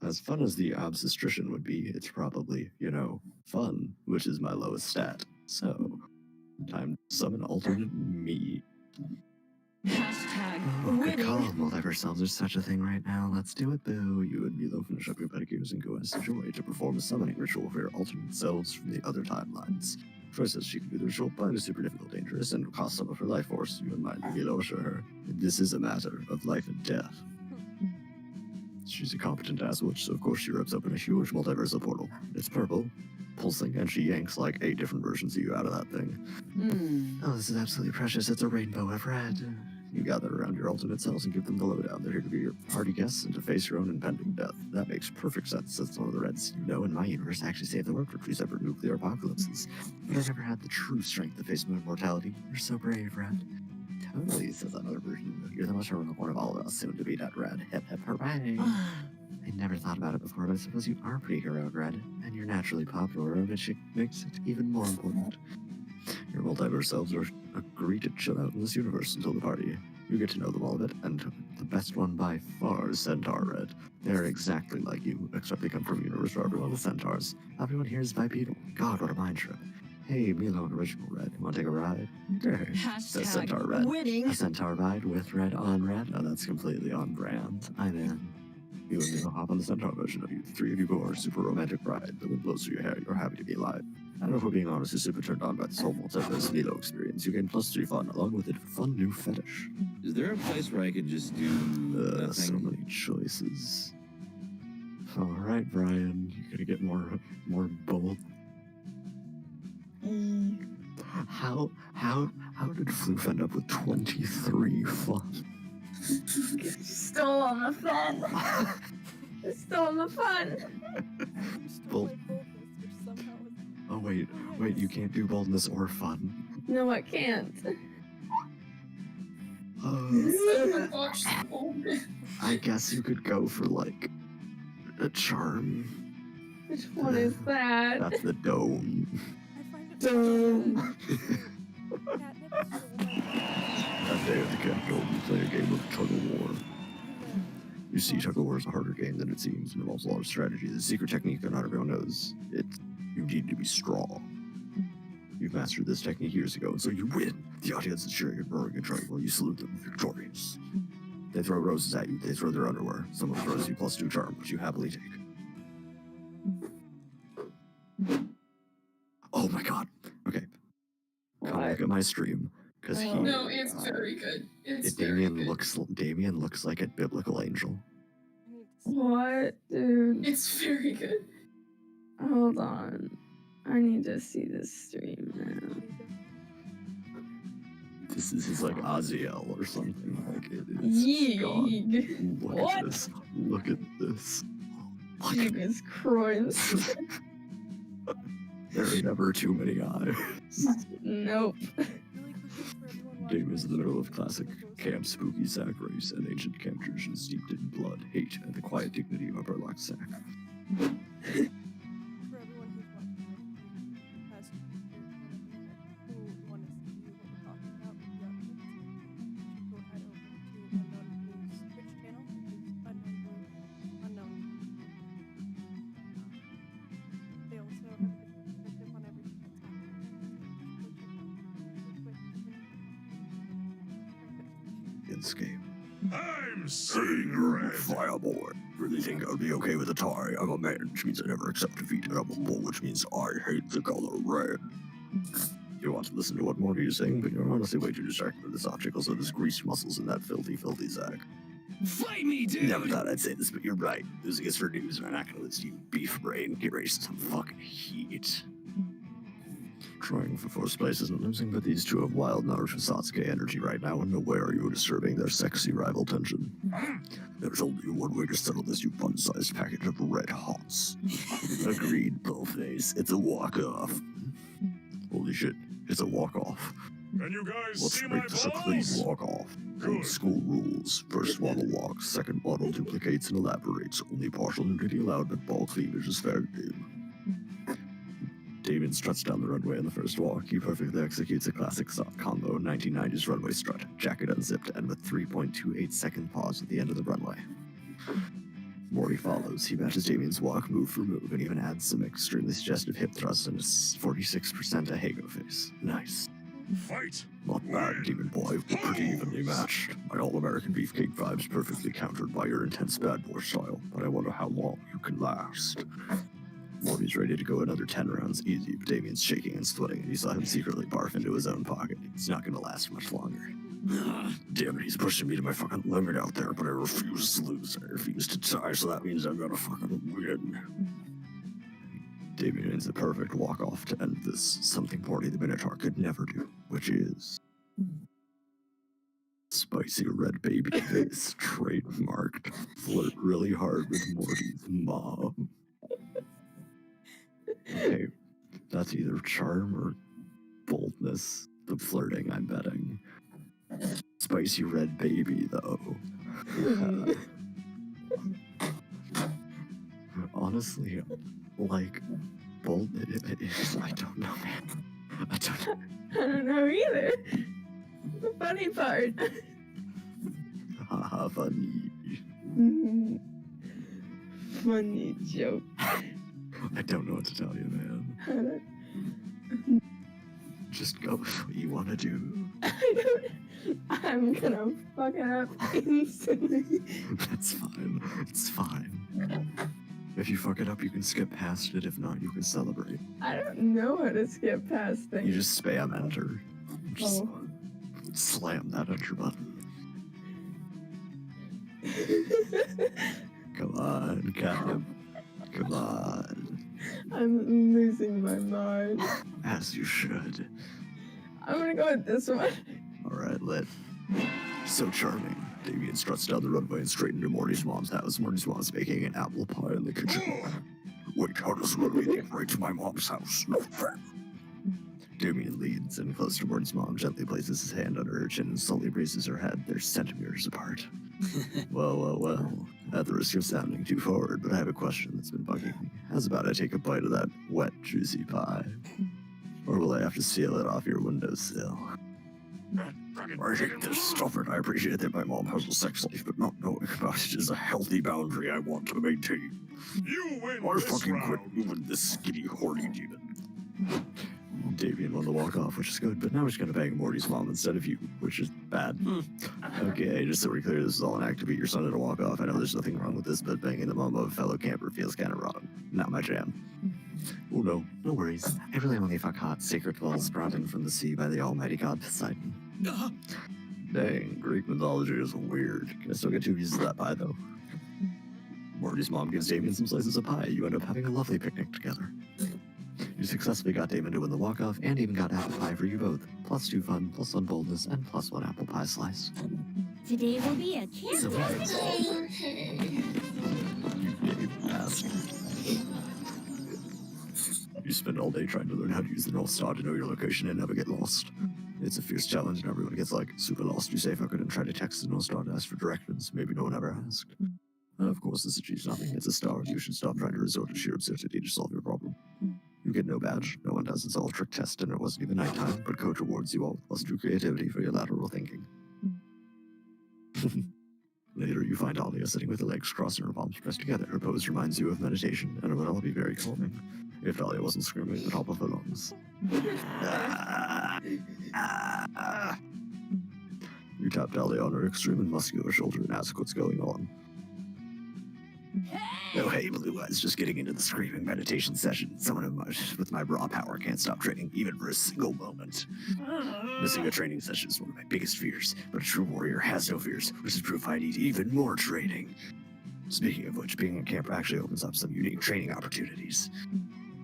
as fun as the obstetrician would be, it's probably, fun, which is my lowest stat. So, time to summon alternate me. Hashtag Oh, good call. winning. Multiverse selves are such a thing right now. Let's do it, boo. You and Milo finish up your pedicures and go as Joy to perform a summoning ritual for your alternate selves from the other timelines. Troy says she can do the ritual, but it's super difficult, dangerous, and will cost some of her life force. You and Milo assure her this is a matter of life and death. She's a competent ass witch, so of course she rips open a huge multiversal portal. It's purple, pulsing, and she yanks like 8 different versions of you out of that thing. Oh, this is absolutely precious. It's a rainbow of red. You gather around your alternate selves and give them the lowdown. They're here to be your party guests and to face your own impending death. That makes perfect sense, since one of the Reds you know in my universe actually saved the world for 2 separate nuclear apocalypses. But I never had the true strength to face moon mortality. You're so brave, Red. Totally, says another version of you. You're the most heroic one of all of us, soon to be that Red. Hip hip hooray. I never thought about it before, but I suppose you are pretty heroic, Red. And you're naturally popular, which makes it even more important. Your multiverse selves are agree to chill out in this universe until the party. You get to know them all a bit, and the best one by far is Centaur Red. They're exactly like you, except they come from a universe where everyone is centaurs. Everyone here is bipedal. God, what a mind trip. Hey, Milo and Original Red, you want to take a ride? Okay, says Centaur Hashtag Red. winning. A centaur ride with Red on Red? Now that's completely on brand. I'm in. You and Milo hop on the Centaur version of you. The 3 of you go on a super romantic ride. The wind blows through your hair. You're happy to be alive. I don't know if we're being honest, you're super turned on by this whole multiverse Milo experience. You gain +3 fun, along with a fun new fetish. Is there a place where I could just do nothing? So many choices. Alright, Brian, you're gonna get more bold. How did Floof end up with 23 fun? Still on the fun. Still on the fun. Well- Which somehow was Oh wait, you can't do boldness or fun. No, I can't. I guess you could go for like a charm. Which one is that? That's the dome. I find it Dome. Catnip is really That day at the Cat Dome, you play a game of tug of war. You see, tug of war is a harder game than it seems and involves a lot of strategy. The secret technique that not everyone knows. You need to be strong. You've mastered this technique years ago, and so you win. The audience is cheering and roaring and trying while you salute them victorious. They throw roses at you, they throw their underwear. Someone throws you +2 charm, which you happily take. Oh my god. Okay. Come look at my stream. Because he No, it's very good. It's very Damien good. looks like a biblical angel. I need to see. What, dude? It's very good. Hold on. I need to see this stream now. This is like Aziel or something. Like it is. God, Yeeg. look What? at this. Look at this. Look at Jesus Christ. There are never too many eyes. Nope. Really quickly for everyone watching Game is in the my middle of stream, classic go camp spooky sack race and ancient camp traditions steeped in blood, hate, and the quiet dignity of a burlap sack. for everyone who's watching my stream, has who want to see what we're talking about, go head over to Unknown Blue's Twitch channel, which is Unknown Blue, Unknown. They also have a different perspective on everything that's happening. Escape. I'm seeing red. Fireboy. Really think I would be okay with a tie? I'm a man, which means I never accept defeat, and I'm a bull, which means I hate the color red. You want to listen to what Morty is saying, but you're honestly way too distracted with this object, also there's greased muscles in that filthy sack. Fight me, dude! Never thought I'd say this, but you're right. Losing is for news, and I'm not gonna listen to you, beef brain. Get ready for some fucking heat. Trying for first place isn't losing, but these two have wild Naruto Sasuke energy right now, and no way are you disturbing their sexy rival tension. There's only one way to settle this, you fun-sized package of red hots. Agreed, Bullface. It's a walk-off. Holy shit, it's a walk-off. Can you guys Let's see my make this a clean balls? walk-off. Good. Old school rules. First model walks, second model duplicates and elaborates. Only partial nudity allowed, but ball cleavage is fair game. David struts down the runway on the first walk. He perfectly executes a classic sock combo 1990s runway strut, jacket unzipped, and with 3.28 second pause at the end of the runway. Morty follows. He matches Damien's walk move for move and even adds some extremely suggestive hip thrusts and a 46% a Hago face. Nice. Fight! Not bad, Demon Boy. Pretty evenly matched. My all-American beefcake vibes perfectly countered by your intense bad boy style, but I wonder how long you can last. Morty's ready to go another 10 rounds easy, but Damien's shaking and sweating, and you saw him secretly barf into his own pocket. It's not gonna last much longer. Damn it, he's pushing me to my fucking limit out there, but I refuse to lose. I refuse to tie, so that means I'm gonna fucking win. Damien is the perfect walk-off to end this, something Morty the Minotaur could never do, which is... Spicy red baby face, trademarked. Flirt really hard with Morty's mom. Okay, that's either charm or boldness. The flirting, I'm betting. Spicy red baby, though. Honestly, like, bold. I don't know, man. I don't know either. The funny part. Haha, funny. Funny joke. I don't know what to tell you, man. Just go with what you want to do. I'm gonna fuck it up instantly. That's fine. It's fine. If you fuck it up, you can skip past it. If not, you can celebrate. I don't know how to skip past things. You just spam enter. Just slam that enter button. Come on, Catnip. Come on. I'm losing my mind. As you should. I'm gonna go with this one. Alright, lit. So charming. Damien struts down the runway and straight into Morty's mom's house. Morty's mom's baking an apple pie in the kitchen. Wait, how does runway lead right to my mom's house? No fair. Damien leads and close to Morty's mom, gently places his hand under her chin and slowly raises her head. They're centimeters apart. Well. At the risk of sounding too forward, but I have a question that's been bugging me. How's about I take a bite of that wet, juicy pie? Or will I have to seal it off your windowsill? I hate this. Stop it. I appreciate that my mom has a sex life, but not knowing about it is a healthy boundary I want to maintain. You win I this fucking round. quit moving this skinny, horny demon. Damien won the walk-off, which is good, but now he's gonna bang Morty's mom instead of you, which is bad. Okay, just so we're clear, this is all an act to beat your son at a walk-off. I know there's nothing wrong with this, but banging the mom of a fellow camper feels kind of wrong. Not my jam. Oh no, no worries. I really only fuck hot sacred wells brought in from the sea by the almighty god Poseidon. Dang, Greek mythology is weird. Can I still get 2 pieces of that pie, though? Morty's mom gives Damien some slices of pie. You end up having a lovely picnic together. You successfully got Damon to win the walk-off and even got apple pie for you both. +2 fun, +1 boldness, and +1 apple pie slice. Today will be a camp day. Okay. You bastard. You spend all day trying to learn how to use the North Star to know your location and never get lost. It's a fierce challenge and everyone gets like super lost. You say fuck it and try to text the North Star to ask for directions. Maybe no one ever asked. And of course this achieves nothing. It's a star. You should stop trying to resort to sheer absurdity to solve your problem. You get no badge. No one does. It's all a trick test and it wasn't even nighttime, but coach awards you all with +2 creativity for your lateral thinking. Later, you find Alia sitting with her legs crossed and her palms pressed together. Her pose reminds you of meditation, and it would all be very calming if Alia wasn't screaming at the top of her lungs. You tap Dahlia on her extremely muscular shoulder and ask what's going on. Oh, hey, Blue Eyes, just getting into the screaming meditation session. Someone with my raw power can't stop training, even for a single moment. Missing a training session is one of my biggest fears, but a true warrior has no fears, which is proof I need even more training. Speaking of which, being in camp actually opens up some unique training opportunities.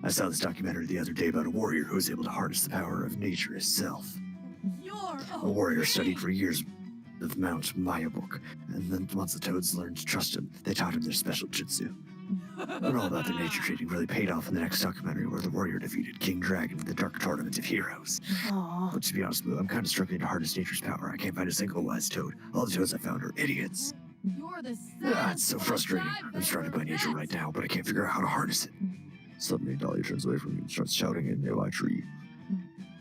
I saw this documentary the other day about a warrior who was able to harness the power of nature itself. A warrior studied for years of Mount Mayabuk, and then once the toads learned to trust him, they taught him their special jutsu. And all about their nature training really paid off in the next documentary where the warrior defeated King Dragon in the Dark Tournament of Heroes. But to be honest, Blue, I'm kind of struggling to harness nature's power. I can't find a single wise toad. All the toads I found are idiots. You're the It's so frustrating. I'm surrounded by nature right now, but I can't figure out how to harness it. Suddenly, Dahlia turns away from me and starts shouting in a nearby tree.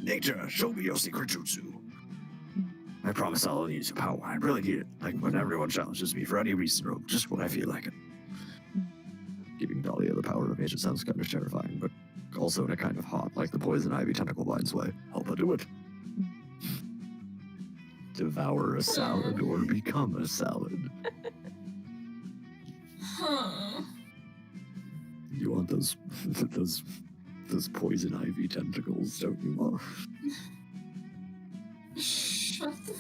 Nature, show me your secret jutsu. I promise I'll only use your power. I really need it. Like when everyone challenges me for any reason or just when I feel like it. Giving Dahlia the power of nature sounds kind of terrifying, but also in a kind of hot, like the poison ivy tentacle binds way. Help her do it. Devour a salad or become a salad. Huh. You want those those poison ivy tentacles, don't you, Moth? Shut the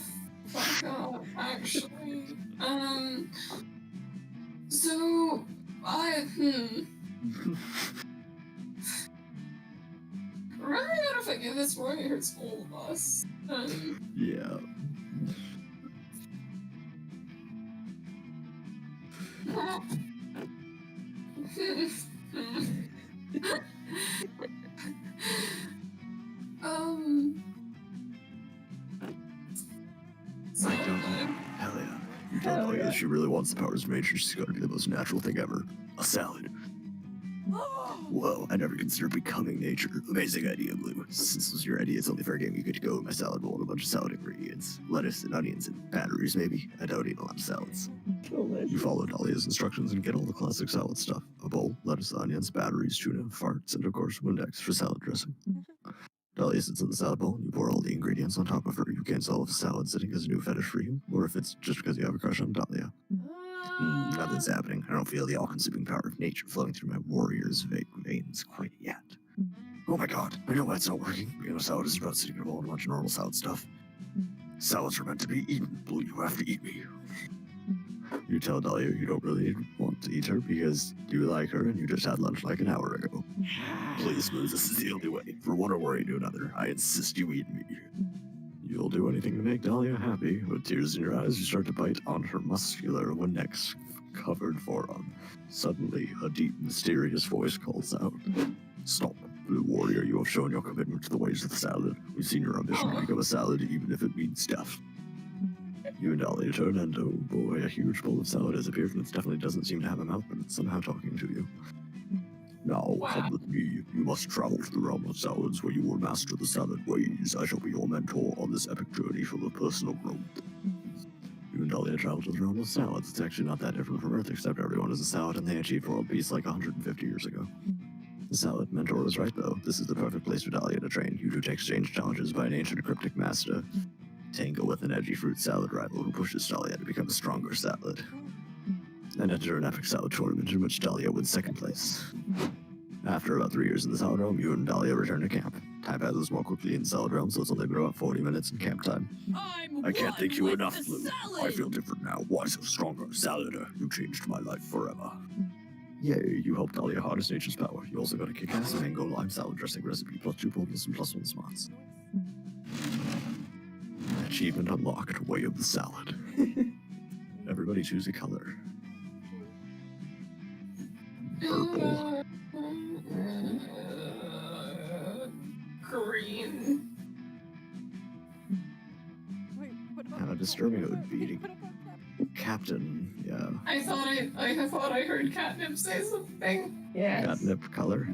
fuck up, actually. So, Remember that if I give this wrong, it hurts all of us. Yeah. So, I don't know. Hell yeah. You tell Dahlia that she really wants the powers of nature. She's got to be the most natural thing ever. A salad. Whoa, I never considered becoming nature. Amazing idea, Blue. Since this was your idea, it's only fair game you get to go in my salad bowl and a bunch of salad ingredients. Lettuce and onions and batteries, maybe. I don't eat a lot of salads. You follow Dahlia's instructions and get all the classic salad stuff. A bowl, lettuce, onions, batteries, tuna, farts, and of course, Windex for salad dressing. Dahlia sits in the salad bowl, and you pour all the ingredients on top of her. You can't solve if salad sitting is a new fetish for you, or if it's just because you have a crush on Dahlia. Nothing's happening. I don't feel the all-consuming power of nature flowing through my warrior's veins quite yet. Oh my god, I know why it's not working. You know, salad is about sitting in a bowl and a bunch of normal salad stuff. Salads are meant to be eaten, Blue. You have to eat me. You tell Dahlia you don't really want to eat her because you like her and you just had lunch like an hour ago. Please, Blue, this is the only way. For one warrior to another, I insist you eat me. You'll do anything to make Dahlia happy. With tears in your eyes, you start to bite on her muscular Windex-covered forearm. Suddenly, a deep, mysterious voice calls out. Stop, Blue Warrior. You have shown your commitment to the ways of the salad. We've seen your ambition to become a salad, even if it means death. You and Dahlia turn, and oh boy, a huge bowl of salad has appeared, and it definitely doesn't seem to have a mouth, but it's somehow talking to you. Now, come with me. You must travel to the realm of salads where you will master the salad ways. I shall be your mentor on this epic journey full of personal growth. You and Dahlia travel to the realm of salads. It's actually not that different from Earth, except everyone is a salad and they achieved world peace like 150 years ago. The salad mentor was right, though. This is the perfect place for Dahlia to train. You two to exchange challenges by an ancient cryptic master. Tangle with an edgy fruit salad rival who pushes Dahlia to become a stronger salad. And enter an epic salad tournament in which Dahlia wins second place. After about 3 years in the salad realm, you and Dahlia return to camp. Time passes more quickly in Salad Realm, so it's only been about 40 minutes in camp time. I can't thank you enough, Blue. I feel different now. Why so stronger? Salader, you changed my life forever. Yay, you helped all your hardest nature's power. You also got a kick-ass mango lime salad dressing recipe, plus 2 boldness and plus 1 smarts. Achievement unlocked, Way of the Salad. Everybody choose a color. Purple. Green. Wait, what about Disturbing it would Captain? be What about Captain? Captain, yeah. I thought I heard Catnip say something. Yes. Catnip color.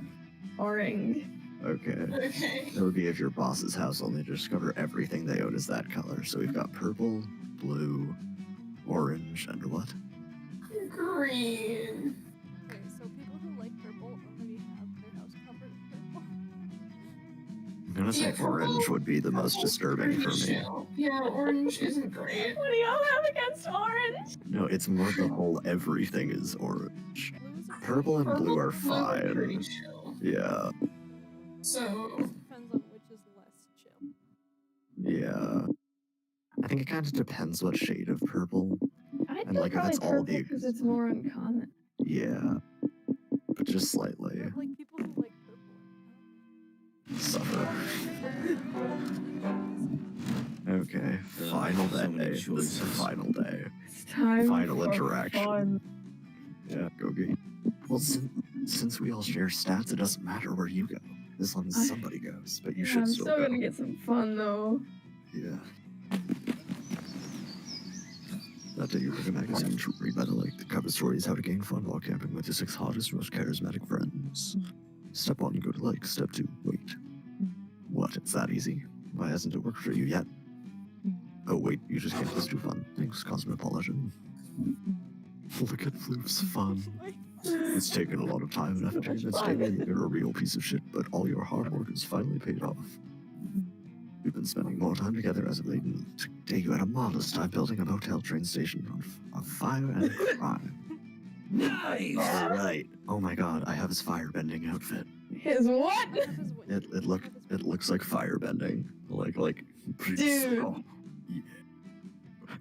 Orange. Okay. Okay. That would be if your boss's house only discover everything they own is that color. So we've got purple, blue, orange, and what? Green. Okay, so people who like purple already have their house covered in purple. I'm gonna say Yeah, orange purple- would be the most purple's disturbing for pretty me. chill. Yeah, orange isn't great. What do y'all have against orange? No, it's more the whole everything is orange. Blues are Purple and blue are Pretty fine. chill. Yeah, So depends on which is less chill. yeah. I think it kind of depends what shade of purple. I And, think like, if probably it's all purple the- because it's more uncommon. Yeah, but just slightly. But, like people who like purple. Suffer. Okay, final so many day. This is the choices. final day. It's time Final for interaction. fun. Yeah, go get. Well, since we all share stats, it doesn't matter where you go, as long as somebody goes. But you Yeah, should I'm still still go. gonna get some fun though. Yeah. That day you read a magazine to read by the lake. The cover story is how to gain fun while camping with your 6 hottest, most charismatic friends. Step 1, go to lake. Step 2, wait. What? It's that easy? Why hasn't it worked for you yet? Oh wait, you just can't just do fun. Thanks, Cosmopolitan. Look at Floof's fun. It's taken a lot of time and effort to convince Damien that you're a real piece of shit, but all your hard work has finally paid off. We've been spending more time together as of late, and today you had a marvelous time building a motel train station on fire and crime. Nice! Alright. Oh my god, I have his firebending outfit. His what? It looks like firebending. Like Dude. Oh,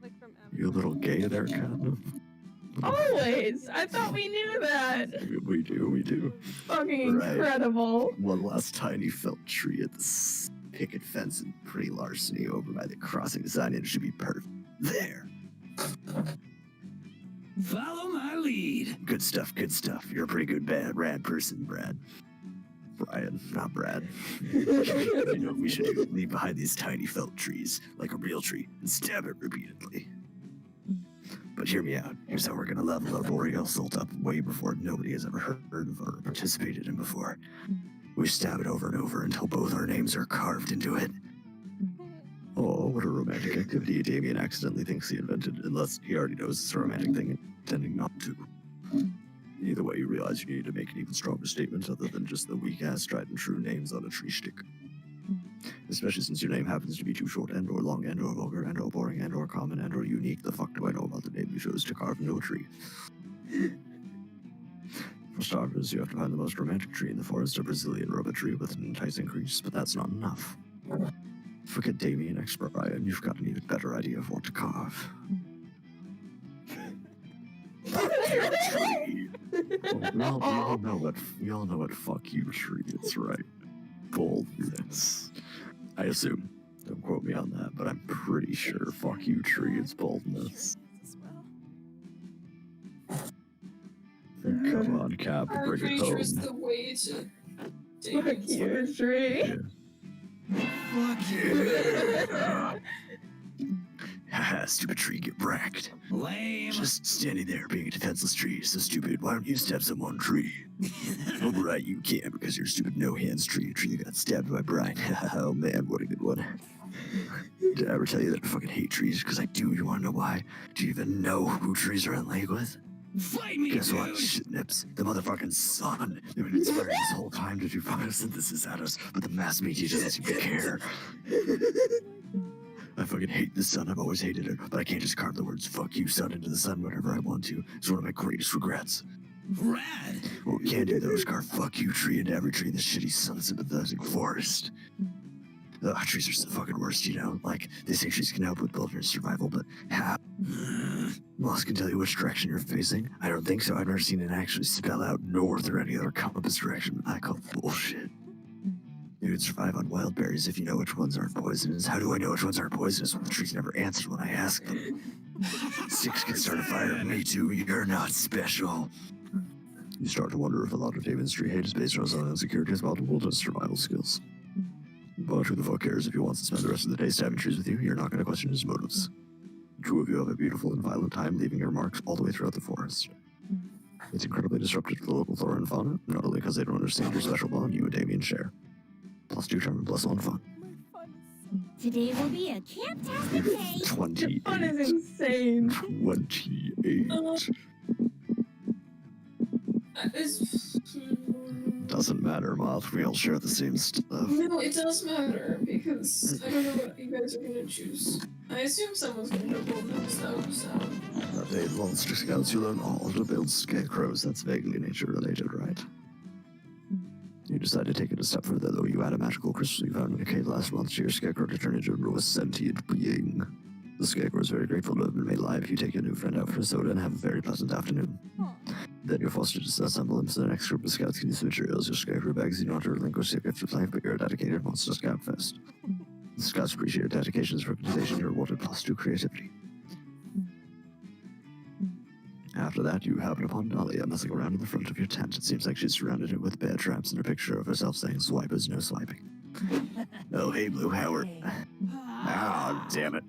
Like from you a little gay there, Catnip? Always. I thought we knew that. We do. Fucking Right. incredible. One last tiny felt tree at the picket fence and pretty larceny over by the crossing sign. It should be perfect. There. Follow my lead. Good stuff. You're a pretty good rad person, Brad. Brian, not Brad. You know what we should do? Leave behind these tiny felt trees, like a real tree, and stab it repeatedly. But hear me out. Here's how we're gonna level our Boreal Salt up way before nobody has ever heard of or participated in before. We stab it over and over until both our names are carved into it. Oh, what a romantic activity Damien accidentally thinks he invented, unless he already knows it's a romantic thing and intending not to. Either way, you realize you need to make an even stronger statement other than just the weak-ass tried and true names on a tree stick. Especially since your name happens to be too short and or long and or vulgar and or boring and or common and or unique. The fuck do I know about the name you chose to carve into a tree? For starters, you have to find the most romantic tree in the forest, a Brazilian rubber tree with an enticing crease, but that's not enough. Forget Damien X. Brian, you've got an even better idea of what to carve. Tree. We all know what fuck you tree is, right? Boldness. I assume. Don't quote me on that, but I'm pretty sure fuck you tree is boldness. Come on, Cap, I'm bring pretty it sure it's home. the way to Fuck you, tree. Fuck you! Haha, stupid tree, get wrecked. Lame. Just standing there being a defenseless tree, so stupid. Why don't you stab someone, tree? Oh, right, you can't because you're a stupid no-hands tree. A tree that got stabbed by Brian. Oh man, what a good one. Did I ever tell you that I fucking hate trees? Because I do. You wanna know why? Do you even know who trees are in lake with? Fight me, Guess dude. what, shitnips? The motherfucking sun. They've been inspiring this whole time to do photosynthesis at us, but the mass media doesn't seem to care. I fucking hate the sun. I've always hated it, but I can't just carve the words "fuck you, sun" into the sun whenever I want to. It's one of my greatest regrets. Rad. Well, we can't do those, Car. Fuck you, tree, and every tree in the shitty, sun-sympathetic forest. Ugh, trees are so fucking worst, you know? Like, they say trees can help with wilderness survival, but how? Moth can tell you which direction you're facing. I don't think so. I've never seen it actually spell out north or any other compass direction. I call bullshit. You would survive on wild berries if you know which ones aren't poisonous. How do I know which ones aren't poisonous when the trees never answer when I ask them? Six can start a fire. Me too. You're not special. You start to wonder if a lot of Damon's tree hate is based on his own insecurities about wilderness survival skills. But who the fuck cares if he wants to spend the rest of the day stabbing trees with you? You're not going to question his motives. The two of you have a beautiful and violent time, leaving your marks all the way throughout the forest. It's incredibly disruptive to the local flora and fauna, not only because they don't understand your special bond you and Damien share. +2 charm and +1 fun. Today will be a camp-tastic day. 28. Fun is insane. 28. Doesn't matter, Moth. We all share the same stuff. No, it does matter, because I don't know what you guys are gonna choose. I assume someone's gonna know bulldogs, though, so... That day, monster scouts, you learn all to build scarecrows. That's vaguely nature-related, right? You decide to take it a step further, though. You add a magical crystal you found in a cave last month to your scarecrow to turn into a sentient being. The scarecrow is very grateful to have been made alive. You take your new friend out for a soda and have a very pleasant afternoon. Then you're forced to disassemble him so the next group of scouts can use the materials. Your scarecrow begs you not to relinquish your gift of life, but you're a dedicated monster scout fest. The scouts appreciate your dedication as recognition. You're awarded +2 creativity. After that, you happen upon Dahlia messing around in the front of your tent. It seems like she's surrounded it with bear traps and a picture of herself saying, "Swipers, no swiping." Oh, hey, Blue Howard. Ah, damn it.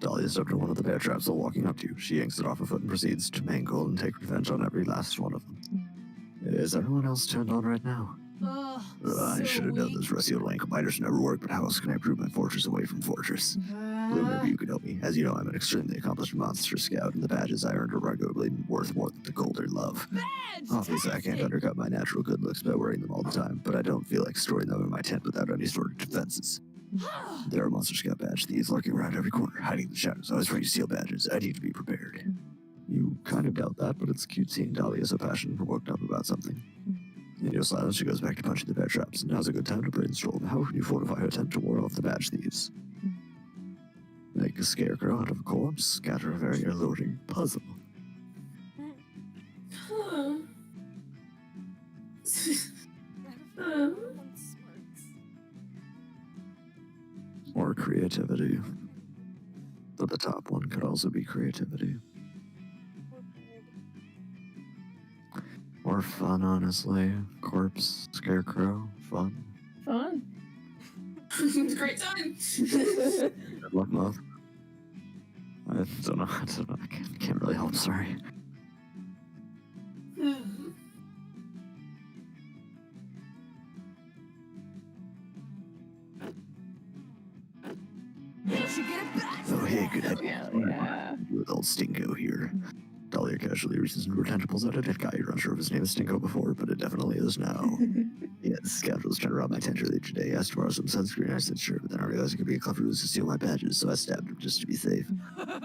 Dahlia stepped in one of the bear traps while walking up to you. She yanks it off her foot and proceeds to mangle and take revenge on every last one of them. Is everyone else turned on right now? I should have known those rusty old ankle biters never work, but how else can I prove my fortress away from fortress? Blue, maybe you could help me. As you know, I'm an extremely accomplished monster scout, and the badges I earned are arguably worth more than the gold or love. Obviously, I can't undercut my natural good looks by wearing them all the time, but I don't feel like storing them in my tent without any sort of defenses. There are monster scout badge thieves lurking around every corner, hiding in the shadows, always ready to steal badges. I need to be prepared. You kind of doubt that, but it's cute seeing Dahlia so passionate and worked up about something. In your silence, she goes back to punching the bear traps, and now's a good time to brainstorm. How can you fortify her tent to ward off the badge thieves? Make a scarecrow out of a corpse, scatter a very alluring puzzle. Huh. Or creativity. But the top one could also be creativity. Or fun, honestly. Corpse, scarecrow, fun. Fun. Great time. Good luck, Moth. I don't know. I can't really help, sorry. Oh, hey, good idea. Yeah. With old Stinko here. Dahlia casually reaches into her tent and pulls out a dead guy. You're unsure if his name is Stinko before, but it definitely is now. Yeah, the scoundrel was trying to rob my tent earlier today. He asked to borrow some sunscreen. I said sure, but then I realized it could be a clever ruse to steal my badges, so I stabbed him just to be safe.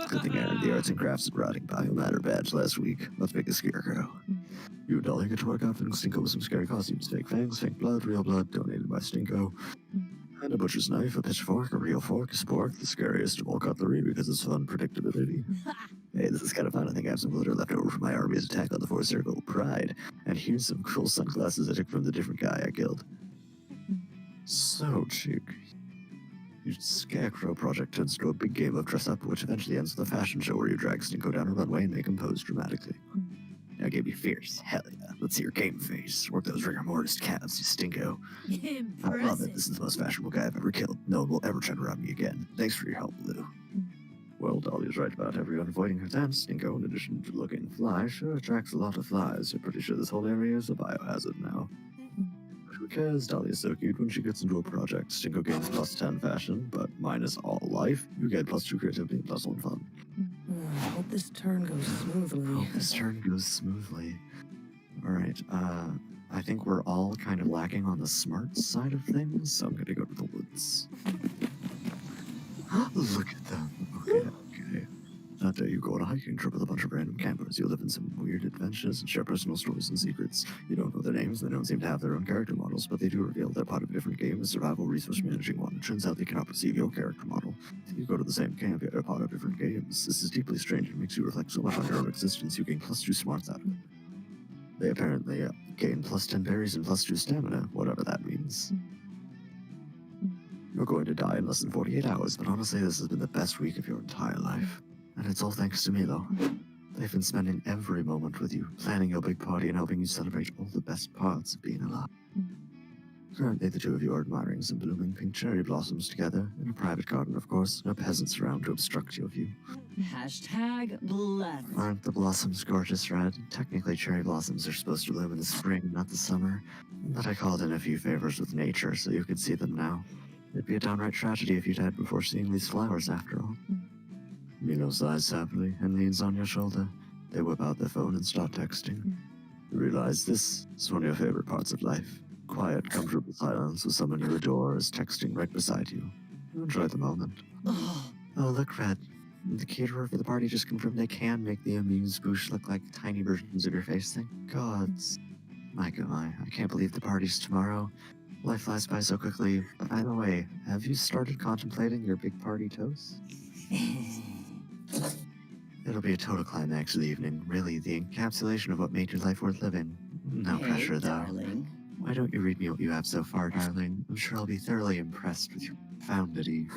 Good thing I earned the arts and crafts and rotting biomatter badge last week. Let's make a scarecrow. You and Dahlia get to work outfitting Stinko with some scary costumes. Fake fangs, fake blood, real blood, donated by Stinko. And a butcher's knife, a pitchfork, a real fork, a spork, the scariest of all cutlery because it's fun predictability. Hey, this is kind of fun. I think I have some glitter left over from my army's attack on the Forest Circle. Pride. And here's some cool sunglasses I took from the different guy I killed. So, chick. Your scarecrow project turns into a big game of dress up, which eventually ends with a fashion show where you drag Stinko down a runway and make him pose dramatically. Now give me fierce. Hell yeah. Let's see your game face. Work those rigor mortis calves, you Stinko. I love it. This is the most fashionable guy I've ever killed. No one will ever try to rob me again. Thanks for your help, Lou. Well, Dahlia's right about everyone avoiding her tent. Stinko, in addition to looking fly, sure attracts a lot of flies. You're pretty sure this whole area is a biohazard now. But who cares? Dahlia's so cute when she gets into a project. Stinko gains +10 fashion, but minus all life. You get +2 creativity and +1 fun. I hope this turn goes smoothly. Alright, I think we're all kind of lacking on the smart side of things, so I'm gonna go to the woods. Look at them. Okay. That day you go on a hiking trip with a bunch of random campers. You live in some weird weird adventures and share personal stories and secrets. You don't know their names, they don't seem to have their own character models, but they do reveal they're part of a different game, a survival resource managing one. It turns out they cannot perceive your character model. You go to the same camp, yet are part of different games. This is deeply strange and makes you reflect so much on your own existence. You gain +2 smarts out of it. They apparently gain +10 berries and +2 stamina, whatever that means. You're going to die in less than 48 hours, but honestly, this has been the best week of your entire life. And it's all thanks to Milo. They've been spending every moment with you, planning your big party and helping you celebrate all the best parts of being alive. Currently, the two of you are admiring some blooming pink cherry blossoms together, in a private garden, of course, no peasants around to obstruct your view. #blessed. Aren't the blossoms gorgeous, Red? Technically, cherry blossoms are supposed to bloom in the spring, not the summer. But I called in a few favors with nature so you could see them now. It'd be a downright tragedy if you died before seeing these flowers, after all. Milo sighs happily and leans on your shoulder. They whip out their phone and start texting. You realize this is one of your favorite parts of life. Quiet, comfortable silence with someone you adore is texting right beside you. You enjoy the moment. Oh, look, Red. The caterer for the party just confirmed they can make the amuse-bouche look like tiny versions of your face. Thank gods. My God, I can't believe the party's tomorrow. Life flies by so quickly. By the way, have you started contemplating your big party toast? It'll be a total climax of the evening, really the encapsulation of what made your life worth living. No pressure, though. Darling. Why don't you read me what you have so far, darling? I'm sure I'll be thoroughly impressed with your profundity.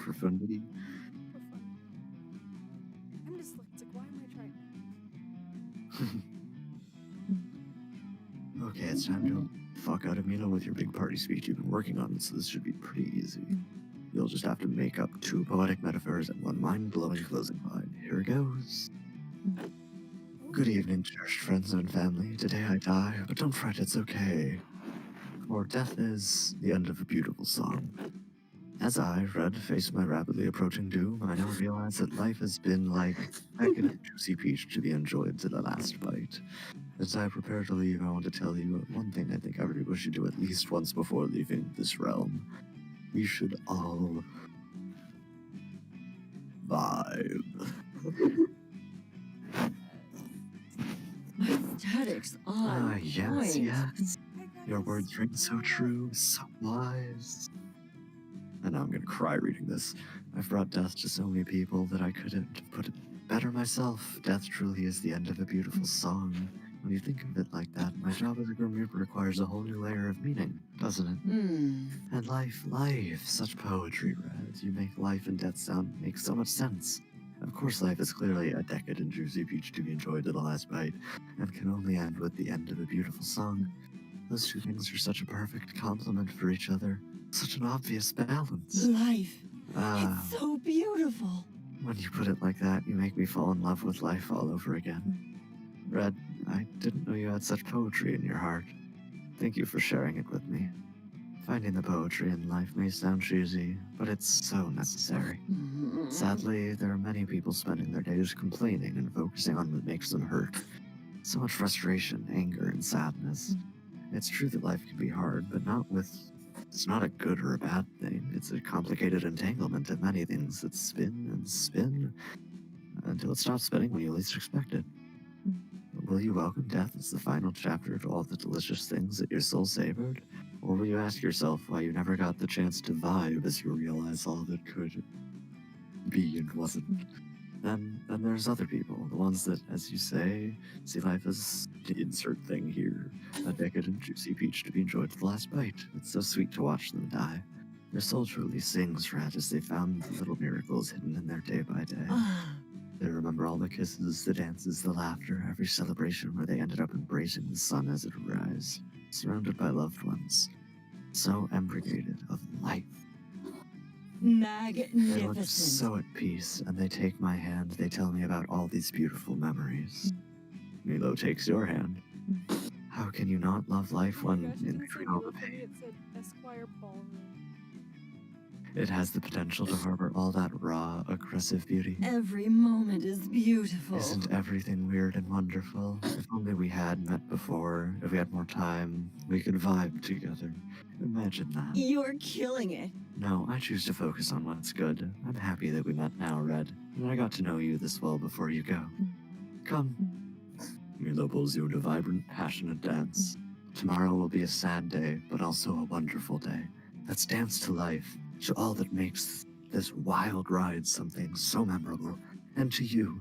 I'm dyslexic. Why am I trying? Okay, it's time to fuck out of Milo with your big party speech. You've been working on it, so this should be pretty easy. You'll just have to make up 2 poetic metaphors and 1 mind-blowing closing line. Here goes. Good evening, cherished friends and family. Today I die, but don't fret, it's okay. For death is the end of a beautiful song. As I, Red, face my rapidly approaching doom, I now realize that life has been like a decadent juicy peach to be enjoyed to the last bite. As I prepare to leave, I want to tell you one thing I think everyone should do at least once before leaving this realm. We should all vibe. Aesthetics on Yes, point. yes. Your words ring so true, so wise. And now I'm gonna cry reading this. I've brought death to so many people that I couldn't have put it better myself. Death truly is the end of a beautiful song. When you think of it like that, my job as a Grim Reaper requires a whole new layer of meaning, doesn't it? And life, such poetry, Red. You make life and death sound make so much sense. Of course, life is clearly a decadent juicy peach to be enjoyed to the last bite, and can only end with the end of a beautiful song. Those two things are such a perfect complement for each other. Such an obvious balance. Life. Ah, It's so beautiful. when you put it like that, you make me fall in love with life all over again. Red, I didn't know you had such poetry in your heart. Thank you for sharing it with me. Finding the poetry in life may sound cheesy, but it's so necessary. Sadly, there are many people spending their days complaining and focusing on what makes them hurt. So much frustration, anger, and sadness. It's true that life can be hard, but it's not a good or a bad thing. It's a complicated entanglement of many things that spin and spin until it stops spinning when you least expect it. Will you welcome death as the final chapter to all the delicious things that your soul savored? Or will you ask yourself why you never got the chance to vibe as you realize all that could be and wasn't? Then there's other people, the ones that, as you say, see life as the insert thing here, a decadent juicy peach to be enjoyed to the last bite. It's so sweet to watch them die. Your soul truly sings, Rat, as they found the little miracles hidden in their day by day. They remember all the kisses, the dances, the laughter, every celebration where they ended up embracing the sun as it arose, surrounded by loved ones, so embriagated of life. They look Magnificent. so at peace, and they take my hand. They tell me about all these beautiful memories. Milo takes your hand. How can you not love life when, Gosh, it in didn't say between all Milo the for me, pain, it said Esquire Ballroom. it has the potential to harbor all that raw, aggressive beauty? Every moment is beautiful. Isn't everything weird and wonderful? If only we had met before, if we had more time, we could vibe together. Imagine that. You're killing it. No, I choose to focus on what's good. I'm happy that we met now, Red, and I got to know you this well before you go. Come. though pulls you into vibrant, passionate dance. Tomorrow will be a sad day, but also a wonderful day. Let's dance to life, to all that makes this wild ride something so memorable. And to you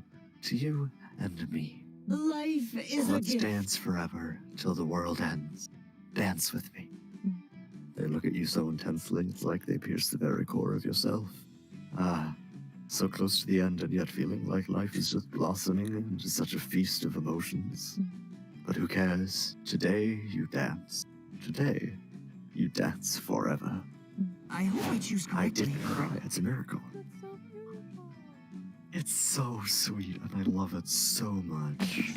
and to me. Life is a Let's gift. dance forever till the world ends. Dance with me. They look at you so intensely, it's like they pierce the very core of yourself. Ah, so close to the end and yet feeling like life is just blossoming into such a feast of emotions. But who cares? Today you dance. Today you dance forever. I hope I choose correctly. I didn't cry, it's a miracle. That's so beautiful. It's so sweet, and I love it so much.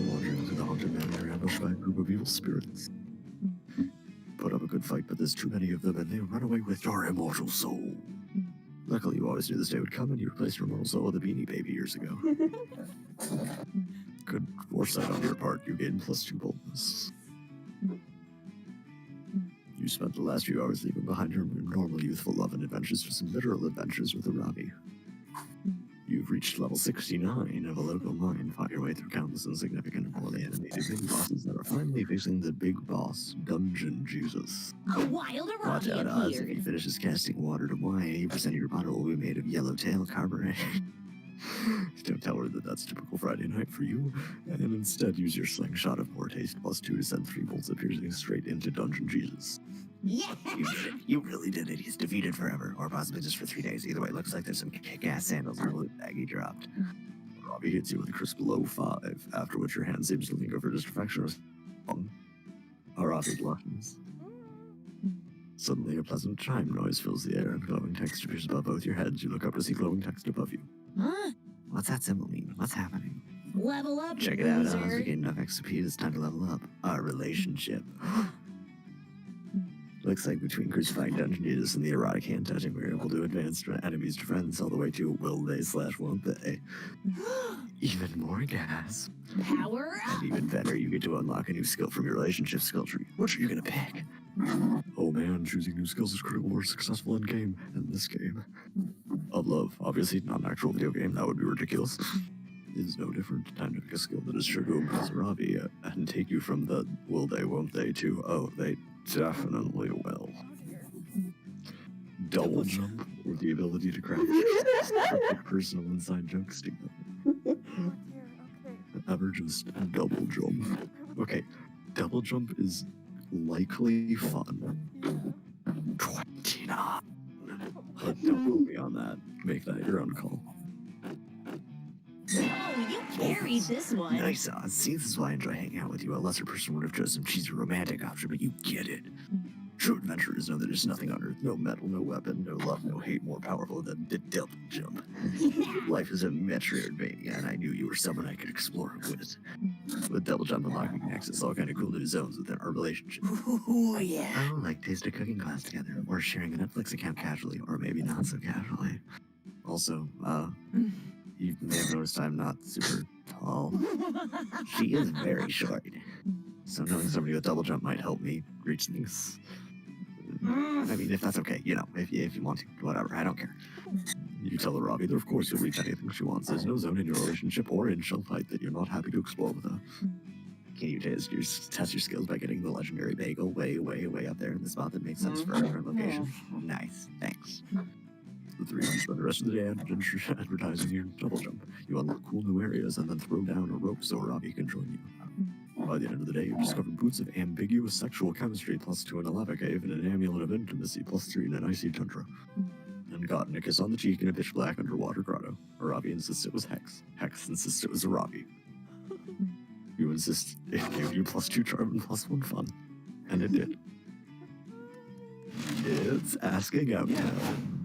Wandering through the haunted manor, ambushed by a group of evil spirits. Put up a good fight, but there's too many of them, and they run away with your immortal soul. Luckily, you always knew this day would come, and you replaced your immortal soul with a Beanie Baby years ago. Good foresight on your part. You gained +2 boldness. You spent the last few hours leaving behind your normal youthful love and adventures for some literal adventures with Arabi. You've reached level 69 of a local mine, fought your way through countless insignificant and poorly animated mini bosses that are finally facing the big boss, Dungeon Jesus. A wild Watch out, Arabian Oz. If here. he finishes casting water to wine, 80% of your bottle will be made of yellowtail carbureted. Don't tell her that that's typical Friday night for you, and instead use your slingshot of poor taste +2 to send 3 bolts of piercing straight into Dungeon Jesus. Yeah. You did it. You really did it. He's defeated forever, or possibly just for 3 days. Either way, looks like there's some kick-ass sandals in the loot bag he dropped. Robbie hits you with a crisp low 5, after which your hand seems to linger for just a fraction of a second. Robbie blushes. Suddenly, a pleasant chime noise fills the air, and glowing text appears above both your heads. You look up to see glowing text above you. Huh? What's that symbol mean? What's happening? Level up, Check it out, Oz. loser. We gained enough XP. It's time to level up. Our relationship. Looks like between crucifying Dungeon Jesus and the erotic hand touching, we're able to advance from enemies to friends all the way to will they / won't they. Even more gas. Power up. And even better, you get to unlock a new skill from your relationship skill tree. Which are you gonna pick? Oh man, choosing new skills is critical or successful in game. In this game of love, obviously not an actual video game, that would be ridiculous. Is no different. Time to pick a skill that is sure to impress Ravi and take you from the will they, won't they to oh, they definitely will. Double jump, or the ability to craft personal inside jokes together. Oh dear, okay. Ever just double jump. Okay, double jump is likely fun. 29. But don't quote me on that. Make that your own call. Oh, you carried this one. Nice, Oz. See, this is why I enjoy hanging out with you. A lesser person would have chosen cheesy romantic option, but you get it. True adventurers know that there's nothing on Earth, no metal, no weapon, no love, no hate more powerful than the double jump. Life is a Metroidvania, and I knew you were someone I could explore it with. With double jump unlocking can access all kind of cool new zones within our relationship. Ooh, yeah. Oh, like taste a cooking class together, or sharing a Netflix account casually, or maybe not so casually. Also, you may have noticed I'm not super tall. She is very short. So knowing somebody with double jump might help me reach things. I mean, if that's okay, you know, if you want to, whatever, I don't care. You tell her, Robbie, that of course you'll reach anything she wants. There's no zone in your relationship or in shelf height that you're not happy to explore with her. Can you test your skills by getting the legendary bagel way, way, way up there in the spot that makes sense for our current location? Nice, thanks. The three of you spend the rest of the day advertising your double jump. You unlock cool new areas and then throw down a rope so Robbie can join you. By the end of the day, you've discovered boots of ambiguous sexual chemistry +2 in a lava cave and an amulet of intimacy +3 in an icy tundra. And gotten a kiss on the cheek in a pitch black underwater grotto. Arabi insists it was Hex. Hex insists it was Arabi. You insist it gave you +2 charm and +1 fun. And it did. It's asking out now,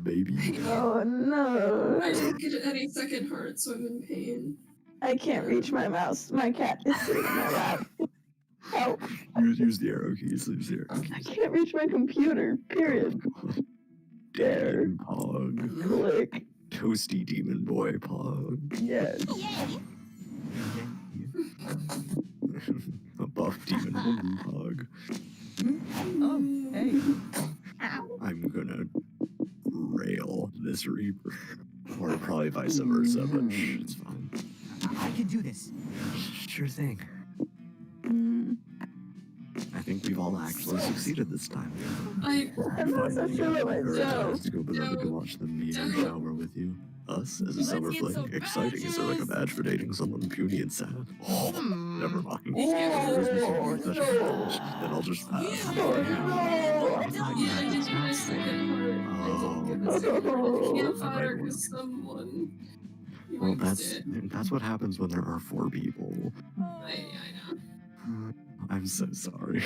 baby. Oh no. I didn't get it any second heart, so I'm in pain. I can't reach my mouse. My cat is sitting in my lap. Help. Use the arrow keys, use the arrow I keys. can't reach my computer. Period. There. Damn Pog. Click. Toasty demon boy Pog. Yes. A buff demon woman Pog. Oh, hey. I'm gonna rail this Reaper. Or probably vice versa, but it's fine. I can do this. Sure thing. Mm. I think we've all actually succeeded this time. I I'm not so sure about myself. Let's go, beloved, to watch the meteor shower with you. Us as a summer get fling? some Exciting. Is there like a badges. badge for dating someone puny and sad? Oh, never mind. Oh, Then I'll just pass. yeah, I did get my second heart. I did get my second heart at the campfire because someone Well, used it. that's what happens when there are 4 people. I know. I'm so sorry.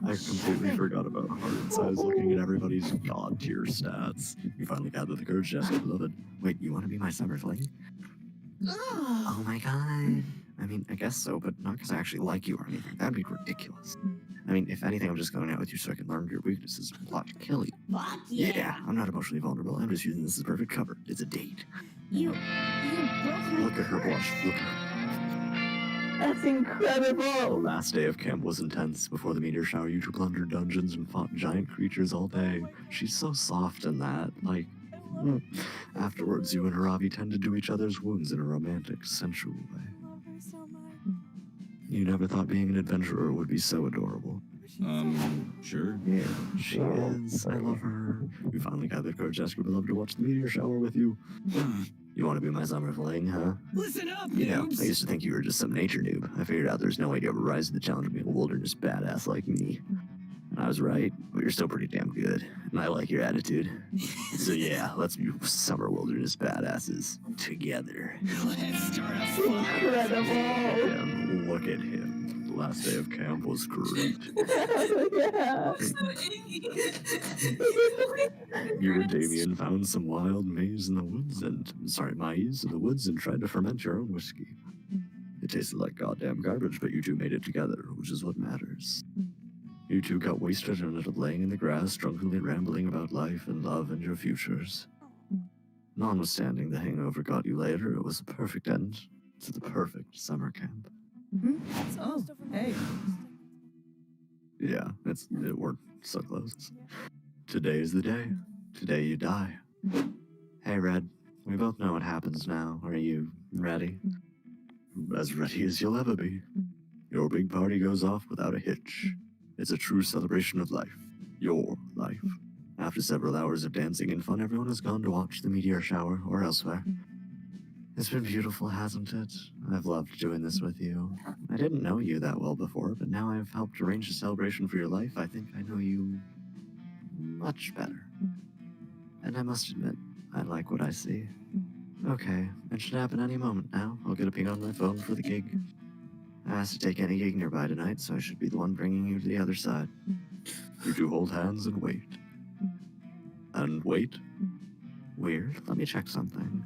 I completely forgot about hearts. I was looking at everybody's god tier stats. You finally gathered the courage to ask, beloved. Wait, you want to be my summer fling? Oh my god. I mean, I guess so, but not because I actually like you or anything. That'd be ridiculous. I mean, if anything, I'm just going out with you so I can learn your weaknesses and plot to kill you. Fuck Yeah, I'm not emotionally vulnerable. I'm just using this as perfect cover. It's a date. You broke my Look at her blush. Look at her. That's The incredible. last day of camp was intense. Before the meteor shower, you two plundered dungeons and fought giant creatures all day. She's so soft in that. Like, afterwards, you and Aravi tended to each other's wounds in a romantic, sensual way. I love her so much. You never thought being an adventurer would be so adorable. Sure. Yeah, she is. I love her. You finally got the courage to ask your beloved to watch the meteor shower with you. You want to be my summer fling, huh? Listen up, You know, noobs. I used to think you were just some nature noob. I figured out there's no way you ever rise to the challenge of being a wilderness badass like me. And I was right, but you're still pretty damn good. And I like your attitude. So yeah, let's be summer wilderness badasses together. Let's start a fire. Incredible. Yeah, look at him. The last day of camp was great. Yeah. So icky. You and Damien found some wild maize in the woods and tried to ferment your own whiskey. It tasted like goddamn garbage, but you two made it together, which is what matters. You two got wasted and ended up laying in the grass, drunkenly rambling about life and love and your futures. Notwithstanding the hangover got you later, it was a perfect end to the perfect summer camp. It's Oh, almost over my hey. head. Yeah, we're so close. Today's the day. Today you die. Hey, Red, we both know what happens now. Are you ready? As ready as you'll ever be. Your big party goes off without a hitch. It's a true celebration of life. Your life. After several hours of dancing and fun, everyone has gone to watch the meteor shower or elsewhere. It's been beautiful, hasn't it? I've loved doing this with you. I didn't know you that well before, but now I've helped arrange a celebration for your life. I think I know you much better. And I must admit, I like what I see. Okay, it should happen any moment now. I'll get a ping on my phone for the gig. I asked to take any gig nearby tonight, so I should be the one bringing you to the other side. You two hold hands and wait. And wait. Weird. Let me check something.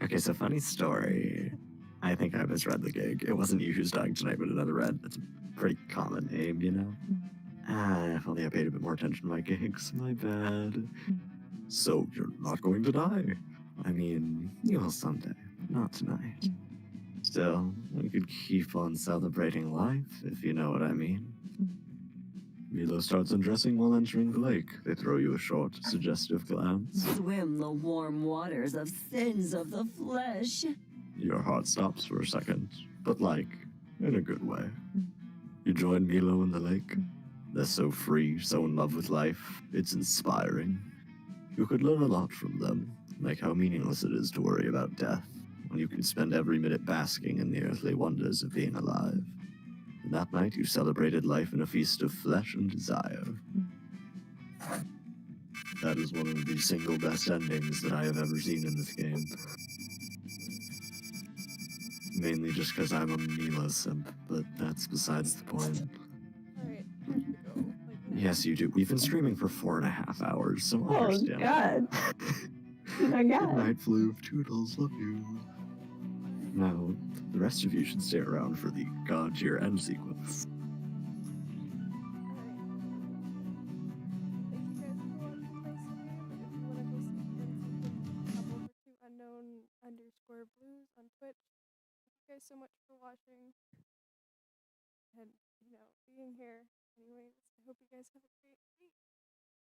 Okay, so funny story. I think I misread the gig. It wasn't you who's dying tonight, but another Red. That's a pretty common name, you know? If only I paid a bit more attention to my gigs. My bad. So, you're not going to die? I mean, you will someday, but not tonight. Still, we could keep on celebrating life, if you know what I mean. Milo starts undressing while entering the lake. They throw you a short, suggestive glance. swim the warm waters of sins of the flesh. Your heart stops for a second, but in a good way. You join Milo in the lake. They're so free, so in love with life. It's inspiring. You could learn a lot from them, like how meaningless it is to worry about death, when you can spend every minute basking in the earthly wonders of being alive. And that night you celebrated life in a feast of flesh and desire. That is one of the single best endings that I have ever seen in this game. Mainly just because I'm a Mila simp, but that's besides the point. Alright, I have to go. Like, now. Yes, you do. We've been streaming for 4.5 hours, so Oh, understand. God. Oh, my Good God. night, Floof. Toodles, love you. Now, the rest of you should stay around for the God tier end sequence. Thank you guys for watching my stream. If you want to go see the end sequence, hop over to unknown_blues on Twitch. Thank you guys so much for watching and, being here. Anyways, I hope you guys have a great week.